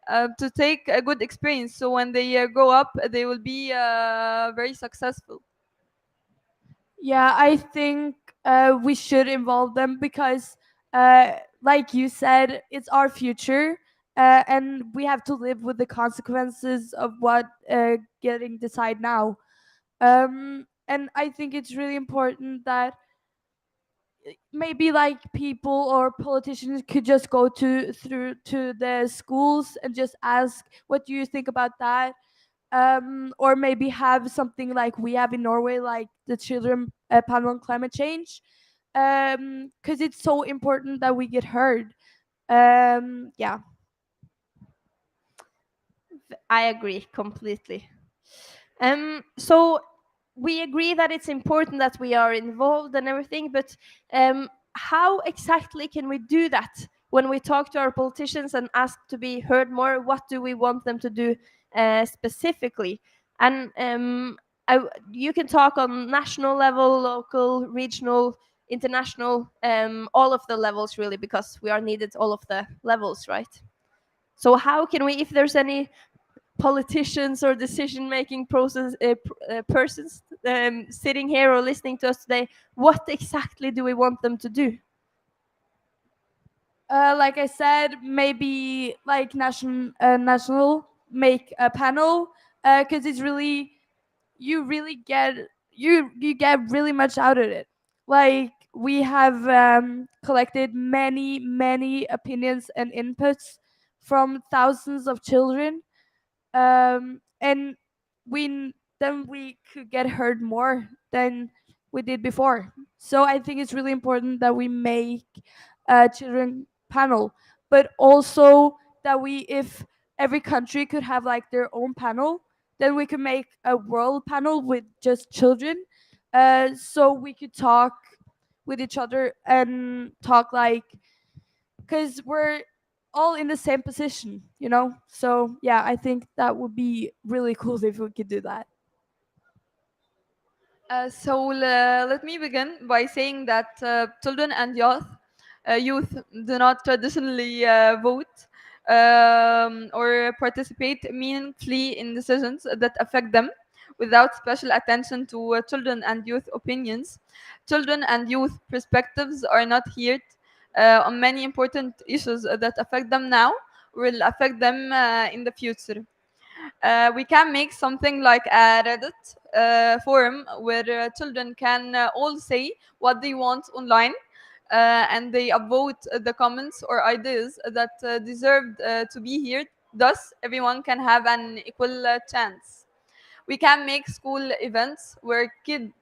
to take a good experience. So when they grow up, they will be very successful. Yeah, I think we should involve them because, like you said, it's our future, and we have to live with the consequences of what getting decided now. And I think it's really important that maybe like people or politicians could just go through to the schools and just ask, what do you think about that? Or maybe have something like we have in Norway, like the children panel on climate change, because it's so important that we get heard. Yeah. I agree completely. So we agree that it's important that we are involved and everything, but how exactly can we do that when we talk to our politicians and ask to be heard more? What do we want them to do specifically? And you can talk on national level, local, regional, international, all of the levels really, because we are needed all of the levels, right? So how can we, if there's any politicians or decision-making process persons sitting here or listening to us today, what exactly do we want them to do? Like I said, maybe like national make a panel, because it's really, you really get, you get really much out of it. Like we have collected many opinions and inputs from thousands of children, and then we could get heard more than we did before. So I think it's really important that we make a children panel, but also that we, if every country could have like their own panel, then we could make a world panel with just children, so we could talk with each other and talk like, because we're all in the same position, you know? So yeah, I think that would be really cool if we could do that. Let me begin by saying that children and youth do not traditionally vote or participate meaningfully in decisions that affect them. Without special attention to children and youth opinions, children and youth perspectives are not heard on many important issues that affect them now, will affect them in the future. We can make something like a Reddit forum where children can all say what they want online, and they upvote the comments or ideas that deserved to be heard. Thus, everyone can have an equal chance. We can make school events where kids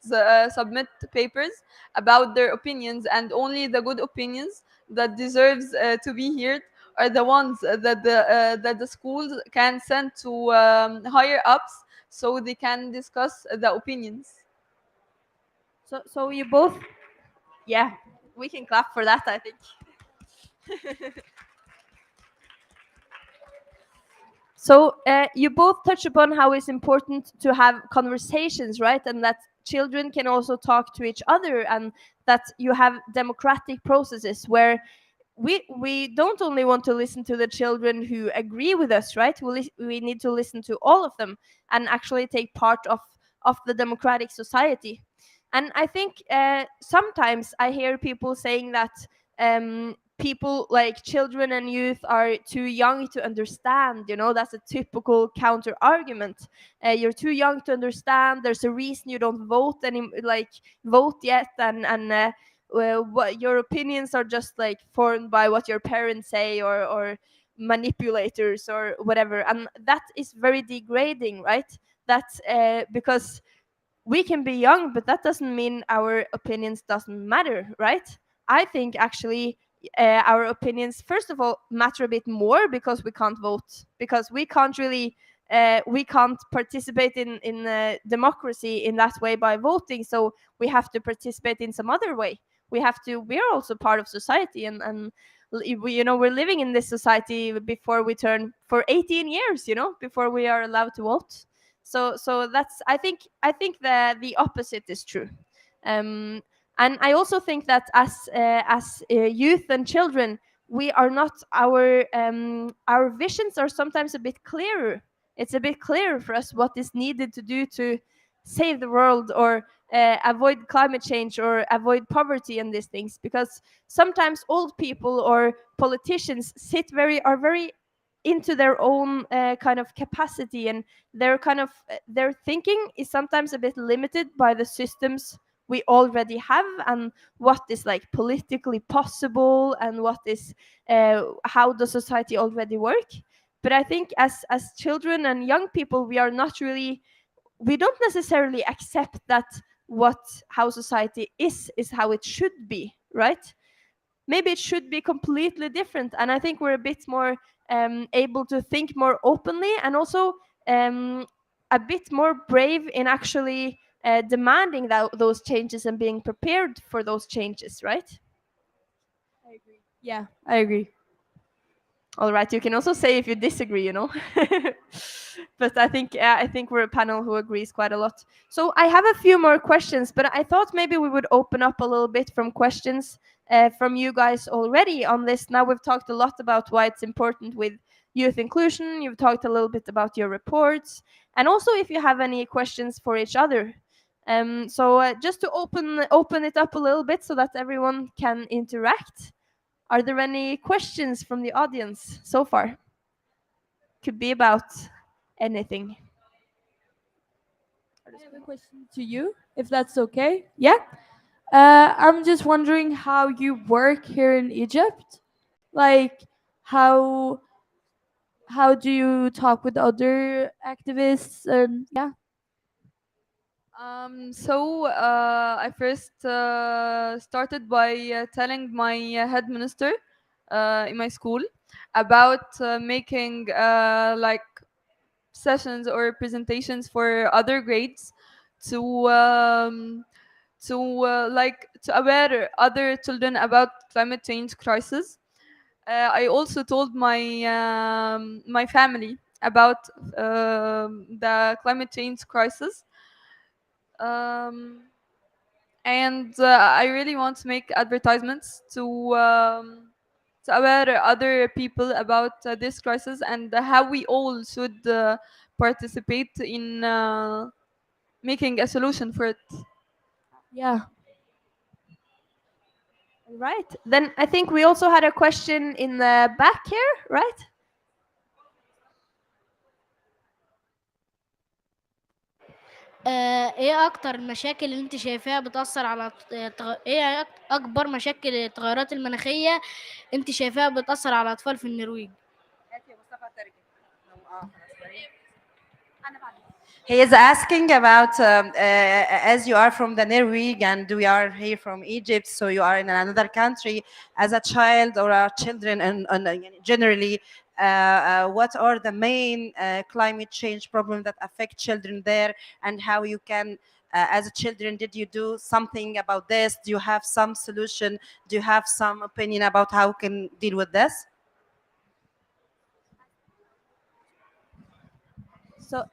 submit papers about their opinions, and only the good opinions that deserves to be heard are the ones that the schools can send to higher ups so they can discuss the opinions. So you both, yeah, we can clap for that, I think. So you both touch upon how it's important to have conversations, right? And that children can also talk to each other, and that you have democratic processes where we don't only want to listen to the children who agree with us, right? We need to listen to all of them and actually take part of the democratic society. And I think sometimes I hear people saying that people like children and youth are too young to understand. You know, that's a typical counter argument. You're too young to understand. There's a reason you don't vote yet, and what your opinions are just like formed by what your parents say, or manipulators or whatever, and that is very degrading, right? That's because we can be young, but that doesn't mean our opinions doesn't matter, right? I think actually our opinions, first of all, matter a bit more because we can't vote, because we can't really we can't participate in democracy in that way by voting. So we have to participate in some other way. We are also part of society, and we're living in this society before we turn for 18 years, before we are allowed to vote. So that's, I think the opposite is true. And I also think that as youth and children, we are not, our visions are sometimes a bit clearer. It's a bit clearer for us what is needed to do to save the world, or avoid climate change, or avoid poverty and these things, because sometimes old people or politicians are very into their own kind of capacity, and their thinking is sometimes a bit limited by the systems we already have, and what is like politically possible, and what is how the society already work. But I think as children and young people, we don't necessarily accept that how society is how it should be, right? Maybe it should be completely different, and I think we're a bit more able to think more openly, and also a bit more brave in actually demanding those changes and being prepared for those changes, right? Yeah, I agree. All right, you can also say if you disagree, but I think we're a panel who agrees quite a lot. So I have a few more questions, but I thought maybe we would open up a little bit from questions from you guys already on this. Now we've talked a lot about why it's important with youth inclusion. You've talked a little bit about your reports, and also if you have any questions for each other. So just to open it up a little bit so that everyone can interact. Are there any questions from the audience so far? Could be about anything. I have a question to you, if that's okay. Yeah. I'm just wondering how you work here in Egypt. Like, how do you talk with other activists? Yeah. I first started by telling my head minister in my school about making like sessions or presentations for other grades to aware other children about climate change crisis. I also told my family about the climate change crisis. Um, and I really want to make advertisements to aware other people about this crisis, and how we all should participate in making a solution for it. Yeah. Right. Then I think we also had a question in the back here, right? ايه اكتر المشاكل اللي انت شايفاها بتأثر على ايه اكبر مشاكل التغيرات المناخية انت شايفاها بتأثر على الاطفال في النرويج؟ He is asking about, as you are from the Norway and we are here from Egypt, so you are in another country as a child or our children, and generally, what are the main climate change problems that affect children there, and how you can, as children, did you do something about this? Do you have some solution? Do you have some opinion about how we can deal with this? So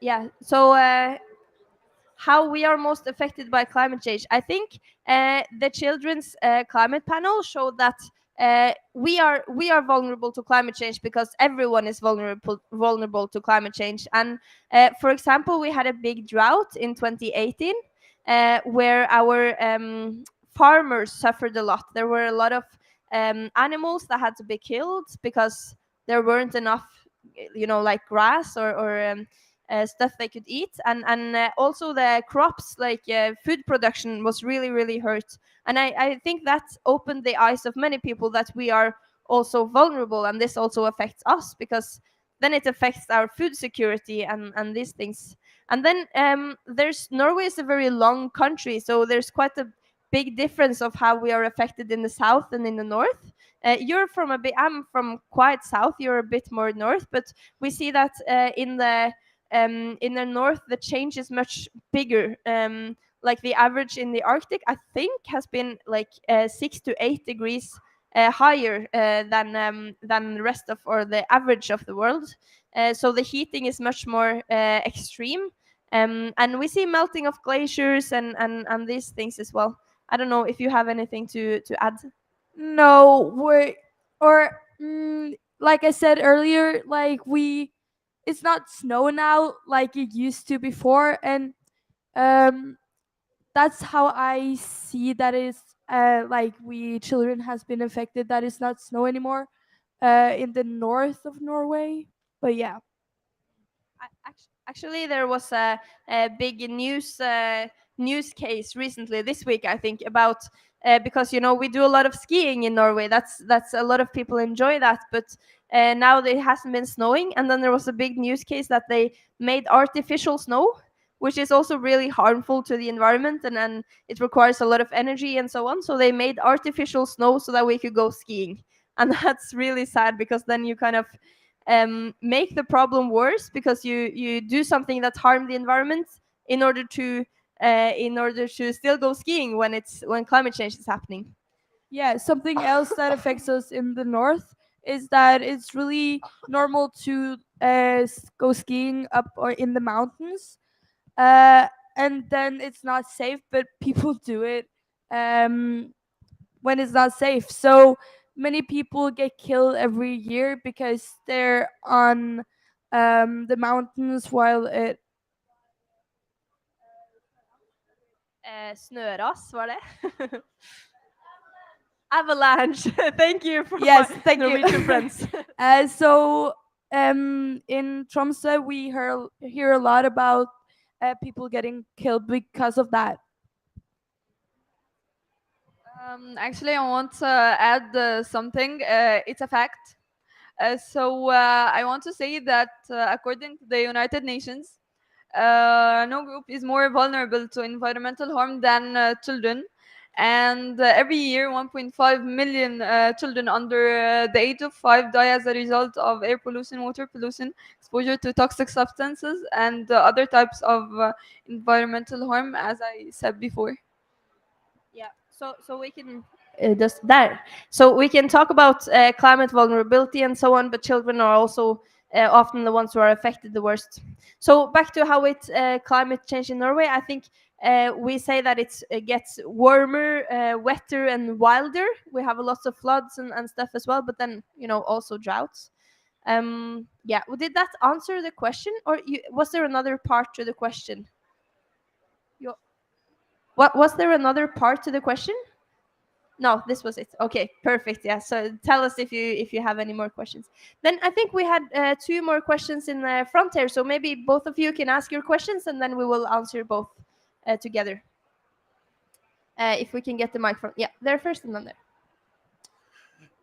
how we are most affected by climate change. I think the children's climate panel showed that we are vulnerable to climate change because everyone is vulnerable to climate change. And for example, we had a big drought in 2018 where our farmers suffered a lot. There were a lot of animals that had to be killed because there weren't enough, like grass or stuff they could eat, and also the crops, like food production, was really hurt. And I think that opened the eyes of many people that we are also vulnerable, and this also affects us, because then it affects our food security and these things. And then Norway is a very long country, so there's quite a big difference of how we are affected in the south and in the north. You're from a bit. I'm from quite south. You're a bit more north, but we see that in the north the change is much bigger. Like the average in the Arctic, I think, has been like 6 to 8 degrees higher than the rest of, or the average of the world. So the heating is much more extreme, and we see melting of glaciers and these things as well. I don't know if you have anything to add. No, like I said earlier, it's not snow now like it used to before, and um, that's how I see that is like we children has been affected. That it's not snow anymore in the north of Norway. But yeah. Actually, there was a big news case recently this week, I think, about because we do a lot of skiing in Norway. That's a lot of people enjoy that, but now it hasn't been snowing, and then there was a big news case that they made artificial snow, which is also really harmful to the environment, and it requires a lot of energy and so on. So they made artificial snow so that we could go skiing, and that's really sad because then you kind of make the problem worse because you do something that harm the environment in order to still go skiing when climate change is happening. Yeah, something else that affects us in the north is that it's really normal to go skiing up or in the mountains, and then it's not safe, but people do it when it's not safe. So many people get killed every year because they're on the mountains while it. Snøras, var det? Avalanche. Thank you for Yes, my thank Norwegian you. friends. So in Tromsø, we hear a lot about people getting killed because of that. Actually, I want to add something. It's a fact. I want to say that according to the United Nations, no group is more vulnerable to environmental harm than children. And every year, 1.5 million children under the age of 5 die as a result of air pollution, water pollution, exposure to toxic substances, and other types of environmental harm, as I said before. Yeah, so we can just there. So we can talk about climate vulnerability and so on, but children are also often the ones who are affected the worst. So back to how it climate change in Norway. I think we say that it gets warmer, wetter, and wilder. We have lots of floods and stuff as well, but then also droughts. Yeah, did that answer the question, or was there another part to the question? What was there another part to the question? No, this was it. Okay, perfect. Yeah. So tell us if you have any more questions. Then I think we had 2 more questions in the front here. So maybe both of you can ask your questions, and then we will answer both together. If we can get the mic from there first and then there.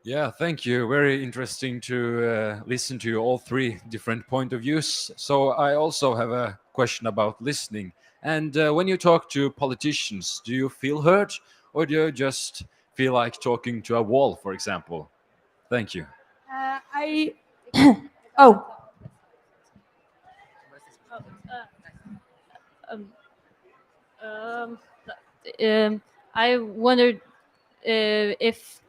Yeah, thank you. Very interesting to listen to all 3 different point of views. So I also have a question about listening. And when you talk to politicians, do you feel heard, or do you just feel like talking to a wall, for example? Thank you. I oh. I wondered if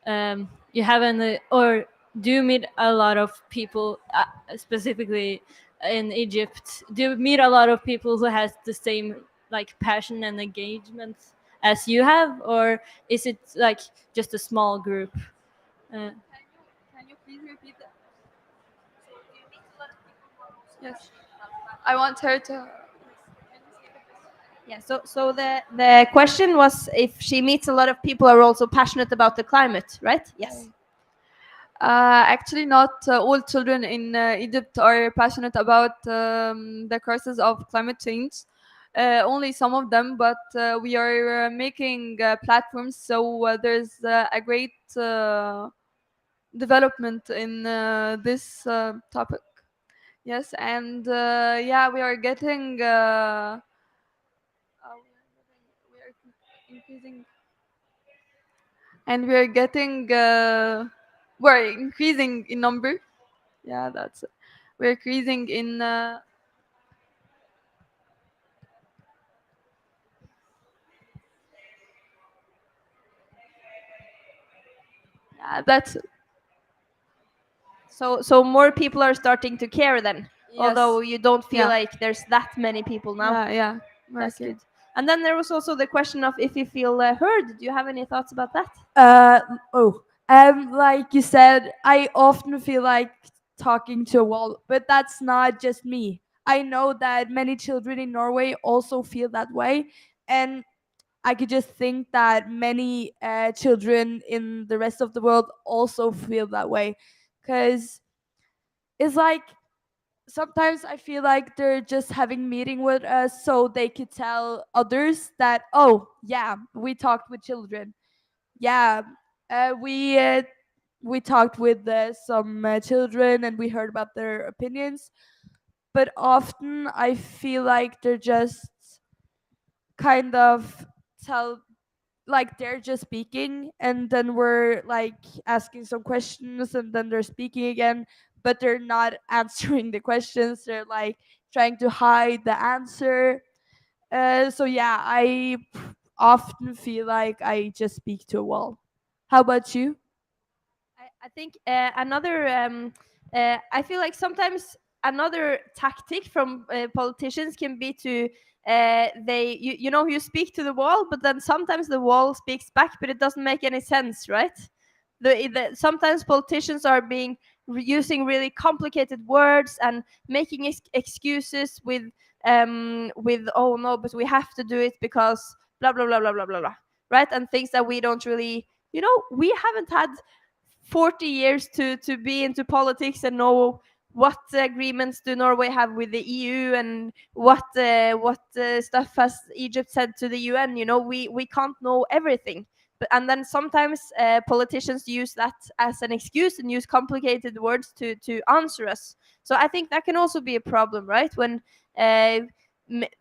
you have any, or do you meet a lot of people, specifically in Egypt? Do you meet a lot of people who has the same like passion and engagement as you have, or is it like just a small group? Can you please repeat that? Yes. I want her to. Yeah. So the question was if she meets a lot of people who are also passionate about the climate, right? Yes. Actually, not all children in Egypt are passionate about the crisis of climate change. Only some of them, but we are making platforms, so there's a great development in this topic. Yes, and yeah, we are getting. We are increasing. and we're getting we're increasing in number. Yeah, that's it. We're increasing in yeah, that's So more people are starting to care then, although you don't feel Yeah. like there's that many people now. Yeah. That's Okay. good. And then there was also the question of if you feel heard. Do you have any thoughts about that? Like you said, I often feel like talking to a wall, but that's not just me. I know that many children in Norway also feel that way, and I could just think that many children in the rest of the world also feel that way, because it's like sometimes I feel like they're just having meeting with us so they could tell others that, oh yeah, we talked with children. Yeah, uh, we uh, we talked with some children and we heard about their opinions. But often I feel like they're just kind of tell like they're just speaking, and then we're like asking some questions and then they're speaking again, but they're not answering the questions. They're like trying to hide the answer. So yeah, I often feel like I just speak to a wall. How about you? I think another. I feel like sometimes another tactic from politicians can be to you know, you speak to the wall, but then sometimes the wall speaks back, but it doesn't make any sense, right? Sometimes politicians are using really complicated words and making excuses with oh no, but we have to do it because blah blah blah blah blah blah blah, right? And things that we don't really, you know, we haven't had 40 years to be into politics and know what agreements do Norway have with the EU and what stuff has Egypt said to the UN. You know, we can't know everything. But and then sometimes politicians use that as an excuse and use complicated words to answer us. So I think that can also be a problem, right? When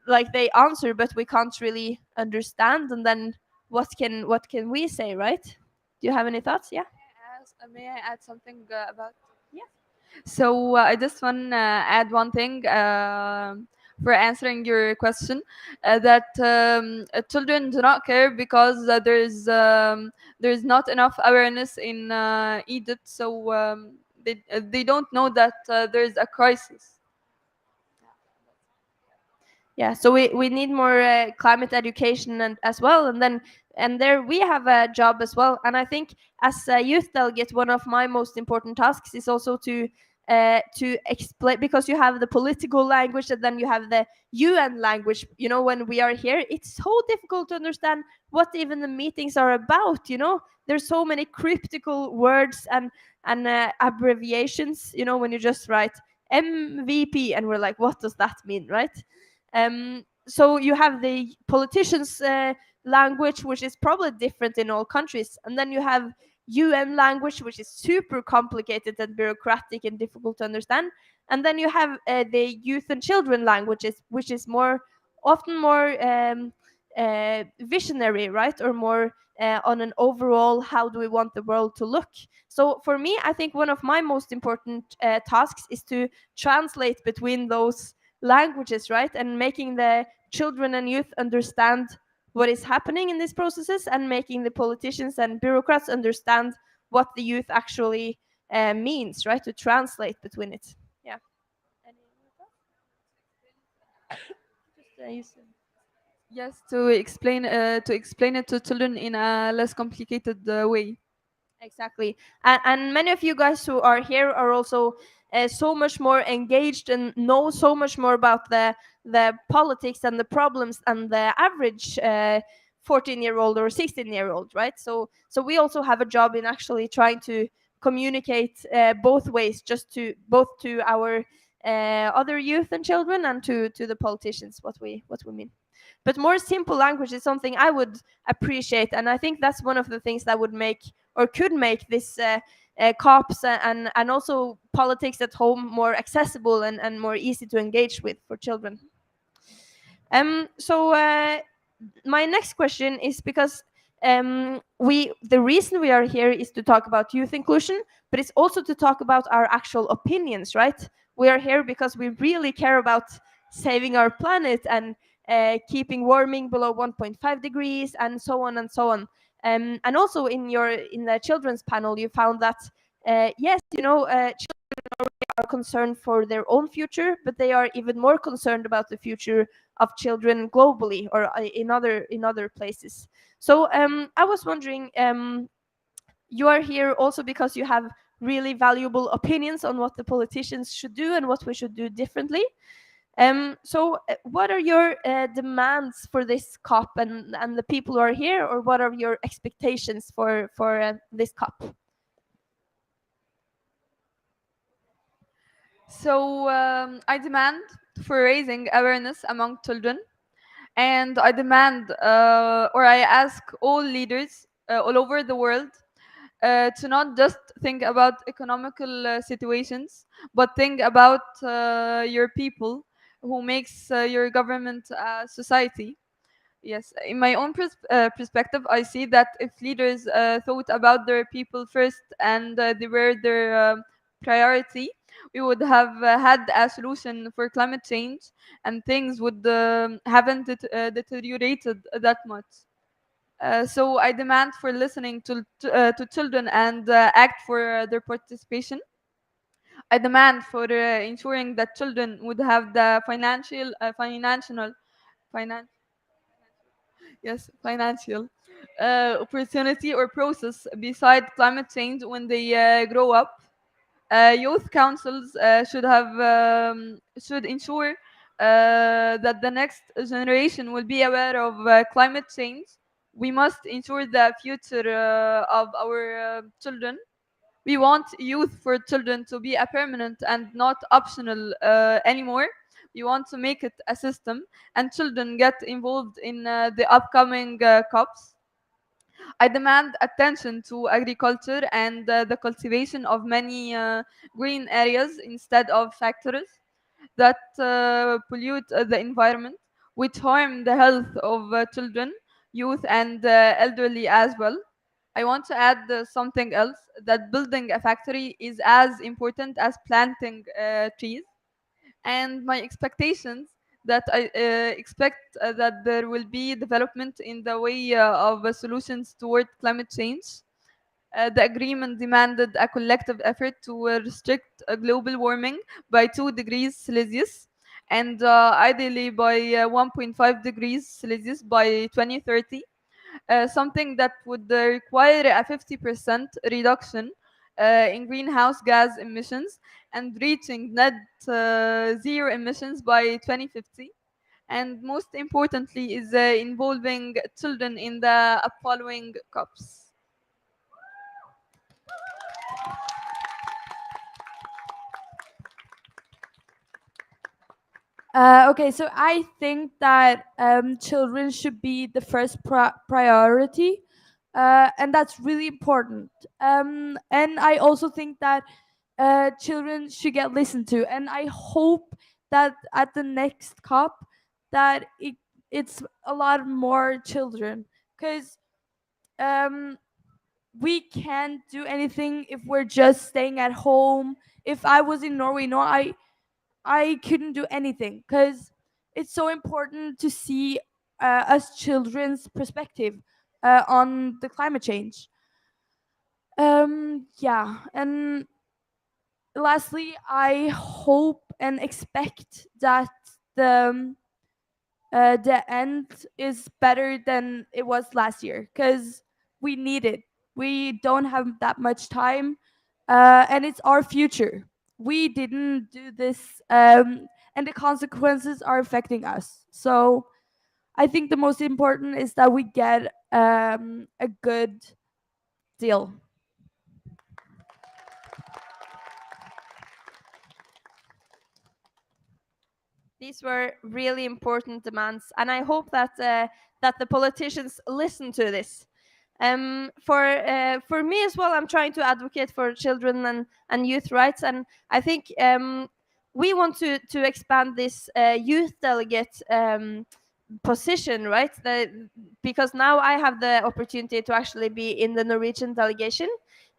like they answer, but we can't really understand, and then what can we say, right? Do you have any thoughts? Yeah. May I add something about? Yeah. So I just want to add one thing for answering your question, that children do not care because there's not enough awareness in Egypt, so they don't know that there's a crisis. Yeah, so we need more climate education and as well, and there we have a job as well. And I think as a youth delegate, one of my most important tasks is also to explain, because you have the political language and then you have the UN language. You know, when we are here, it's so difficult to understand what even the meetings are about. You know, there's so many cryptical words and abbreviations. You know, when you just write MVP and we're like, what does that mean, right? So you have the politicians' language, which is probably different in all countries, and then you have UN language, which is super complicated and bureaucratic and difficult to understand, and then you have the youth and children languages, which is often more visionary, right, or more on an overall how do we want the world to look. So for me, I think one of my most important tasks is to translate between those languages, right, and making the children and youth understand what is happening in these processes, and making the politicians and bureaucrats understand what the youth actually means, right, to translate between it. Yeah. Yes, to explain it to children in a less complicated way. Exactly. And many of you guys who are here are also so much more engaged and know so much more about the politics and the problems and the average 14-year-old or 16-year-old, right? So we also have a job in actually trying to communicate both ways, just to both to our other youth and children and to the politicians what we mean. But more simple language is something I would appreciate, and I think that's one of the things that would make or could make this COPs and also politics at home more accessible and more easy to engage with for children. So my next question is, because The reason we are here is to talk about youth inclusion, but it's also to talk about our actual opinions, right? We are here because we really care about saving our planet and keeping warming below 1.5 degrees and so on and so on. And also in the children's panel, you found that yes, children are concerned for their own future, but they are even more concerned about the future of children globally or in other places. So I was wondering, you are here also because you have really valuable opinions on what the politicians should do and what we should do differently. So what are your demands for this COP and the people who are here, or what are your expectations for this COP? So I demand for raising awareness among children, and I demand or I ask all leaders all over the world to not just think about economical situations, but think about your people who makes your government society. Yes, in my own perspective, I see that if leaders thought about their people first and they were their priority, we would have had a solution for climate change, and things would haven't deteriorated that much. So I demand for listening to children and act for their participation. I demand for ensuring that children would have the financial opportunity or process beside climate change when they grow up. Youth councils should ensure that the next generation will be aware of climate change. We must ensure the future of our children. We want youth for children to be a permanent and not optional anymore. We want to make it a system, and children get involved in the upcoming COPs. I demand attention to agriculture and the cultivation of many green areas instead of factories that pollute the environment, which harm the health of children, youth, and elderly as well. I want to add something else, that building a factory is as important as planting trees. And my expectations, that I expect that there will be development in the way of solutions toward climate change. The agreement demanded a collective effort to restrict global warming by 2 degrees Celsius, and ideally by 1.5 degrees Celsius by 2030, something that would require a 50% reduction in greenhouse gas emissions and reaching net zero emissions by 2050. And most importantly is involving children in the following COPs. Okay, so I think that children should be the first priority, and that's really important. And I also think that children should get listened to, and I hope that at the next COP that it's a lot more children, because we can't do anything if we're just staying at home. If I was in Norway, no, I couldn't do anything, because it's so important to see us children's perspective on the climate change. Yeah, and lastly, I hope and expect that the end is better than it was last year, because we need it. We don't have that much time, and it's our future. We didn't do this, and the consequences are affecting us. So I think the most important is that we get a good deal. These were really important demands, and I hope that that the politicians listen to this. For me as well, I'm trying to advocate for children and youth rights, and I think we want to expand this youth delegate position, right? The because now I have the opportunity to actually be in the Norwegian delegation.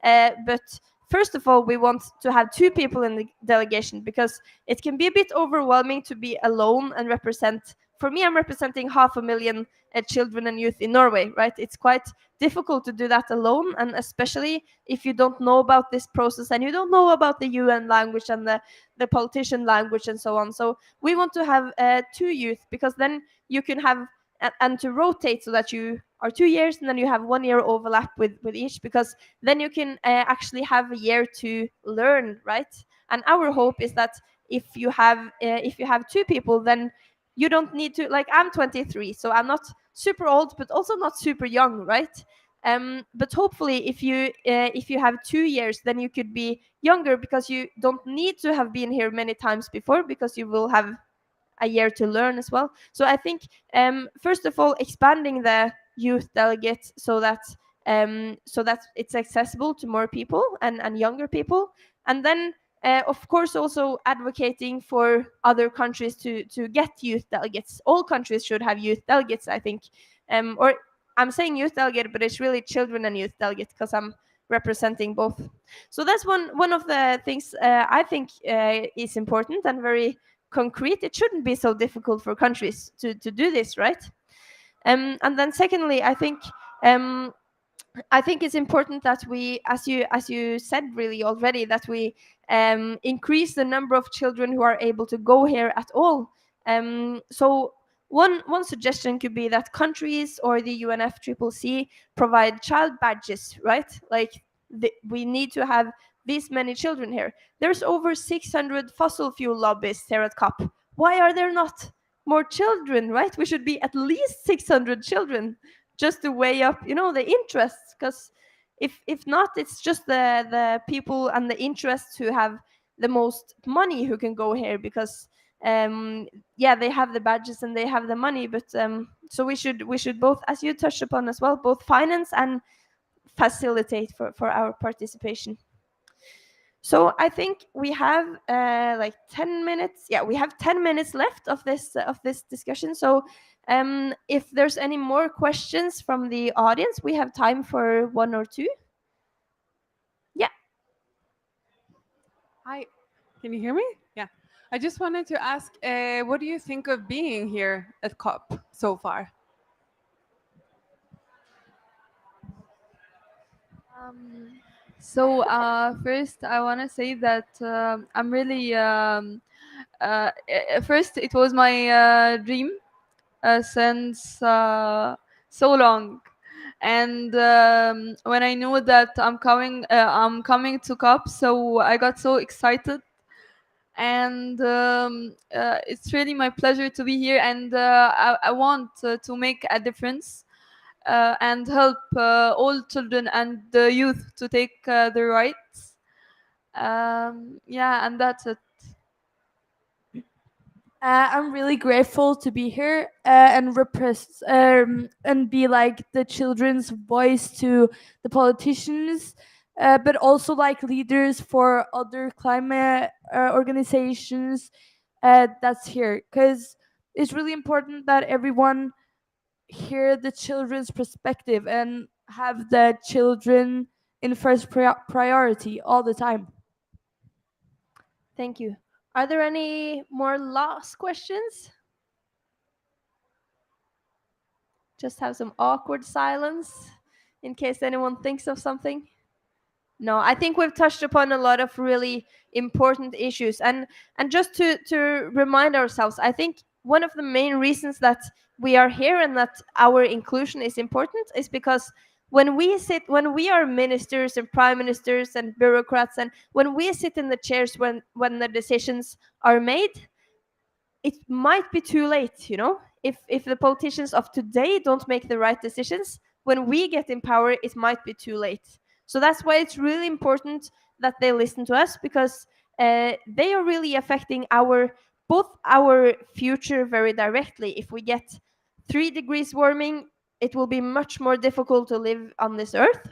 But first of all, we want to have 2 people in the delegation because it can be a bit overwhelming to be alone and represent. For me, I'm representing 500,000 children and youth in Norway, right? It's quite difficult to do that alone, and especially if you don't know about this process and you don't know about the UN language and the politician language and so on. So we want to have 2 youth, because then you can have and to rotate so that you are 2 years and then you have 1 year overlap with each, because then you can actually have a year to learn, right? And our hope is that if you have 2 people, then you don't need to, like, I'm 23, so I'm not super old but also not super young, right? But hopefully if you have 2 years, then you could be younger, because you don't need to have been here many times before, because you will have a year to learn as well. So I think first of all, expanding the youth delegates so that it's accessible to more people and younger people, and then of course also advocating for other countries to get youth delegates. All countries should have youth delegates, I think. Or I'm saying youth delegate, but it's really children and youth delegate, because I'm representing both. So that's one of the things I think is important and very concrete. It shouldn't be so difficult for countries to do this, right? And then secondly, I think it's important that we, as you said really already, that we increase the number of children who are able to go here at all. So one suggestion could be that countries or the UNFCCC provide child badges, right? Like we need to have these many children here. There's over 600 fossil fuel lobbyists here at COP. Why are there not more children, right? We should be at least 600 children, just to weigh up, the interests. Because if not, it's just the people and the interests who have the most money who can go here, because they have the badges and they have the money. But so we should both, as you touched upon as well, both finance and facilitate for our participation. So I think we have like 10 minutes. Yeah, we have 10 minutes left of this discussion. So if there's any more questions from the audience, we have time for 1 or 2. Yeah. Hi, can you hear me? Yeah. I just wanted to ask, what do you think of being here at COP so far? So first, I want to say that I'm really. First, it was my dream since so long, and when I knew that I'm coming to COP, so I got so excited, and it's really my pleasure to be here, and I want to make a difference. And help all children and the youth to take their rights. Yeah, and that's it. I'm really grateful to be here and be like the children's voice to the politicians, but also like leaders for other climate organizations that's here, because it's really important that everyone hear the children's perspective and have the children in first priority all the time. Thank you. Are there any more last questions? Just have some awkward silence in case anyone thinks of something. No, I think we've touched upon a lot of really important issues. And just to remind ourselves, I think one of the main reasons that we are here and that our inclusion is important is because when we are ministers and prime ministers and bureaucrats, and when we sit in the chairs when the decisions are made, it might be too late, if the politicians of today don't make the right decisions, when we get in power, it might be too late. So that's why it's really important that they listen to us, because they are really affecting both our future very directly. If we get 3 degrees warming, it will be much more difficult to live on this earth.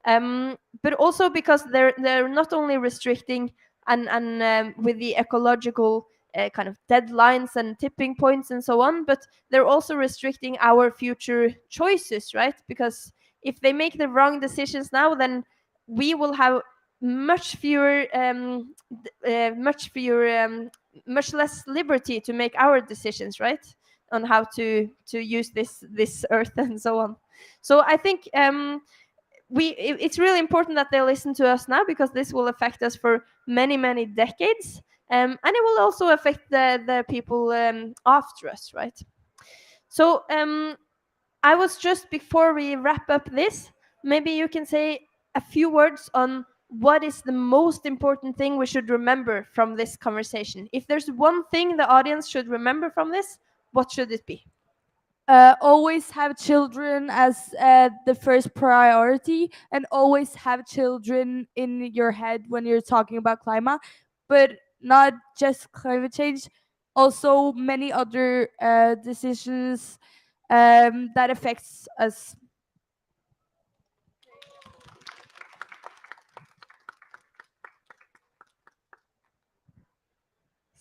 But also because they're not only restricting and with the ecological kind of deadlines and tipping points and so on, but they're also restricting our future choices, right? Because if they make the wrong decisions now, then we will have much fewer, much less liberty to make our decisions, right, on how to use this earth and so on. So I think it's really important that they listen to us now, because this will affect us for many decades, and it will also affect the people after us, right? So I was just, before we wrap up this, maybe you can say a few words on what is the most important thing we should remember from this conversation. If there's one thing the audience should remember from this, what should it be? Always have children as the first priority, and always have children in your head when you're talking about climate, but not just climate change, also many other decisions that affects us.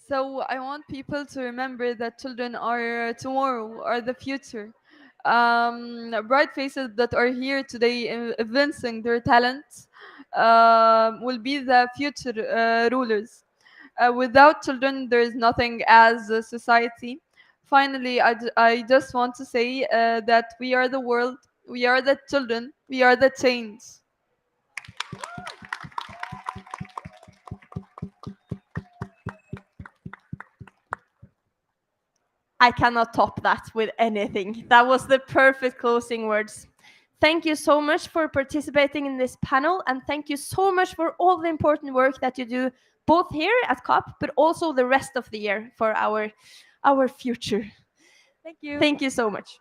So I want people to remember that children are tomorrow, are the future. Bright faces that are here today, evincing their talents, will be the future rulers. Without children, there is nothing as a society. Finally, I just want to say that we are the world, we are the children, we are the change. I cannot top that with anything. That was the perfect closing words. Thank you so much for participating in this panel, and thank you so much for all the important work that you do, both here at COP, but also the rest of the year for our future. Thank you. Thank you so much.